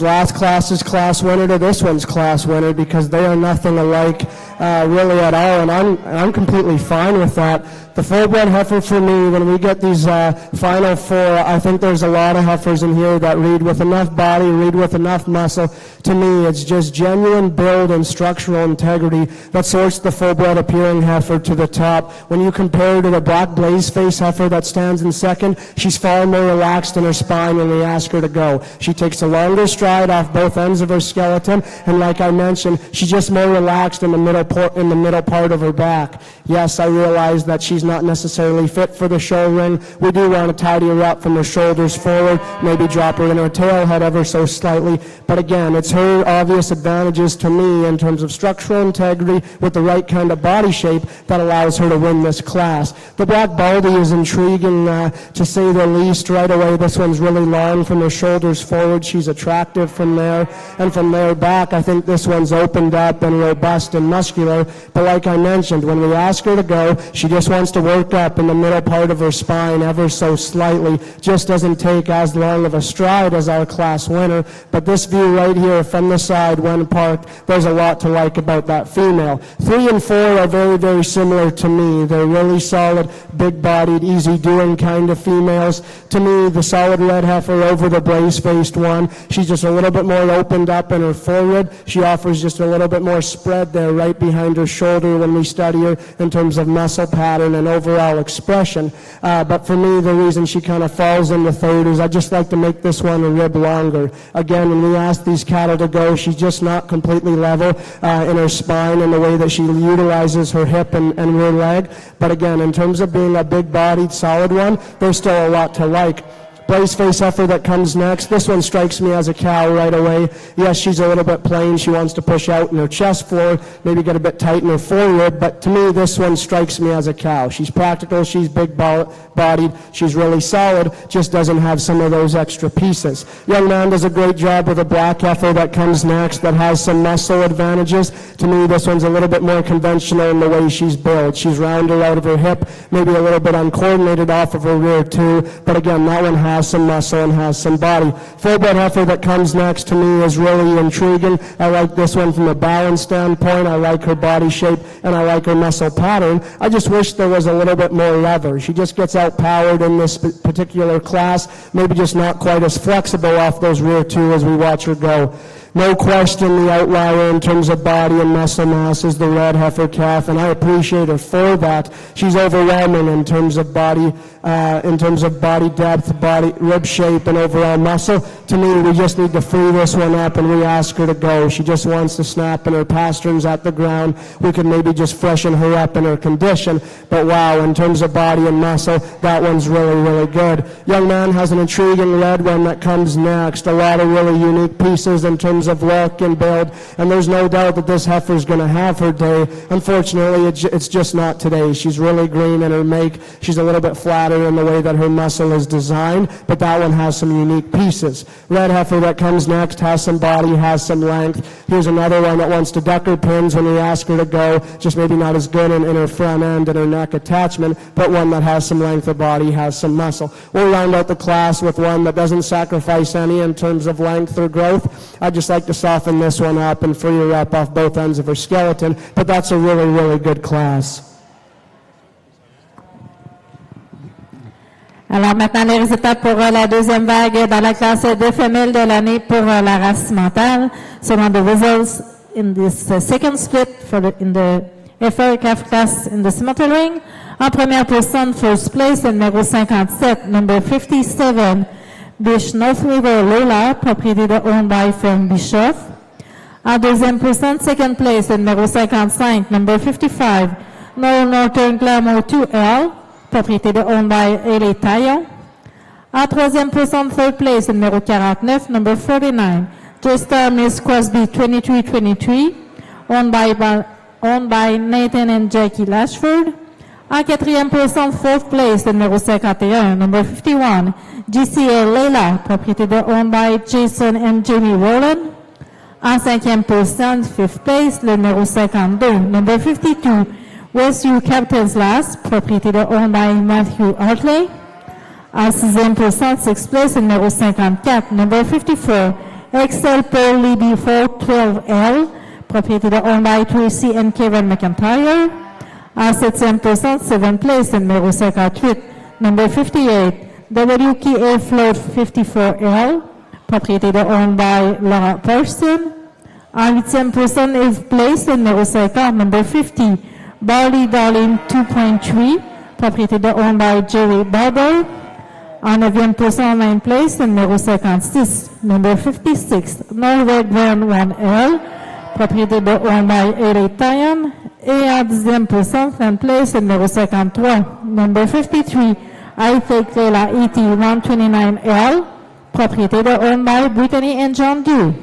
last class's class winner to this one's class winner, because they are nothing alike really at all, and I'm completely fine with that. The full-bred heifer for me, when we get these final four, I think there's a lot of heifers in here that read with enough body, read with enough muscle. To me, it's just genuine build and structural integrity that sorts the full-bred appearing heifer to the top. When you compare to the black blaze-face heifer that stands in second, she's far more relaxed in her spine when we ask her to go. She takes a longer stride off both ends of her skeleton, and like I mentioned, she's just more relaxed in the middle part of her back. Yes, I realize that she's not necessarily fit for the show ring. We do want to tidy her up from her shoulders forward, maybe drop her in her tail head ever so slightly. But again, it's her obvious advantages to me in terms of structural integrity with the right kind of body shape that allows her to win this class. The black baldy is intriguing to say the least. Right away, this one's really long from her shoulders forward. She's attractive from there. And from there back, I think this one's opened up and robust and muscular. But like I mentioned, when we ask her to go, she just wants to work up in the middle part of her spine ever so slightly. Just doesn't take as long of a stride as our class winner. But this view right here from the side when parked, there's a lot to like about that female. 3 and 4 are very, very similar to me. They're really solid, big-bodied, easy-doing kind of females. To me, the solid red heifer over the blaze-faced one, she's just a little bit more opened up in her forerib. She offers just a little bit more spread there right behind her shoulder when we study her in terms of muscle pattern and overall expression. But for me, the reason she kind of falls into third is I just like to make this one a rib longer. Again, when we ask these cattle to go, she's just not completely level in her spine and the way that she utilizes her hip and rear leg. But again, in terms of being a big-bodied, solid one, there's still a lot to like. Brace face heifer that comes next. This one strikes me as a cow right away. Yes, she's a little bit plain. She wants to push out in her chest floor, maybe get a bit tight in her forerib, but to me, this one strikes me as a cow. She's practical, she's big-bodied, she's really solid, just doesn't have some of those extra pieces. Young man does a great job with a black heifer that comes next that has some muscle advantages. To me, this one's a little bit more conventional in the way she's built. She's rounder out of her hip, maybe a little bit uncoordinated off of her rear too, but again, that one has some muscle and has some body. Full-bred heifer that comes next to me is really intriguing. I like this one from a balance standpoint. I like her body shape, and I like her muscle pattern. I just wish there was a little bit more leather. She just gets outpowered in this particular class, maybe just not quite as flexible off those rear two as we watch her go. No question, the outlier in terms of body and muscle mass is the red heifer calf, and I appreciate her for that. She's overwhelming in terms of body depth, body rib shape, and overall muscle. To me, we just need to free this one up and re-ask her to go. She just wants to snap in her pasterns at the ground. We could maybe just freshen her up in her condition, but wow, in terms of body and muscle, that one's really, really good. Young man has an intriguing red one that comes next. A lot of really unique pieces in terms of look and build, and there's no doubt that this heifer is going to have her day. Unfortunately, it's just not today. She's really green in her make. She's a little bit flatter in the way that her muscle is designed, but that one has some unique pieces. Red heifer that comes next has some body, has some length. Here's another one that wants to duck her pins when we ask her to go, just maybe not as good in her front end and her neck attachment, but one that has some length of body, has some muscle. We'll round out the class with one that doesn't sacrifice any in terms of length or growth. I'd just like to soften this one up and free her up off both ends of her skeleton, but that's a really, really good class. Alors maintenant, les résultats pour la deuxième vague dans la classe des femelles de l'année pour la race cimentale. Selon the results in this second split in the heifer calf class in the cimental ring. En première personne, first place, le numéro 57, number 57, Bish North River Lola, propriété de owned by Firm Bischoff. En deuxième personne, second place, le numéro 55, number 55, Northern Glamour 2L, propriété de owned by Ellie Taillon. En troisième personne, third place, le numéro 49, number 49, Just Miss Crosby 2323, owned by Nathan and Jackie Lashford. En quatrième personne, fourth place, le numéro 51, number 51, GCA Leila, propriété de owned by Jason and Jamie Rowland. En cinquième personne, fifth place, le numéro 52, number 52, Westview Captain's Last, propriété de owned by Matthew Hartley. En sixième personne, sixth place, le numéro 54, number 54, Excel Pearl Libby 412L, propriété de owned by Tracy and Kevin McIntyre. En septième personne, seventh place, le numéro 58, number 58, WKA Float 54L, propriété de owned by Laura Thurston. En huitième personne, eighth place, le numéro 50, number 50, Barley Darling 2.3, propriété de owned by Jerry Barber. En neuvième personne, ninth place, le numéro 56, number 56, Norway Grand 1L, propriété de owned by Ellie Taillon. Et en dixième personne, 10th place, le numéro 53, number 53, I Take Layla ET 129L, propriété de owned by Brittany and John Dew.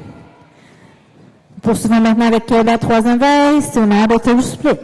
Poursuivons maintenant avec la troisième veille, c'est une Ableton Split.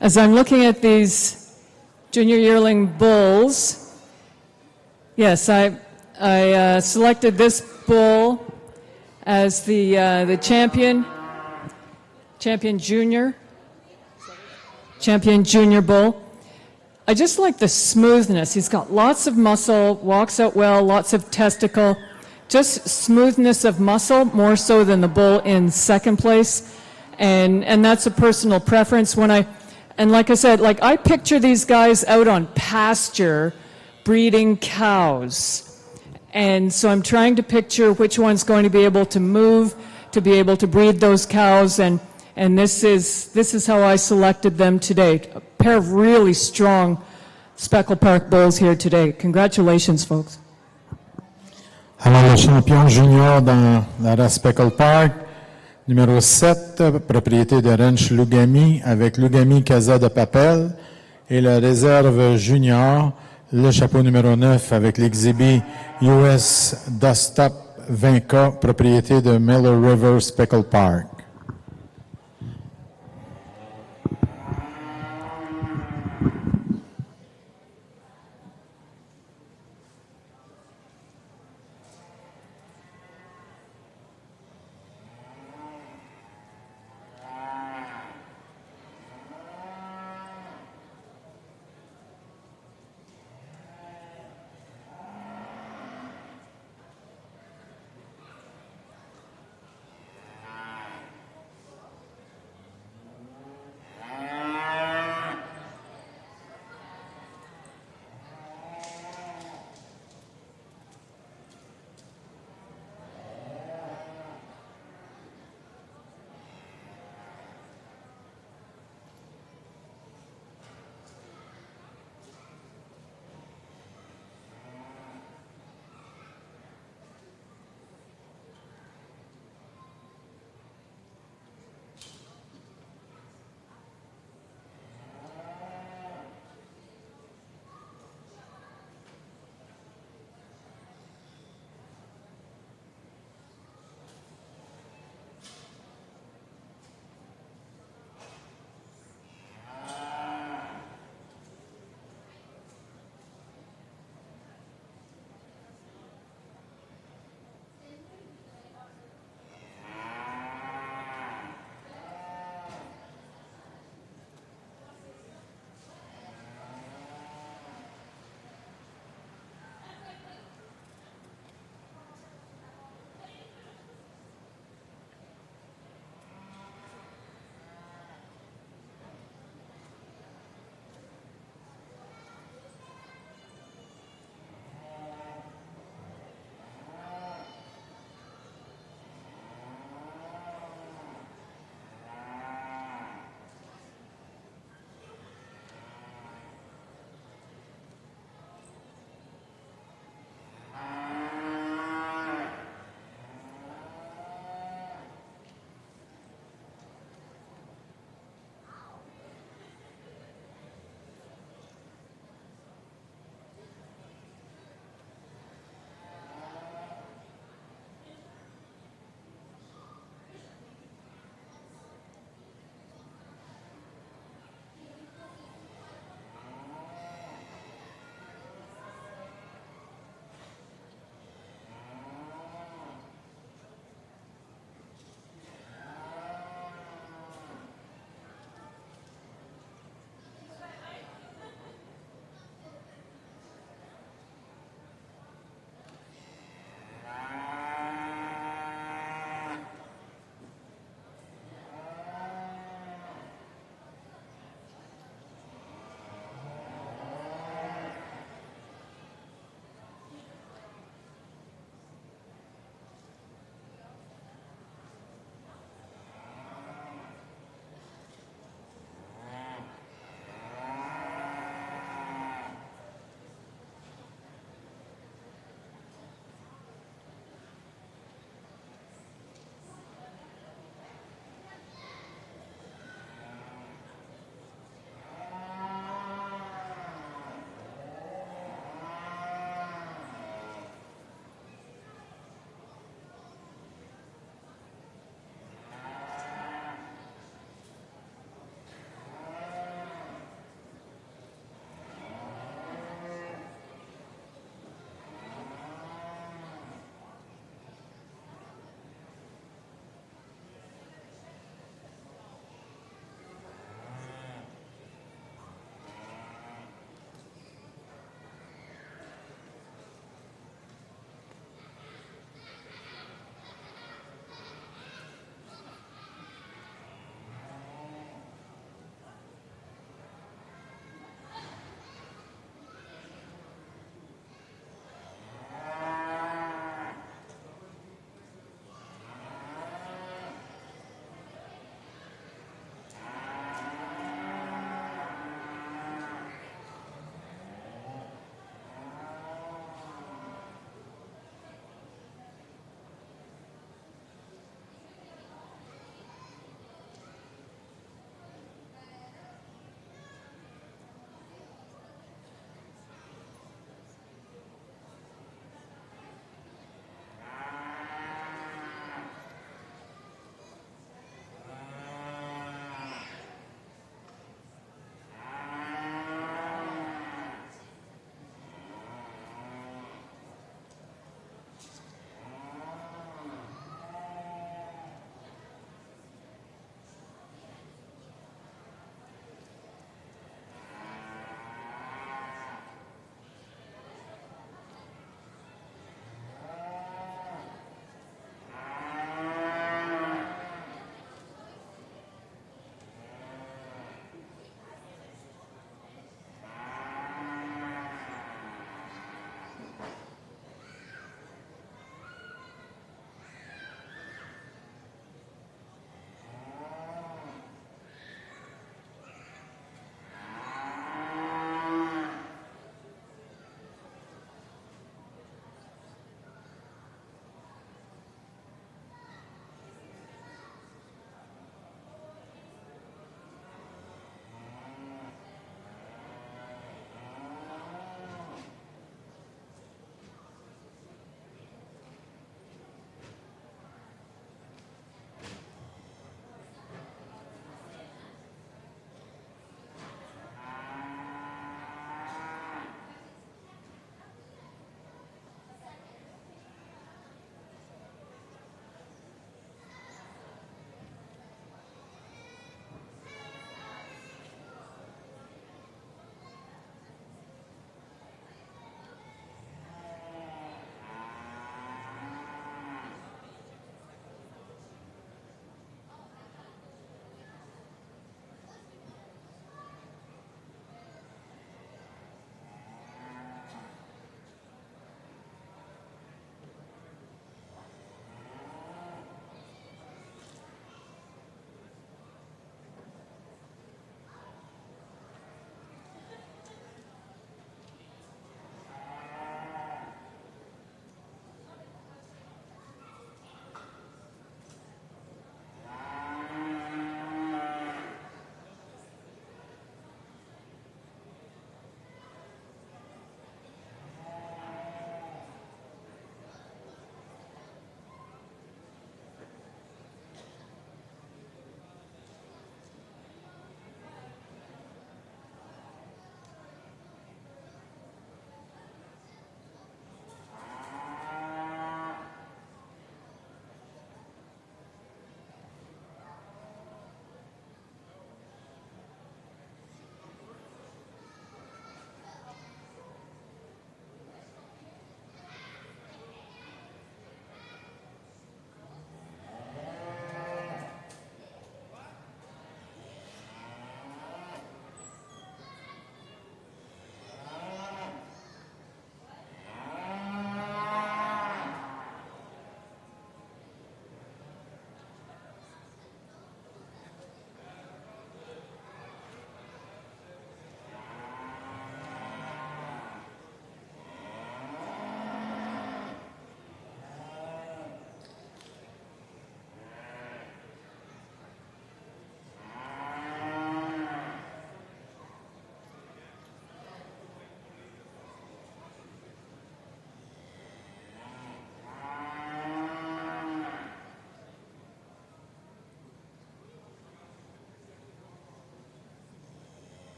As I'm looking at these junior yearling bulls, yes, I selected this bull as the champion junior bull. I just like the smoothness. He's got lots of muscle, walks out well, lots of testicle, just smoothness of muscle, more so than the bull in second place. And that's a personal preference. And like I said, like I picture these guys out on pasture breeding cows. And so I'm trying to picture which one's going to be able to move, to be able to breed those cows, and this is how I selected them today. A pair of really strong Speckle Park bulls here today. Congratulations, folks. Alors, le champion junior dans la race Speckle Park, numéro 7, propriété de Ranch Lugami, avec Lugami Casa de Papel, et la réserve junior, le chapeau numéro 9, avec l'exhibit US Dustop 20K, propriété de Miller River Speckle Park.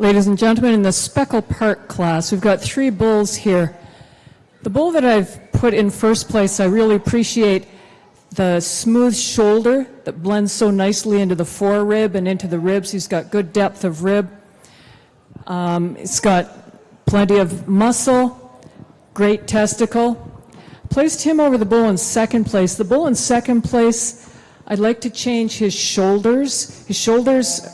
Ladies and gentlemen, in the Speckle Park class, we've got 3 bulls here. The bull that I've put in first place, I really appreciate the smooth shoulder that blends so nicely into the forerib and into the ribs. He's got good depth of rib. It's got plenty of muscle, great testicle. Placed him over the bull in second place. The bull in second place, I'd like to change his shoulders. His shoulders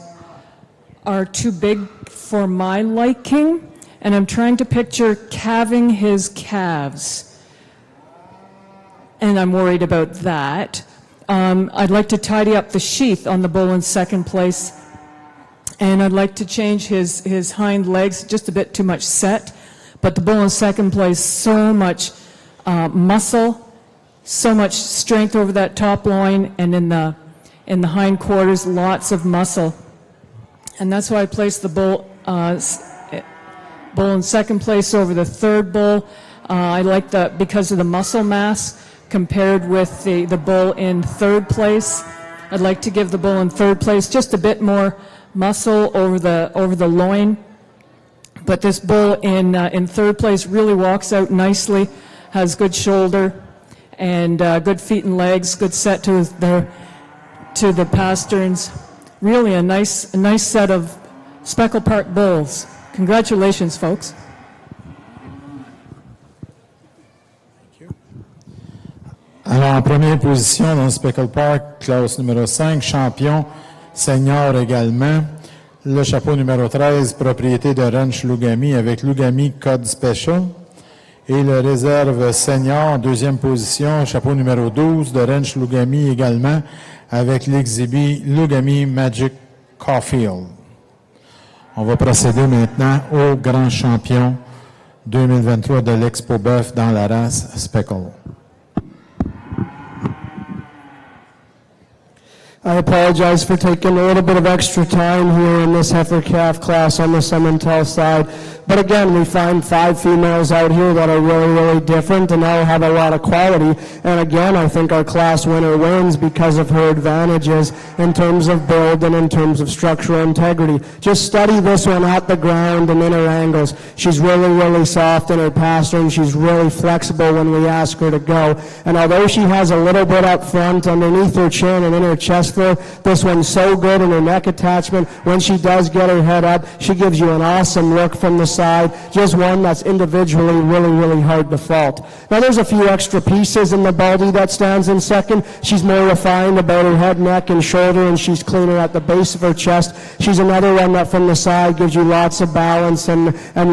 are too big for my liking, and I'm trying to picture calving his calves. And I'm worried about that. I'd like to tidy up the sheath on the bull in second place, and I'd like to change his hind legs, just a bit too much set. But the bull in second place, so much muscle, so much strength over that top loin, and in the hind quarters, lots of muscle. And that's why I placed the bull in second place over the third bull. I like that because of the muscle mass compared with the bull in third place. I'd like to give the bull in third place just a bit more muscle over the loin. But this bull in third place really walks out nicely, has good shoulder and good feet and legs, good set to the pasterns. Really a nice set of Speckle Park bulls. Congratulations, folks. Alors, en première position dans le Speckle Park, classe numéro 5, champion senior également. Le chapeau numéro 13, propriété de Ranch Lugami avec Lugami Code Special. Et le réserve senior, en deuxième position, chapeau numéro 12 de Ranch Lugami également avec l'exhibit Lugami Magic Caulfield. On va procéder maintenant au grand champion 2023 de l'Expo Boeuf dans la race Speckle. I apologize for taking a little bit of extra time here in this heifer calf class on the Simmental side. But again, we find 5 females out here that are really, really different and all have a lot of quality. And again, I think our class winner wins because of her advantages in terms of build and in terms of structural integrity. Just study this one at the ground and in her angles. She's really, really soft in her pastern. She's really flexible when we ask her to go. And although she has a little bit up front underneath her chin and in her chest there, this one's so good in her neck attachment. When she does get her head up, she gives you an awesome look from the side. Just one that's individually really, really hard to fault. Now there's a few extra pieces in the Baldy that stands in second. She's more refined about her head, neck, and shoulder, and she's cleaner at the base of her chest. She's another one that from the side gives you lots of balance and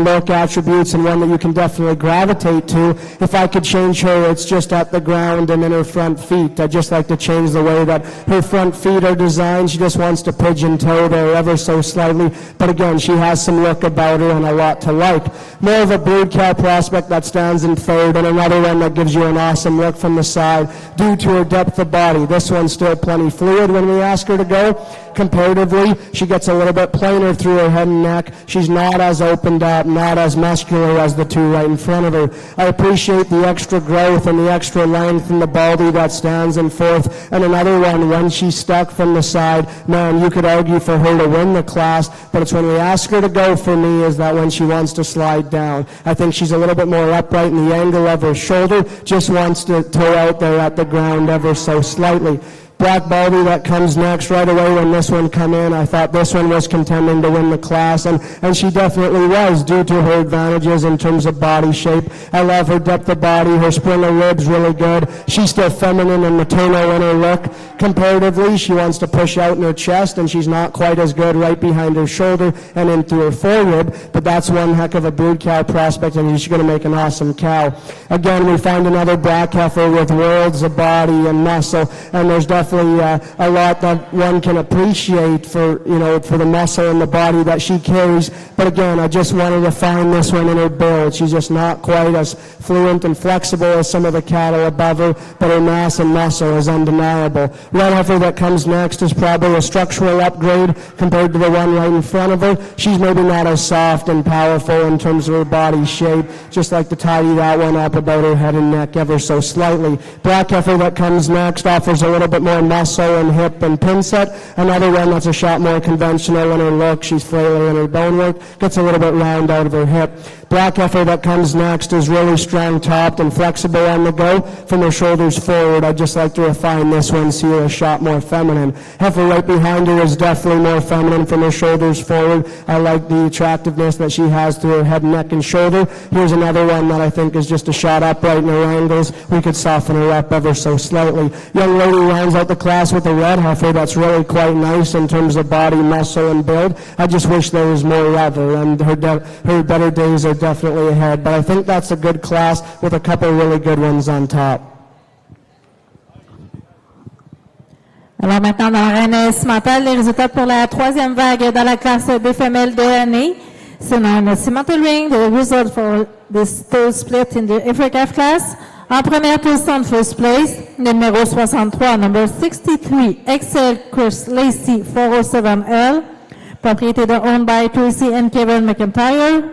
look attributes, and one that you can definitely gravitate to. If I could change her, it's just at the ground and in her front feet. I'd just like to change the way that her front feet are designed. She just wants to pigeon-toe there ever so slightly. But again, she has some look about her and a lot to like. More of a brood cow prospect that stands in third, and another one that gives you an awesome look from the side due to her depth of body. This one's still plenty fluid when we ask her to go. Comparatively, she gets a little bit plainer through her head and neck. She's not as opened up, not as muscular as the two right in front of her. I appreciate the extra growth and the extra length in the Baldy that stands in fourth. And another one, when she's stuck from the side, man, you could argue for her to win the class, but it's when we ask her to go for me is that when she wants to slide down. I think she's a little bit more upright in the angle of her shoulder, just wants to toe out there at the ground ever so slightly. Black Baldy that comes next right away when this one come in. I thought this one was contending to win the class, and she definitely was due to her advantages in terms of body shape. I love her depth of body, her spring of ribs really good. She's still feminine and maternal in her look. Comparatively, she wants to push out in her chest, and she's not quite as good right behind her shoulder and into her forerib, but that's one heck of a brood cow prospect, and she's going to make an awesome cow. Again, we find another black heifer with worlds of body and muscle, and there's definitely a lot that one can appreciate for the muscle and the body that she carries. But again, I just wanted to find this one in her build. She's just not quite as fluent and flexible as some of the cattle above her, but her mass and muscle is undeniable. Red heifer that comes next is probably a structural upgrade compared to the one right in front of her. She's maybe not as soft and powerful in terms of her body shape. Just like to tidy that one up about her head and neck ever so slightly. Black heifer that comes next offers a little bit more more muscle and hip and pin set. Another one that's a shot more conventional in her look. She's flailing in her bone work, gets a little bit round out of her hip. Black heifer that comes next is really strong topped and flexible on the go from her shoulders forward. I'd just like to refine this one, see her a shot more feminine. Heifer right behind her is definitely more feminine from her shoulders forward. I like the attractiveness that she has to her head, neck, and shoulder. Here's another one that I think is just a shot upright in her angles. We could soften her up ever so slightly. Young lady rounds out the class with a red heifer that's really quite nice in terms of body, muscle, and build. I just wish there was more leather, and her better days are definitely ahead. But I think that's a good class with a couple really good ones on top. Alors maintenant, dans l'arène cimentale, les résultats pour la troisième vague dans la classe des femelles de l'année. So now in the cimental ring, the result for this third split in the FRCAF class. En première position, first place, numéro 63, number 63, Excel Chris Lacey 407L, propriété de owned by Tracy and Kevin McIntyre.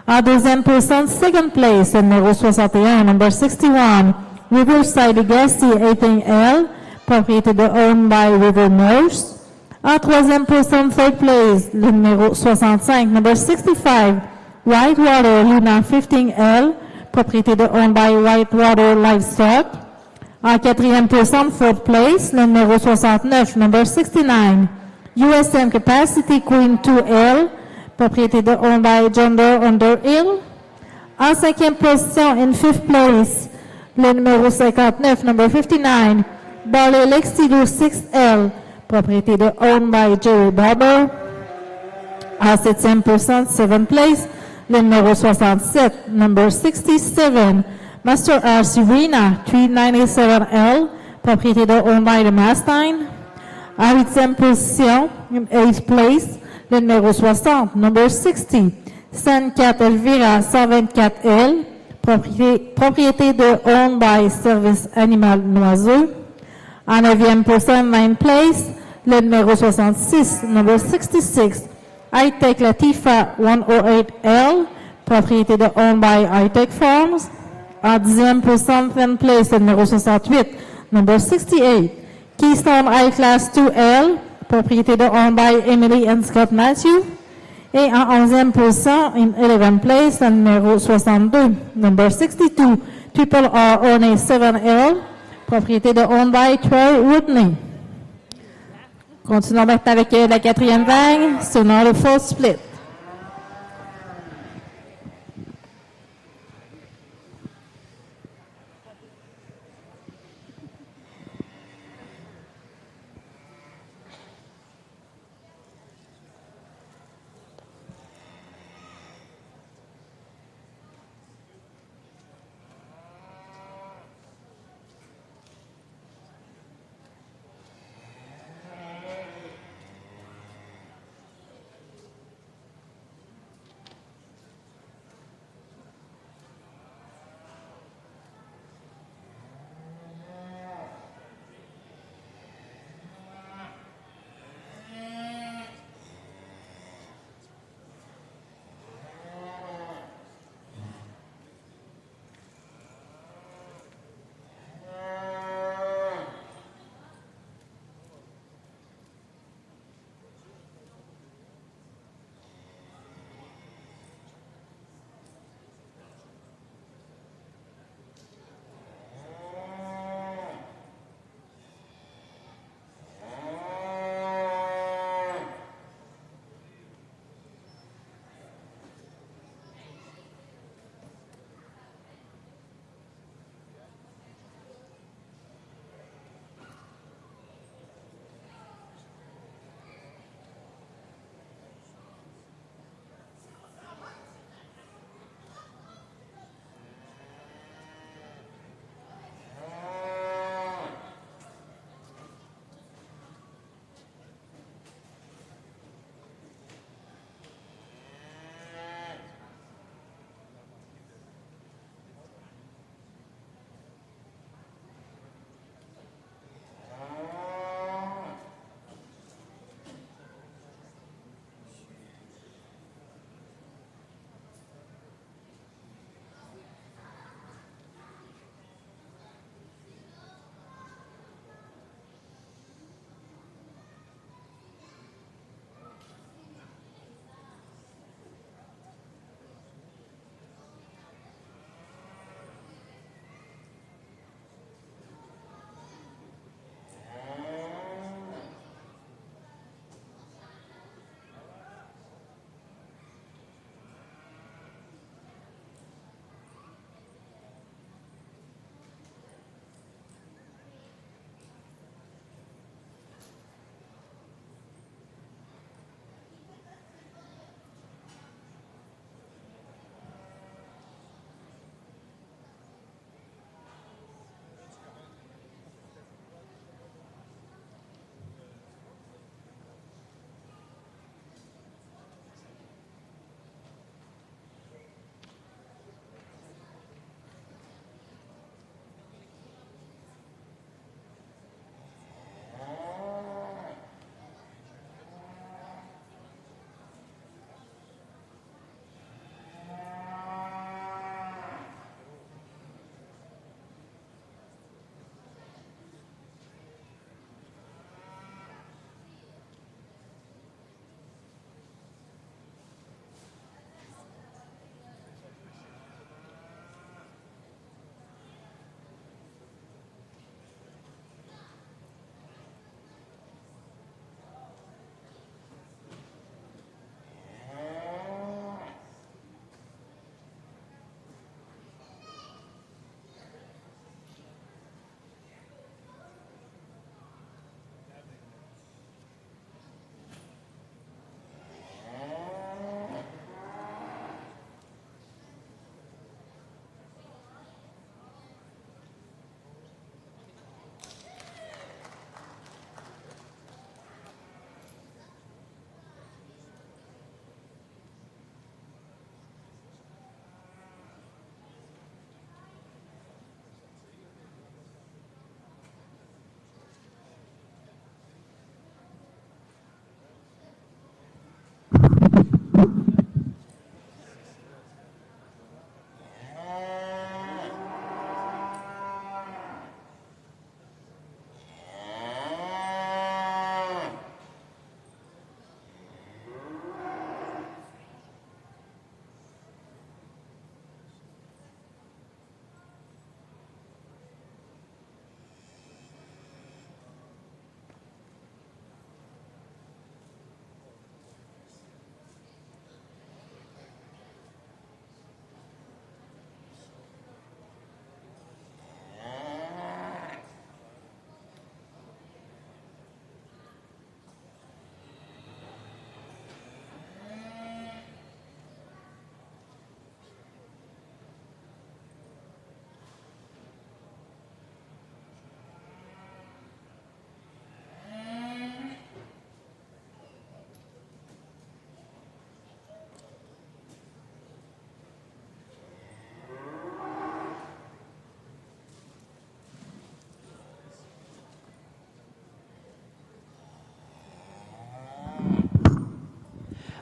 En deuxième position, second place, numéro 61, number 61, Riverside Legacy 18L, propriété de owned by River Nurse. En troisième position, third place, le numéro 65, number 65, Whitewater Luna 15L, propriété de owned by Whitewater Livestock. En quatrième position, fourth place, le numéro 69, number 69, USM Capacity Queen 2L, propriété de owned by Gender Underhill. En cinquième position, in fifth place, le numéro 59, number 59, Barley Lexilo 6L, propriété de owned by Jerry Barber. En septième position, seventh place, le numéro 67, number 67, Master R. Serena 397L, propriété de owned by the Mastine. En huitième position, eighth place, le numéro 60, number 60, San4 Elvira 124L, propriété de owned by Service Animal Noiseux. En neuvième position, ninth place, le numéro 66, number 66, High-Tech Latifa 108L, propriété de owned by High-Tech Farms. En dixième position, 10th place, le numéro 68, number 68, Keystone High Class 2L, propriété de owned by Emily and Scott Matthew. Et en 11e position, in 11th place, le numéro 62, number 62, Triple R Ornay 7L, propriété de owned by Troy Whitney. Continuons maintenant avec la quatrième vague, selon le fourth split.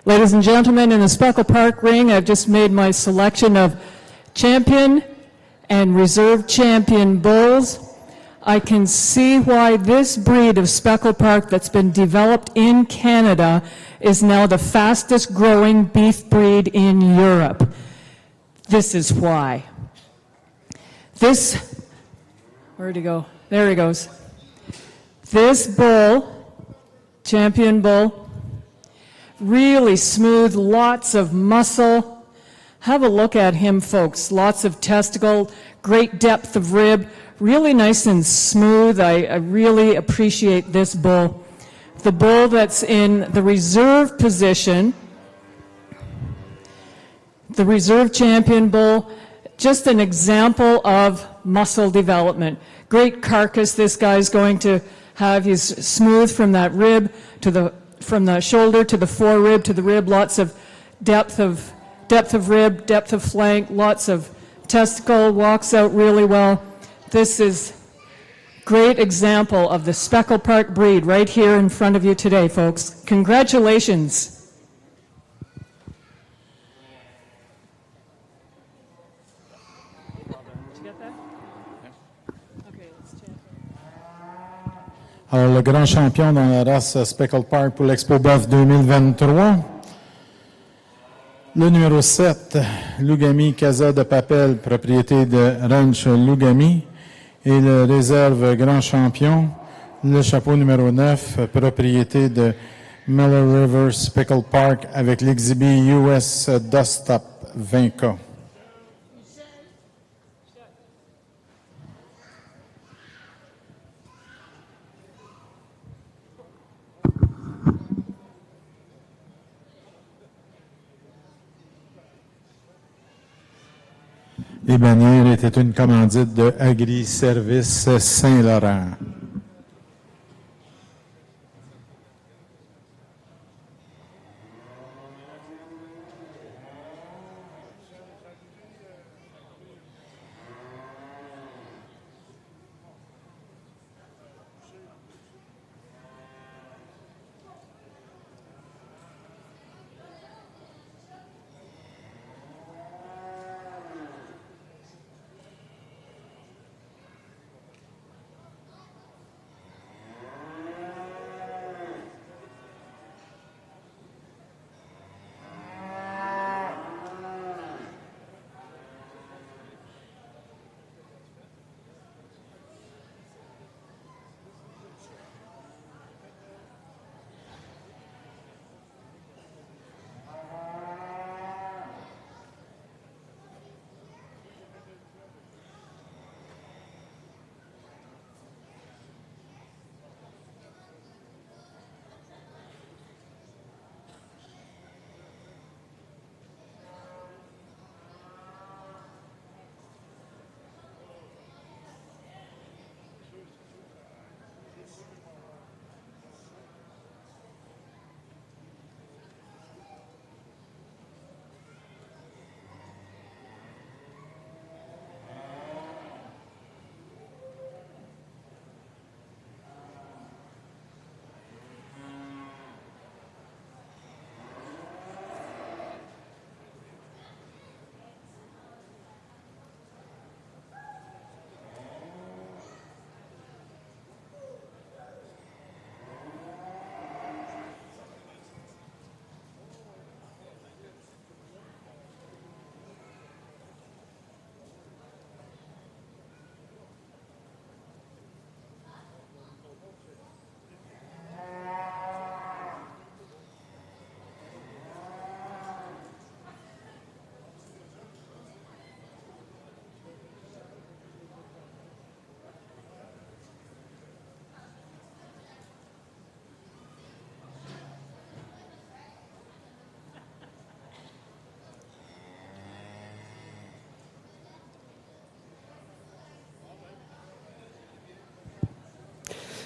Ladies and gentlemen, in the Speckle Park ring, I've just made my selection of champion and reserve champion bulls. I can see why this breed of Speckle Park that's been developed in Canada is now the fastest growing beef breed in Europe. This is why. This, where'd he go? There he goes. This bull, champion bull, really smooth, lots of muscle. Have a look at him, folks. Lots of testicle, great depth of rib, really nice and smooth. I really appreciate this bull. The bull that's in the reserve position, the reserve champion bull, just an example of muscle development. Great carcass this guy's going to have. He's smooth from that rib to from the shoulder to the forerib to the rib. Lots of depth of rib, depth of flank, lots of testicle, walks out really well. This is great example of the Speckle Park breed right here in front of you today, folks. Congratulations. Alors, le grand champion dans la race Speckle Park pour l'Expo Boeuf 2023. Le numéro 7, Lugami Casa de Papel, propriété de Ranch Lugami. Et le réserve grand champion, le chapeau numéro 9, propriété de Miller River Speckle Park avec l'exhibit US Dustop 20K. Les bannières étaient une commandite de Agri-Service Saint-Laurent.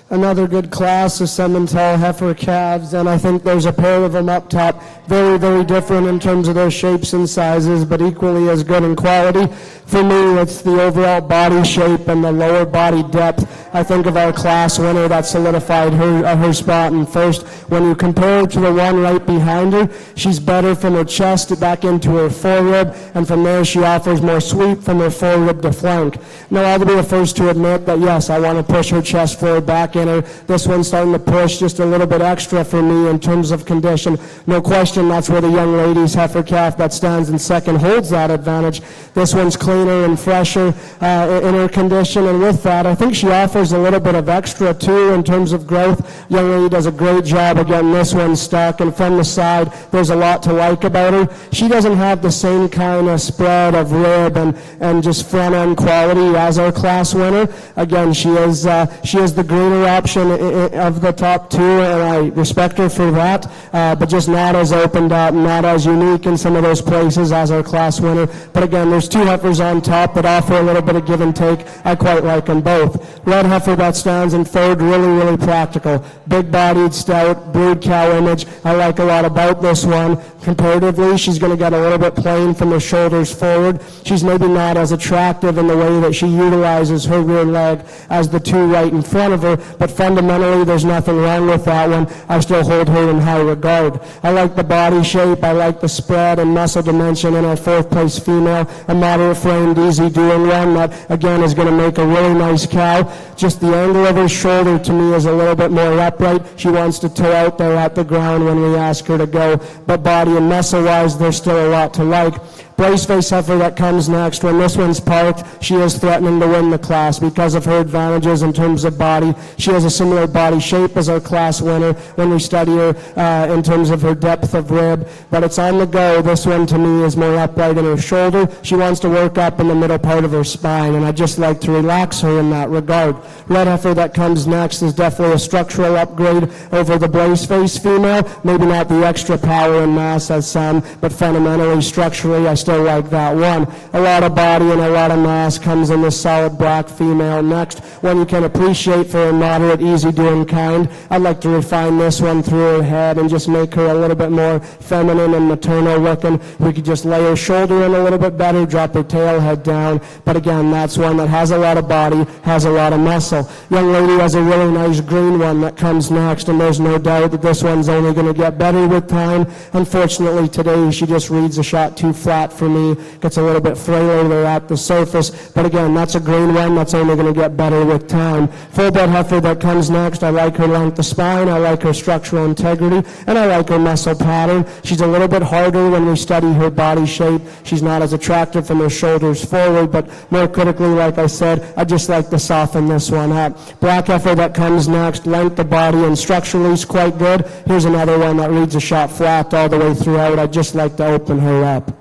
Another good class of Simmental heifer calves, and I think there's a pair of them up top, very, very different in terms of their shapes and sizes, but equally as good in quality. For me, it's the overall body shape and the lower body depth I think of our class winner that solidified her spot in first. When you compare her to the one right behind her, she's better from her chest back into her forerib, and from there she offers more sweep from her forerib to flank. Now, I'll be the first to admit that, yes, I want to push her chest forward back in her. This one's starting to push just a little bit extra for me in terms of condition. No question, that's where the young lady's heifer calf that stands in second holds that advantage. This one's cleaner and fresher in her condition, and with that, I think she offers a little bit of extra, too, in terms of growth. Young lady does a great job of getting this one stuck, and from the side, there's a lot to like about her. She doesn't have the same kind of spread of rib and just front-end quality as our class winner. Again, she is the greener option of the top two, and I respect her for that, but just not as opened up, not as unique in some of those places as our class winner. But again, there's two heifers on top that offer a little bit of give and take. I quite like them both. Red heifer that stands in third, really, really practical. Big-bodied, stout, brood cow image. I like a lot about this one. Comparatively, she's going to get a little bit plain from the shoulders forward. She's maybe not as attractive in the way that she utilizes her rear leg as the two right in front of her, but fundamentally there's nothing wrong with that one. I still hold her in high regard. I like the body shape, I like the spread and muscle dimension in our fourth place female, a moderate framed, easy doing one that again is going to make a really nice cow. Just the angle of her shoulder to me is a little bit more upright. She wants to toe out there at the ground when we ask her to go, but body and muscle wise there's still a lot to like. Brace face heifer that comes next. When this one's parked, she is threatening to win the class because of her advantages in terms of body. She has a similar body shape as our class winner when we study her in terms of her depth of rib, but it's on the go. This one to me is more upright in her shoulder. She wants to work up in the middle part of her spine, and I just like to relax her in that regard. Red heifer that comes next is definitely a structural upgrade over the brace face female. Maybe not the extra power and mass as some, but fundamentally, structurally, I still like that one. A lot of body and a lot of mass comes in this solid black female next. One you can appreciate for a moderate, easy-doing kind. I'd like to refine this one through her head and just make her a little bit more feminine and maternal looking. We could just lay her shoulder in a little bit better, drop her tail head down. But again, that's one that has a lot of body, has a lot of muscle. Young lady has a really nice green one that comes next, and there's no doubt that this one's only going to get better with time. Unfortunately, today she just reads a shot too flat for me, gets a little bit frailer there at the surface, but again, that's a green one that's only going to get better with time. Full bred heifer that comes next, I like her length of spine, I like her structural integrity, and I like her muscle pattern. She's a little bit harder when we study her body shape. She's not as attractive from her shoulders forward, but more critically, like I said, I just like to soften this one up. Black heifer that comes next, length of body and structurally is quite good. Here's another one that reads a shot flat all the way throughout. I just like to open her up.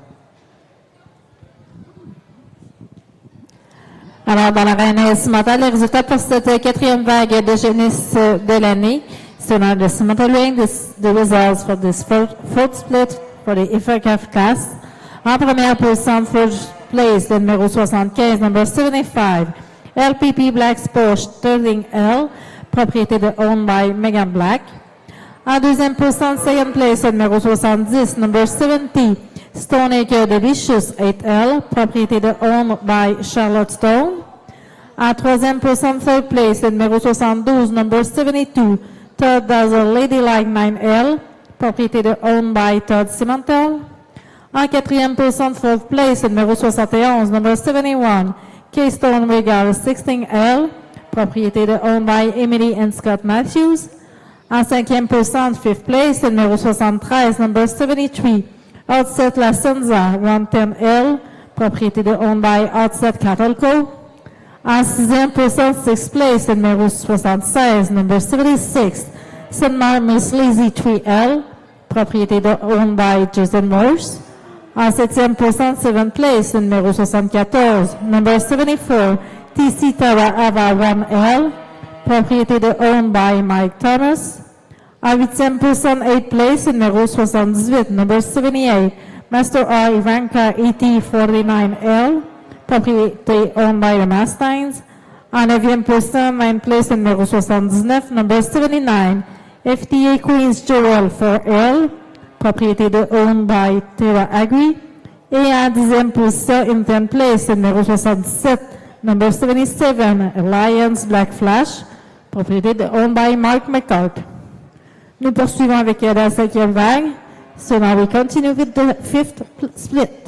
Alors, dans l'arène cimentale, les résultats pour cette quatrième vague de jeunesse de l'année. So now the cimentary, the results for this fourth split for the IFRCAF class. En première position, first place, le numéro 75, number 75, LPP Black Sport Sterling L, propriété de owned by Megan Black. En deuxième position, second place, le numéro 70, number 70, Stoneacre Delicious 8L, propriété de owned by Charlotte Stone. En troisième position, third place, le numéro 72, number 72, Todd Dazzle Ladylike 9L, propriété de owned by Todd Cimentel. En quatrième position, fourth place, le numéro 71, number 71, Keystone Regal 16L, propriété de owned by Emily and Scott Matthews. En cinquième position, fifth place, le numéro 73, number 73, Outset La Senza 110L, propriété de owned by Outset Cattle Co. En sixième position, sixth place, le numéro 76, number 76, Sunmar Miss Lazy 3L, propriété de owned by Jason Morse. En septième position, seventh place, le numéro 74, number 74, TC Tara Ava 1L, propriété de owned by Mike Thomas. En huitième position, eighth place, le numéro 78, number 78, Master R Ivanka 8049L, propriété owned by the Mastines. En neuvième position, ninth place, le numéro 79, number 79, FTA Queens Joel 4L, propriété de owned by Terra Agri. Et en dixième position, in 10th place, le numéro 77, Number 77, Alliance Black Flash, propriété owned by Mark McCart. Nous poursuivons avec la 5e vague. So now we continue with the 5th split.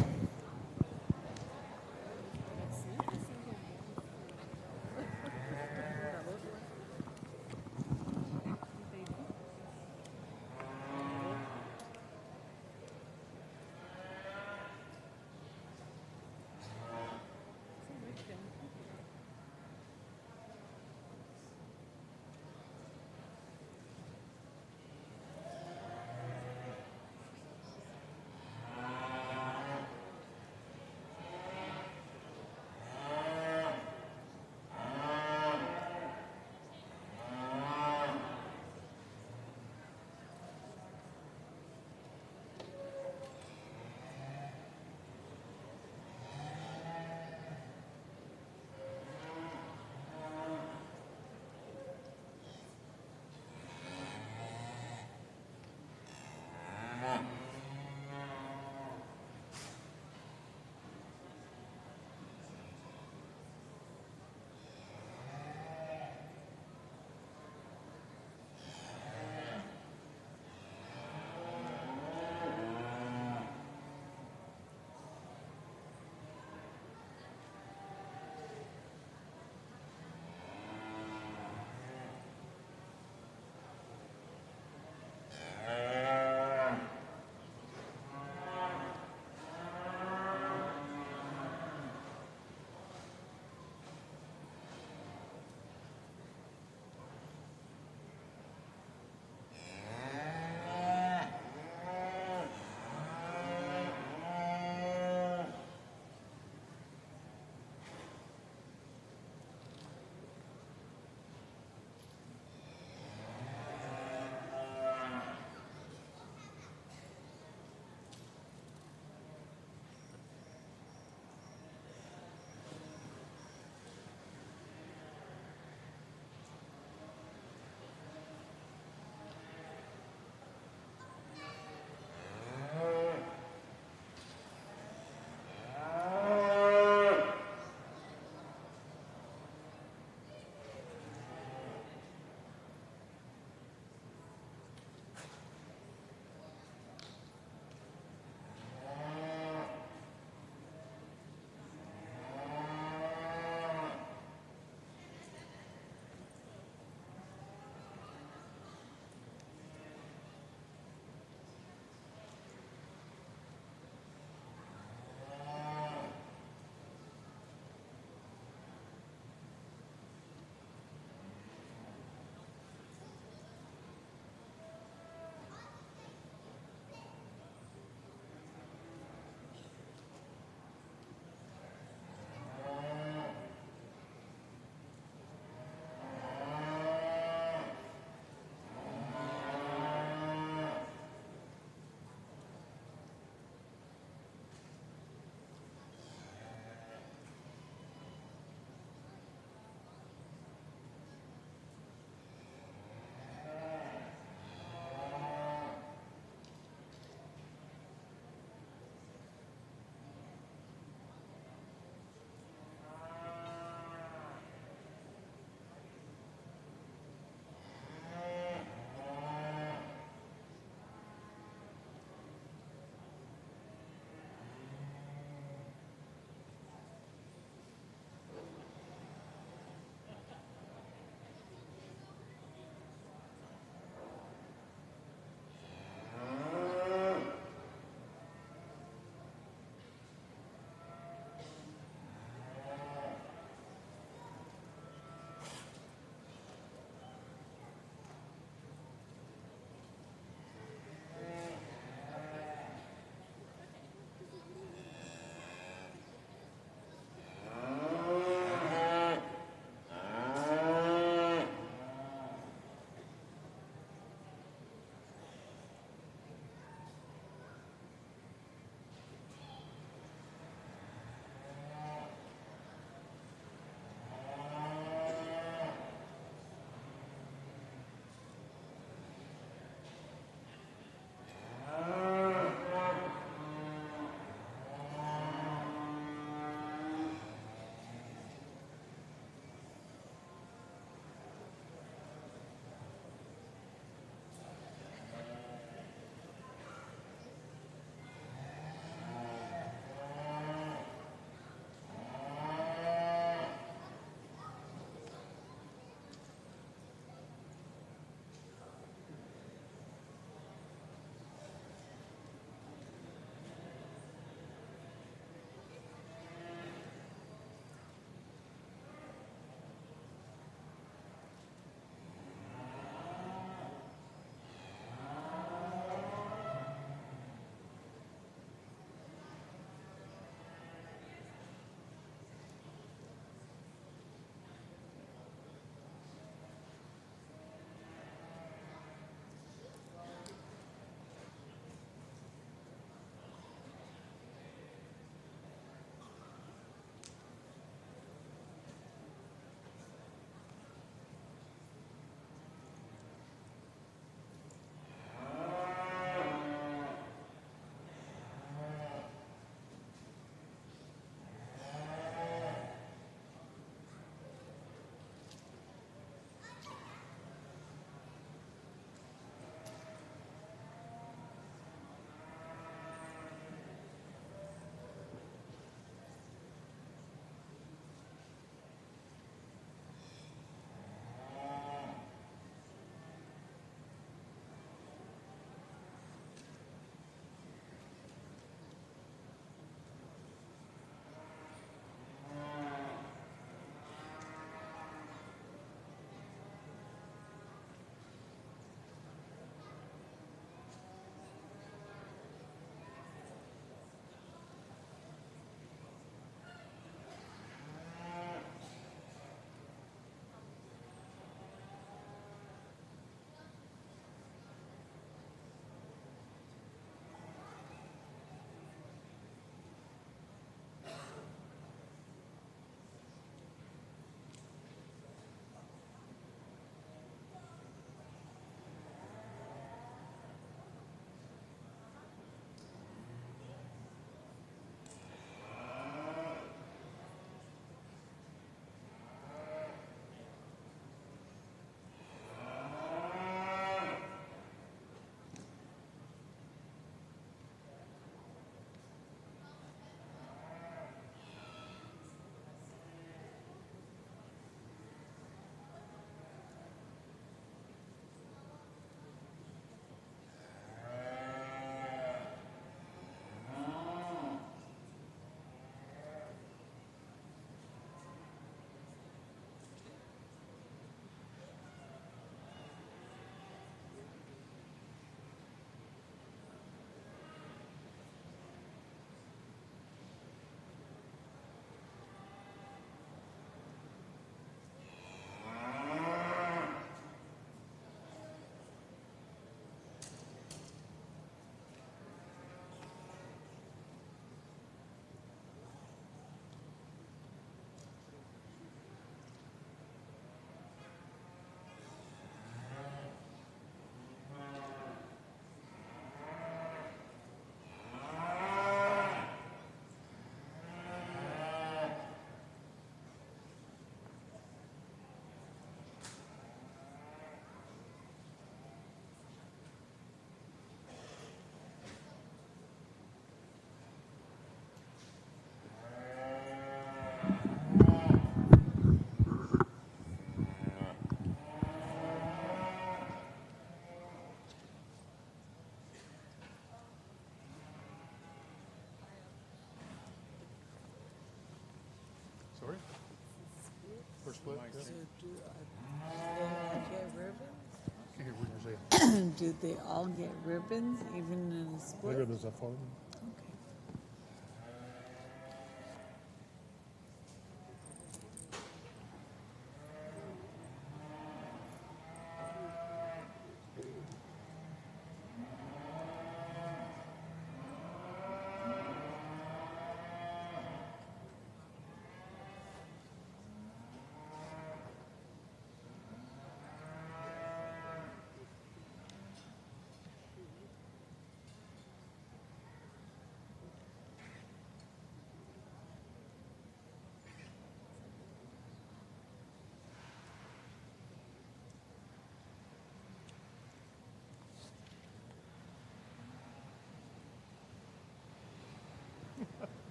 Do they all get ribbons, even in a split? There's a photo.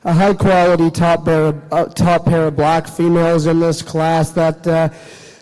A high-quality top pair of black females in this class that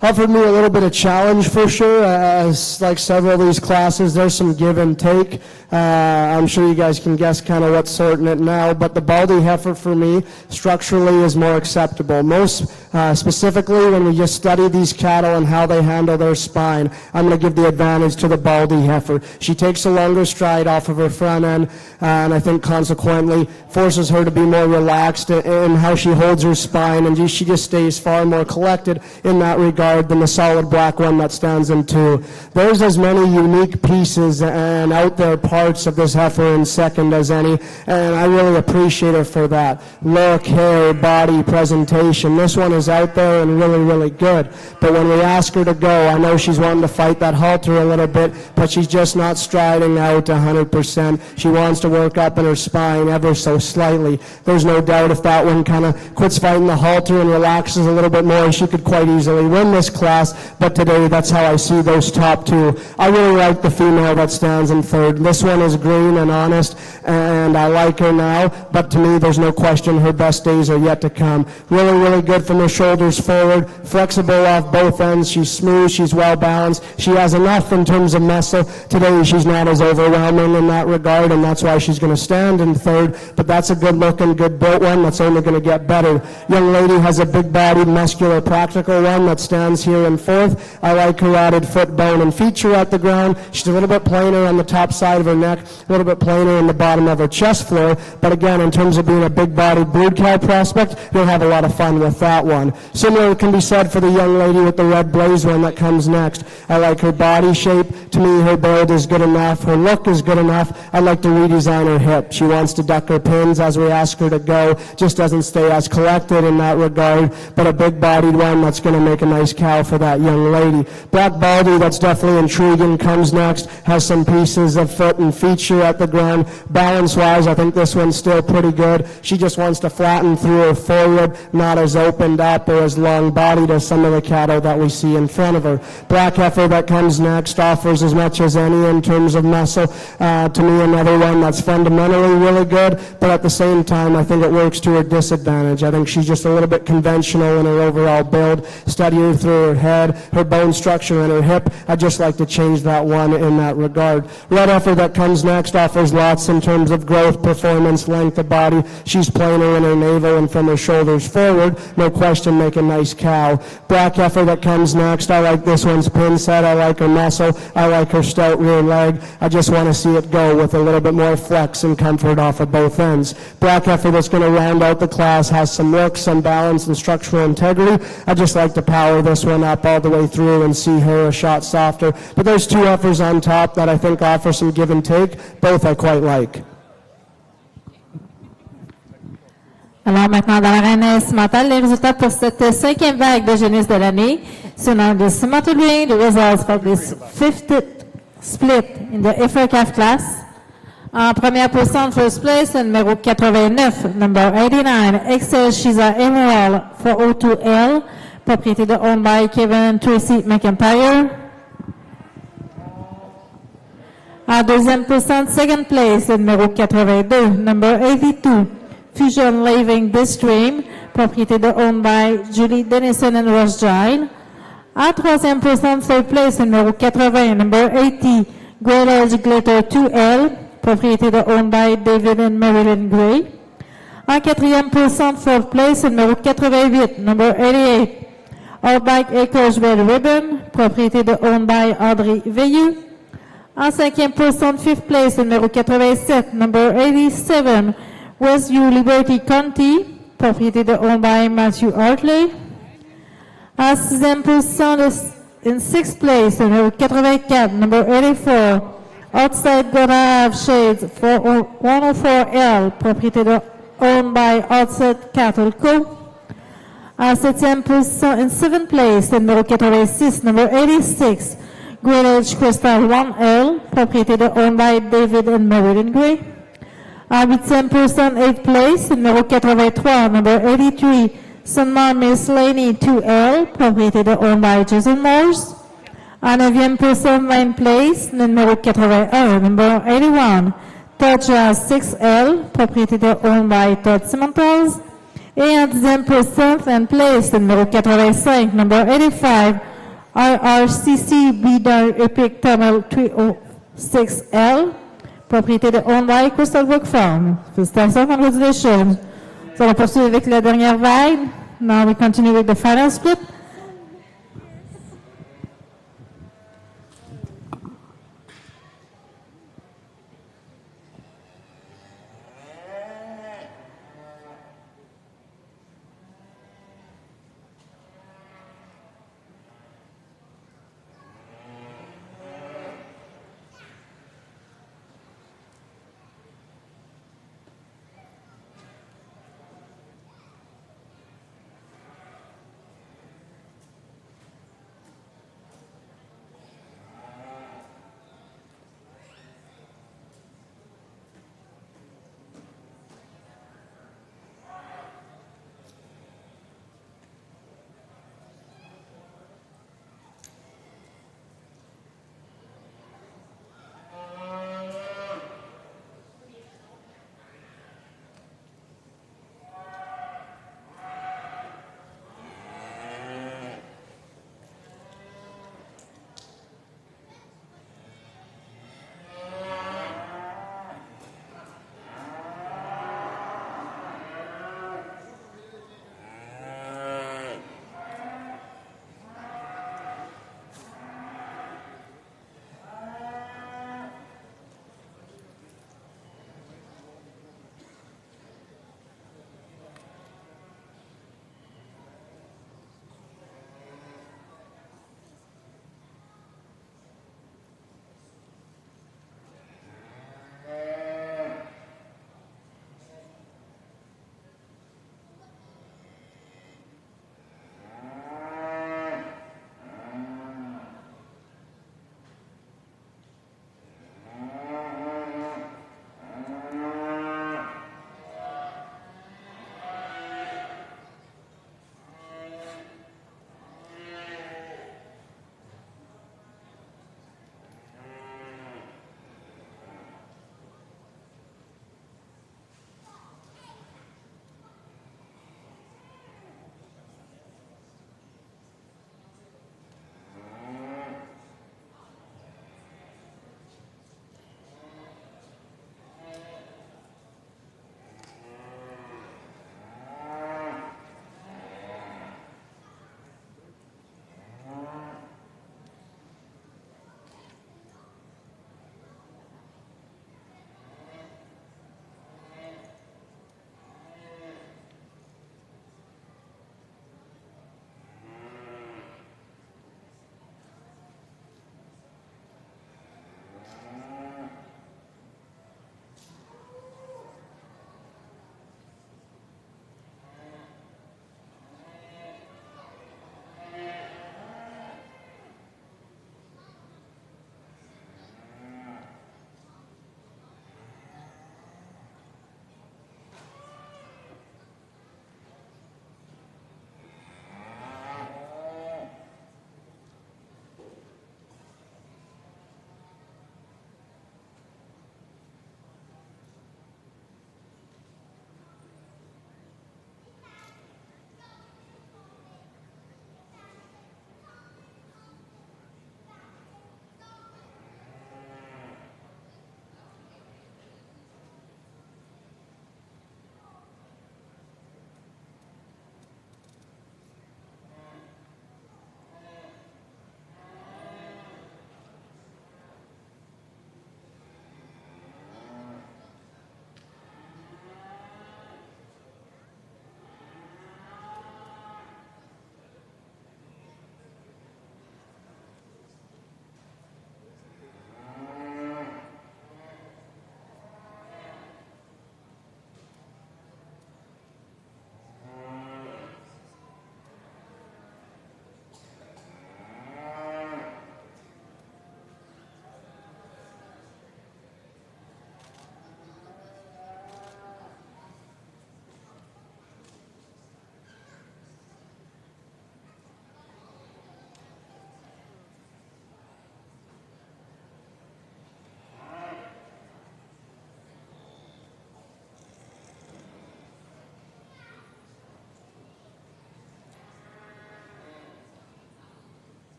offered me a little bit of challenge for sure. As like several of these classes, there's some give and take. I'm sure you guys can guess kind of what's sorting it now, but the Baldy heifer for me structurally is more acceptable. Most specifically, when we just study these cattle and how they handle their spine, I'm going to give the advantage to the Baldy heifer. She takes a longer stride off of her front end, and I think consequently forces her to be more relaxed in how she holds her spine, and she just stays far more collected in that regard than the solid black one that stands in two. There's as many unique pieces and out there parts of this heifer in second as any, and I really appreciate her for that. Look, hair, body, presentation. This one is out there and really, really good. But when we ask her to go, I know she's wanting to fight that halter a little bit, but she's just not striding out 100%. She wants to work up in her spine ever so slightly. There's no doubt if that one kind of quits fighting the halter and relaxes a little bit more, she could quite easily win this class, but today that's how I see those top two. I really like the female that stands in third. This one is green and honest, and I like her now, but to me there's no question her best days are yet to come. Really, really good from her shoulders forward, flexible off both ends. She's smooth, she's well balanced. She has enough in terms of muscle. Today she's not as overwhelming in that regard, and that's why she's going to stand in third, but that's a good looking, good built one that's only going to get better. Young lady has a big bodied, muscular, practical one that stands here in fourth. I like her added foot, bone, and feature at the ground. She's a little bit plainer on the top side of her neck, a little bit plainer in the bottom of her chest floor, but again, in terms of being a big-bodied brood cow prospect, you'll have a lot of fun with that one. Similar can be said for the young lady with the red blaze one that comes next. I like her body shape. To me, her build is good enough. Her look is good enough. I'd like to redesign her hip. She wants to duck her pins as we ask her to go, just doesn't stay as collected in that regard, but a big-bodied one that's going to make a nice cow for that young lady. Black Baldy, that's definitely intriguing, comes next, has some pieces of foot and feature at the ground. Balance-wise, I think this one's still pretty good. She just wants to flatten through her forward, not as opened up or as long-bodied as some of the cattle that we see in front of her. Black heifer that comes next offers as much as any in terms of muscle. To me, another one that's fundamentally really good, but at the same time, I think it works to her disadvantage. I think she's just a little bit conventional in her overall build. Study her through her head, her bone structure, and her hip. I'd just like to change that one in that regard. Red heifer that comes next offers lots in terms of growth, performance, length of body. She's plainer in her navel and from her shoulders forward. No question, make a nice cow. Black heifer that comes next. I like this one's pin set. I like her muscle. I like her stout rear leg. I just want to see it go with a little bit more flex and comfort off of both ends. Black heifer that's going to round out the class has some look, some balance, and structural integrity. I just like to power this one up all the way through and see her a shot softer. But there's two heifers on top that I think offer some give and take. Both I quite like. Alors maintenant, dans l'arène cimentale, les résultats pour cette cinquième vague de jeunesse de l'année. So now the cimentally, the results for this fifth split in the FRCAF class. En première position, first place, numéro 89, number 89, Excel Shiza Emerald 402L, propriété de owned by Kevin Tracy McIntyre. En deuxième position, second place, numéro 82, number 82, Fusion Living This Dream, propriété de owned by Julie Dennison and Rothschild. En troisième position, third place, numéro 80, number 80, Great Glitter 2L, propriété de owned by David and Marilyn Gray. En quatrième position, fourth place, numéro 88, number 88. Outback Acres Red Ribbon, propriété de owned by Audrey Veilleux. En cinquième position, fifth place, numéro 87, number 87. Westview Liberty County, propriété de owned by Matthew Hartley. En sixième position, in sixth place, numéro 84, number 84. Outside Gotta Have Shades, 104L, propriété de owned by Outside Cattle Co. En septième position, in seventh place, numéro 86, number 86, Greenwich Crystal 1L, propriété de owned by David and Meriden Gray. En huitième position, eighth place, numéro 83, number 83, Sunmar Miss Laney 2L, propriété de owned by Jason Morse. En neuvième position, ninth place, numéro 81, number 81, Todd 6L, propriété de owned by Todd Simontas. Et en dixième position, 10th place, numéro 85, number 85, RRCC Bidar Epic Tunnel 306L, propriété de owned by Crystal Brook Farm. Félicitations, congratulations. Nous allons poursuivre avec la dernière vague. Now we continue with the final split.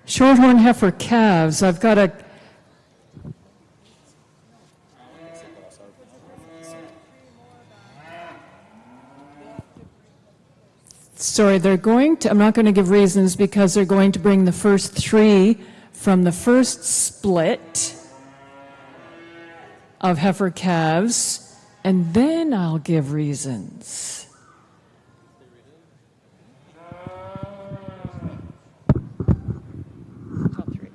Shorthorn heifer calves, I've got a sorry, they're going to, I'm not going to give reasons because they're going to bring the first 3 from the first split of heifer calves, and then I'll give reasons. Top 3.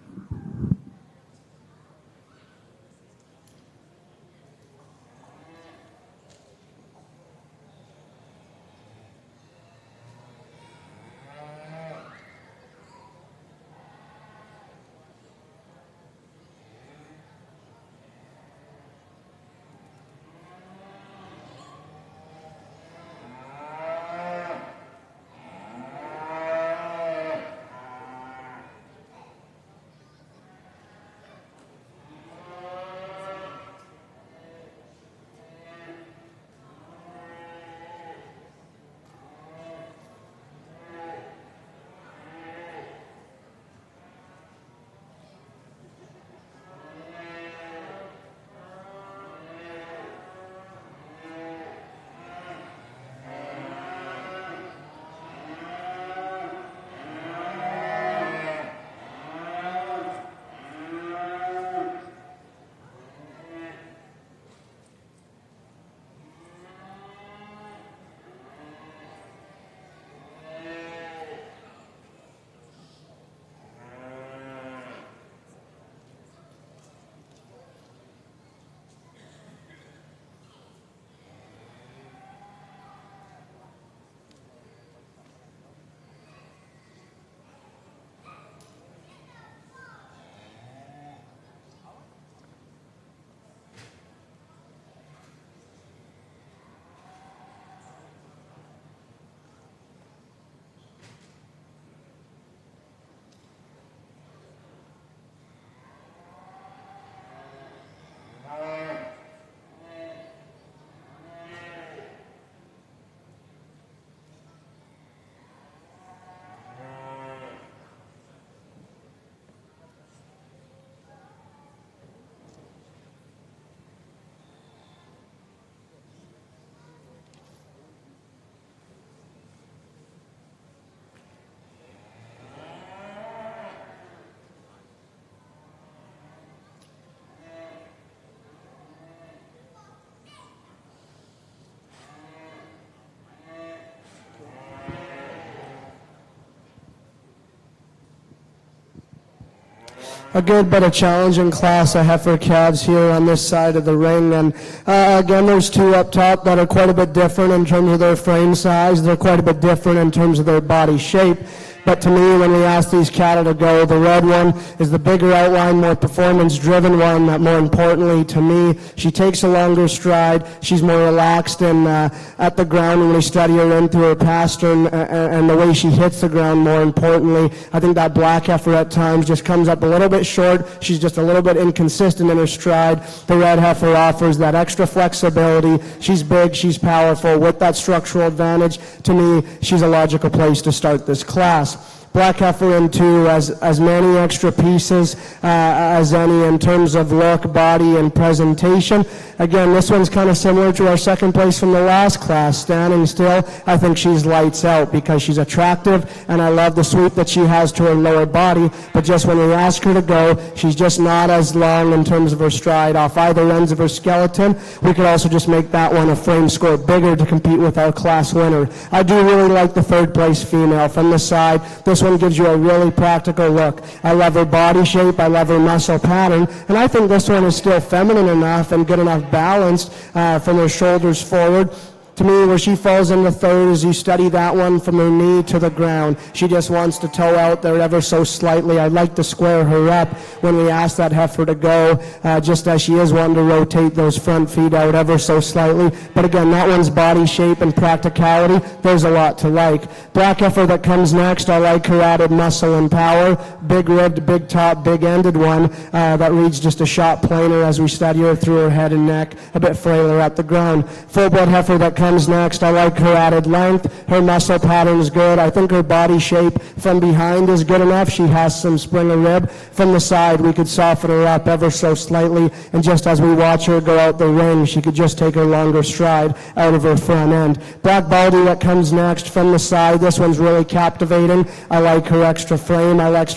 A good but a challenging class of heifer calves here on this side of the ring. And again, there's 2 up top that are quite a bit different in terms of their frame size. They're quite a bit different in terms of their body shape. But to me, when we ask these cattle to go, the red one is the bigger outline, more performance-driven one that, more importantly to me, she takes a longer stride. She's more relaxed and at the ground when we study her into her pastern and the way she hits the ground, more importantly. I think that black heifer at times just comes up a little bit short. She's just a little bit inconsistent in her stride. The red heifer offers that extra flexibility. She's big, she's powerful with that structural advantage. To me, she's a logical place to start this class. Black heifer in 2 as many extra pieces as any in terms of look, body, and presentation. Again, this one's kind of similar to our second place from the last class. Standing still, I think she's lights out because she's attractive, and I love the sweep that she has to her lower body, but just when we ask her to go, she's just not as long in terms of her stride off either ends of her skeleton. We could also just make that one a frame score bigger to compete with our class winner. I do really like the 3rd place female from the side. This one gives you a really practical look. I love her body shape, I love her muscle pattern, and I think this one is still feminine enough and good enough balanced from her shoulders forward. To me, where she falls in the 3rd is you study that one from her knee to the ground. She just wants to toe out there ever so slightly. I'd like to square her up when we ask that heifer to go, just as she is wanting to rotate those front feet out ever so slightly. But again, that one's body shape and practicality, there's a lot to like. Black heifer that comes next, I like her added muscle and power. Big ribbed, big top, big ended one that reads just a shot plainer as we study her through her head and neck, a bit frailer at the ground. Full blood heifer that comes comes next. I like her added length. Her muscle pattern is good. I think her body shape from behind is good enough. She has some spring of rib. From the side, we could soften her up ever so slightly, and just as we watch her go out the ring, she could just take her longer stride out of her front end. Black Baldy that comes next from the side. This one's really captivating. I like her extra frame. I like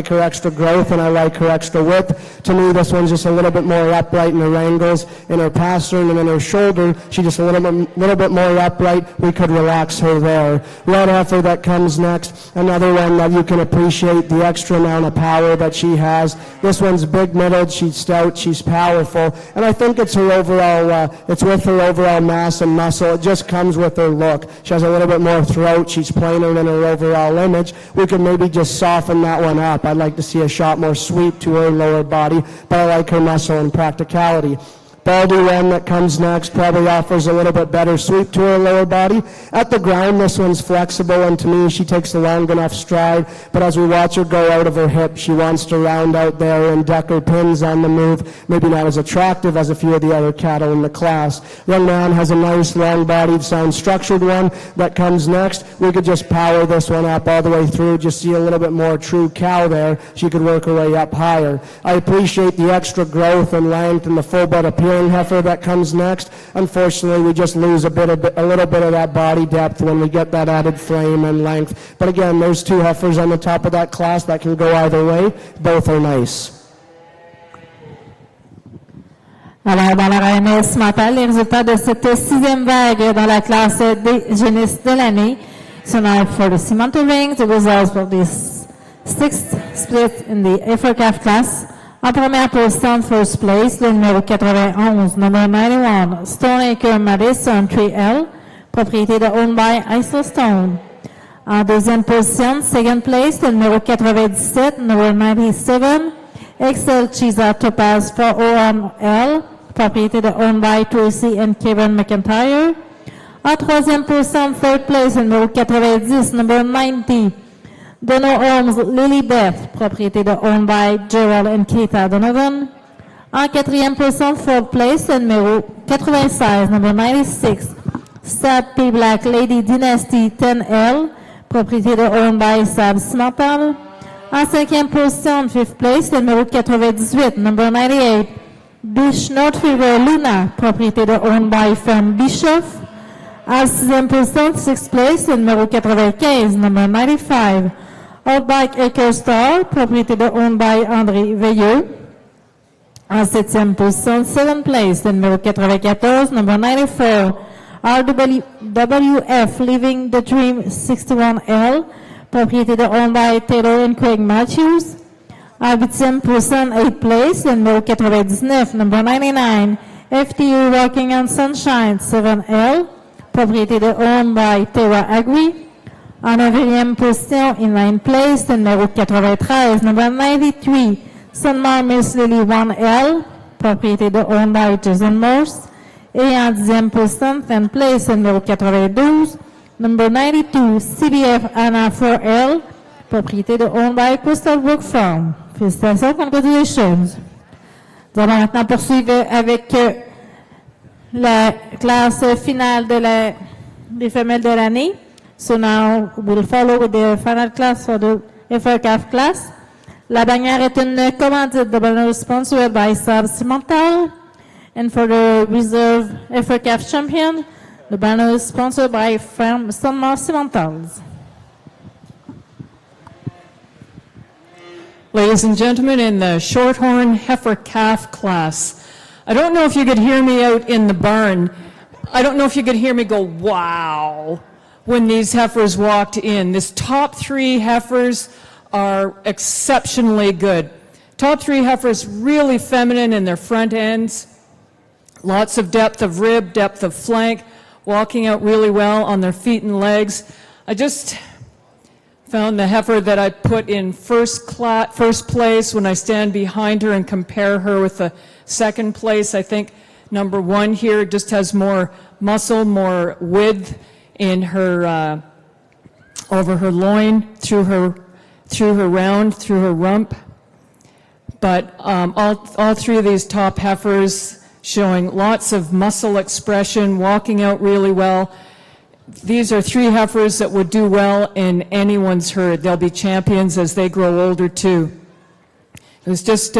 her extra growth, and I like her extra width. To me, this one's just a little bit more upright in her angles, in her pastern, and in her shoulder. She's just a little bit more upright. We could relax her there. Red Heifer that comes next, another one that you can appreciate the extra amount of power that she has. This one's big-middled, she's stout, she's powerful, and I think it's her overall, it's with her overall mass and muscle. It just comes with her look. She has a little bit more throat. She's plainer than her overall image. We could maybe just soften that one up. I'd like to see a shot more sweep to her lower body, but I like her muscle and practicality. Baldy Wren that comes next probably offers a little bit better sweep to her lower body. At the ground, this one's flexible, and to me, she takes a long enough stride, but as we watch her go out of her hip, she wants to round out there and deck her pins on the move, maybe not as attractive as a few of the other cattle in the class. Young Man has a nice, long-bodied, sound structured one that comes next. We could just power this one up all the way through, just see a little bit more true cow there. She could work her way up higher. I appreciate the extra growth and length and the full-butt appearance heifer that comes next. Unfortunately, we just lose a little bit of that body depth when we get that added frame and length. But again, those two heifers on the top of that class that can go either way, both are nice. Alors, dans la RMS mentale, les résultats de cette sixième vague dans la classe des génistes de l'année. So now for the Cimental Rings, the results for this sixth split in the FRCAF class. En première position, first place, le numéro 91, number 91, Stoneacre Madison 3L, propriété de owned by Isla Stone. En deuxième position, second place, le numéro 97, number 97, Excel Chisa Topaz 401L, propriété de owned by Tracy and Kevin McIntyre. En troisième position, third place, le numéro 90, number 90, Dono Holmes Lilybeth, propriété de owned by Gerald and Keita Donovan. En quatrième position, fourth place, le numéro 96, number 96, Sab P. Black Lady Dynasty 10L, propriété de owned by Sab Cimental. En cinquième position, fifth place, le numéro 98, number 98, Bish North Fever Luna, propriété de owned by Firm Bischoff. En sixième position, sixth place, le numéro 95, number 95, Outback Acre Star, propriété de owned by André Veilleux. En septième position, seventh place, le numéro 94, number 94, RWF Living the Dream 61L, propriété de owned by Taylor and Craig Matthews. En huitième position, eighth place, le numéro 99, number 99, FTU Walking on Sunshine 7L, propriété de owned by Terra Agri. En neuvième position, in ninth place, le numéro 93, number 93, Sunmar Miss Lily 1L, propriété de owned by Jason Morse. Et en dixième position, 10th place, le numéro 92, number 92, CBF Anna 4L, propriété de owned by Crystal Brook Farm. Félicitations, congratulations. Nous allons maintenant poursuivre avec la classe finale des femelles de l'année. So now we'll follow with the final class for the FRCAF class. La bannière est une commandite de banner sponsored by Sab Cimental. And for the reserve FRCAF champion, the banner is sponsored by firm Sunmar Cimentals. Ladies and gentlemen, in the Shorthorn Heifer Calf class, I don't know if you could hear me out in the barn. I don't know if you could hear me go, wow, when these heifers walked in. These top three heifers are exceptionally good. Top three heifers really feminine in their front ends. Lots of depth of rib, depth of flank, walking out really well on their feet and legs. I just found the heifer that I put in first place when I stand behind her and compare her with the second place. I think number one here just has more muscle, more width in her, over her loin, through her round, through her rump. But all three of these top heifers, showing lots of muscle expression, walking out really well. These are 3 heifers that would do well in anyone's herd. They'll be champions as they grow older too. It was just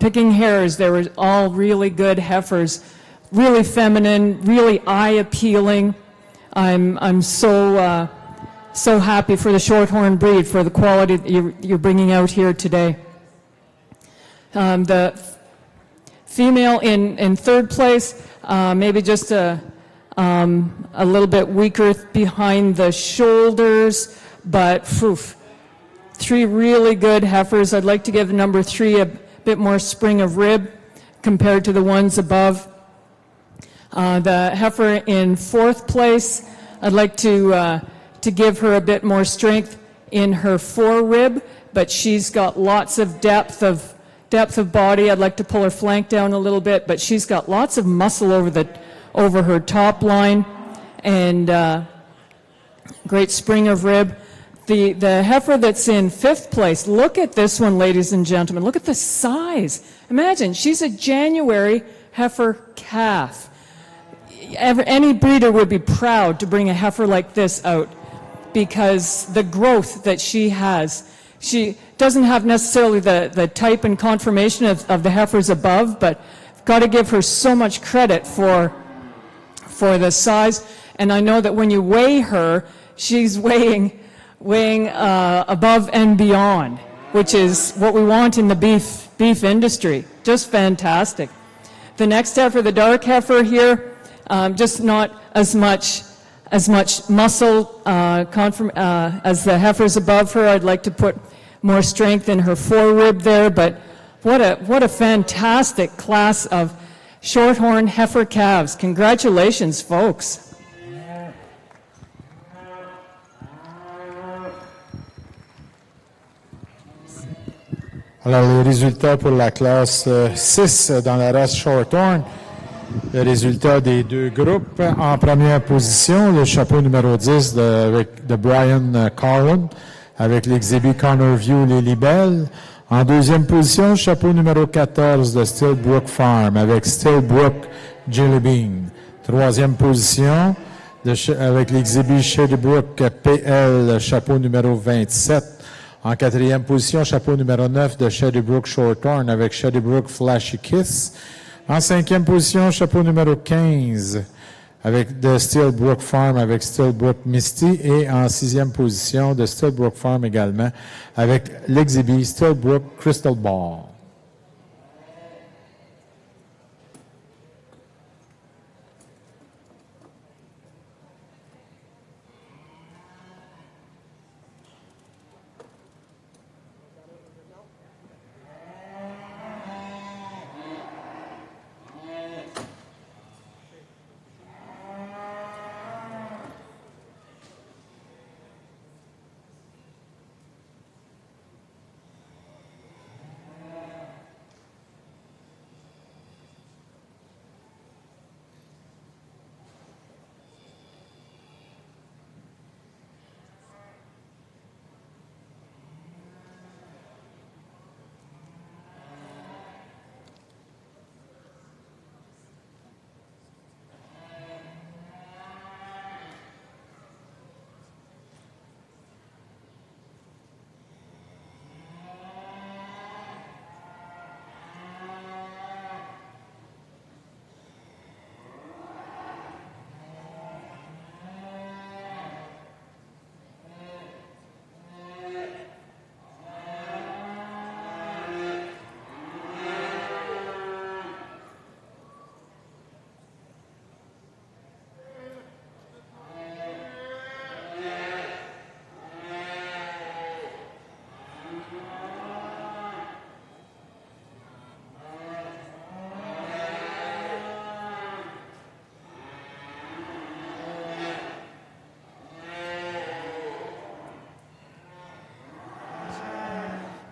picking hairs. They were all really good heifers, really feminine, really eye-appealing. I'm so happy for the Shorthorn breed, for the quality that you're bringing out here today. The female in third place, maybe just a little bit weaker behind the shoulders, but 3 really good heifers. I'd like to give number 3 a bit more spring of rib compared to the ones above. The heifer in fourth place, I'd like to give her a bit more strength in her forerib, but she's got lots of depth of body. I'd like to pull her flank down a little bit, but she's got lots of muscle over her top line, and great spring of rib. The heifer that's in fifth place, look at this one, ladies and gentlemen. Look at the size. Imagine, she's a January heifer calf. Any breeder would be proud to bring a heifer like this out because the growth that she has. She doesn't have necessarily the type and conformation of the heifers above, but got to give her so much credit for the size. And I know that when you weigh her, she's weighing above and beyond, which is what we want in the beef industry. Just fantastic. The next heifer, the dark heifer here, just not as much muscle as the heifers above her. I'd like to put more strength in her forerib there, but what a fantastic class of Shorthorn heifer calves. Congratulations, folks. Alors, les résultats pour la classe 6 dans la race Shorthorn. Les résultats des 2 groupes. En première position, le chapeau numéro 10 de Brian Cowan avec l'exhibit Corner View Les Libelles. En deuxième position, chapeau numéro 14 de Stillbrook Farm avec Stillbrook Jelly Bean. Troisième position avec l'exhibit Shadybrook PL, chapeau numéro 27. En quatrième position, chapeau numéro 9 de Shadybrook Shorthorn avec Shadybrook Flashy Kiss. En cinquième position, chapeau numéro 15 de Stillbrook Farm avec Stillbrook Misty. Et en sixième position de Stillbrook Farm également avec l'exhibit Stillbrook Crystal Ball.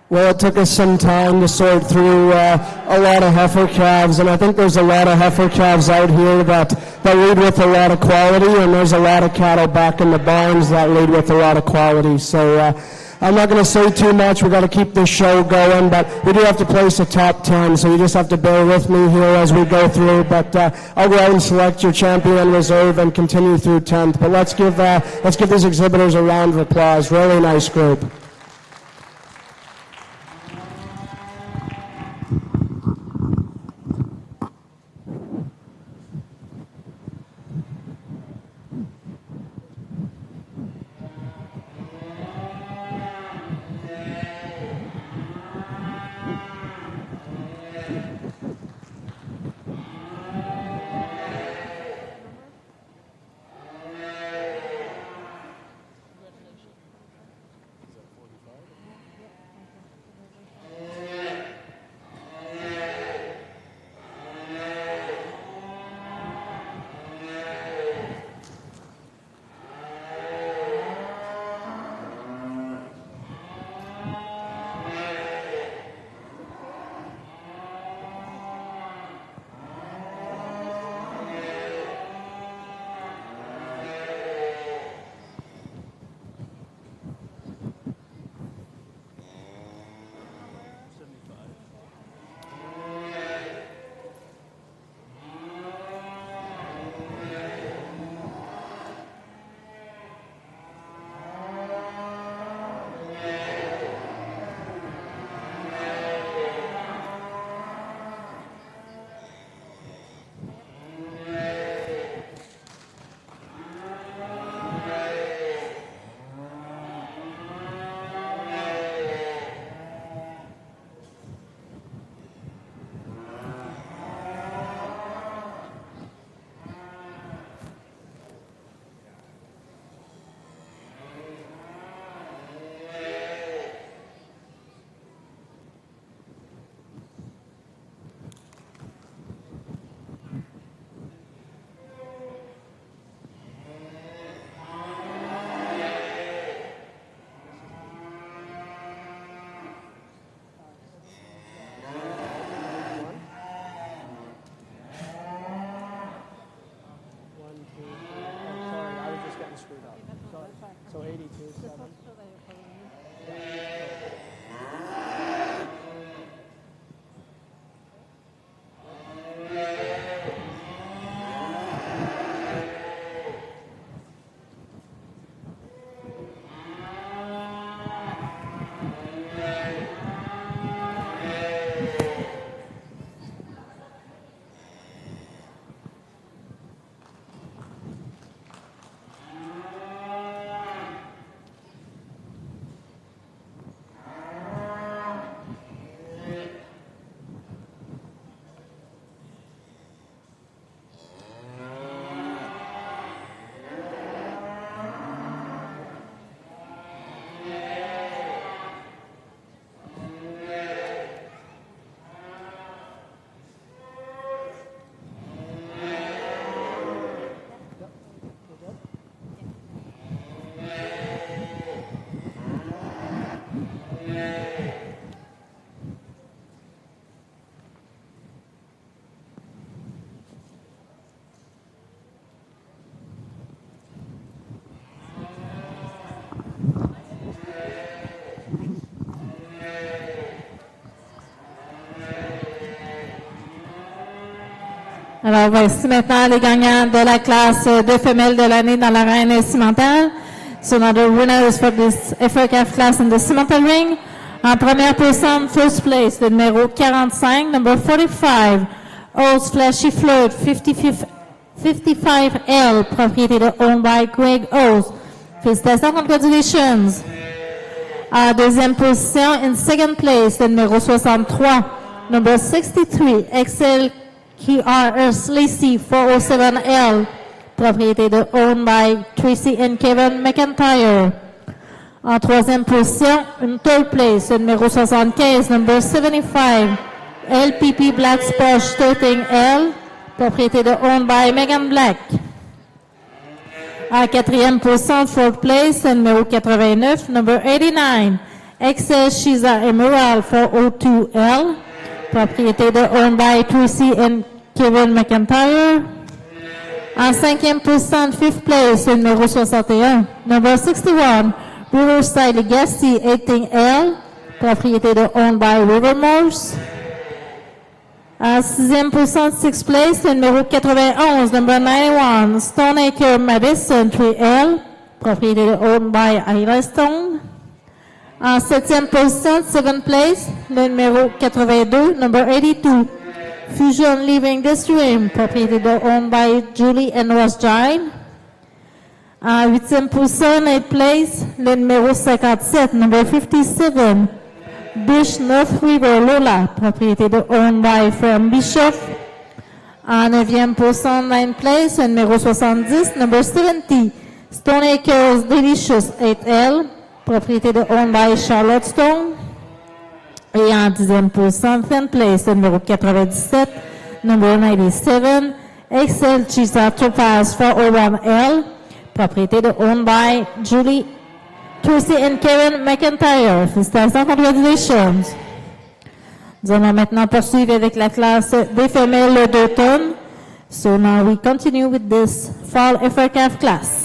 Well, it took us some time to sort through a lot of heifer calves, and I think there's a lot of heifer calves out here that lead with a lot of quality, and there's a lot of cattle back in the barns that lead with a lot of quality. So I'm not going to say too much. We've got to keep this show going, but we do have to place a top 10, so you just have to bear with me here as we go through. But I'll go out and select your champion and reserve and continue through 10th. But let's give these exhibitors a round of applause. Really nice group. So 82, 7. Alors, voici maintenant les gagnants de la classe de femelles de l'année dans l'arène cimentale. So now the winners for this FRCAF class in the cimental ring. En première position, first place, le numéro 45, number 45, Old Flashy Float, 55L, propriété de owned by Greg Oates. Félicitations, congratulations. En deuxième position, in second place, le numéro 63, number 63, XL QRS Lacey 407L, propriété de owned by Tracy and Kevin McIntyre. En troisième position, une third place, le numéro 75, number 75, LPP Black Sponge 13L, propriété de owned by Megan Black. En quatrième position, fourth place, le numéro 89, number 89, XL Shiza Emerald 402L, propriété de owned by Tracy and Kevin McIntyre. En cinquième position, fifth place, le numéro 61, number 61, Riverside Legacy 18L, propriété owned by Rivermores. À 6e position, 6th place, le numéro 91, number 91, Stoneacre Madison 3L, propriété owned by Isla Stone. En 7e position, 7th place, le numéro 82, number 82, Fusion Living the Stream, propriété owned by Julie and Ross Giant. En 8e position, 8th place, le numéro 57, number 57, Bush North River Lola, propriété owned by From Bishop. En 9e position, 9th place, le numéro 70, number 70, Stoneacres Delicious 8L, propriété owned by Charlotte Stone. Et en 10e position, 10th place, le numéro 97, number 97, Excel Chisa Topaz 401L, propriété owned by Julie, Tracy and Karen McIntyre. Félicitations, congratulations. Nous allons maintenant poursuivre avec la classe des femelles d'automne. So now we continue with this fall FRCAF class.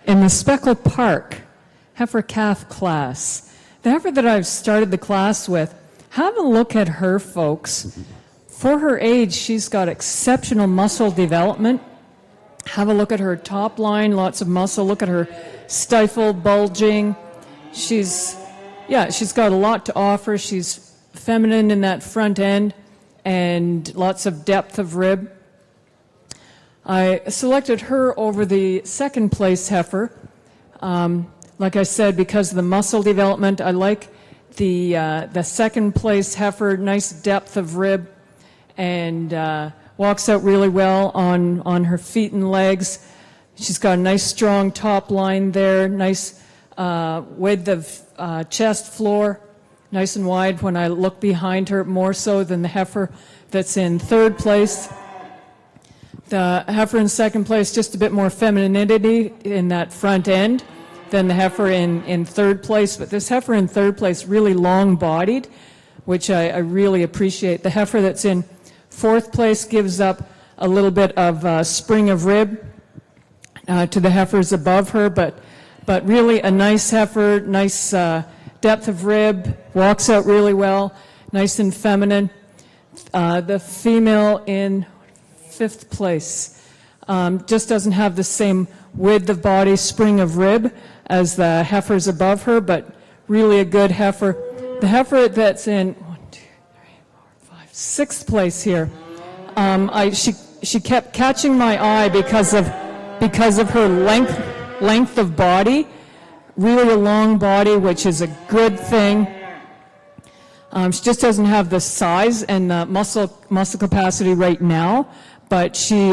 In the Speckle Park heifer calf class, the heifer that I've started the class with, have a look at her, folks. For her age, she's got exceptional muscle development. Have a look at her top line, lots of muscle. Look at her stifle bulging. She's got a lot to offer. She's feminine in that front end and lots of depth of rib. I selected her over the second place heifer. Like I said, because of the muscle development, I like the second place heifer, nice depth of rib, and walks out really well on her feet and legs. She's got a nice strong top line there, nice width of chest floor, nice and wide when I look behind her, more so than the heifer that's in third place. The heifer in second place, just a bit more femininity in that front end than the heifer in third place. But this heifer in third place, really long-bodied, which I really appreciate. The heifer that's in fourth place gives up a little bit of spring of rib to the heifers above her, but really a nice heifer, nice depth of rib, walks out really well, nice and feminine. The female in fifth place just doesn't have the same width of body, spring of rib as the heifers above her, but really a good heifer. The heifer that's in sixth place here, she kept catching my eye because of her length of body, really a long body, which is a good thing. She just doesn't have the size and the muscle capacity right now, but she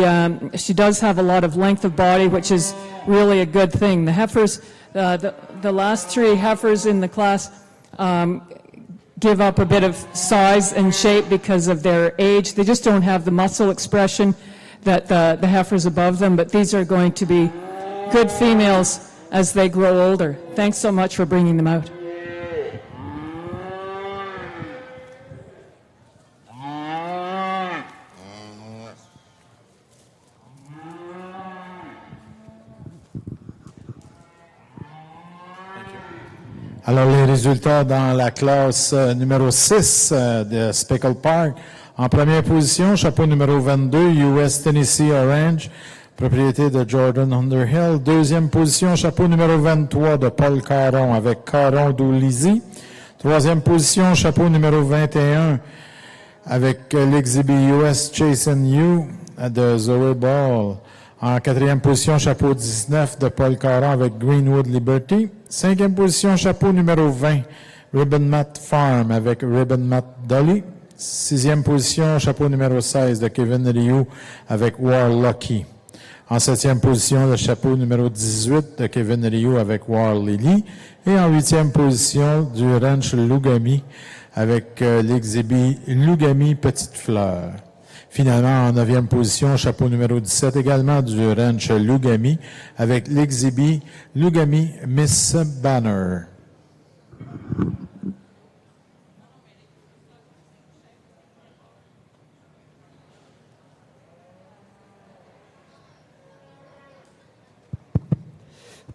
does have a lot of length of body, which is really a good thing. The heifers The last three heifers in the class give up a bit of size and shape because of their age. They just don't have the muscle expression that the heifers above them, but these are going to be good females as they grow older. Thanks so much for bringing them out. Alors, les résultats dans la classe numéro 6 de Speckle Park. En première position, chapeau numéro 22, US Tennessee Orange, propriété de Jordan Underhill. Deuxième position, chapeau numéro 23 de Paul Caron avec Caron d'Oulizy. Troisième position, chapeau numéro 21 avec l'exhibit US Chasen You de Zoe Ball. En quatrième position, chapeau 19 de Paul Caron avec Greenwood Liberty. Cinquième position, chapeau numéro 20, Ribbon Mat Farm avec Ribbon Mat Dolly. Sixième position, chapeau numéro 16 de Kevin Rioux avec War Lucky. En septième position, le chapeau numéro 18 de Kevin Rioux avec War Lily. Et en huitième position, du ranch Lugami avec l'exhibit Lugami Petite Fleur. Finalement, en neuvième position, chapeau numéro 17 également du ranch Lugami avec l'exhibit Lugami Miss Banner.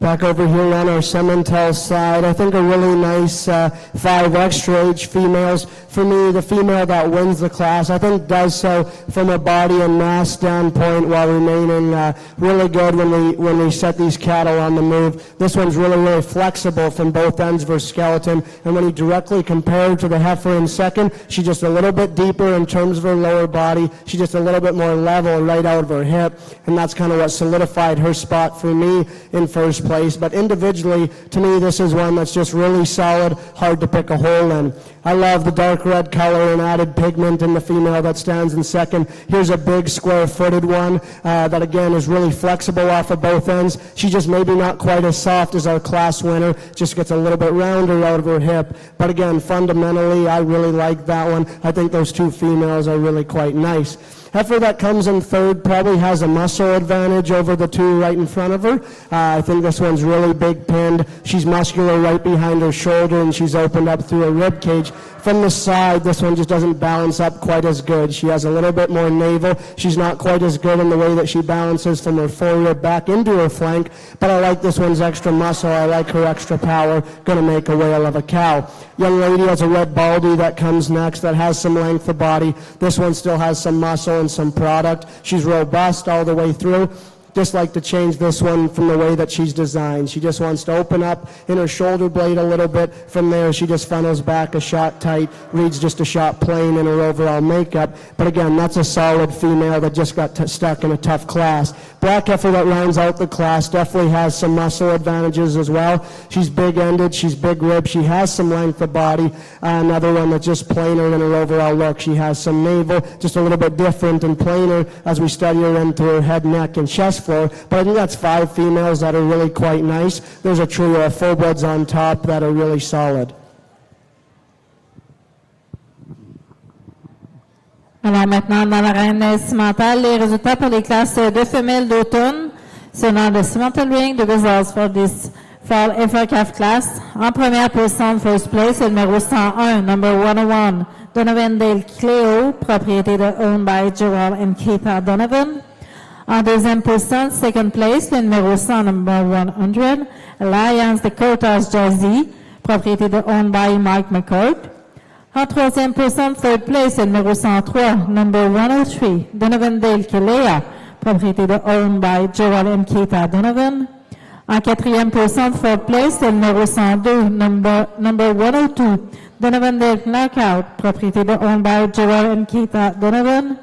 Back over here on our Semental side, I think a really nice 5 extra age females. For me, the female that wins the class, I think does so from a body and mass standpoint while remaining really good when we set these cattle on the move. This one's really flexible from both ends of her skeleton, and when you directly compare to the heifer in second, she's just a little bit deeper in terms of her lower body. She's just a little bit more level right out of her hip, and that's kind of what solidified her spot for me in first place. But individually, to me, this is one that's just really solid, hard to pick a hole in. I love the dark red color and added pigment in the female that stands in second. Here's a big square-footed one that, again, is really flexible off of both ends. She's just maybe not quite as soft as our class winner, just gets a little bit rounder out of her hip. But again, fundamentally, I really like that one. I think those two females are really quite nice. Heifer that comes in third probably has a muscle advantage over the two right in front of her. I think this one's really big pinned. She's muscular right behind her shoulder, and she's opened up through her rib cage. From the side, this one just doesn't balance up quite as good. She has a little bit more navel. She's not quite as good in the way that she balances from her forerib back into her flank, but I like this one's extra muscle. I like her extra power. Gonna make a whale of a cow. Young lady has a red baldy that comes next that has some length of body. This one still has some muscle and some product. She's robust all the way through. Just like to change this one from the way that she's designed. She just wants to open up in her shoulder blade a little bit. From there, she just funnels back a shot tight, reads just a shot plain in her overall makeup. But again, that's a solid female that just got stuck in a tough class. Black heifer that rounds out the class definitely has some muscle advantages as well. She's big-ended, she's big-ribbed, she has some length of body. Another one that's just plainer in her overall look. She has some navel, just a little bit different and plainer as we study her into her head, neck, and chest floor. But I think that's 5 females that are really quite nice. There's a trio of full-bloods on top that are really solid. Alors maintenant, dans l'arène cimentale, les résultats pour les classes de femelles d'automne selon le Cimental Ring de Results for this Fall FRCAF class. En première position, first place, le numéro 101, number 101, Donovan Dale Cleo, propriété de owned by Joel and Keita Donovan. En deuxième position, second place, le numéro 100, number 100, Alliance Dakota's Jazzy, propriété de owned by Mike McCord. En troisième position, third place, le numéro 103, number 103, Donovan Dale Kilea, propriété de owned by Joel and Keita Donovan. En quatrième position, fourth place, le numéro 102, number 102, Donovan Dale Knockout, propriété de owned by Joel and Keita Donovan.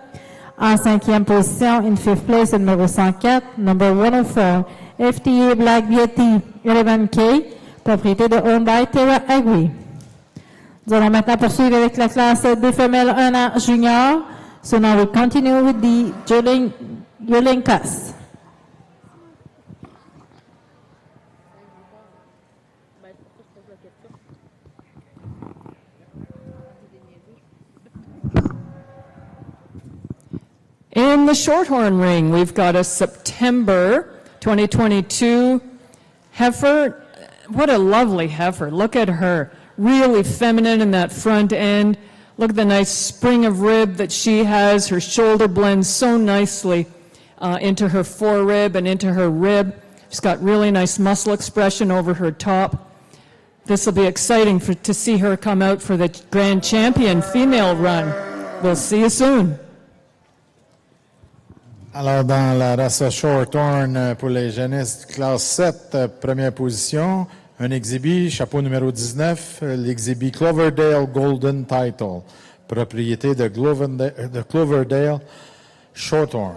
En cinquième position, in fifth place, le numéro 104, number 104, FTA Black Beauty 11K, propriété de owned by Tara Agui. Nous allons maintenant poursuivre avec la classe des femelles 1 an junior. So now we continue with the Yolinkas. in the Shorthorn ring, we've got a September 2022 heifer. What a lovely heifer. Look at her. Really feminine in that front end. Look at the nice spring of rib that she has. Her shoulder blends so nicely into her forerib and into her rib. She's got really nice muscle expression over her top. This will be exciting to see her come out for the Grand Champion female run. We'll see you soon. Alors, dans la race Shorthorn pour les jeunesses classe 7, première position, un exhibit, chapeau numéro 19, l'exhibit Cloverdale Golden Title, propriété de Cloverdale Shorthorn.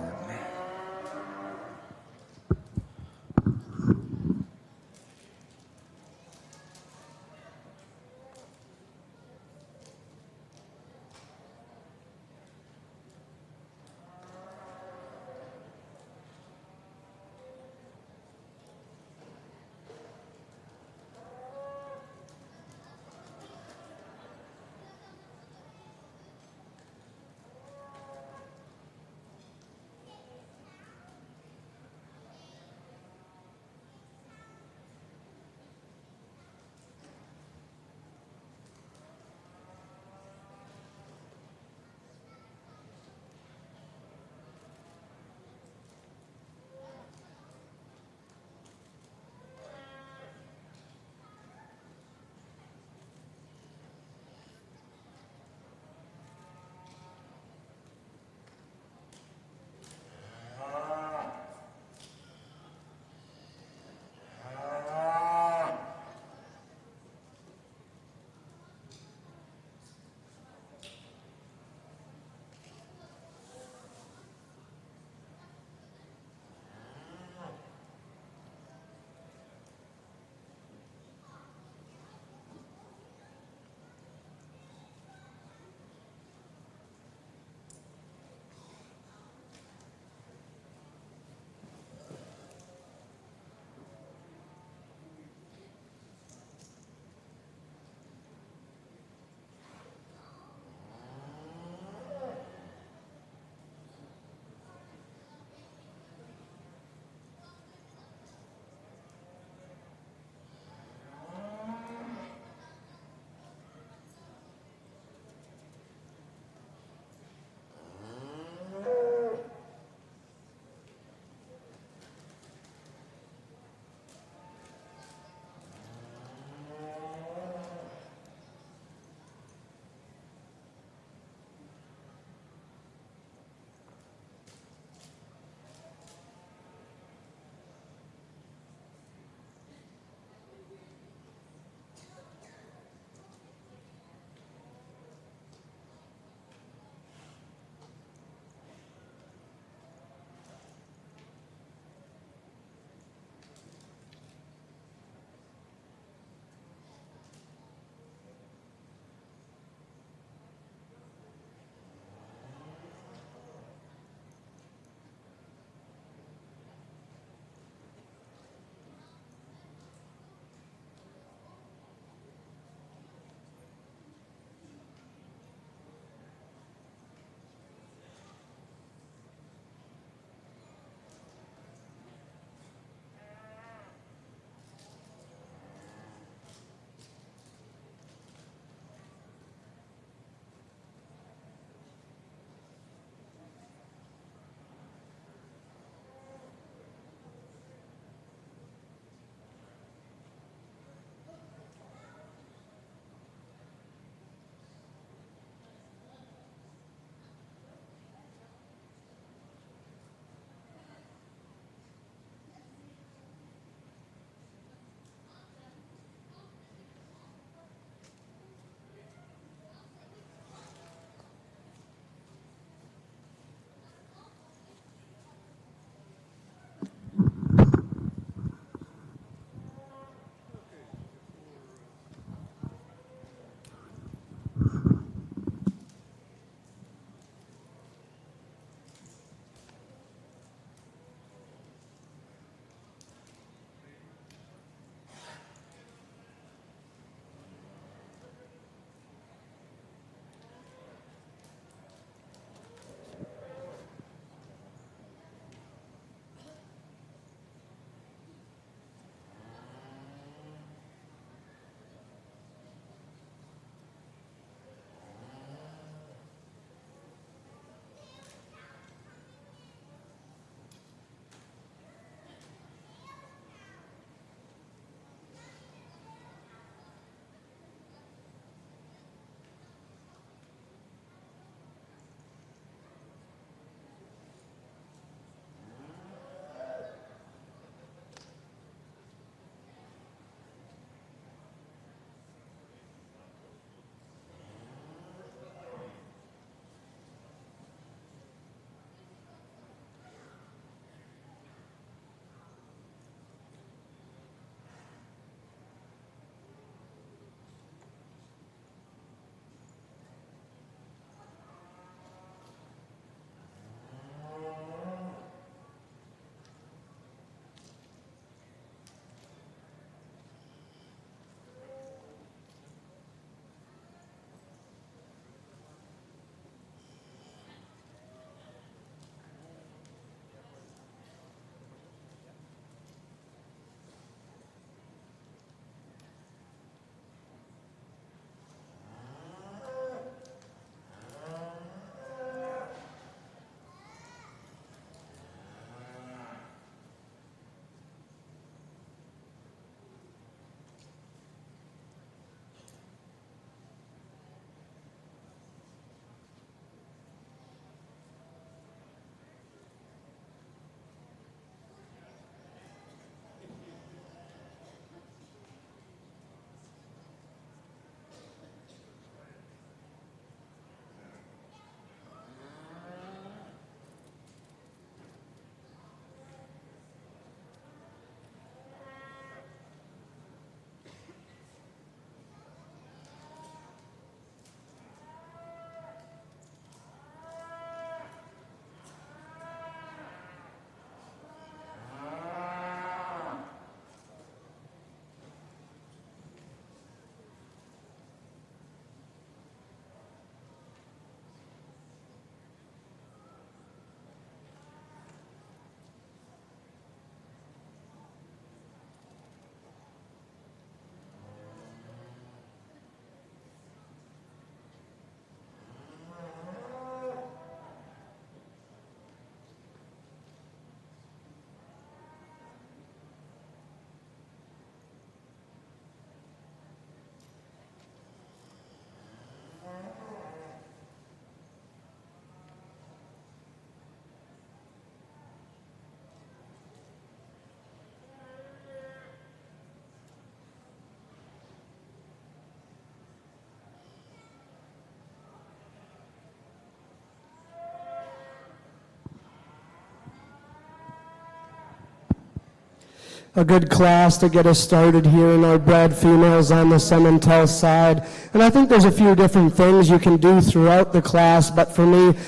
a good class to get us started here in our bred females on the Simmental side. And I think there's a few different things you can do throughout the class, but for me,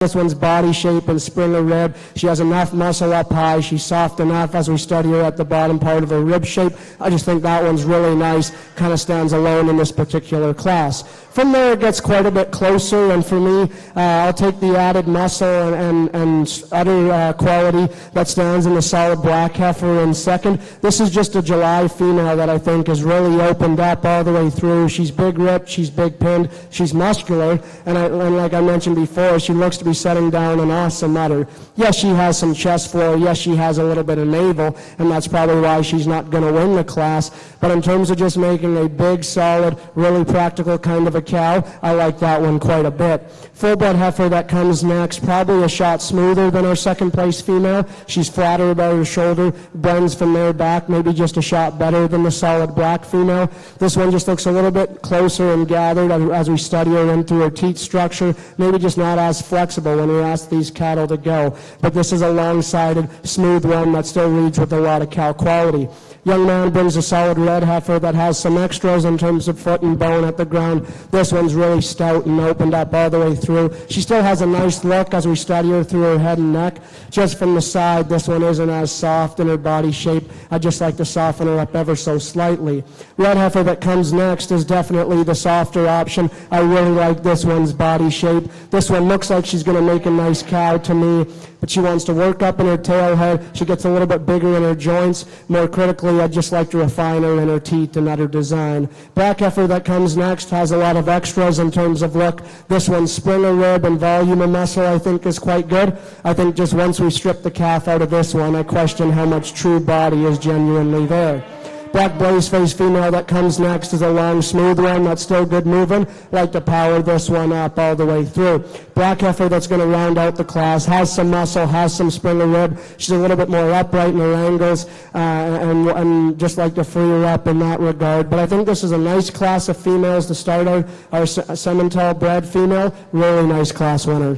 this one's body shape and spring of rib. She has enough muscle up high. She's soft enough as we study her at the bottom part of her rib shape. I just think that one's really nice, kind of stands alone in this particular class. From there, it gets quite a bit closer, and for me, I'll take the added muscle and other quality that stands in the solid black heifer in second. This is just a July female that I think is really opened up all the way through. She's big ripped, she's big pinned, she's muscular, and like I mentioned before, she looks to be setting down an awesome udder. Yes, she has some chest floor, yes, she has a little bit of navel, and that's probably why she's not going to win the class, but in terms of just making a big, solid, really practical kind of a cow, I like that one quite a bit. Full-blood heifer that comes next, probably a shot smoother than our second place female. She's flatter about her shoulder, blends from there back, maybe just a shot better than the solid black female. This one just looks a little bit closer and gathered as we study her in through her teat structure, maybe just not as flexible when we ask these cattle to go. But this is a long-sided, smooth one that still reads with a lot of cow quality. Young man brings a solid red heifer that has some extras in terms of foot and bone at the ground. This one's really stout and opened up all the way through. She still has a nice look as we study her through her head and neck. Just from the side, this one isn't as soft in her body shape. I'd just like to soften her up ever so slightly. Red heifer that comes next is definitely the softer option. I really like this one's body shape. This one looks like she's going to make a nice cow to me, but she wants to work up in her tail head. She gets a little bit bigger in her joints. More critically, I'd just like to refine her in her teeth and udder design. Black heifer that comes next has a lot of extras in terms of look. This one's spring of rib and volume of muscle I think is quite good. I think just once we strip the calf out of this one, I question how much true body is genuinely there. Black blaze face female that comes next is a long, smooth one that's still good moving. Like to power this one up all the way through. Black heifer that's going to round out the class, has some muscle, has some spring of rib. She's a little bit more upright in her angles, and just like to free her up in that regard. But I think this is a nice class of females to start our Simmental bred female. Really nice class winner.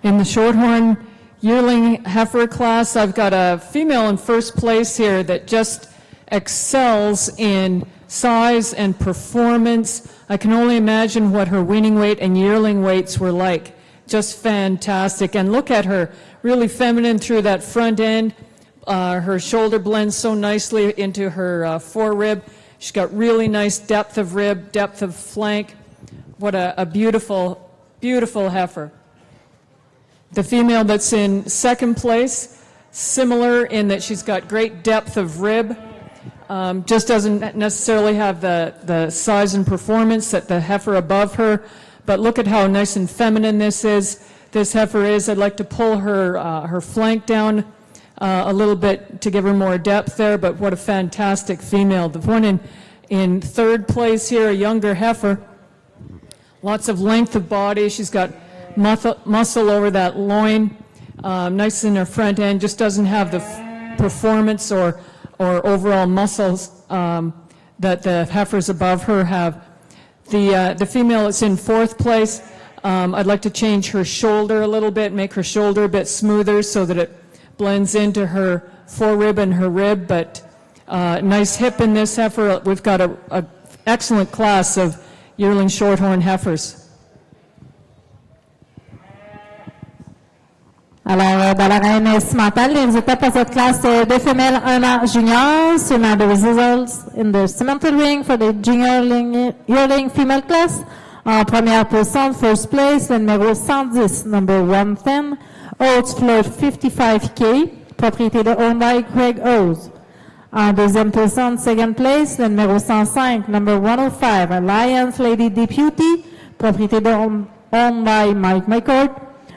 In the Shorthorn yearling heifer class, I've got a female in first place here that just excels in size and performance. I can only imagine what her weaning weight and yearling weights were like. Just fantastic. And look at her, really feminine through that front end. Her shoulder blends so nicely into her forerib. She's got really nice depth of rib, depth of flank. What a beautiful, beautiful heifer. The female that's in second place, similar in that she's got great depth of rib, just doesn't necessarily have the size and performance that the heifer above her, but look at how nice and feminine this heifer is. I'd like to pull her flank down a little bit to give her more depth there, but what a fantastic female. The one in third place here, a younger heifer, lots of length of body. She's got muscle over that loin, nice in her front end, just doesn't have the performance or overall muscles that the heifers above her have. The female that's in fourth place, I'd like to change her shoulder a little bit, make her shoulder a bit smoother so that it blends into her forerib and her rib, but nice hip in this heifer. We've got an excellent class of yearling shorthorn heifers. Alors, dans l'arène cimentale, les résultats pour cette classe de femelles 1 an junior, seulement the results in the cemental ring for the junior yearling female class. En première position, first place, le numéro 110, number 110, Oats Float 55K, propriété de owned by Craig O's. En deuxième position, second place, le numéro 105, number 105, Alliance Lady Deputy, propriété de owned by Mike McCord.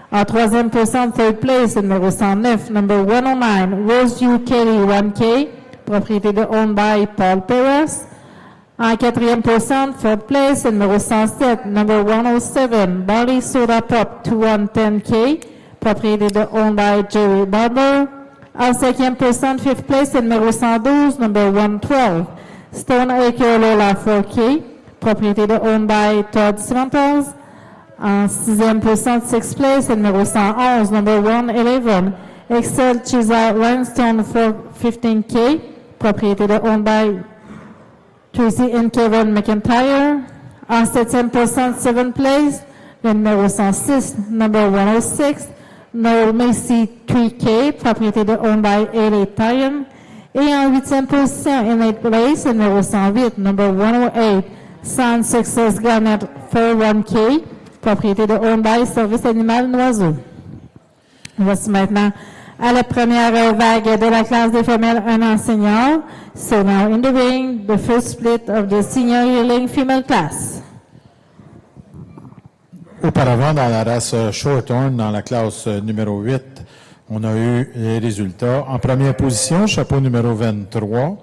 En troisième position, third place, le numéro 109, number 109, Rose U. Kelly 1K, propriété de owned by Paul Perez. En quatrième position, fourth place, le numéro 107, number 107, Barley Soda Pop 2110K, propriété de owned by Jerry Barber. En 5e position, 5th place, c'est le numéro 112, number 112. Stone Acre Lola 4K, propriété de owned by Todd Cimentals. En 6e position, 6th place, c'est le numéro 111, number 111. Excel Chisel Limestone 15K, propriété de owned by Tracy and Kevin McIntyre. En 7e position, 7th place, le numéro 106, number 106. Noel Macy 3K, propriété de owned by A.L.A. Tyan. Et en 8e position, in 8th place, le numéro 108, number 108, Sun Success Garnet 41K, propriété de owned by Service Animal Noiseau. Voici maintenant à la première vague de la classe des femelles un an senior. So now in the ring, the first split of the senior yearling female class. Auparavant, dans la race Shorthorn, dans la classe numéro 8, on a eu les résultats. En première position, chapeau numéro 23,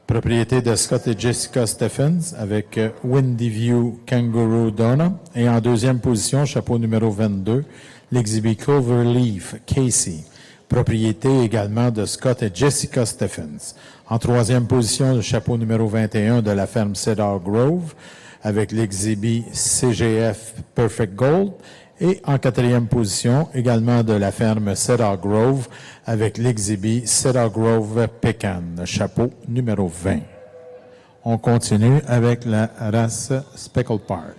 propriété de Scott et Jessica Stephens avec Windy View Kangaroo Donna. Et en deuxième position, chapeau numéro 22, l'exhibit Cloverleaf Casey, propriété également de Scott et Jessica Stephens. En troisième position, le chapeau numéro 21 de la ferme Cedar Grove, avec l'exhibit CGF Perfect Gold. Et en quatrième position, également de la ferme Cedar Grove, avec l'exhibit Cedar Grove Pecan, chapeau numéro 20. On continue avec la race Speckle Park.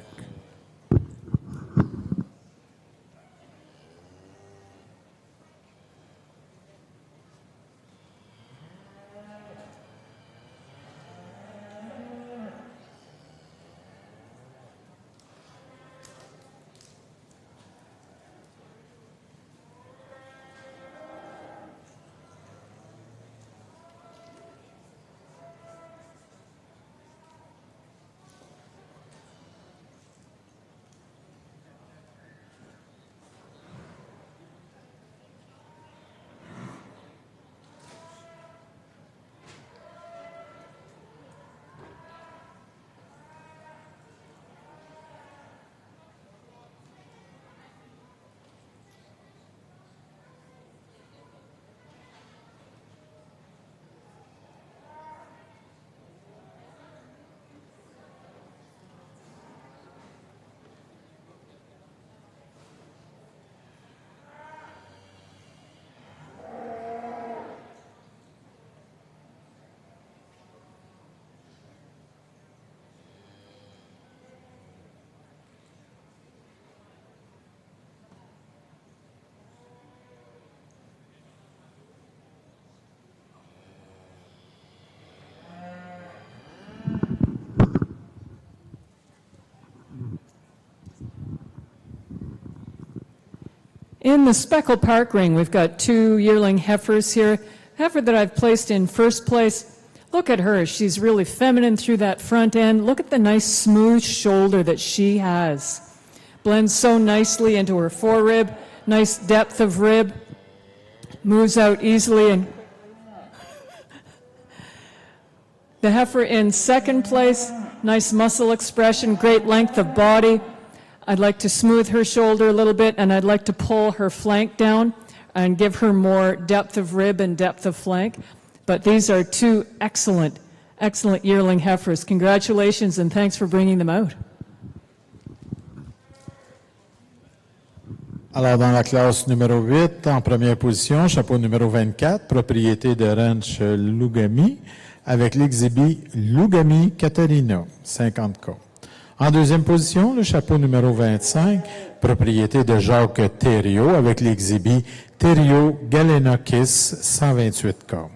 In the Speckle Park ring, we've got two yearling heifers here. Heifer that I've placed in first place. Look at her. She's really feminine through that front end. Look at the nice smooth shoulder that she has. Blends so nicely into her forerib. Nice depth of rib. Moves out easily. And the heifer in second place. Nice muscle expression. Great length of body. I'd like to smooth her shoulder a little bit, and I'd like to pull her flank down and give her more depth of rib and depth of flank. But these are two excellent, excellent yearling heifers. Congratulations, and thanks for bringing them out. Alors, dans la classe numéro 8, en première position, chapeau numéro 24, propriété de Ranch Lugami, avec l'exhibit Lugami Catarina, 50K. En deuxième position, le chapeau numéro 25, propriété de Jacques Thériault, avec l'exhibit Thériault Galenakis, 128K.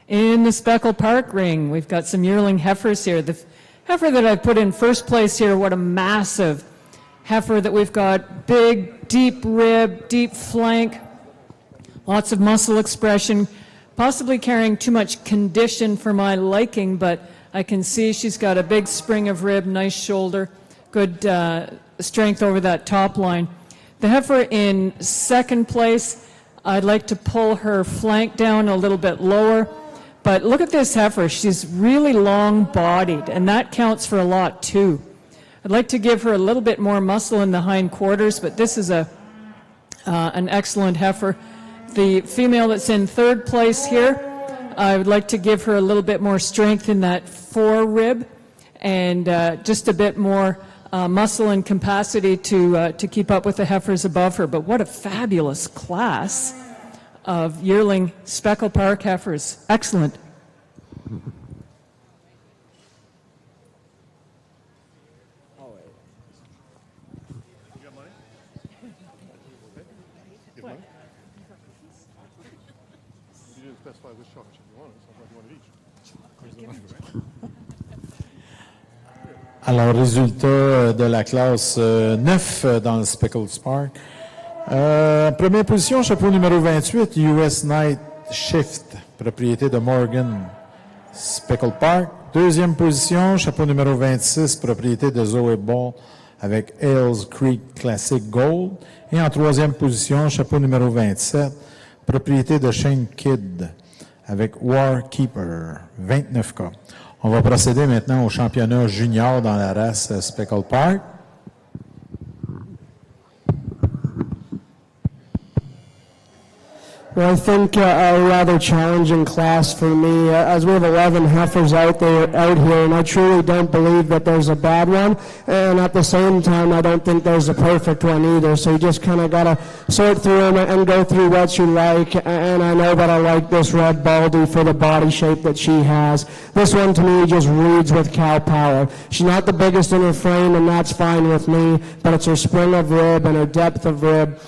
In the Speckle Park ring, we've got some yearling heifers here. The heifer that I put in first place here, what a massive heifer that we've got. Big, deep rib, deep flank, lots of muscle expression, possibly carrying too much condition for my liking, but I can see she's got a big spring of rib, nice shoulder, good strength over that top line. The heifer in second place, I'd like to pull her flank down a little bit lower. But look at this heifer. She's really long-bodied, and that counts for a lot, too. I'd like to give her a little bit more muscle in the hind quarters, but this is an excellent heifer. The female that's in third place here, I would like to give her a little bit more strength in that fore-rib and just a bit more muscle and capacity to keep up with the heifers above her. But what a fabulous class of yearling Speckle Park heifers. Excellent. Alors, résultat de la classe 9 dans le Speckle Park. Première position, chapeau numéro 28, US Night Shift, propriété de Morgan, Speckle Park. Deuxième position, chapeau numéro 26, propriété de Zoe Ball avec Hales Creek Classic Gold. Et en troisième position, chapeau numéro 27, propriété de Shane Kidd avec Warkeeper, 29 cas. On va procéder maintenant au championnat junior dans la race Speckle Park. Well, I think a rather challenging class for me, as we have 11 heifers out here, and I truly don't believe that there's a bad one, and at the same time, I don't think there's a perfect one either, so you just kind of got to sort through them and go through what you like, and I know that I like this red Baldy for the body shape that she has. This one, to me, just reads with cow power. She's not the biggest in her frame, and that's fine with me, but it's her spring of rib and her depth of rib,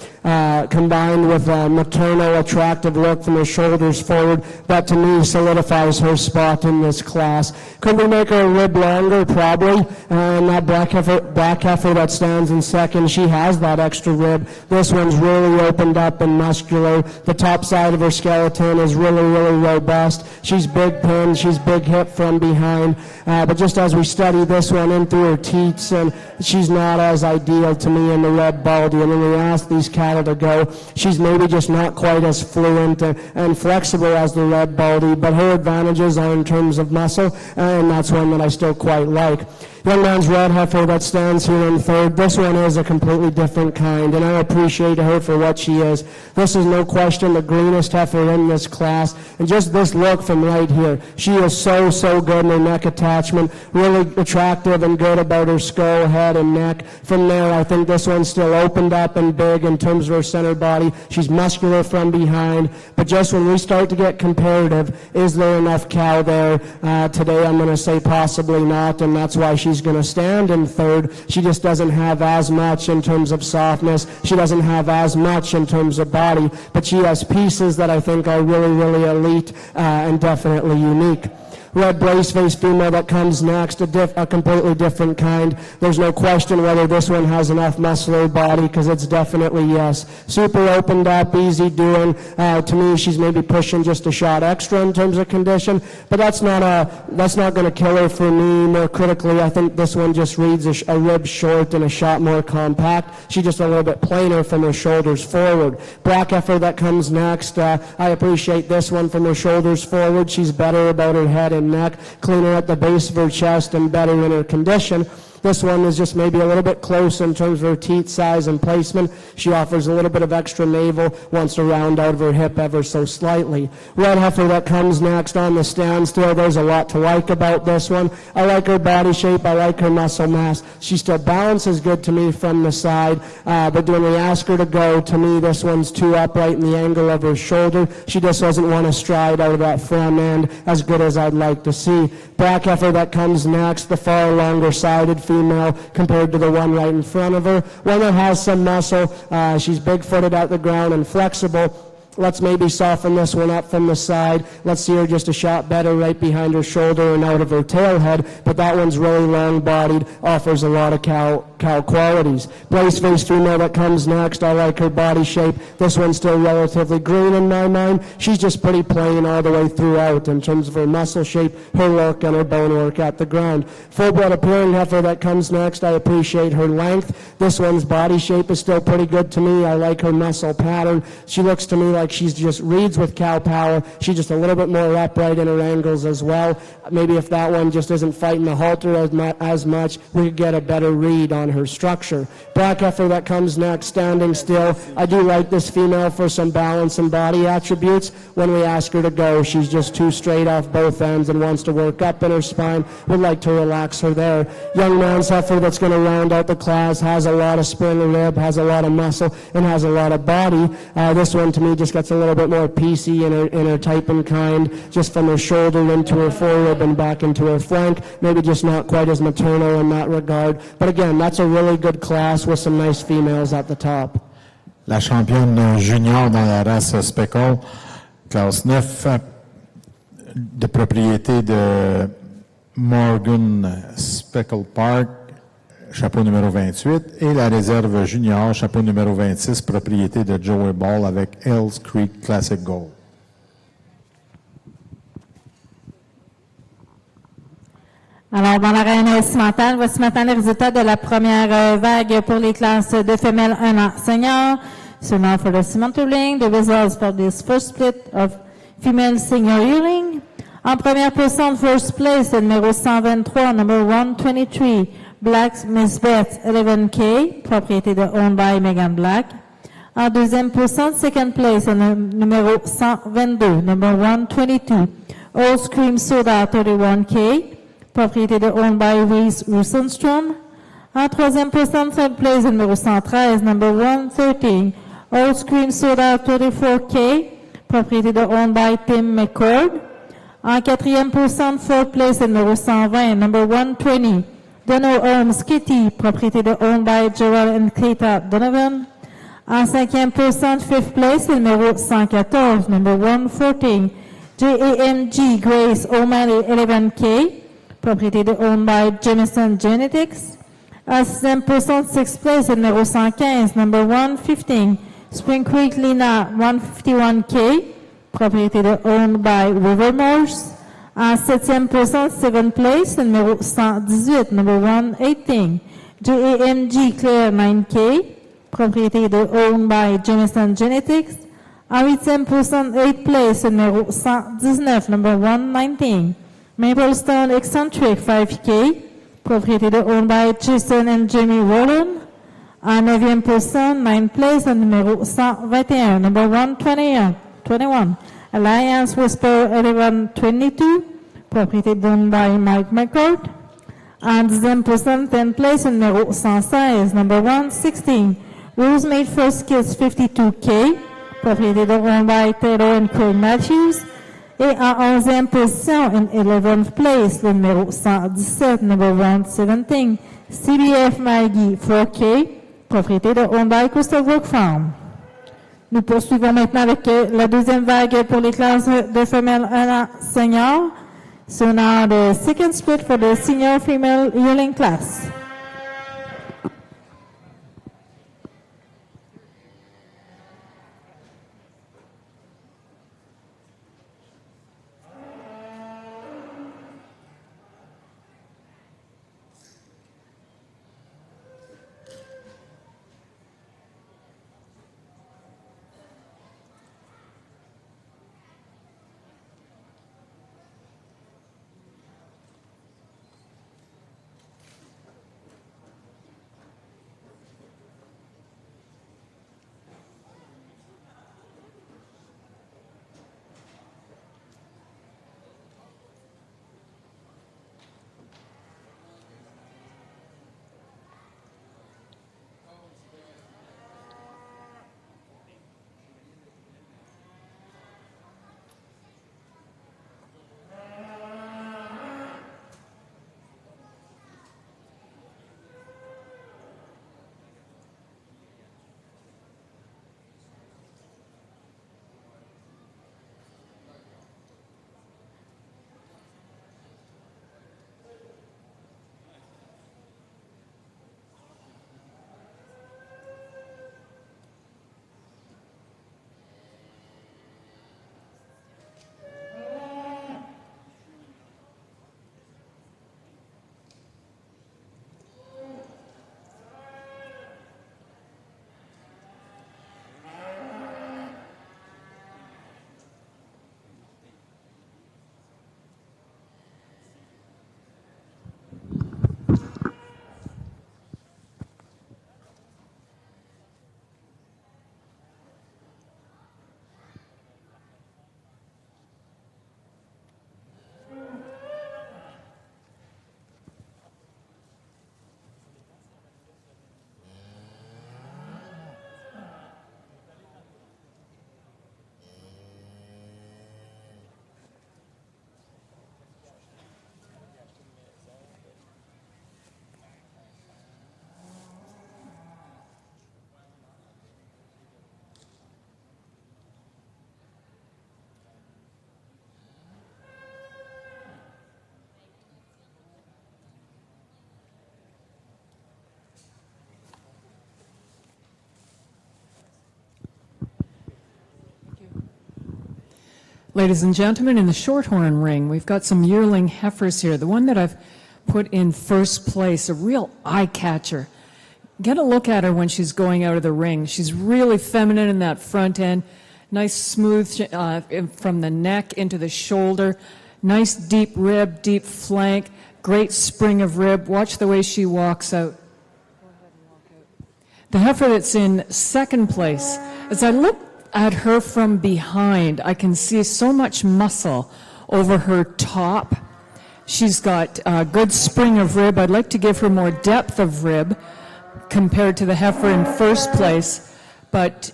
combined with a maternal, attractive look from her shoulders forward, that to me solidifies her spot in this class. Could we make her a rib longer? Probably. And that black heifer that stands in second, she has that extra rib. This one's really opened up and muscular. The top side of her skeleton is really, really robust. She's big pinned, she's big hip from behind. But just as we study this one in through her teats, and she's not as ideal to me in the red Baldy. And when we ask these cattle to go, she's maybe just not quite as fluent and flexible as the red Baldy, but her advantages are in terms of muscle, and that's one that I still quite like. Young man's red heifer that stands here in third, this one is a completely different kind, and I appreciate her for what she is. This is no question the greenest heifer in this class, and just this look from right here. She is so good in her neck attachment, really attractive and good about her skull, head, and neck. From there, I think this one's still opened up and big in terms of her center body. She's muscular from behind, but just when we start to get comparative, is there enough cow there? Today I'm going to say possibly not, and that's why she's going to stand in third. She just doesn't have as much in terms of softness. She doesn't have as much in terms of body, but she has pieces that I think are really, really elite and definitely unique. Red brace-face female that comes next, a completely different kind. There's no question whether this one has enough muscular body, because it's definitely yes. Super opened up, easy doing. To me, she's maybe pushing just a shot extra in terms of condition, but that's not going to kill her for me. More critically, I think this one just reads a rib short and a shot more compact. She's just a little bit plainer from her shoulders forward. Black heifer that comes next, I appreciate this one from her shoulders forward. She's better about her head and neck, cleaner at the base of her chest, and better in her condition. This one is just maybe a little bit close in terms of her teat size and placement. She offers a little bit of extra navel, wants to round out of her hip ever so slightly. Red heifer that comes next on the standstill, there's a lot to like about this one. I like her body shape, I like her muscle mass. She still balances good to me from the side, but when we ask her to go, to me this one's too upright in the angle of her shoulder. She just doesn't want to stride out of that front end as good as I'd like to see. Black heifer that comes next, the far longer sided female compared to the one right in front of her. One that has some muscle. She's big-footed out the ground and flexible. Let's maybe soften this one up from the side. Let's see her just a shot better right behind her shoulder and out of her tail head, but that one's really long-bodied, offers a lot of cow qualities. Blaze face female that comes next, I like her body shape. This one's still relatively green in my mind. She's just pretty plain all the way throughout in terms of her muscle shape, her look, and her bone work at the ground. Full-blood appearing heifer that comes next, I appreciate her length. This one's body shape is still pretty good to me. I like her muscle pattern. She looks to me like she's just reads with cow power. She's just a little bit more upright in her angles as well. Maybe if that one just isn't fighting the halter as much, we could get a better read on her structure. Black heifer that comes next, standing still. I do like this female for some balance and body attributes. When we ask her to go, she's just too straight off both ends and wants to work up in her spine. Would like to relax her there. Young man's heifer that's going to round out the class, has a lot of spring rib, has a lot of muscle, and has a lot of body. This one to me just gets a little bit more PC in her type and kind, just from her shoulder into her forerib and back into her flank. Maybe just not quite as maternal in that regard. But again, that's a really good class with some nice females at the top. La championne junior dans la race Speckle, classe 9, de propriété de Morgan Speckle Park, chapeau numéro 28, et la réserve junior, chapeau numéro 26, propriété de Joey Ball avec Hells Creek Classic Gold. Alors, dans l'arène cimentale, voici maintenant les résultats de la première vague pour les classes de femelles 1 an senior. So now for the cimenter ring, the results for this first split of female senior yearling. En première position, first place, le numéro 123, number 123, Black Miss Beth 11K, propriété de owned by Megan Black. En deuxième position, second place, le numéro 122, number 122, Old Scream Soda 31K, propriété de owned by Reese Rosenstrom. En troisième position, third place, le numéro 113, number 113, Old Scream Soda 34K, propriété de owned by Tim McCord. En quatrième position, fourth place, le numéro 120, number 120, Donald Holmes Kitty, propriété de owned by Gerald and Cleta Donovan. En cinquième position, fifth place, le numéro 114, number 114, JAMG Grace O'Malley 11K, propriété de owned by Jameson Genetics. En sixième position, sixth place, le numéro 115, number 115, Spring Creek Lina 151K, propriété de owned by Rivermores. En septième position, seventh place, le numéro 118, number 118, JAMG Claire 9K, propriété de owned by Jameson Genetics. En huitième position, eighth place, le numéro 119, number 119, Maplestone Eccentric 5K, propriété de owned by Jason and Jamie Rowland. En neuvième position, ninth place, le numéro 121, number 121, Alliance Whisper 1122, propriété owned by Mike McCord. En dixième position, 10th place, le numéro 116, number 116, Rosemade First Kiss 52K, propriété owned by Taylor and Craig Matthews. Et en 11e position, in 11th place, le numéro 117, number 117, CBF Maggie 4K, propriété de owned by Crystal Brook Farm. Nous poursuivons maintenant avec la deuxième vague pour les classes de femelles 1 an senior. So now the second split for the senior female yearling class. Ladies and gentlemen, in the Shorthorn ring, we've got some yearling heifers here. The one that I've put in first place, a real eye catcher. Get a look at her when she's going out of the ring. She's really feminine in that front end, nice smooth from the neck into the shoulder, nice deep rib, deep flank, great spring of rib. Watch the way she walks out. The heifer that's in second place, as I look at her from behind, I can see so much muscle over her top. She's got a good spring of rib. I'd like to give her more depth of rib compared to the heifer in first place. But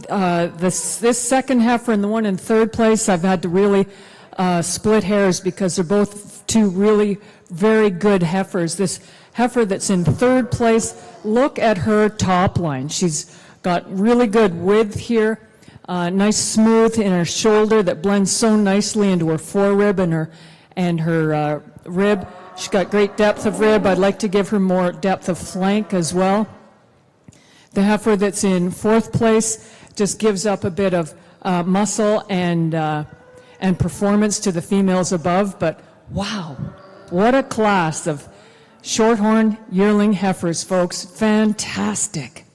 this second heifer and the one in third place, I've had to really split hairs because they're both two really very good heifers. This heifer that's in third place, look at her top line. She's got really good width here. Nice smooth in her shoulder that blends so nicely into her forerib and her rib. She's got great depth of rib. I'd like to give her more depth of flank as well. The heifer that's in fourth place just gives up a bit of muscle and performance to the females above. But wow, what a class of Shorthorn yearling heifers, folks. Fantastic.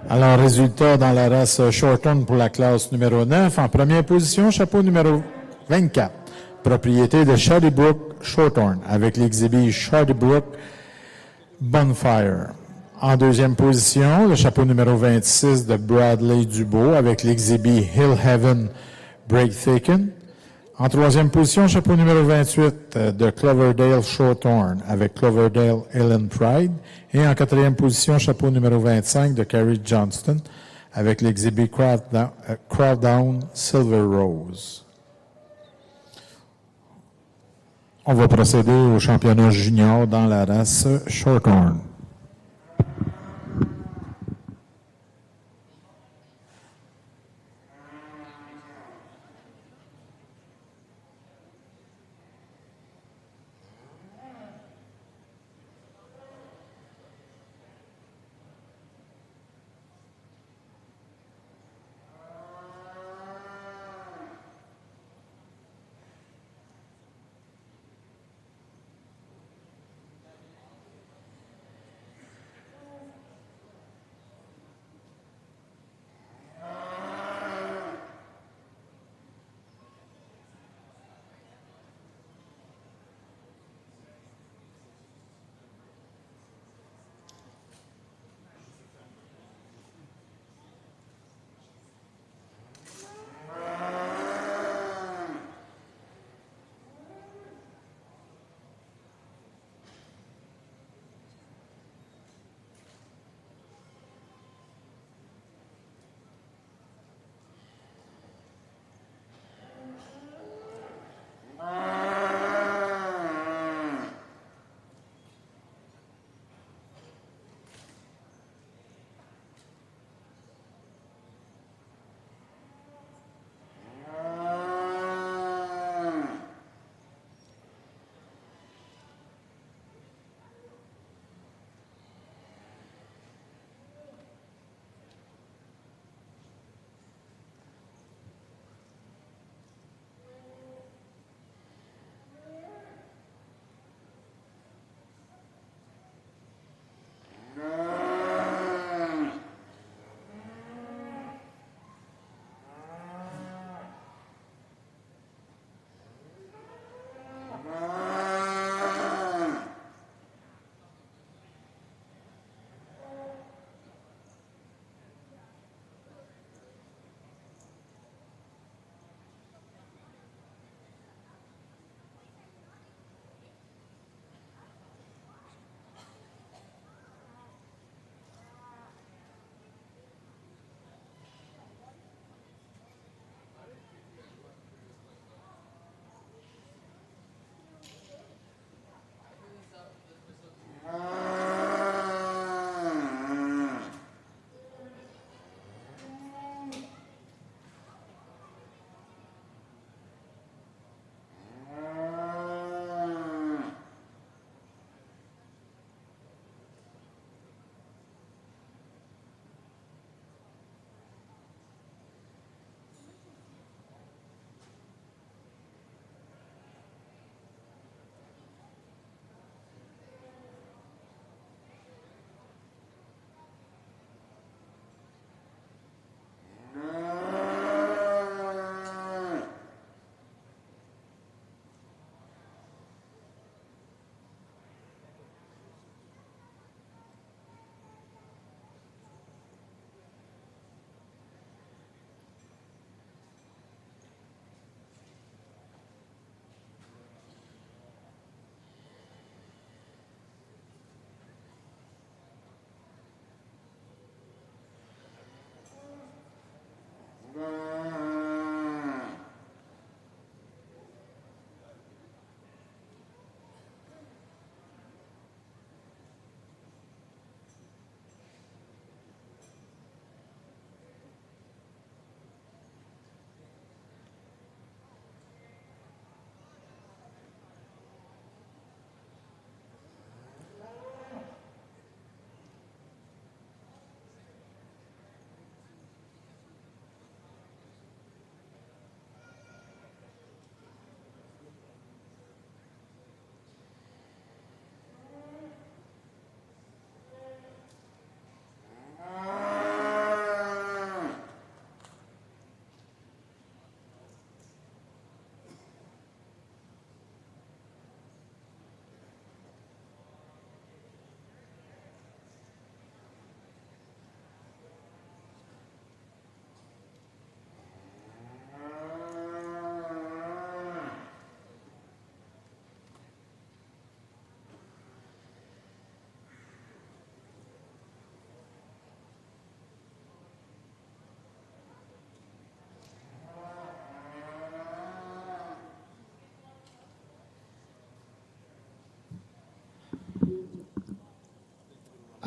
Alors, résultat dans la race Shorthorn pour la classe numéro 9. En première position, chapeau numéro 24, propriété de Shadybrook Shorthorn, avec l'exhibit Shadybrook Bonfire. En deuxième position, le chapeau numéro 26 de Bradley Dubois, avec l'exhibit Hill Heaven Breakthicken. En troisième position, chapeau numéro 28 de Cloverdale Shorthorn avec Cloverdale Ellen Pride. Et en quatrième position, chapeau numéro 25 de Carrie Johnston avec l'exhibit Crowdown Silver Rose. On va procéder au championnat junior dans la race Shorthorn.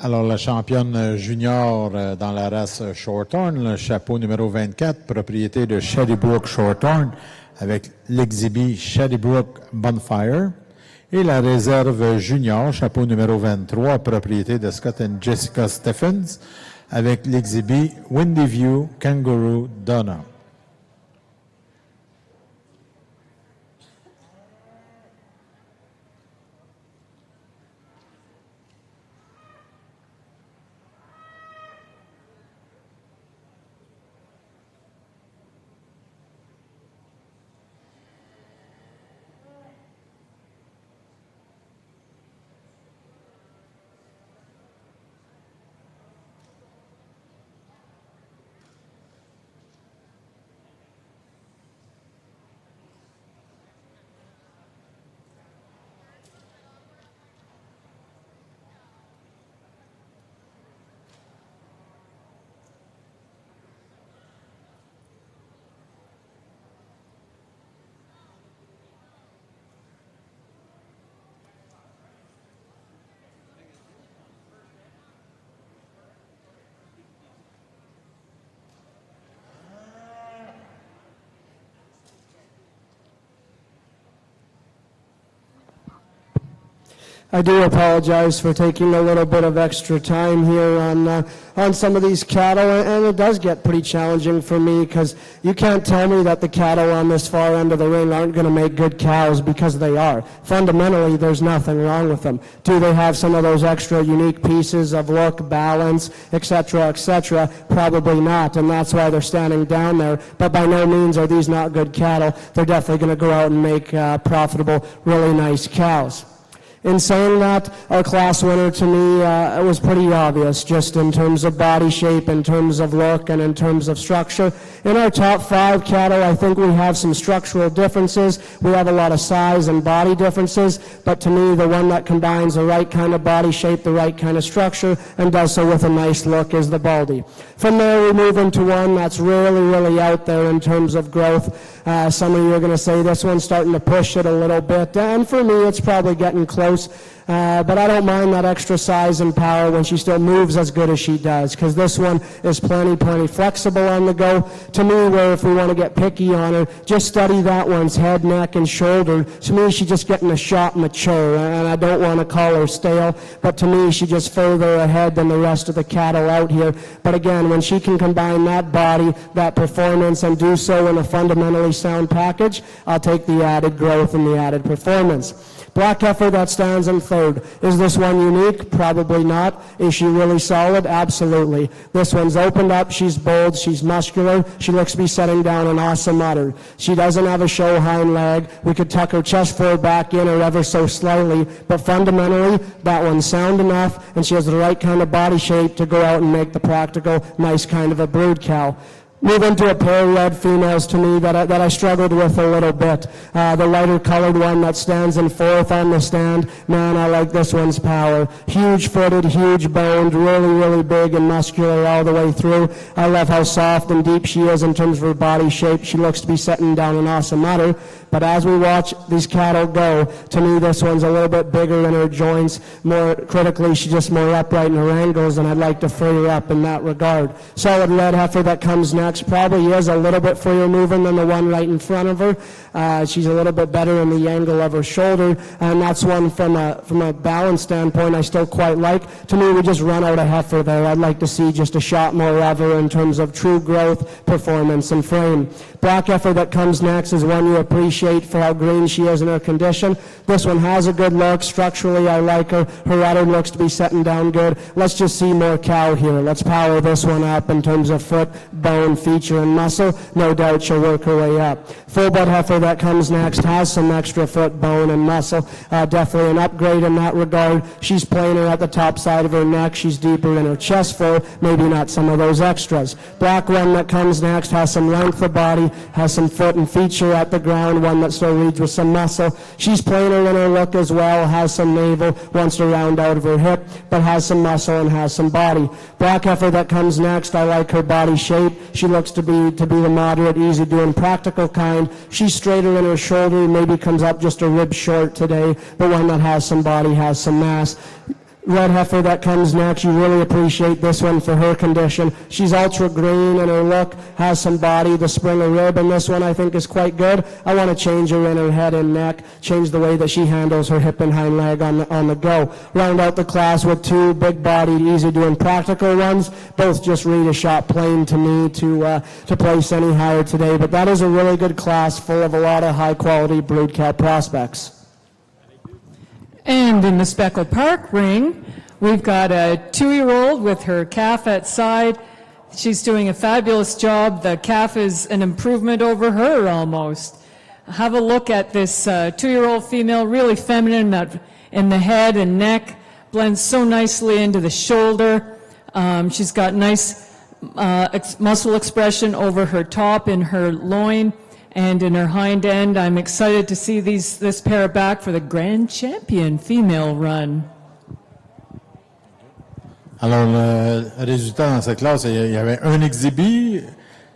Alors, la championne junior dans la race Shorthorn, le chapeau numéro 24, propriété de Shadybrook Shorthorn, avec l'exhibit Shadybrook Bonfire. Et la réserve junior, chapeau numéro 23, propriété de Scott et Jessica Stephens, avec l'exhibit Windy View Kangaroo Donna. I do apologize for taking a little bit of extra time here on some of these cattle, and it does get pretty challenging for me because you can't tell me that the cattle on this far end of the ring aren't going to make good cows, because they are. Fundamentally, there's nothing wrong with them. Do they have some of those extra unique pieces of look, balance, etc., etc.? Probably not, and that's why they're standing down there. But by no means are these not good cattle. They're definitely going to go out and make profitable, really nice cows. In saying that, our class winner to me it was pretty obvious, just in terms of body shape, in terms of look, and in terms of structure. In our top 5 cattle, I think we have some structural differences. We have a lot of size and body differences, but to me, the one that combines the right kind of body shape, the right kind of structure, and does so with a nice look is the Baldy. From there, we move into one that's really, really out there in terms of growth. Some of you are going to say this one's starting to push it a little bit, and for me, it's probably getting close. But I don't mind that extra size and power when she still moves as good as she does, because this one is plenty flexible on the go. To me, where if we want to get picky on her, just study that one's head, neck, and shoulder. To me, she's just getting a shot mature, and I don't want to call her stale, but to me, she's just further ahead than the rest of the cattle out here. But again, when she can combine that body, that performance, and do so in a fundamentally sound package, I'll take the added growth and the added performance. Black heifer that stands in third. Is this one unique? Probably not. Is she really solid? Absolutely. This one's opened up. She's bold. She's muscular. She looks to be setting down an awesome udder. She doesn't have a show hind leg. We could tuck her chest forward back in or ever so slightly, but fundamentally, that one's sound enough, and she has the right kind of body shape to go out and make the practical, nice kind of a brood cow. Move into a pair of red females to me that I struggled with a little bit. The lighter colored one that stands in fourth on the stand, man, I like this one's power. Huge footed, huge boned, really big and muscular all the way through. I love how soft and deep she is in terms of her body shape. She looks to be setting down an awesome udder. But as we watch these cattle go, to me this one's a little bit bigger in her joints. More critically, she's just more upright in her angles, and I'd like to free her up in that regard. Solid red heifer that comes next probably is a little bit freer moving than the one right in front of her. She's a little bit better in the angle of her shoulder, and that's one from a balance standpoint I still quite like. To me, we just run out of heifer there. I'd like to see just a shot more of her in terms of true growth, performance, and frame. Black heifer that comes next is one you appreciate for how green she is in her condition. This one has a good look. Structurally, I like her. Her udder looks to be setting down good. Let's just see more cow here. Let's power this one up in terms of foot, bone, feature, and muscle. No doubt she'll work her way up. Full bud heifer that comes next has some extra foot, bone, and muscle. Definitely an upgrade in that regard. She's plainer at the top side of her neck. She's deeper in her chest fold. Maybe not some of those extras. Black one that comes next has some length of body, has some foot and feature at the ground, one that still leads with some muscle. She's plainer in her look as well, has some navel, wants to round out of her hip, but has some muscle and has some body. Black heifer that comes next, I like her body shape. She looks to be the moderate, easy doing, practical kind. She's straighter in her shoulder, maybe comes up just a rib short today, but one that has some body, has some mass. red heifer that comes next. You really appreciate this one for her condition. She's ultra green and her look has some body, the springer rib, and this one I think is quite good. I want to change her in her head and neck, change the way that she handles her hip and hind leg on the go. Round out the class with two big-bodied, easy-doing practical ones. Both just read a shot plain to me to place any higher today. But that is a really good class full of a lot of high-quality brood cow prospects. And in the Speckle Park ring, we've got a 2-year-old with her calf at side. She's doing a fabulous job. The calf is an improvement over her almost. Have a look at this 2-year-old female, really feminine in the head and neck, blends so nicely into the shoulder. She's got nice muscle expression over her top, in her loin, and in her hind end. I'm excited to see this pair back for the Grand Champion female run. Alors, le résultat dans cette classe, il y avait un exhibit,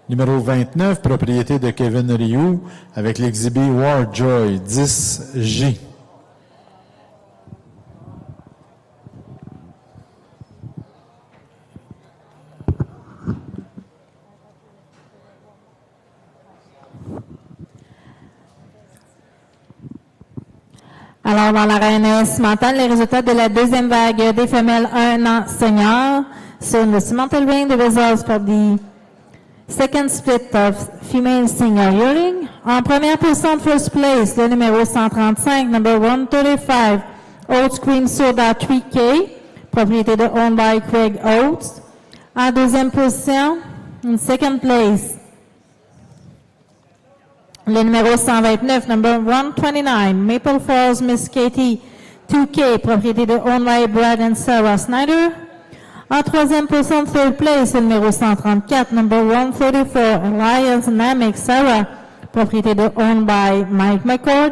numéro 29, propriété de Kevin Rioux, avec l'exhibit Warjoy 10J. Alors, dans l'arène cimentale, les résultats de la deuxième vague des femelles 1 an senior. So, in the cimental ring, the results for the second split of female senior yearling. En première position, first place, le numéro 135, number 135, Oats Cream Soda 3K, propriété de owned by Craig Oates. En deuxième position, in second place, le numéro 129, number 129, Maple Falls Miss Katie 2K, propriété de owned by Brad and Sarah Snyder. En troisième position, third place, le numéro 134, number 134, Alliance Dynamic Sarah, propriété de owned by Mike McCord.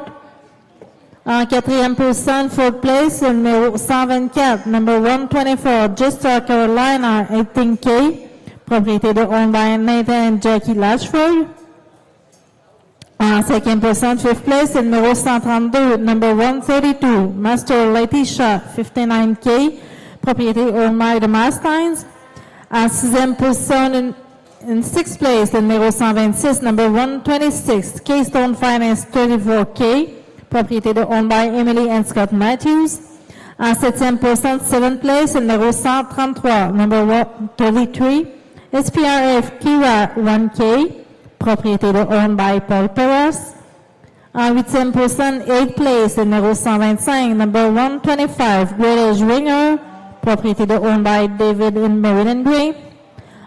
En quatrième position, fourth place, le numéro 124, number 124, Jester Carolina 18K, propriété de owned by Nathan and Jackie Lashford. En cinquième position, fifth place, le numéro 132, number 132, Master Letitia 59K, propriété owned by the Mastines. En sixième position, in sixth place, le numéro 126, number 126, Keystone Finance 34K, propriété de owned by Emily and Scott Matthews. En septième position, seventh place, le numéro 133, number 133, SPRF Kira 1K, propriété de owned by Paul Perez. En huitième position, eighth place, le numéro 125, number 125, British Ringer, propriété de owned by David and Marilyn Gray.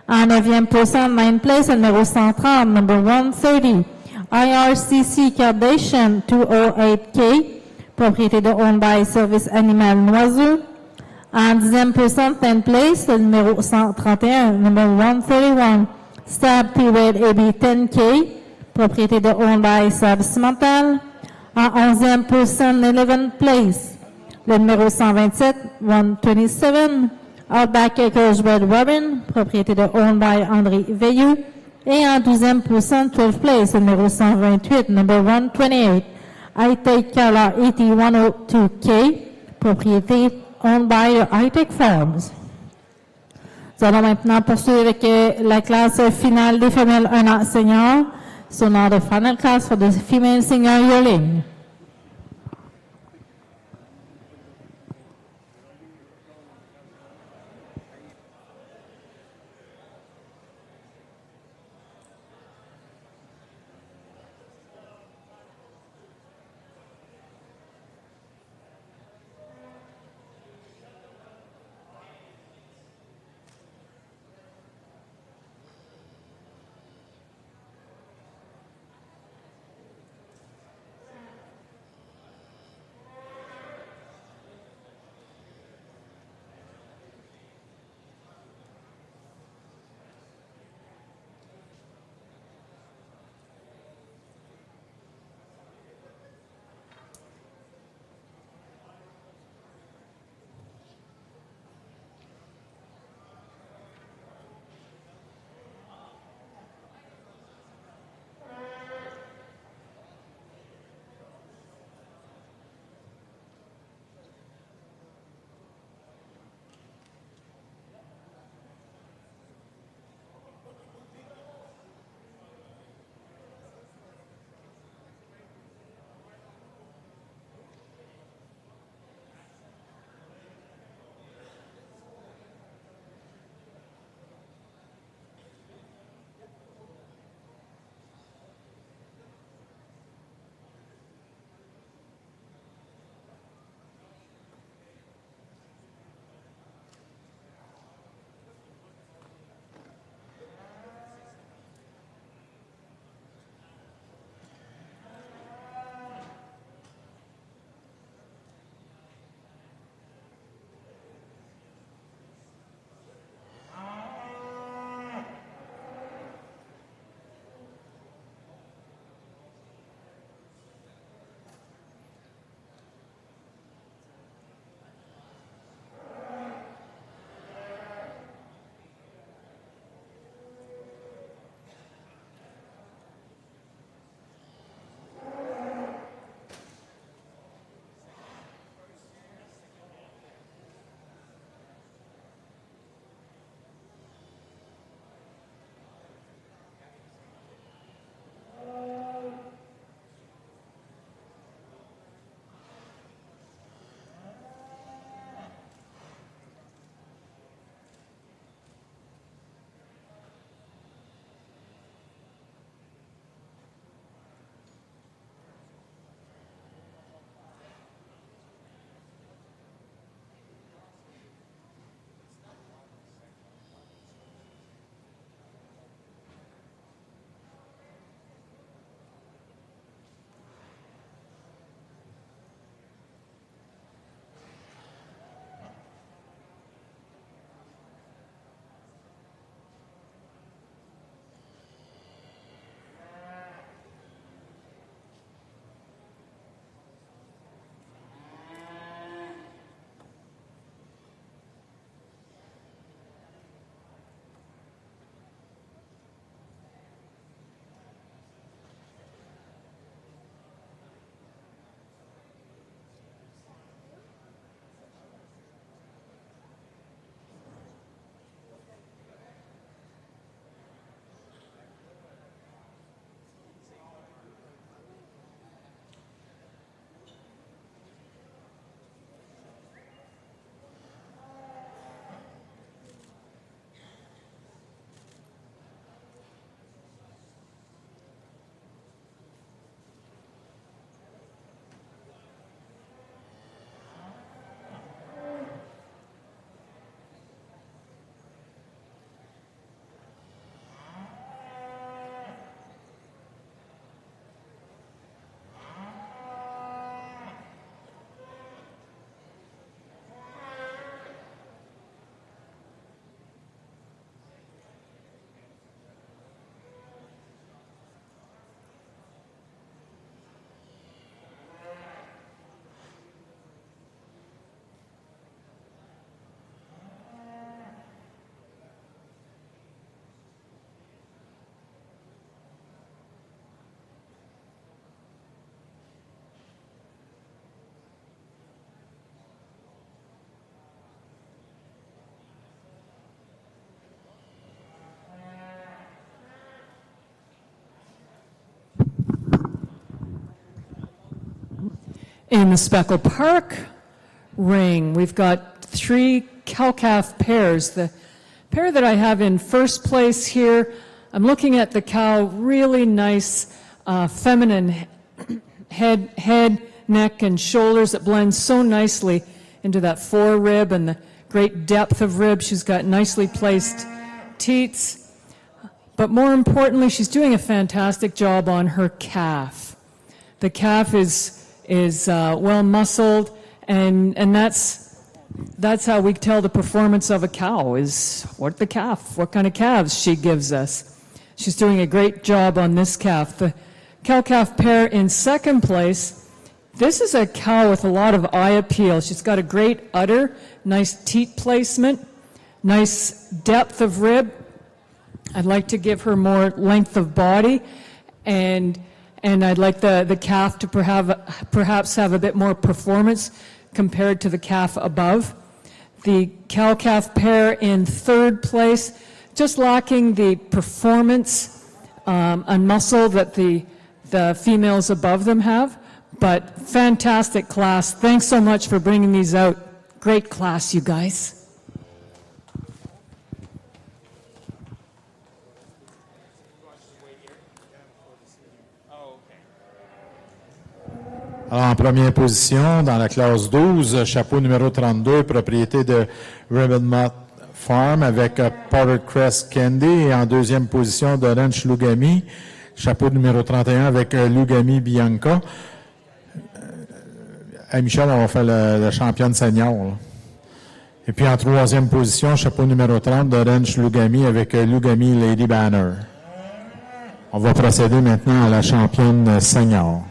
En neuvième position, ninth place, le numéro 130, number 130, IRCC Kardashian 208K, propriété de owned by Service Animal Noiseux. En dixième position, 10th place, le numéro 131, number 131, Stab T-Red AB 10K, propriété de owned by Service Cimental. En 11e position, 11th place, le numéro 127, 127, Outback Acres Red Robin, propriété de owned by André Veilleux. Et en 12e position, 12th place, le numéro 128, number 128, Hightech Kala 8102K, propriété owned by Hightech Farms. Nous allons maintenant poursuivre avec la classe finale des femelles 1 an senior. So now the final class for the female senior yearling. In the Speckle Park ring, we've got 3 cow-calf pairs. The pair that I have in first place here, I'm looking at the cow, really nice feminine head, neck, and shoulders that blend so nicely into that forerib and the great depth of rib. She's got nicely placed teats. But more importantly, she's doing a fantastic job on her calf. The calf is well muscled, and that's how we tell the performance of a cow, is what kind of calves she gives us. She's doing a great job on this calf. The cow-calf pair in second place, this is a cow with a lot of eye appeal. She's got a great udder, nice teat placement, nice depth of rib. I'd like to give her more length of body, and I'd like the calf to perhaps have a bit more performance compared to the calf above. The cow-calf pair in third place, just lacking the performance and muscle that the females above them have, but fantastic class. Thanks so much for bringing these out. Great class, you guys. Alors, en première position, dans la classe 12, chapeau numéro 32, propriété de Ribbon Farm avec Powdered Crest Candy. Et en deuxième position, de Ranch Lugami, chapeau numéro 31 avec Lugami Bianca. Michel, on va faire le championne senior. Là. Et puis en troisième position, chapeau numéro 30 de Ranch Lugami avec Lugami Lady Banner. On va procéder maintenant à la championne senior.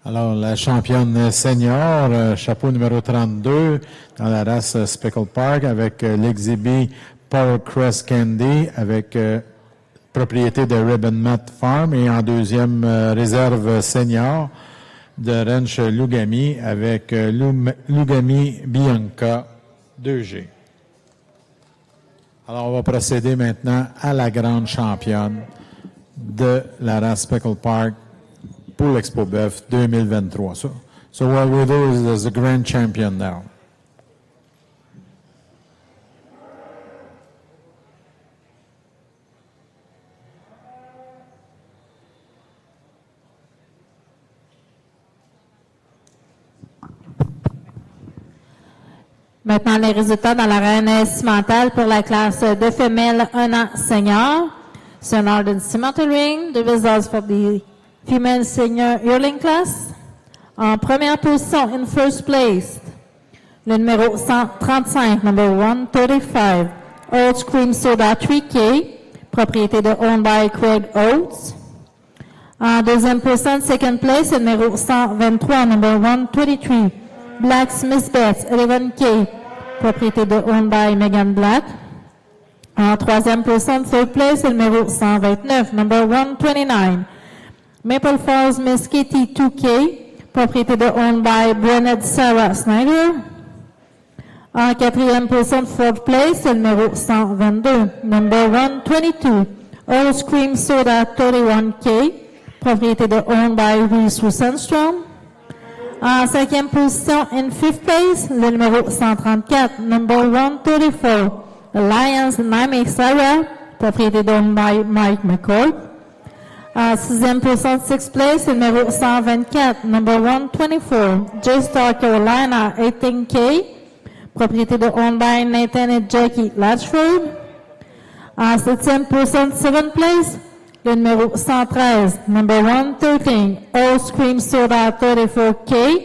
Alors, la championne senior, chapeau numéro 32, dans la race Speckle Park, avec l'exhibit Power Crest Candy, avec propriété de Ribbon Mat Farm, et en deuxième réserve senior de Ranch Lugami, avec Lugami Bianca 2G. Alors, on va procéder maintenant à la grande championne de la race Speckle Park pour l'Expo Boeuf 2023. So what we'll do is the grand champion now. Maintenant, les résultats dans l'arène cimentale pour la classe de femelles 1 an senior. So now the cimental ring, the results for the female senior yearling class. En première position, in first place, le numéro 135, number 135, Old Cream Soda 3K, propriété de owned by Craig Oates. En deuxième position, second place, le numéro 123, number 123, Blacksmith Bets 11K, propriété de owned by Megan Black. En troisième position, third place, le numéro 129, number 129, Maple Falls Miss Kitty 2K, propriété de owned by Brennett Sarah Snyder. En quatrième position, fourth place, le numéro 122, number 122, Old Cream Soda 31K, propriété de owned by Reese Rosenstrom. En cinquième position, in fifth place, le numéro 134, number 134, Alliance Naomi Sarah, propriété de owned by Mike McCord. En sixième position, sixth place, le numéro 124, number 124, J-Star Carolina 18K, propriété de owned by Nathan et Jackie Latchford. En septième position, seventh place, le numéro 113, number 113, Old Cream Soda 34K,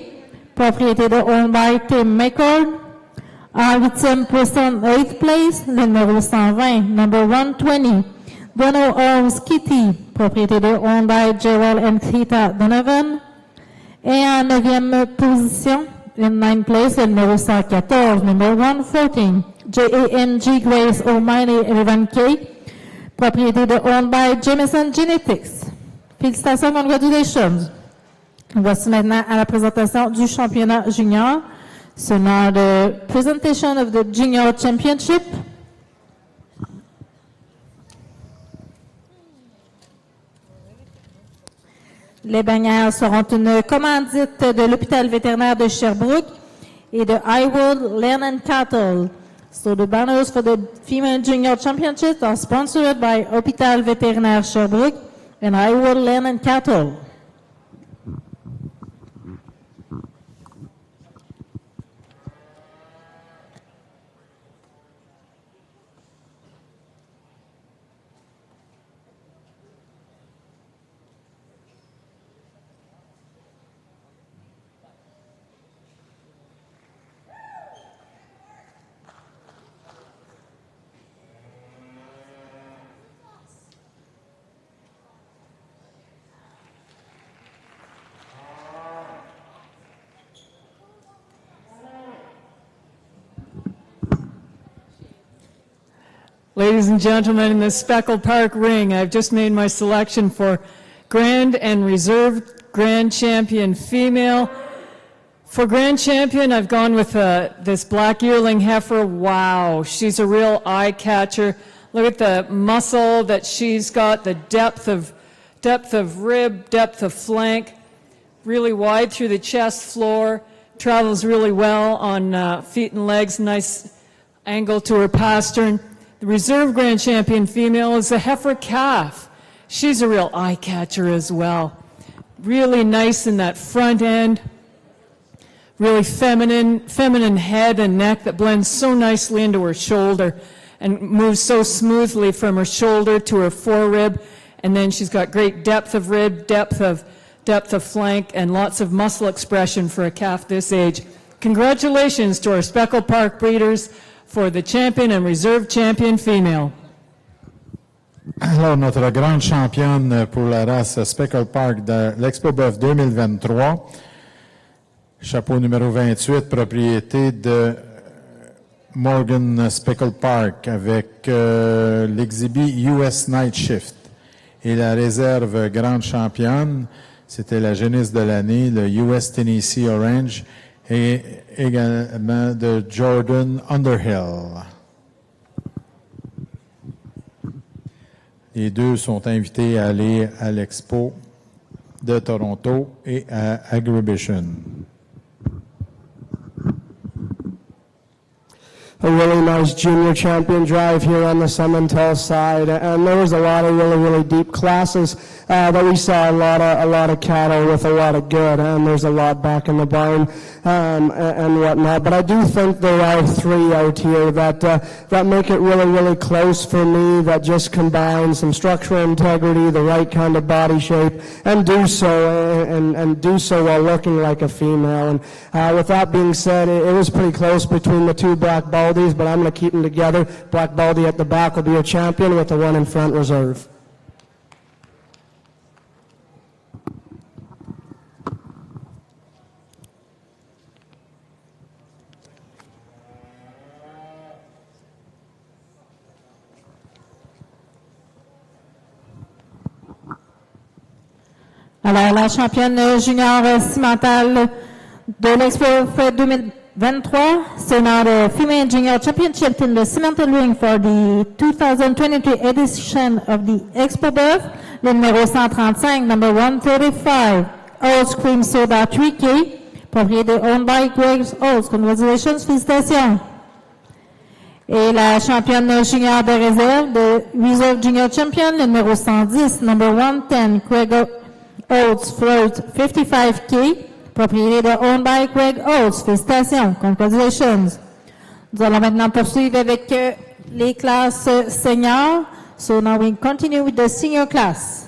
propriété de owned by Tim McCord. En huitième position, eighth place, le numéro 120, number 120, Bono Holmes Kitty, propriété de owned by Gerald and Theta Donovan. Et en neuvième position, in ninth place, le numéro 114, number 114, J.A.M.G. Grace Almighty 11K, propriété de owned by Jameson Genetics. Félicitations, congratulations. Voici maintenant à la présentation du championnat junior. So now the presentation of the junior championship. Les bannières seront une commandite de l'hôpital vétérinaire de Sherbrooke et de Highwood Land and Cattle. So the banners for the female junior championship are sponsored by Hôpital Vétérinaire Sherbrooke and Highwood Land and Cattle. Ladies and gentlemen, in the Speckle Park ring, I've just made my selection for Grand and Reserve Grand Champion female. For Grand Champion, I've gone with this black yearling heifer. Wow, she's a real eye catcher. Look at the muscle that she's got, the depth of rib, depth of flank, really wide through the chest floor, travels really well on feet and legs, nice angle to her pastern. The Reserve Grand Champion female is a heifer calf. She's a real eye catcher as well. Really nice in that front end. Really feminine head and neck that blends so nicely into her shoulder and moves so smoothly from her shoulder to her forerib. And then she's got great depth of rib, depth of flank, and lots of muscle expression for a calf this age. Congratulations to our Speckle Park breeders for the champion and reserve champion female. Alors, notre grande championne pour la race Speckle Park de l'Expo Boeuf 2023, chapeau numéro 28, propriété de Morgan Speckle Park avec l'exhibit US Night Shift. Et la réserve grande championne, c'était la génisse de l'année, le US Tennessee Orange, et également de Jordan Underhill. Les deux sont invités à aller à l'Expo de Toronto et à Agribition. a really nice junior champion drive here on the Simmental side, and there was a lot of really deep classes that we saw a lot of cattle with a lot of good, and there's a lot back in the barn and whatnot. But I do think there are three out here that make it really close for me, that just combine some structural integrity, the right kind of body shape, and do so while looking like a female. And with that being said, it was pretty close between the two Black Baldies, but I'm going to keep them together. Black Baldy at the back will be a champion with the one in front reserve. Alors, la championne junior cimentale de l'Expo 2023, c'est now the Female Junior Championship in the Cimental Ring for the 2023 edition of the Expo Boeuf, le numéro 135, number 135, Old Cream Soda 3K, propriété owned by Greg Olds. Congratulations, félicitations. Et la championne junior de réserve, de Reserve Junior Champion, le numéro 110, number 110, Greg Olds Float 55K, propriété de owned by Greg Olds. Félicitations. Congratulations. Nous allons maintenant poursuivre avec les classes seniors. So now we continue with the senior class.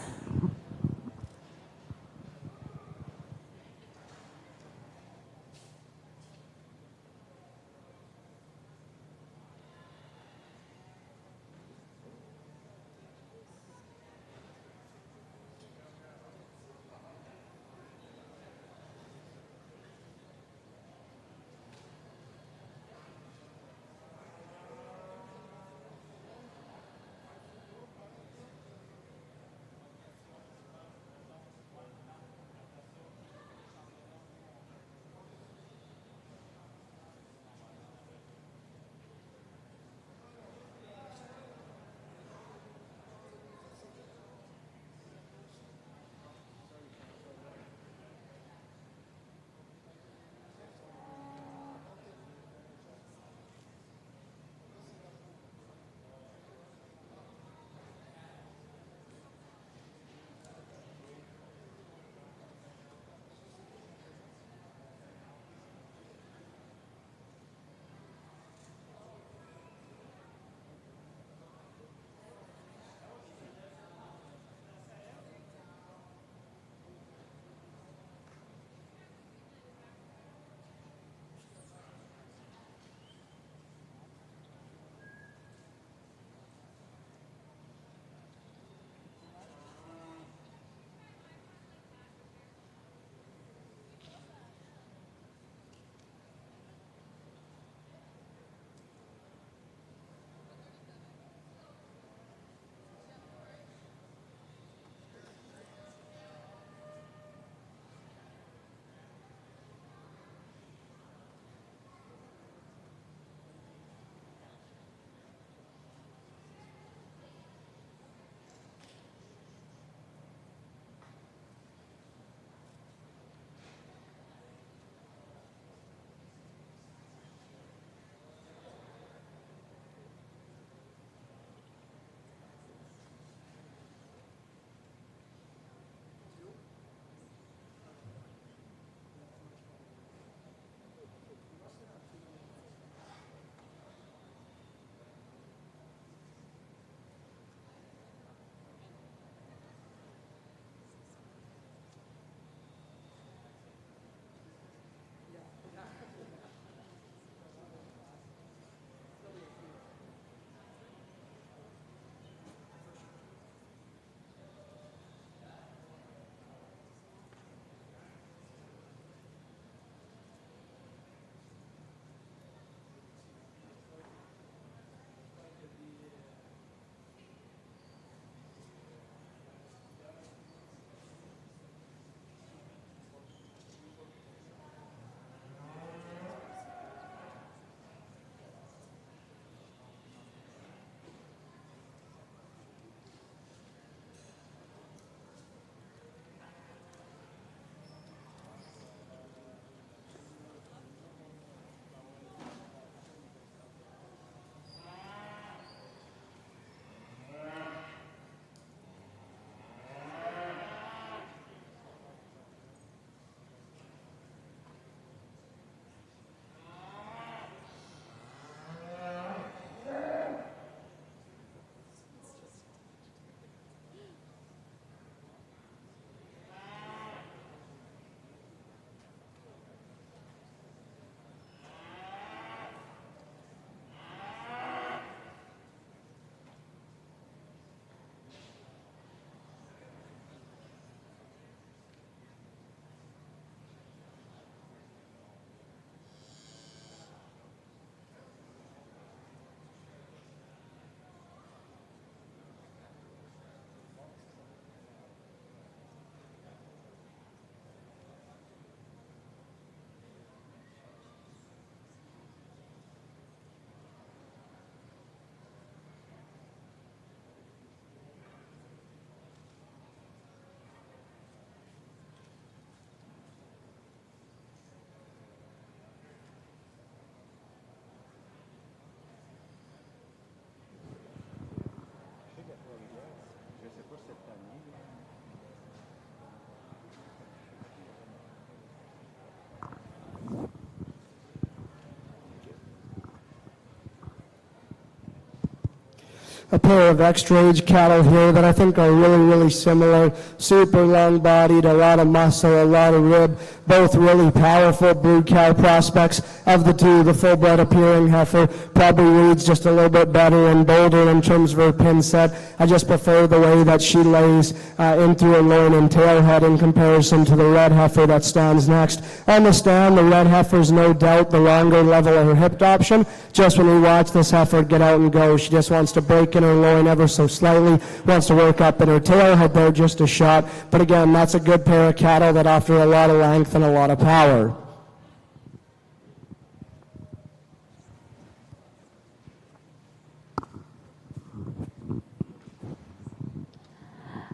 a pair of extra-age cattle here that I think are really, really similar. Super long-bodied, a lot of muscle, a lot of rib, both really powerful brood cow prospects. Of the two, the full-blood appearing heifer probably reads just a little bit better and bolder in terms of her pin set. I just prefer the way that she lays into her loin and tail head in comparison to the red heifer that stands next. On the stand, the red heifer is no doubt the longer level of her hip option. Just when we watch this heifer get out and go, she just wants to break in her loin ever so slightly, wants to work up in her tail head there just a shot. But again, that's a good pair of cattle that offer a lot of length and a lot of power.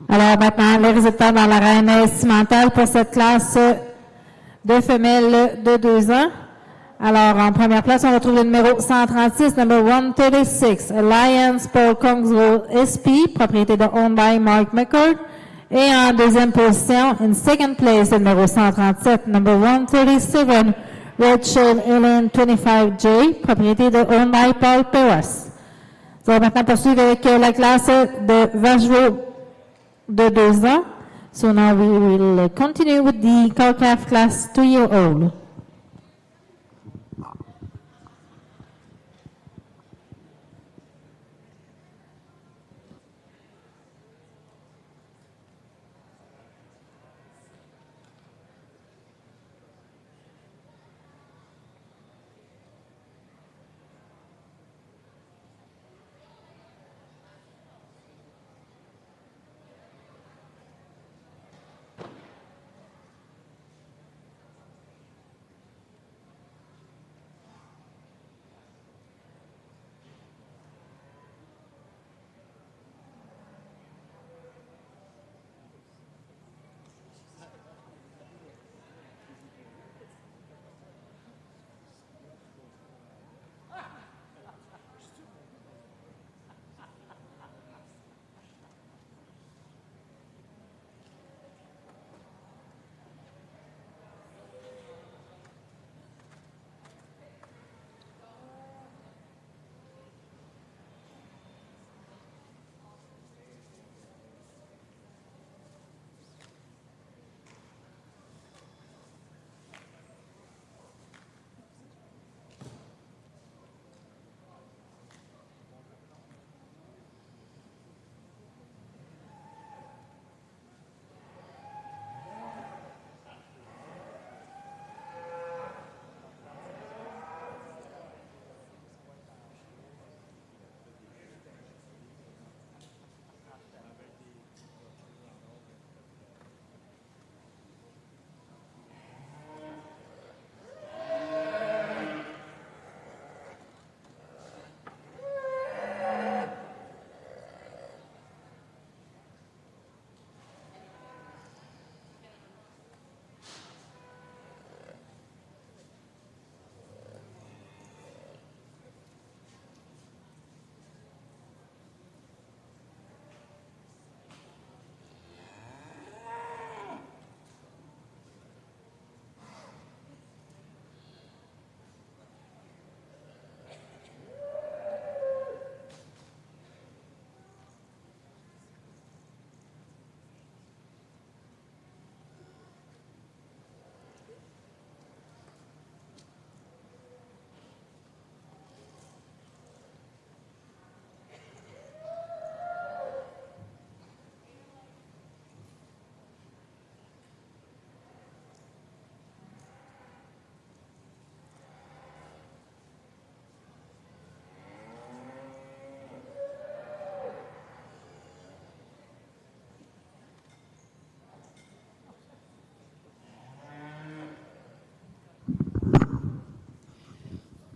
Alors maintenant, les résultats dans l'arène cimentale pour cette classe de femelles de 2 ans. Alors, en première place, on retrouve le numéro 136, number 136, Alliance Paul Kongsville SP, propriété de owned by Mark McCord. Et en deuxième position, in second place, le numéro 137, number 137, Red Shield Alien 25J, propriété de owned by Paul Perras. On va maintenant poursuivre avec la classe de vachereaux de 2 ans. So now we will continue with the cow-calf class 2-year-old.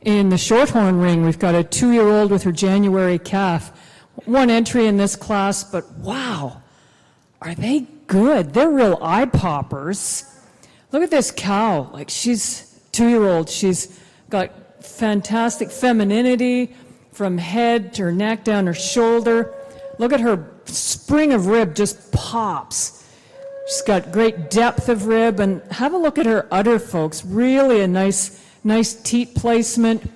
In the Shorthorn ring, we've got a 2-year-old with her January calf. One entry in this class, but wow, are they good? They're real eye poppers. Look at this cow. Like, she's 2-year-old. She's got fantastic femininity from head to her neck, down her shoulder. Look at her spring of rib just pops. She's got great depth of rib, and have a look at her udder, folks. Really a nice teat placement.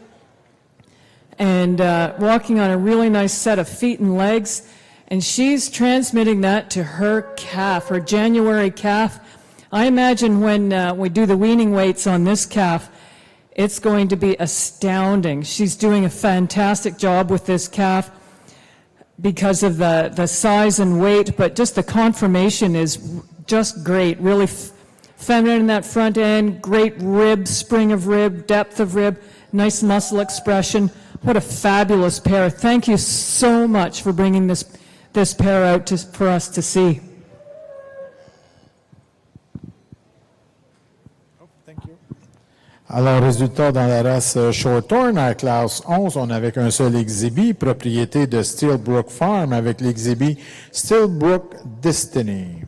and walking on a really nice set of feet and legs. And she's transmitting that to her calf, her January calf. I imagine when we do the weaning weights on this calf, it's going to be astounding. She's doing a fantastic job with this calf because of the size and weight, but just the conformation is just great. Really feminine in that front end, great rib, spring of rib, depth of rib, nice muscle expression. What a fabulous pair. Thank you so much for bringing this pair out for us to see. Alors, résultat dans la race Shorthorn, à la classe 11, on avait qu'un seul exhibit, propriété de Steelbrook Farm, avec l'exhibit Steelbrook Destiny.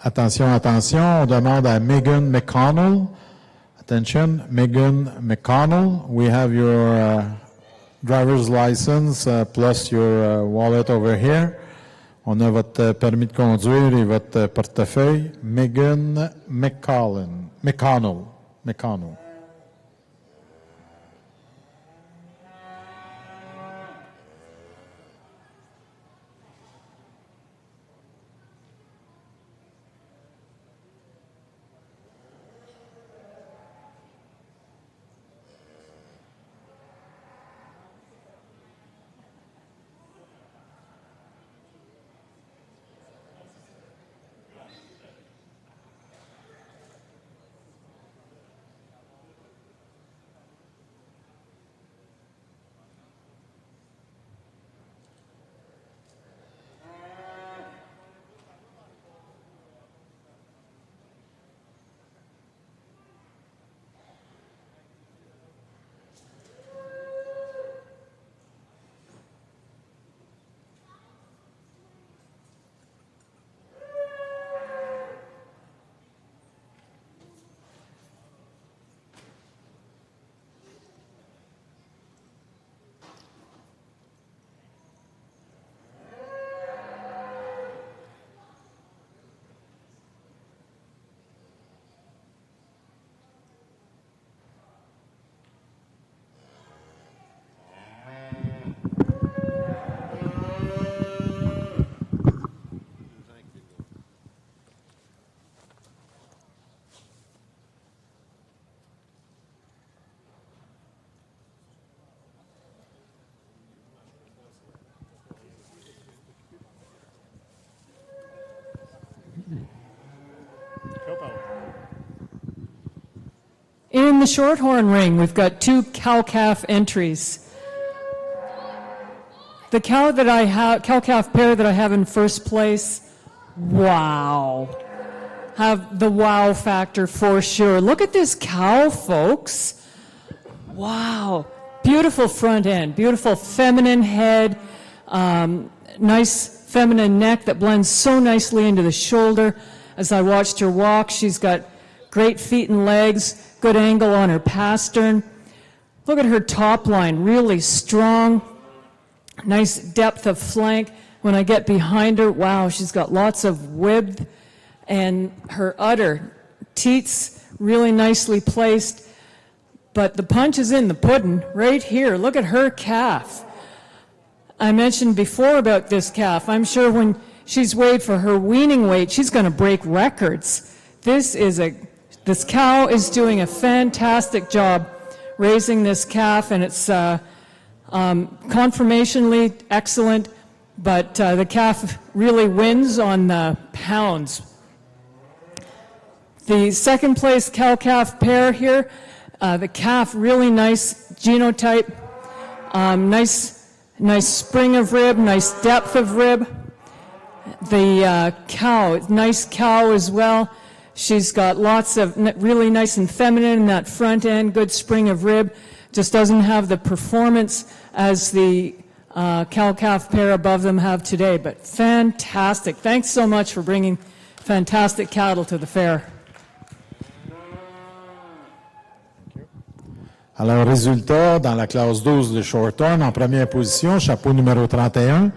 Attention, attention, on demande à Megan McConnell. Attention, Megan McConnell, we have your driver's license plus your wallet over here. On a votre permis de conduire et votre portefeuille. Megan McConnell. In the Shorthorn ring, we've got two cow-calf entries. The cow-calf pair that I have in first place, wow. Have the wow factor for sure. Look at this cow, folks. Wow. Beautiful front end, beautiful feminine head, nice feminine neck that blends so nicely into the shoulder. As I watched her walk, she's got great feet and legs, good angle on her pastern. Look at her top line, really strong, nice depth of flank. When I get behind her, wow, she's got lots of width, and her udder, teats really nicely placed. But the punch is in the pudding right here. Look at her calf. I mentioned before about this calf. I'm sure when she's weighed for her weaning weight, she's going to break records. This cow is doing a fantastic job raising this calf, and it's conformationally excellent, but the calf really wins on the pounds. The second place cow-calf pair here, The calf, really nice genotype, nice spring of rib, nice depth of rib. The cow, nice cow as well. She's got lots of really nice and feminine in that front end, good spring of rib. Just doesn't have the performance as the cow-calf pair above them have today, but fantastic. Thanks so much for bringing fantastic cattle to the fair. Alors, résultat, dans la classe 12 de Shorthorn, en première position, chapeau numéro 31,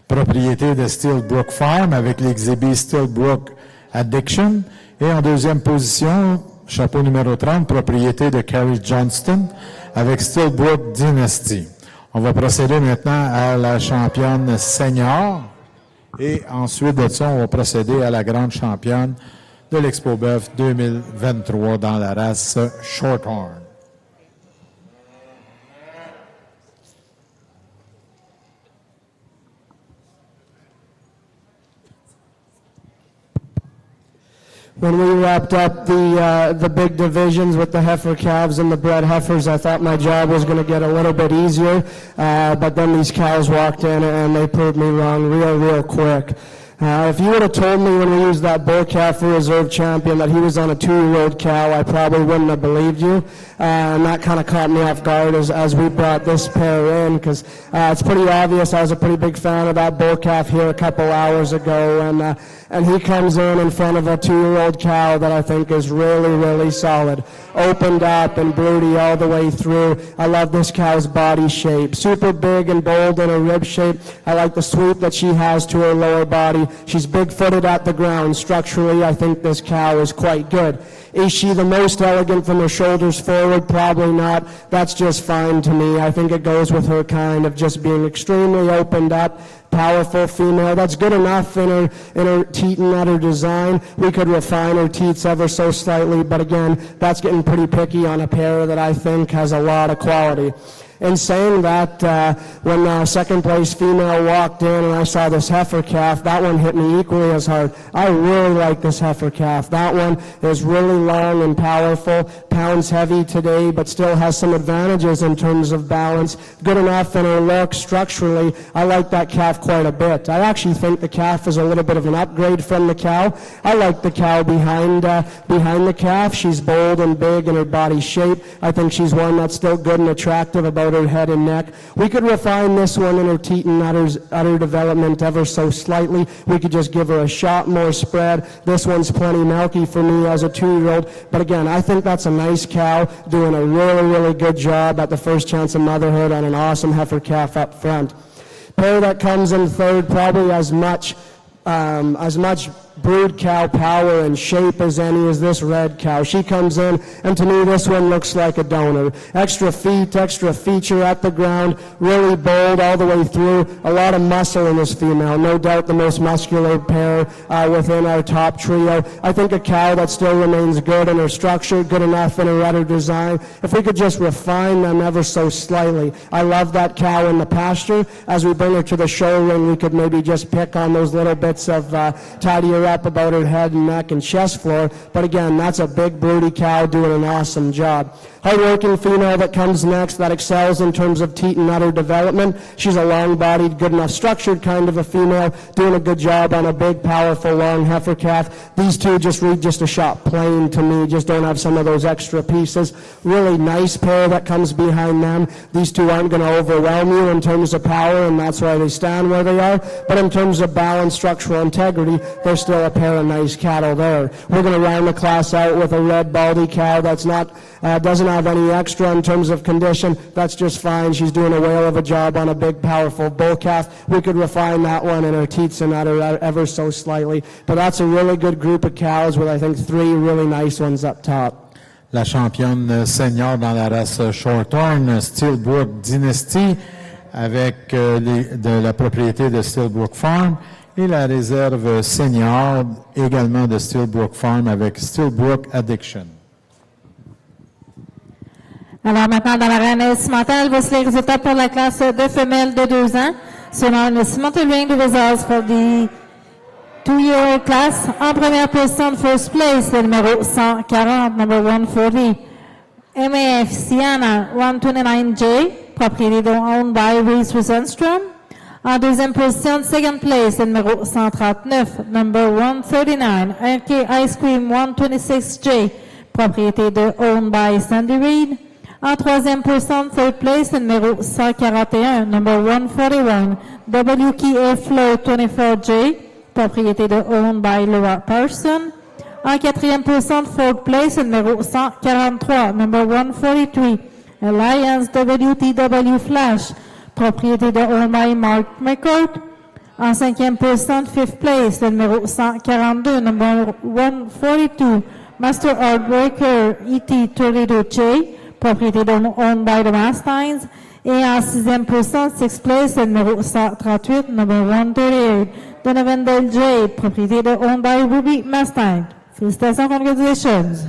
propriété de Steelbrook Farm avec l'exhibit Steelbrook Addiction. Et en deuxième position, chapeau numéro 30, propriété de Carrie Johnston avec Steelbrook Dynasty. On va procéder maintenant à la championne senior. Et ensuite de ça, on va procéder à la grande championne de l'Expo Boeuf 2023 dans la race Shorthorn. When we wrapped up the big divisions with the heifer calves and the bred heifers, I thought my job was going to get a little bit easier, but then these cows walked in and they proved me wrong real quick. If you would have told me when we used that bull calf for reserve champion that he was on a 2-year-old cow, I probably wouldn't have believed you. And that kind of caught me off guard as we brought this pair in, because it's pretty obvious I was a pretty big fan of that bull calf here a couple hours ago. And he comes in front of a 2-year-old cow that I think is really solid. Opened up and broody all the way through. I love this cow's body shape. Super big and bold in her rib shape. I like the sweep that she has to her lower body. She's big-footed at the ground. Structurally, I think this cow is quite good. Is she the most elegant from her shoulders forward? Probably not. That's just fine to me. I think it goes with her kind of just being extremely opened up, powerful female. That's good enough in her teat and at her design. We could refine her teats ever so slightly, but again, that's getting pretty picky on a pair that I think has a lot of quality. In saying that, when the second place female walked in and I saw this heifer calf, that one hit me equally as hard. I really like this heifer calf. That one is really long and powerful, pounds heavy today, but still has some advantages in terms of balance. Good enough in her look structurally. I like that calf quite a bit. I actually think the calf is a little bit of an upgrade from the cow. I like the cow behind the calf. She's bold and big in her body shape. I think she's one that's still good and attractive about her head and neck. We could refine this one in her teat and udder development ever so slightly. We could just give her a shot more spread. This one's plenty milky for me as a 2-year-old. But again, I think that's a nice cow doing a really good job at the first chance of motherhood on an awesome heifer calf up front. Pair that comes in third, probably as much brood cow power and shape as any is this red cow. She comes in, and to me this one looks like a donor. Extra feet, extra feature at the ground, really bold all the way through. A lot of muscle in this female. No doubt the most muscular pair within our top trio. I think a cow that still remains good in her structure, good enough in her udder design. If we could just refine them ever so slightly. I love that cow in the pasture. As we bring her to the show ring, we could maybe just pick on those little bits of tidy her up about her head and neck and chest floor. But again, that's a big broody cow doing an awesome job. Hard-working female that comes next that excels in terms of teat and udder development. She's a long-bodied, good enough structured kind of a female, doing a good job on a big, powerful, long heifer calf. These two just read just a shot plain to me, just don't have some of those extra pieces. Really nice pair that comes behind them. These two aren't going to overwhelm you in terms of power, and that's why they stand where they are. But in terms of balance, structural integrity, they're still a pair of nice cattle there. We're going to round the class out with a red baldy cow that's not doesn't have any extra in terms of condition. That's just fine. She's doing a whale of a job on a big, powerful bull calf. We could refine that one in her teats and udder ever so slightly. But that's a really good group of cows with, I think, 3 really nice ones up top. La championne senior dans la race Shorthorn, Steelbrook Dynasty, avec de la propriété de Steelbrook Farm, et la réserve senior également de Steelbrook Farm avec Steelbrook Addiction. Alors maintenant, dans l'arène cimentale, voici les résultats pour la classe de femelles de 2 ans. Selon le cimenting the results for the 2-year-old class. En première position, first place, le numéro 140, number 140. MAF Sienna 129J, propriété owned by Reese Rosenstrom. En deuxième position, second place, le numéro 139, number 139, RK Ice Cream 126J, propriété de owned by Sandy Reed. En troisième position, third place, le numéro 141, number 141, WKA Flow 24J, propriété de owned by Laura Parson. En quatrième position, fourth place, le numéro 143, number 143, Alliance WTW Flash, propriété de owned by Mark McCourt. En cinquième position, fifth place, le numéro 142, number 142, Master Heartbreaker ET Toledo J, propriété de owned by the Mastines. Et en sixième position, sixth place, le numéro 138, number 138, Donovan Dale J, propriété de owned by Ruby Mustang. Félicitations, congratulations.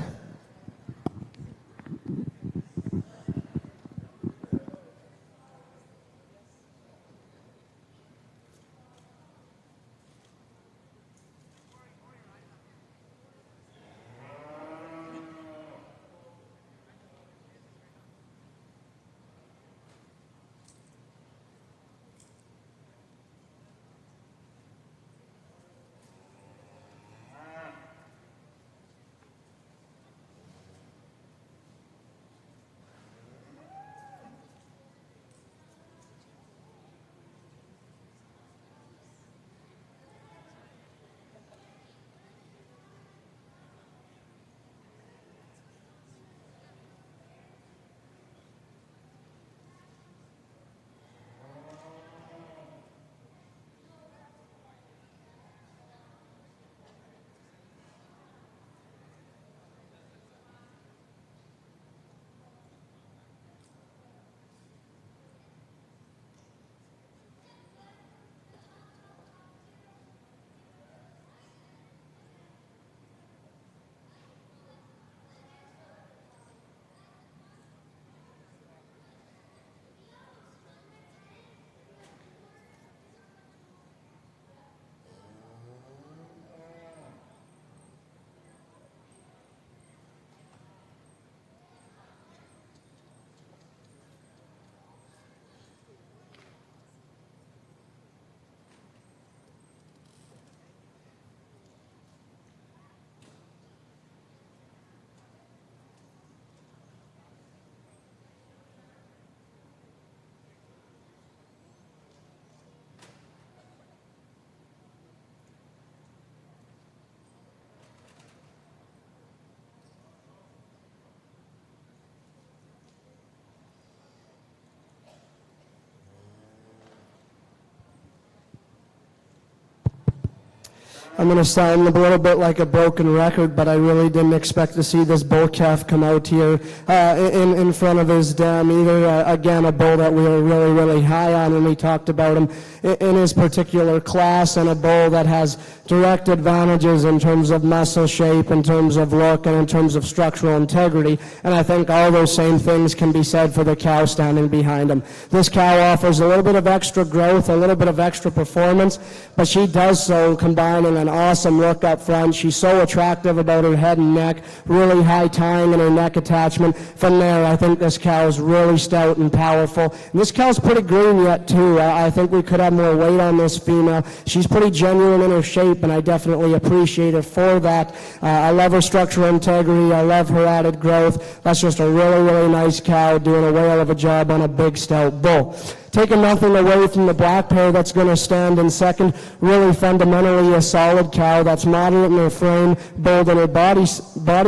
I'm going to sound a little bit like a broken record, but I really didn't expect to see this bull calf come out here in front of his dam either. Again, a bull that we were really, really high on when we talked about him in his particular class, and a bull that has direct advantages in terms of muscle shape, in terms of look, and in terms of structural integrity. And I think all those same things can be said for the cow standing behind him. This cow offers a little bit of extra growth, a little bit of extra performance, but she does so combining an awesome look up front. She's so attractive about her head and neck, really high tying in her neck attachment. From there, I think this cow is really stout and powerful. And this cow's pretty green yet, too. I think we could have more weight on this female. She's pretty genuine in her shape, and I definitely appreciate her for that. I love her structural integrity. I love her added growth. That's just a really, really nice cow doing a whale of a job on a big, stout bull. Taking nothing away from the black pair that's going to stand in second, really fundamentally a solid cow that's moderate in her frame, bold in her body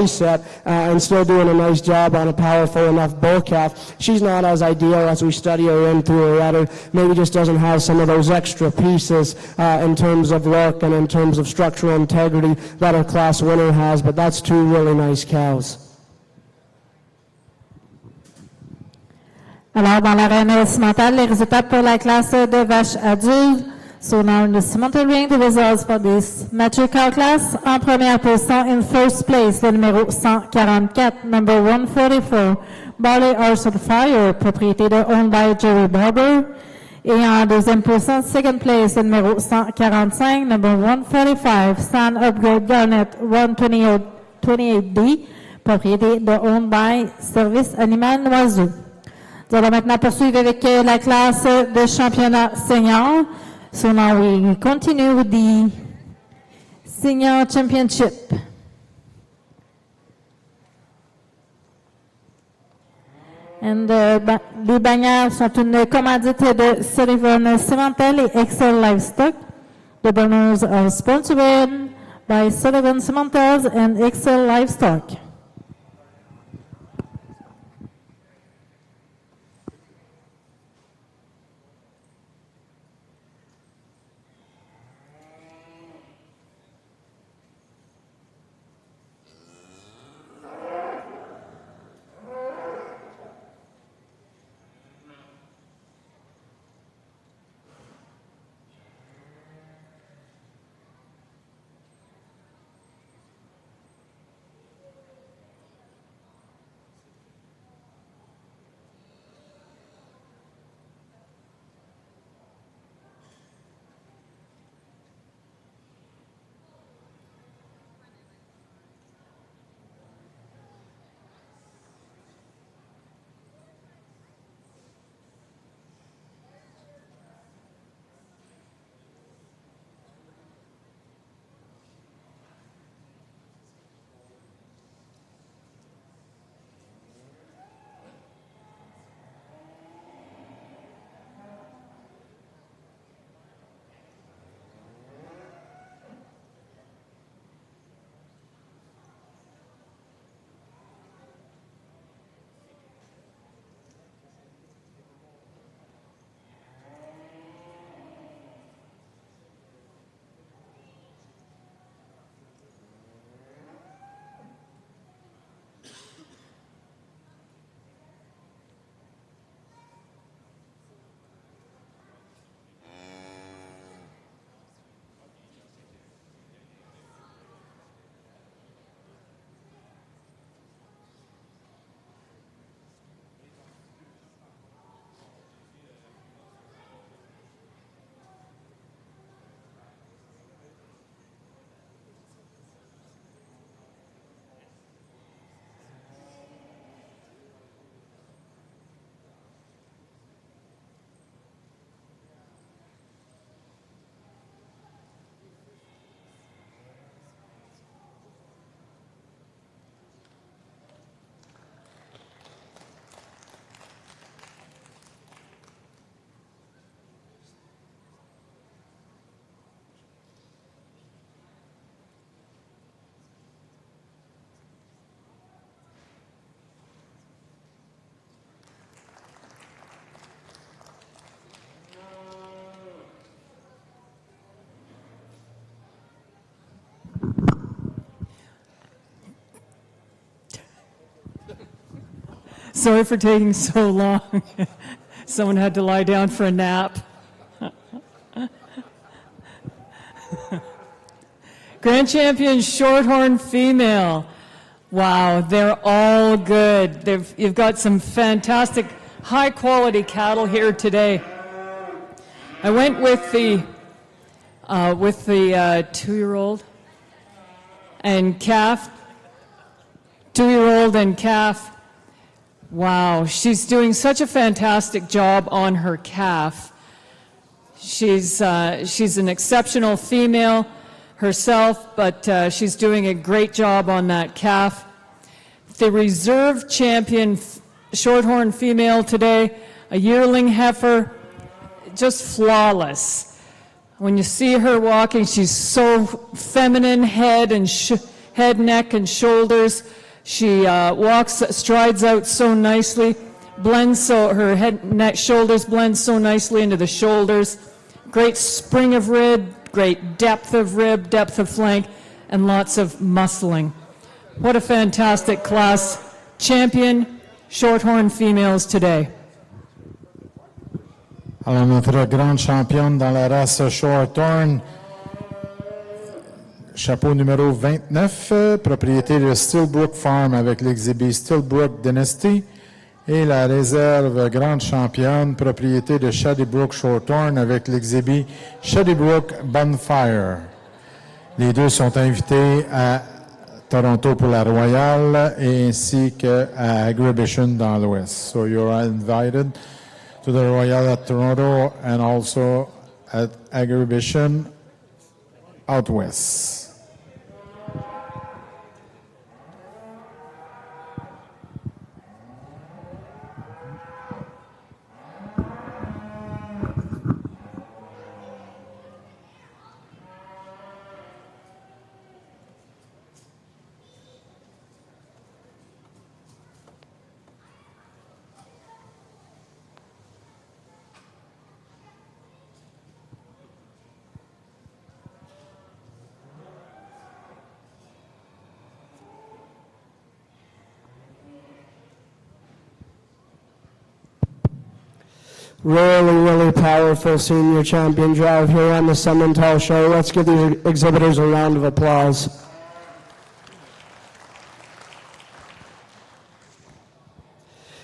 set, and still doing a nice job on a powerful enough bull calf. She's not as ideal as we study her in through her udder, maybe just doesn't have some of those extra pieces in terms of look and in terms of structural integrity that her class winner has, but that's two really nice cows. Alors, dans l'arène cimentale, les résultats pour la classe de vaches adultes. So now in the cemental ring, the results for this mature cow class. En première position, in first place, le numéro 144, number 144, Barley Horse of Fire, propriété de owned by Jerry Barber. Et en deuxième position, second place, le numéro 145, number 145, Stan Upgrade Garnet 128D, propriété de Owned by Service Animal Noiseau. Nous allons maintenant poursuivre avec la classe de championnat senior. So now we continue with the senior championship. And les bannières sont une commandite de Sullivan Cimental et Excel Livestock. The banners are sponsored by Sullivan Cimental and Excel Livestock. Sorry for taking so long. Someone had to lie down for a nap. Grand Champion Shorthorn Female. Wow, they're all good. You've got some fantastic, high-quality cattle here today. I went with the 2-year-old and calf. 2-year-old and calf. Wow, she's doing such a fantastic job on her calf. She's an exceptional female herself, but she's doing a great job on that calf. The reserve champion Shorthorn Female today, a yearling heifer, just flawless. When you see her walking, she's so feminine, head, neck, and shoulders. She strides out so nicely, her head, neck, shoulders blend so nicely into the shoulders. Great spring of rib, great depth of rib, depth of flank, and lots of muscling. What a fantastic class. Champion Shorthorn Females today. Alors, notre grande championne dans la race Shorthorn, chapeau numéro 29, propriété de Stillbrook Farm avec l'exhibit Stillbrook Dynasty, et la réserve grande championne, propriété de Shadybrook Shorthorn avec l'exhibit Shadybrook Bonfire. Les deux sont invités à Toronto pour la Royale et ainsi qu'à Agribition dans l'Ouest. So you are invited to the Royale at Toronto and also at Agribition out west. Really powerful senior champion drive here on the Simmental Show. Let's give these exhibitors a round of applause.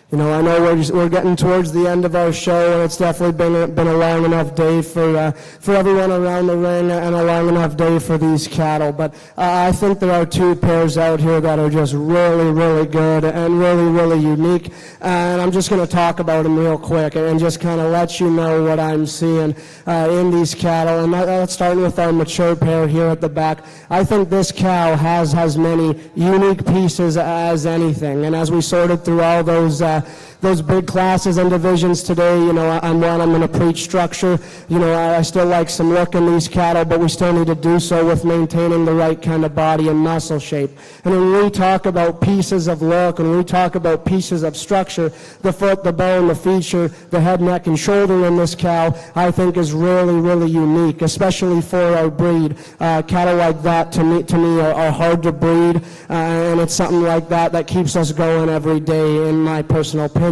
You know, I know we're getting towards the end of our show, and it's definitely been a long enough day for everyone around the ring, and a long enough day for these cattle. But I think there are two pairs out here that are just really good and really unique. And I'm just going to talk about them real quick and just kind of let you know what I'm seeing in these cattle. And let's start with our mature pair here at the back. I think this cow has as many unique pieces as anything. And as we sorted through all those big classes and divisions today, you know, I'm going to preach structure. You know, I still like some look in these cattle, but we still need to do so with maintaining the right kind of body and muscle shape. And when we talk about pieces of look, and we talk about pieces of structure, the foot, the bone, the feature, the head, neck, and shoulder in this cow, I think is really unique, especially for our breed. Cattle like that, to me are hard to breed, and it's something like that keeps us going every day, in my personal opinion.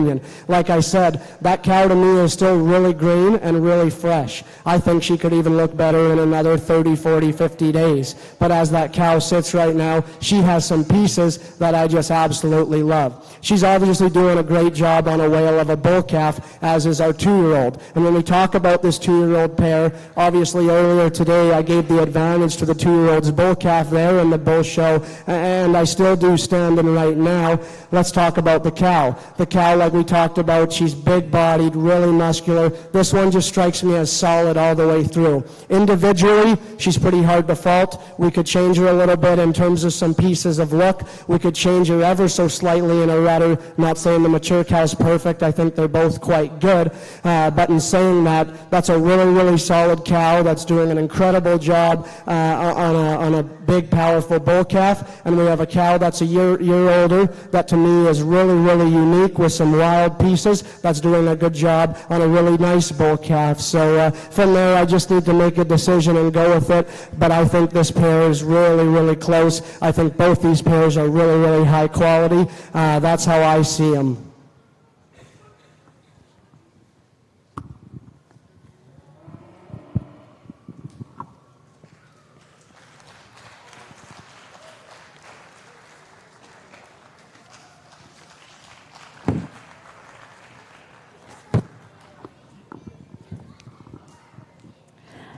Like I said, that cow to me is still really green and really fresh. I think she could even look better in another 30, 40, 50 days. But as that cow sits right now, she has some pieces that I just absolutely love. She's obviously doing a great job on a whale of a bull calf, as is our 2-year-old. And when we talk about this 2-year-old pair, obviously earlier today I gave the advantage to the 2-year-old's bull calf there in the bull show, and I still do standing right now. Let's talk about the cow. The cow, like we talked about, she's big-bodied, really muscular. This one just strikes me as solid all the way through. Individually, she's pretty hard to fault. We could change her a little bit in terms of some pieces of look. We could change her ever so slightly in a rudder. Not saying the mature cow's perfect. I think they're both quite good. But in saying that, that's a really solid cow that's doing an incredible job on a big, powerful bull calf. And we have a cow that's a year older that to me is really unique with some wild pieces that's doing a good job on a really nice bull calf. So from there, I just need to make a decision and go with it. But I think this pair is really close. I think both these pairs are really high quality. That's how I see them.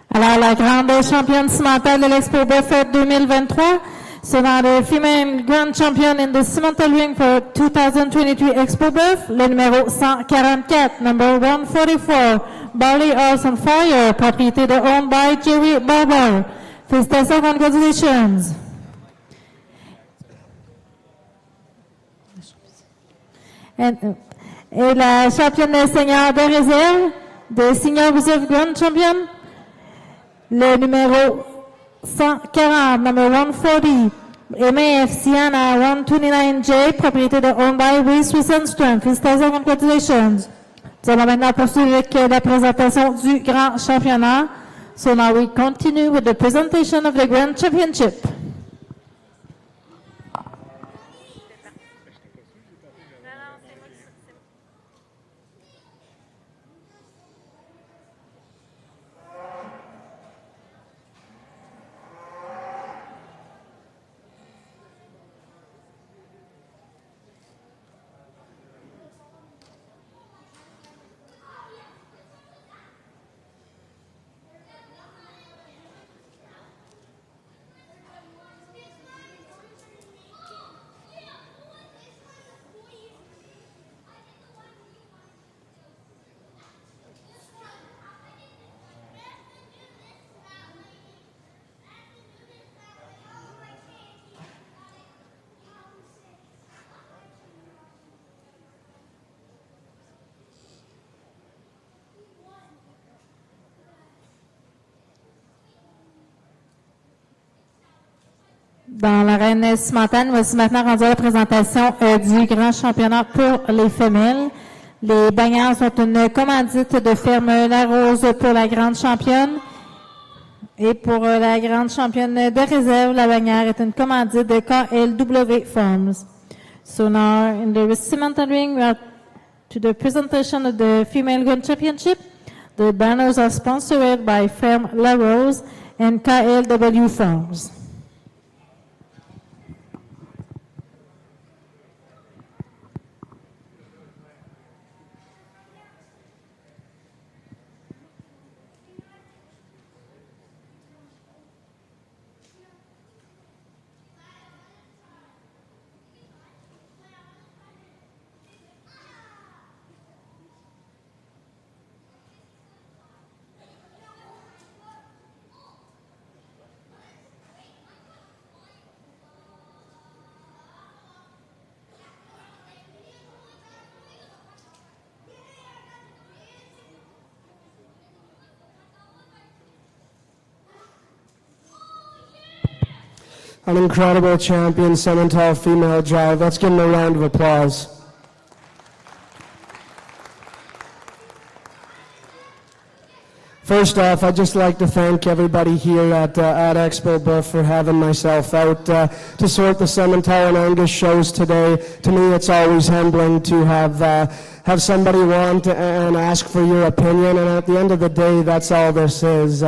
Alors, la grande championne cimentale de l'Expo Boeuf 2023, so now the female grand champion in the cimental ring for 2023 Expo Boeuf, le numéro 144, number 144, Barley Horse on Fire, propriété de owned by Jerry Barber. Félicitations, congratulations. Et la championne des seniors de réserve, des senior reserve grand champion, le numéro 140, number 140, MAF Sienna 129J, propriété de owned by Reese Strength. Félicitations, congratulations. Nous allons maintenant poursuivre avec la présentation du grand championnat. So now we continue with the presentation of the grand championship. Dans l'arène cimentale, voici maintenant rendu à la présentation du grand championnat pour les femelles. Les bannières sont une commandite de ferme La Rose pour la grande championne. Et pour la grande championne de réserve, la bannière est une commandite de KLW Farms. So now in the cimental ring, we are to the presentation of the Female Gun Championship. The banners are sponsored by Firm La Rose and KLW Farms. An incredible champion, Simmental female drive. Let's give him a round of applause. First off, I'd just like to thank everybody here at Expo Boeuf for having myself out to sort the Simmental and Angus shows today. To me, it's always humbling to have somebody want and ask for your opinion, and at the end of the day, that's all this is.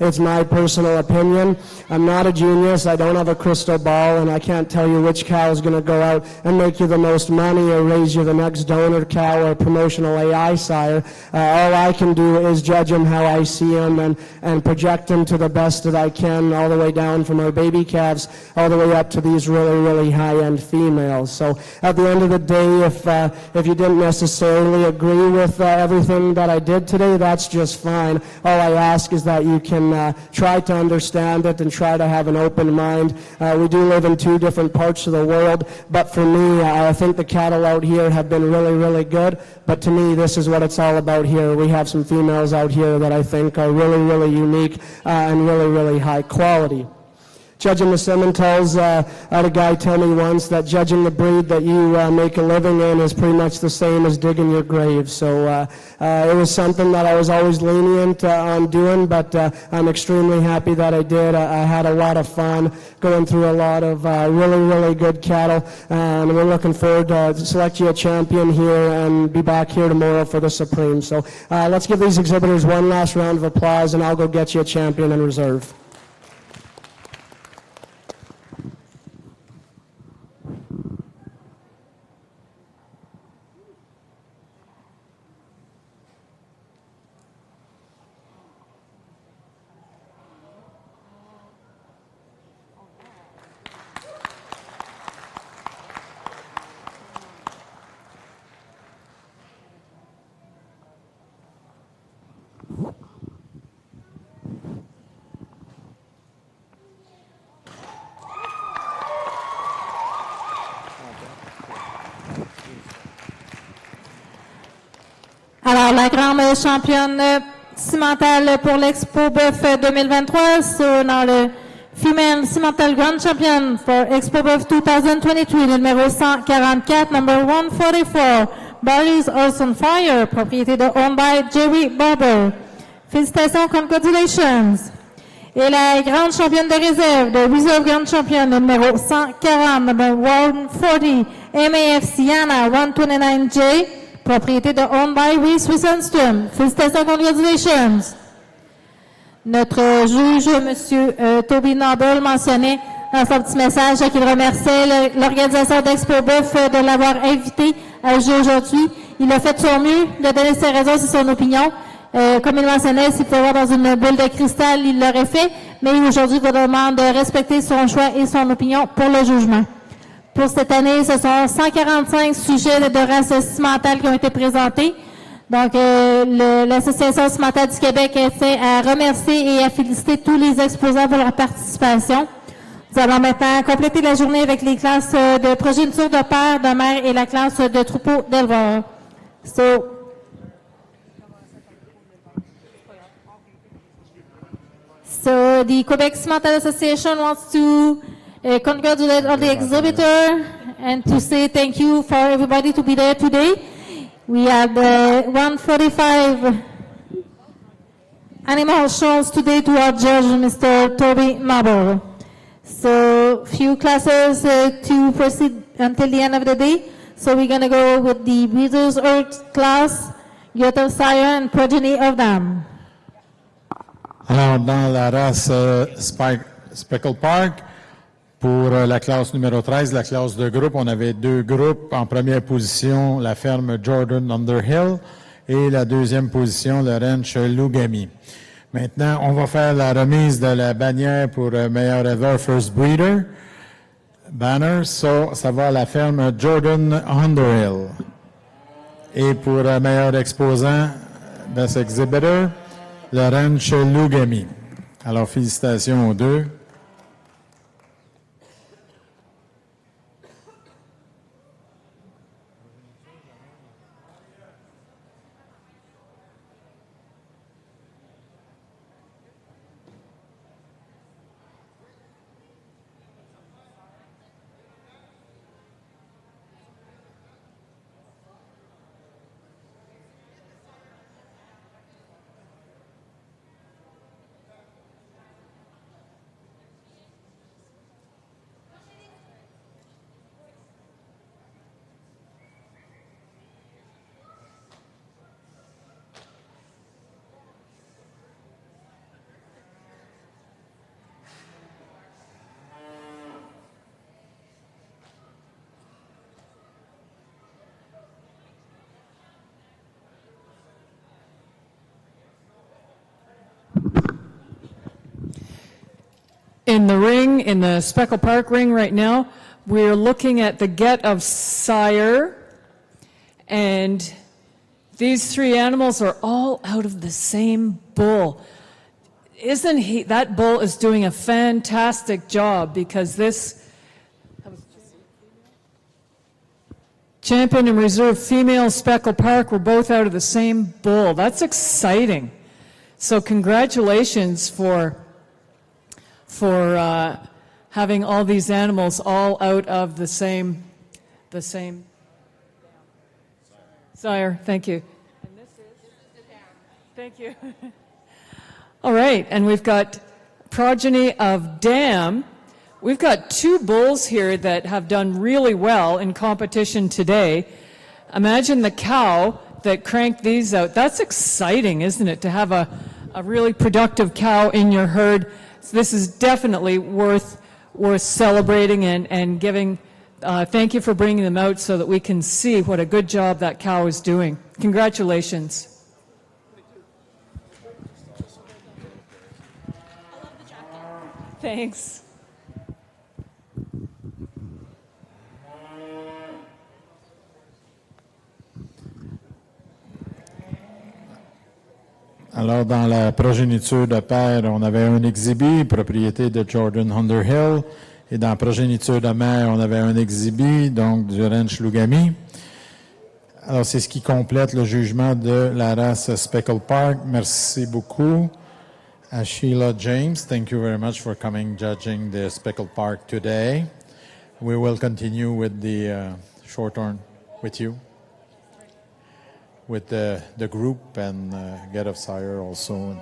It's my personal opinion. I'm not a genius. I don't have a crystal ball, and I can't tell you which cow is going to go out and make you the most money or raise you the next donor cow or promotional AI sire. All I can do is judge them how I see them and project them to the best that I can, all the way down from our baby calves all the way up to these really, really high-end females. So at the end of the day, if you didn't necessarily agree with everything that I did today, that's just fine. All I ask is that you can try to understand it and try to have an open mind. We do live in two different parts of the world, but for me, I think the cattle out here have been really, really good. But to me, this is what it's all about here. We have some females out here that I think are really, really unique and really, really high quality. Judging the Simmentals, I had a guy tell me once that judging the breed that you make a living in is pretty much the same as digging your grave. So it was something that I was always lenient on doing, but I'm extremely happy that I did. I had a lot of fun going through a lot of really, really good cattle, and we're looking forward to select you a champion here and be back here tomorrow for the Supreme. So let's give these exhibitors one last round of applause, and I'll go get you a champion in reserve. Alors, la grande championne cimentale pour l'Expo Boeuf 2023, so now le Female Cimental Grand Champion for Expo Boeuf 2023, le numéro 144, number 144, Barry's Horse on Fire, propriété de owned by Jerry Barber. Félicitations, congratulations. Et la grande championne de réserve, de Reserve Grand Champion, le numéro 140, number 140, MAF Sienna 129J, propriété de owned by Reese Wissenstum. Félicitations, congratulations. Notre juge, M. Toby Noble, mentionnait dans son petit message qu'il remerciait l'organisation d'Expo Boeuf de l'avoir invité à jouer aujourd'hui. Il a fait de son mieux de donner ses raisons et son opinion. Comme il mentionnait, s'il pouvait voir dans une boule de cristal, il l'aurait fait. Mais aujourd'hui, il vous demande de respecter son choix et son opinion pour le jugement. Pour cette année, ce sont 145 sujets de race cimentale qui ont été présentés. Donc, l'Association cimentale du Québec essaie à remercier et à féliciter tous les exposants pour leur participation. Nous allons maintenant compléter la journée avec les classes de progéniture de père, de mère et la classe de troupeau d'éleveurs. So the Quebec Cimental Association wants to congratulate all the exhibitor and to say thank you for everybody to be there today. We had 145 animal shows today to our judge, Mr. Toby Noble. So few classes to proceed until the end of the day. So we're going to go with the Breeders' Earth class, Götter Sire and Progeny of Dam. Alors, dans la race Speckle Park, pour la classe numéro 13, la classe de groupe, on avait deux groupes. En première position, la ferme Jordan Underhill et la deuxième position, le ranch Lugami. Maintenant, on va faire la remise de la bannière pour meilleur ever First Breeder banner. Ça va à la ferme Jordan Underhill. Et pour meilleur exposant, Best Exhibitor, le ranch Lugami. Alors, félicitations aux deux. In the ring, in the Speckle Park ring right now, we're looking at the Get of Sire, and these three animals are all out of the same bull. Isn't he, that bull is doing a fantastic job, because this champion and reserve female Speckle Park were both out of the same bull. That's exciting. So congratulations for having all these animals all out of the same sire. Thank you. And this is thank you. All right, and we've got Progeny of Dam. We've got two bulls here that have done really well in competition today. Imagine the cow that cranked these out. That's exciting, isn't it, to have a really productive cow in your herd. This is definitely worth celebrating and giving. Thank you for bringing them out so that we can see what a good job that cow is doing. Congratulations. I love the jacket. Thanks. Alors, dans la progéniture de père, on avait un exhibit, propriété de Jordan Underhill. Et dans la progéniture de mère, on avait un exhibit, donc du ranch Lugami. Alors, c'est ce qui complète le jugement de la race Speckle Park. Merci beaucoup à Sheila James. Thank you very much for coming judging the Speckle Park today. We will continue with the shorthorn with you. With the group and Get of Sire also.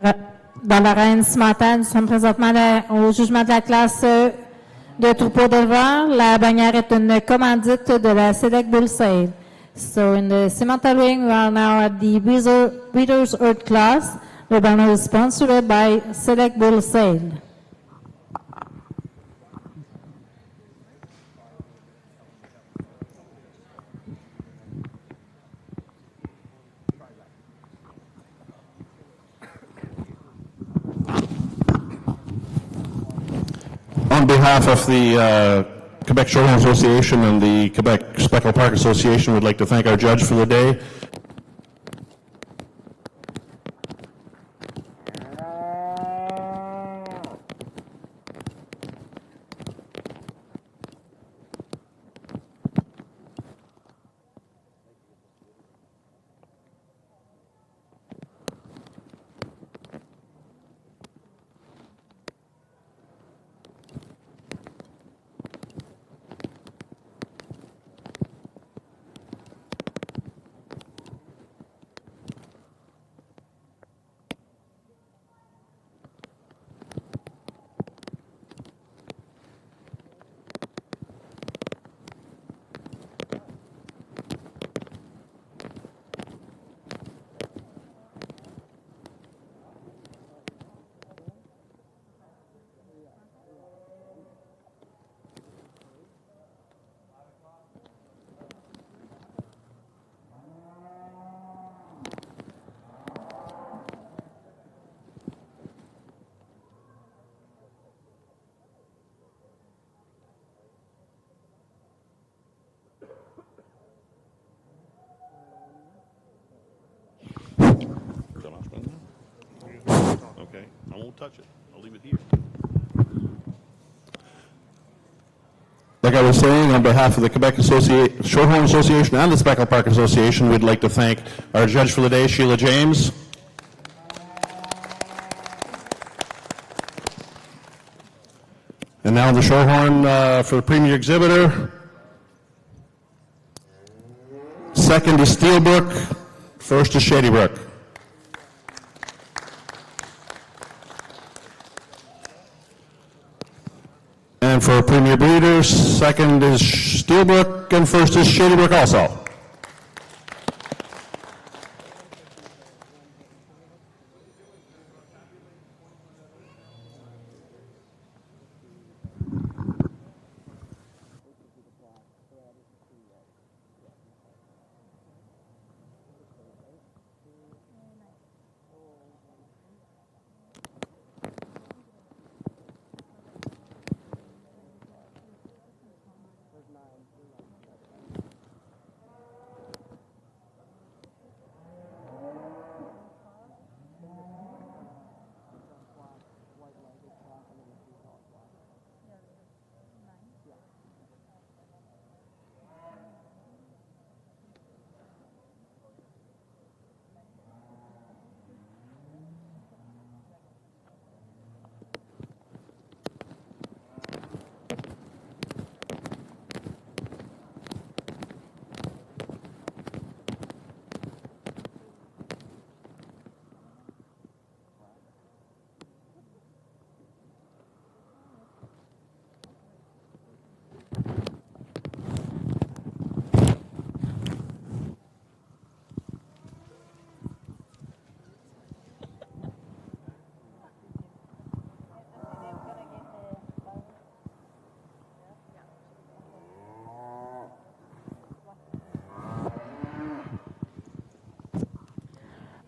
Dans l'arène cimentale, nous sommes présentement au jugement de la classe de troupeau d'éleveurs. La bannière est une commandite de la Select Bull Sale. So in the cemental ring, we are now at the Breeders' Earth class. The banner is sponsored by Select Bull Sale. On behalf of the Quebec Shorthorn Association and the Quebec Speckled Park Association, we'd like to thank our judge for the day. Okay, I won't touch it. I'll leave it here. Like I was saying, on behalf of the Quebec Shorthorn Association and the Speckled Park Association, we'd like to thank our judge for the day, Sheila James. And now the Shorthorn for the premier exhibitor. Second is Steelbrook. First is Shadybrook. And for Premier Breeders, second is Steelbrook, and first is Shadybrook also.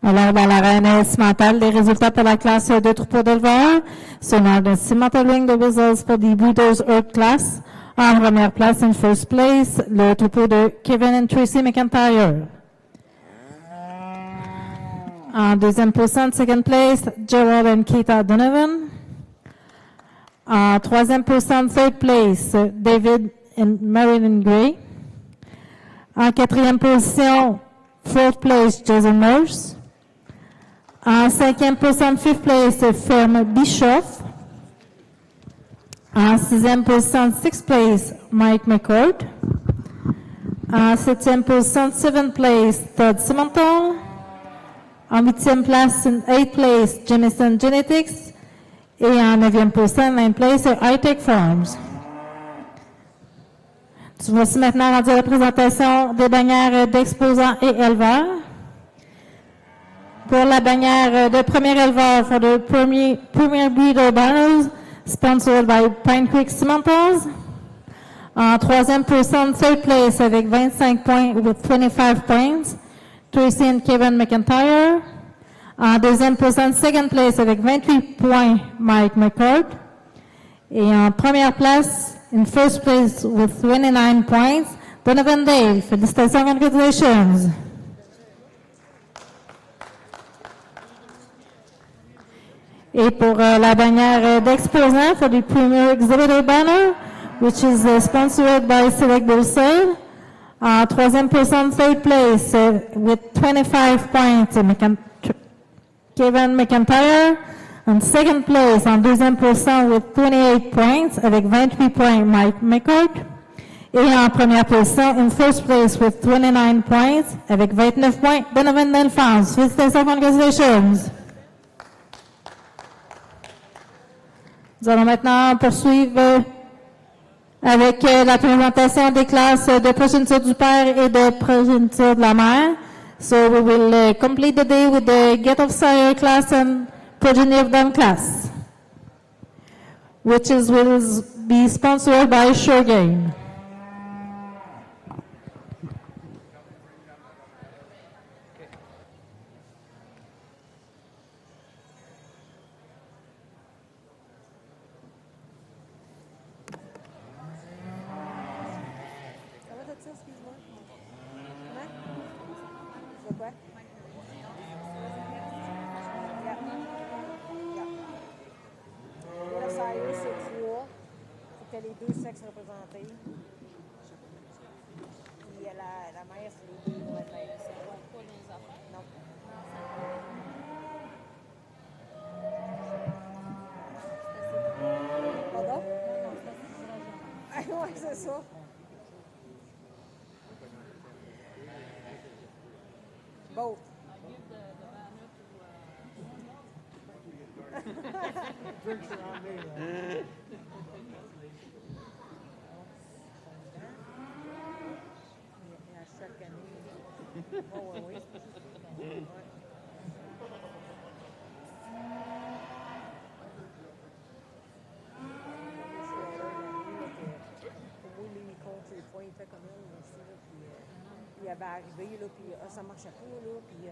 Alors, dans l'arène cimentale, les résultats pour la classe de troupeau d'éleveurs. So now the cimental ring, the results for the Breeders' Earth class. En première place, in first place, le troupeau de Kevin and Tracy McIntyre. En deuxième position, second place, Gerald and Keita Donovan. En troisième position, third place, David and Marilyn Gray. En quatrième position, fourth place, Jason Morse. En cinquième position, fifth place, Ferme Bischoff. En sixième position, sixth place, Mike McCord. En septième position, seventh place, Todd Simonton. En 8e place, in 8th place, Jamison Genetics. Et en 9e position, 9th place, High-Tech Farms. Tu vas aussi maintenant rendu à la présentation des bannières d'exposants et éleveurs. Pour la bannière de premier éleveur for the premier breeder banners, sponsored by Pine Creek Cimentals. En 3e position, 3rd place avec 25 points with 25 points, Tracy and Kevin McIntyre. En 2e position, 2nd place avec 28 points, Mike McCord. Et en première place, in first place with 29 points, Donovan Dale. Félicitations, congratulations. Et pour la bannière d'exposant for the premier exhibitor banner, which is sponsored by Select Wholesale. En 3e position, 3rd place with 25 points, Kevin McIntyre. En 2nd place, en 2e position with 28 points, avec 28 points, Mike McCord. Et en première position, in first place with 29 points, avec 29 points, Donovan Delphance. Félicitations, congratulations. Nous allons maintenant poursuivre avec la présentation des classes de progéniture du père et de progéniture de la mère. So we will complete the day with the Get of Sire class and Progeny of Them class, which will be sponsored by Sure Game. Les deux sexes représentés. Puis la mère, c'est les deux nouvelles mères. Non. Pardon? Oui, c'est ça. Boeuf. Chaque année. Oh, oui, oui. Ouais. Pour moi, lui, il compte les points, il fait comme elle aussi. Là, puis, il avait arrivé, là, puis ça ne marchait pas, là, puis ça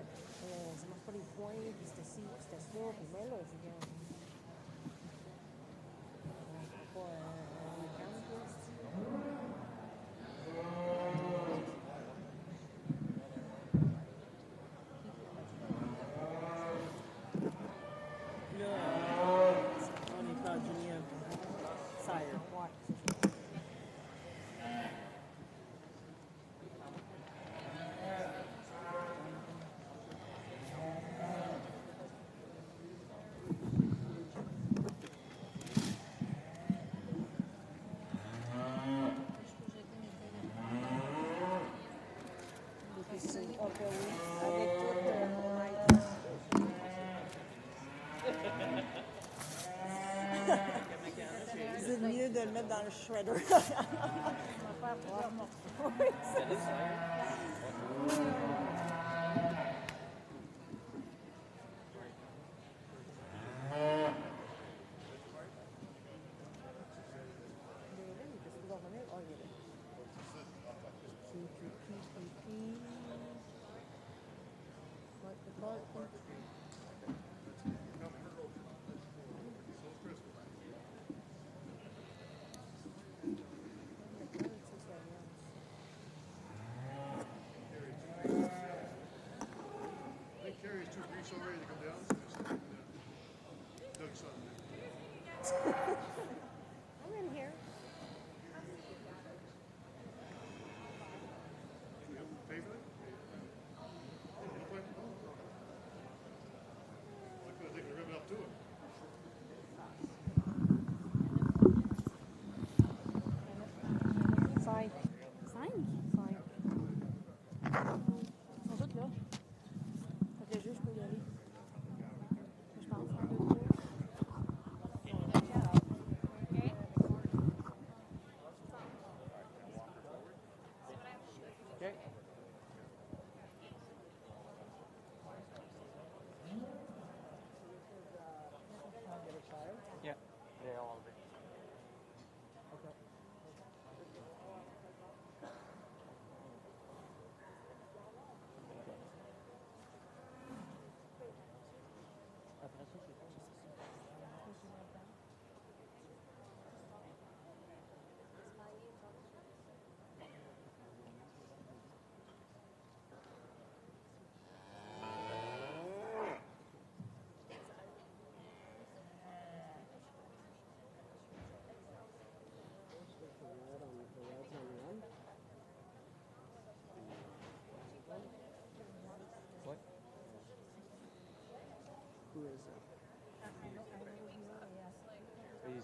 ne marche pas les points, puis c'était ci, puis c'était ça. Puis moi, là, j'ai dit, on ne pas un camp, là. C'est mieux de le mettre dans le shredder. On va faire 3 morceaux. Oui, c'est ça.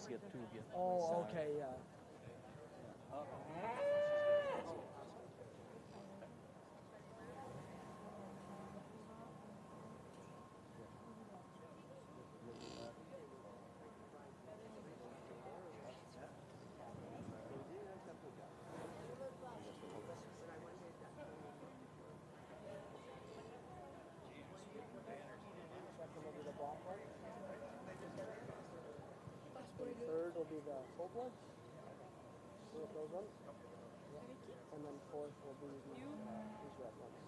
just get two. Oh, okay, yeah. Third will be the full blood. See if those ones. And then fourth will be these red ones.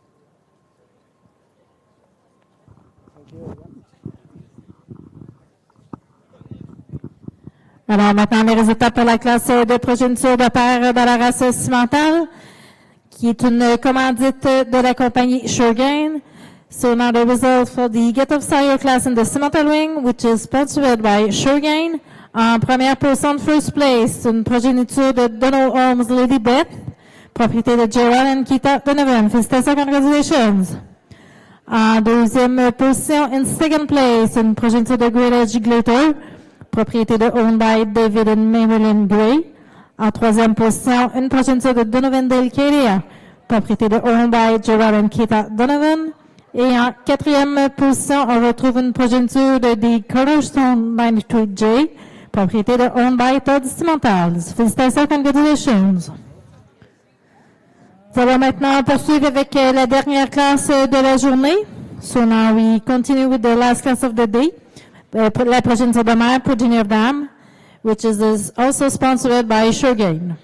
Thank you. Alors maintenant, les résultats pour la classe de progéniture de paire dans la race cimentale, qui est une commandite de la compagnie Shurgain. So now the results for the Get of Sire class in the cimental wing, which is sponsored by Shurgain. En première position, first place, une progéniture de Donald Holmes Lady Beth, propriété de Gerald and Keita Donovan. Félicitations, congratulations. En deuxième position, in second place, une progéniture de Greta G. Glater, propriété de Owned by David and Marilyn Gray. En troisième position, une progéniture de Donovan Del Caria, propriété de Owned by Gerald and Keita Donovan. Et en quatrième position, on retrouve une progéniture de The Colorstone 93J, propriété de Owned by Todd Cimentals. Félicitations, congratulations. Nous allons maintenant poursuivre avec la dernière classe de la journée. So now we continue with the last class of the day. La progéniture de mer, Progeny of Dam, which is also sponsored by Shurgain.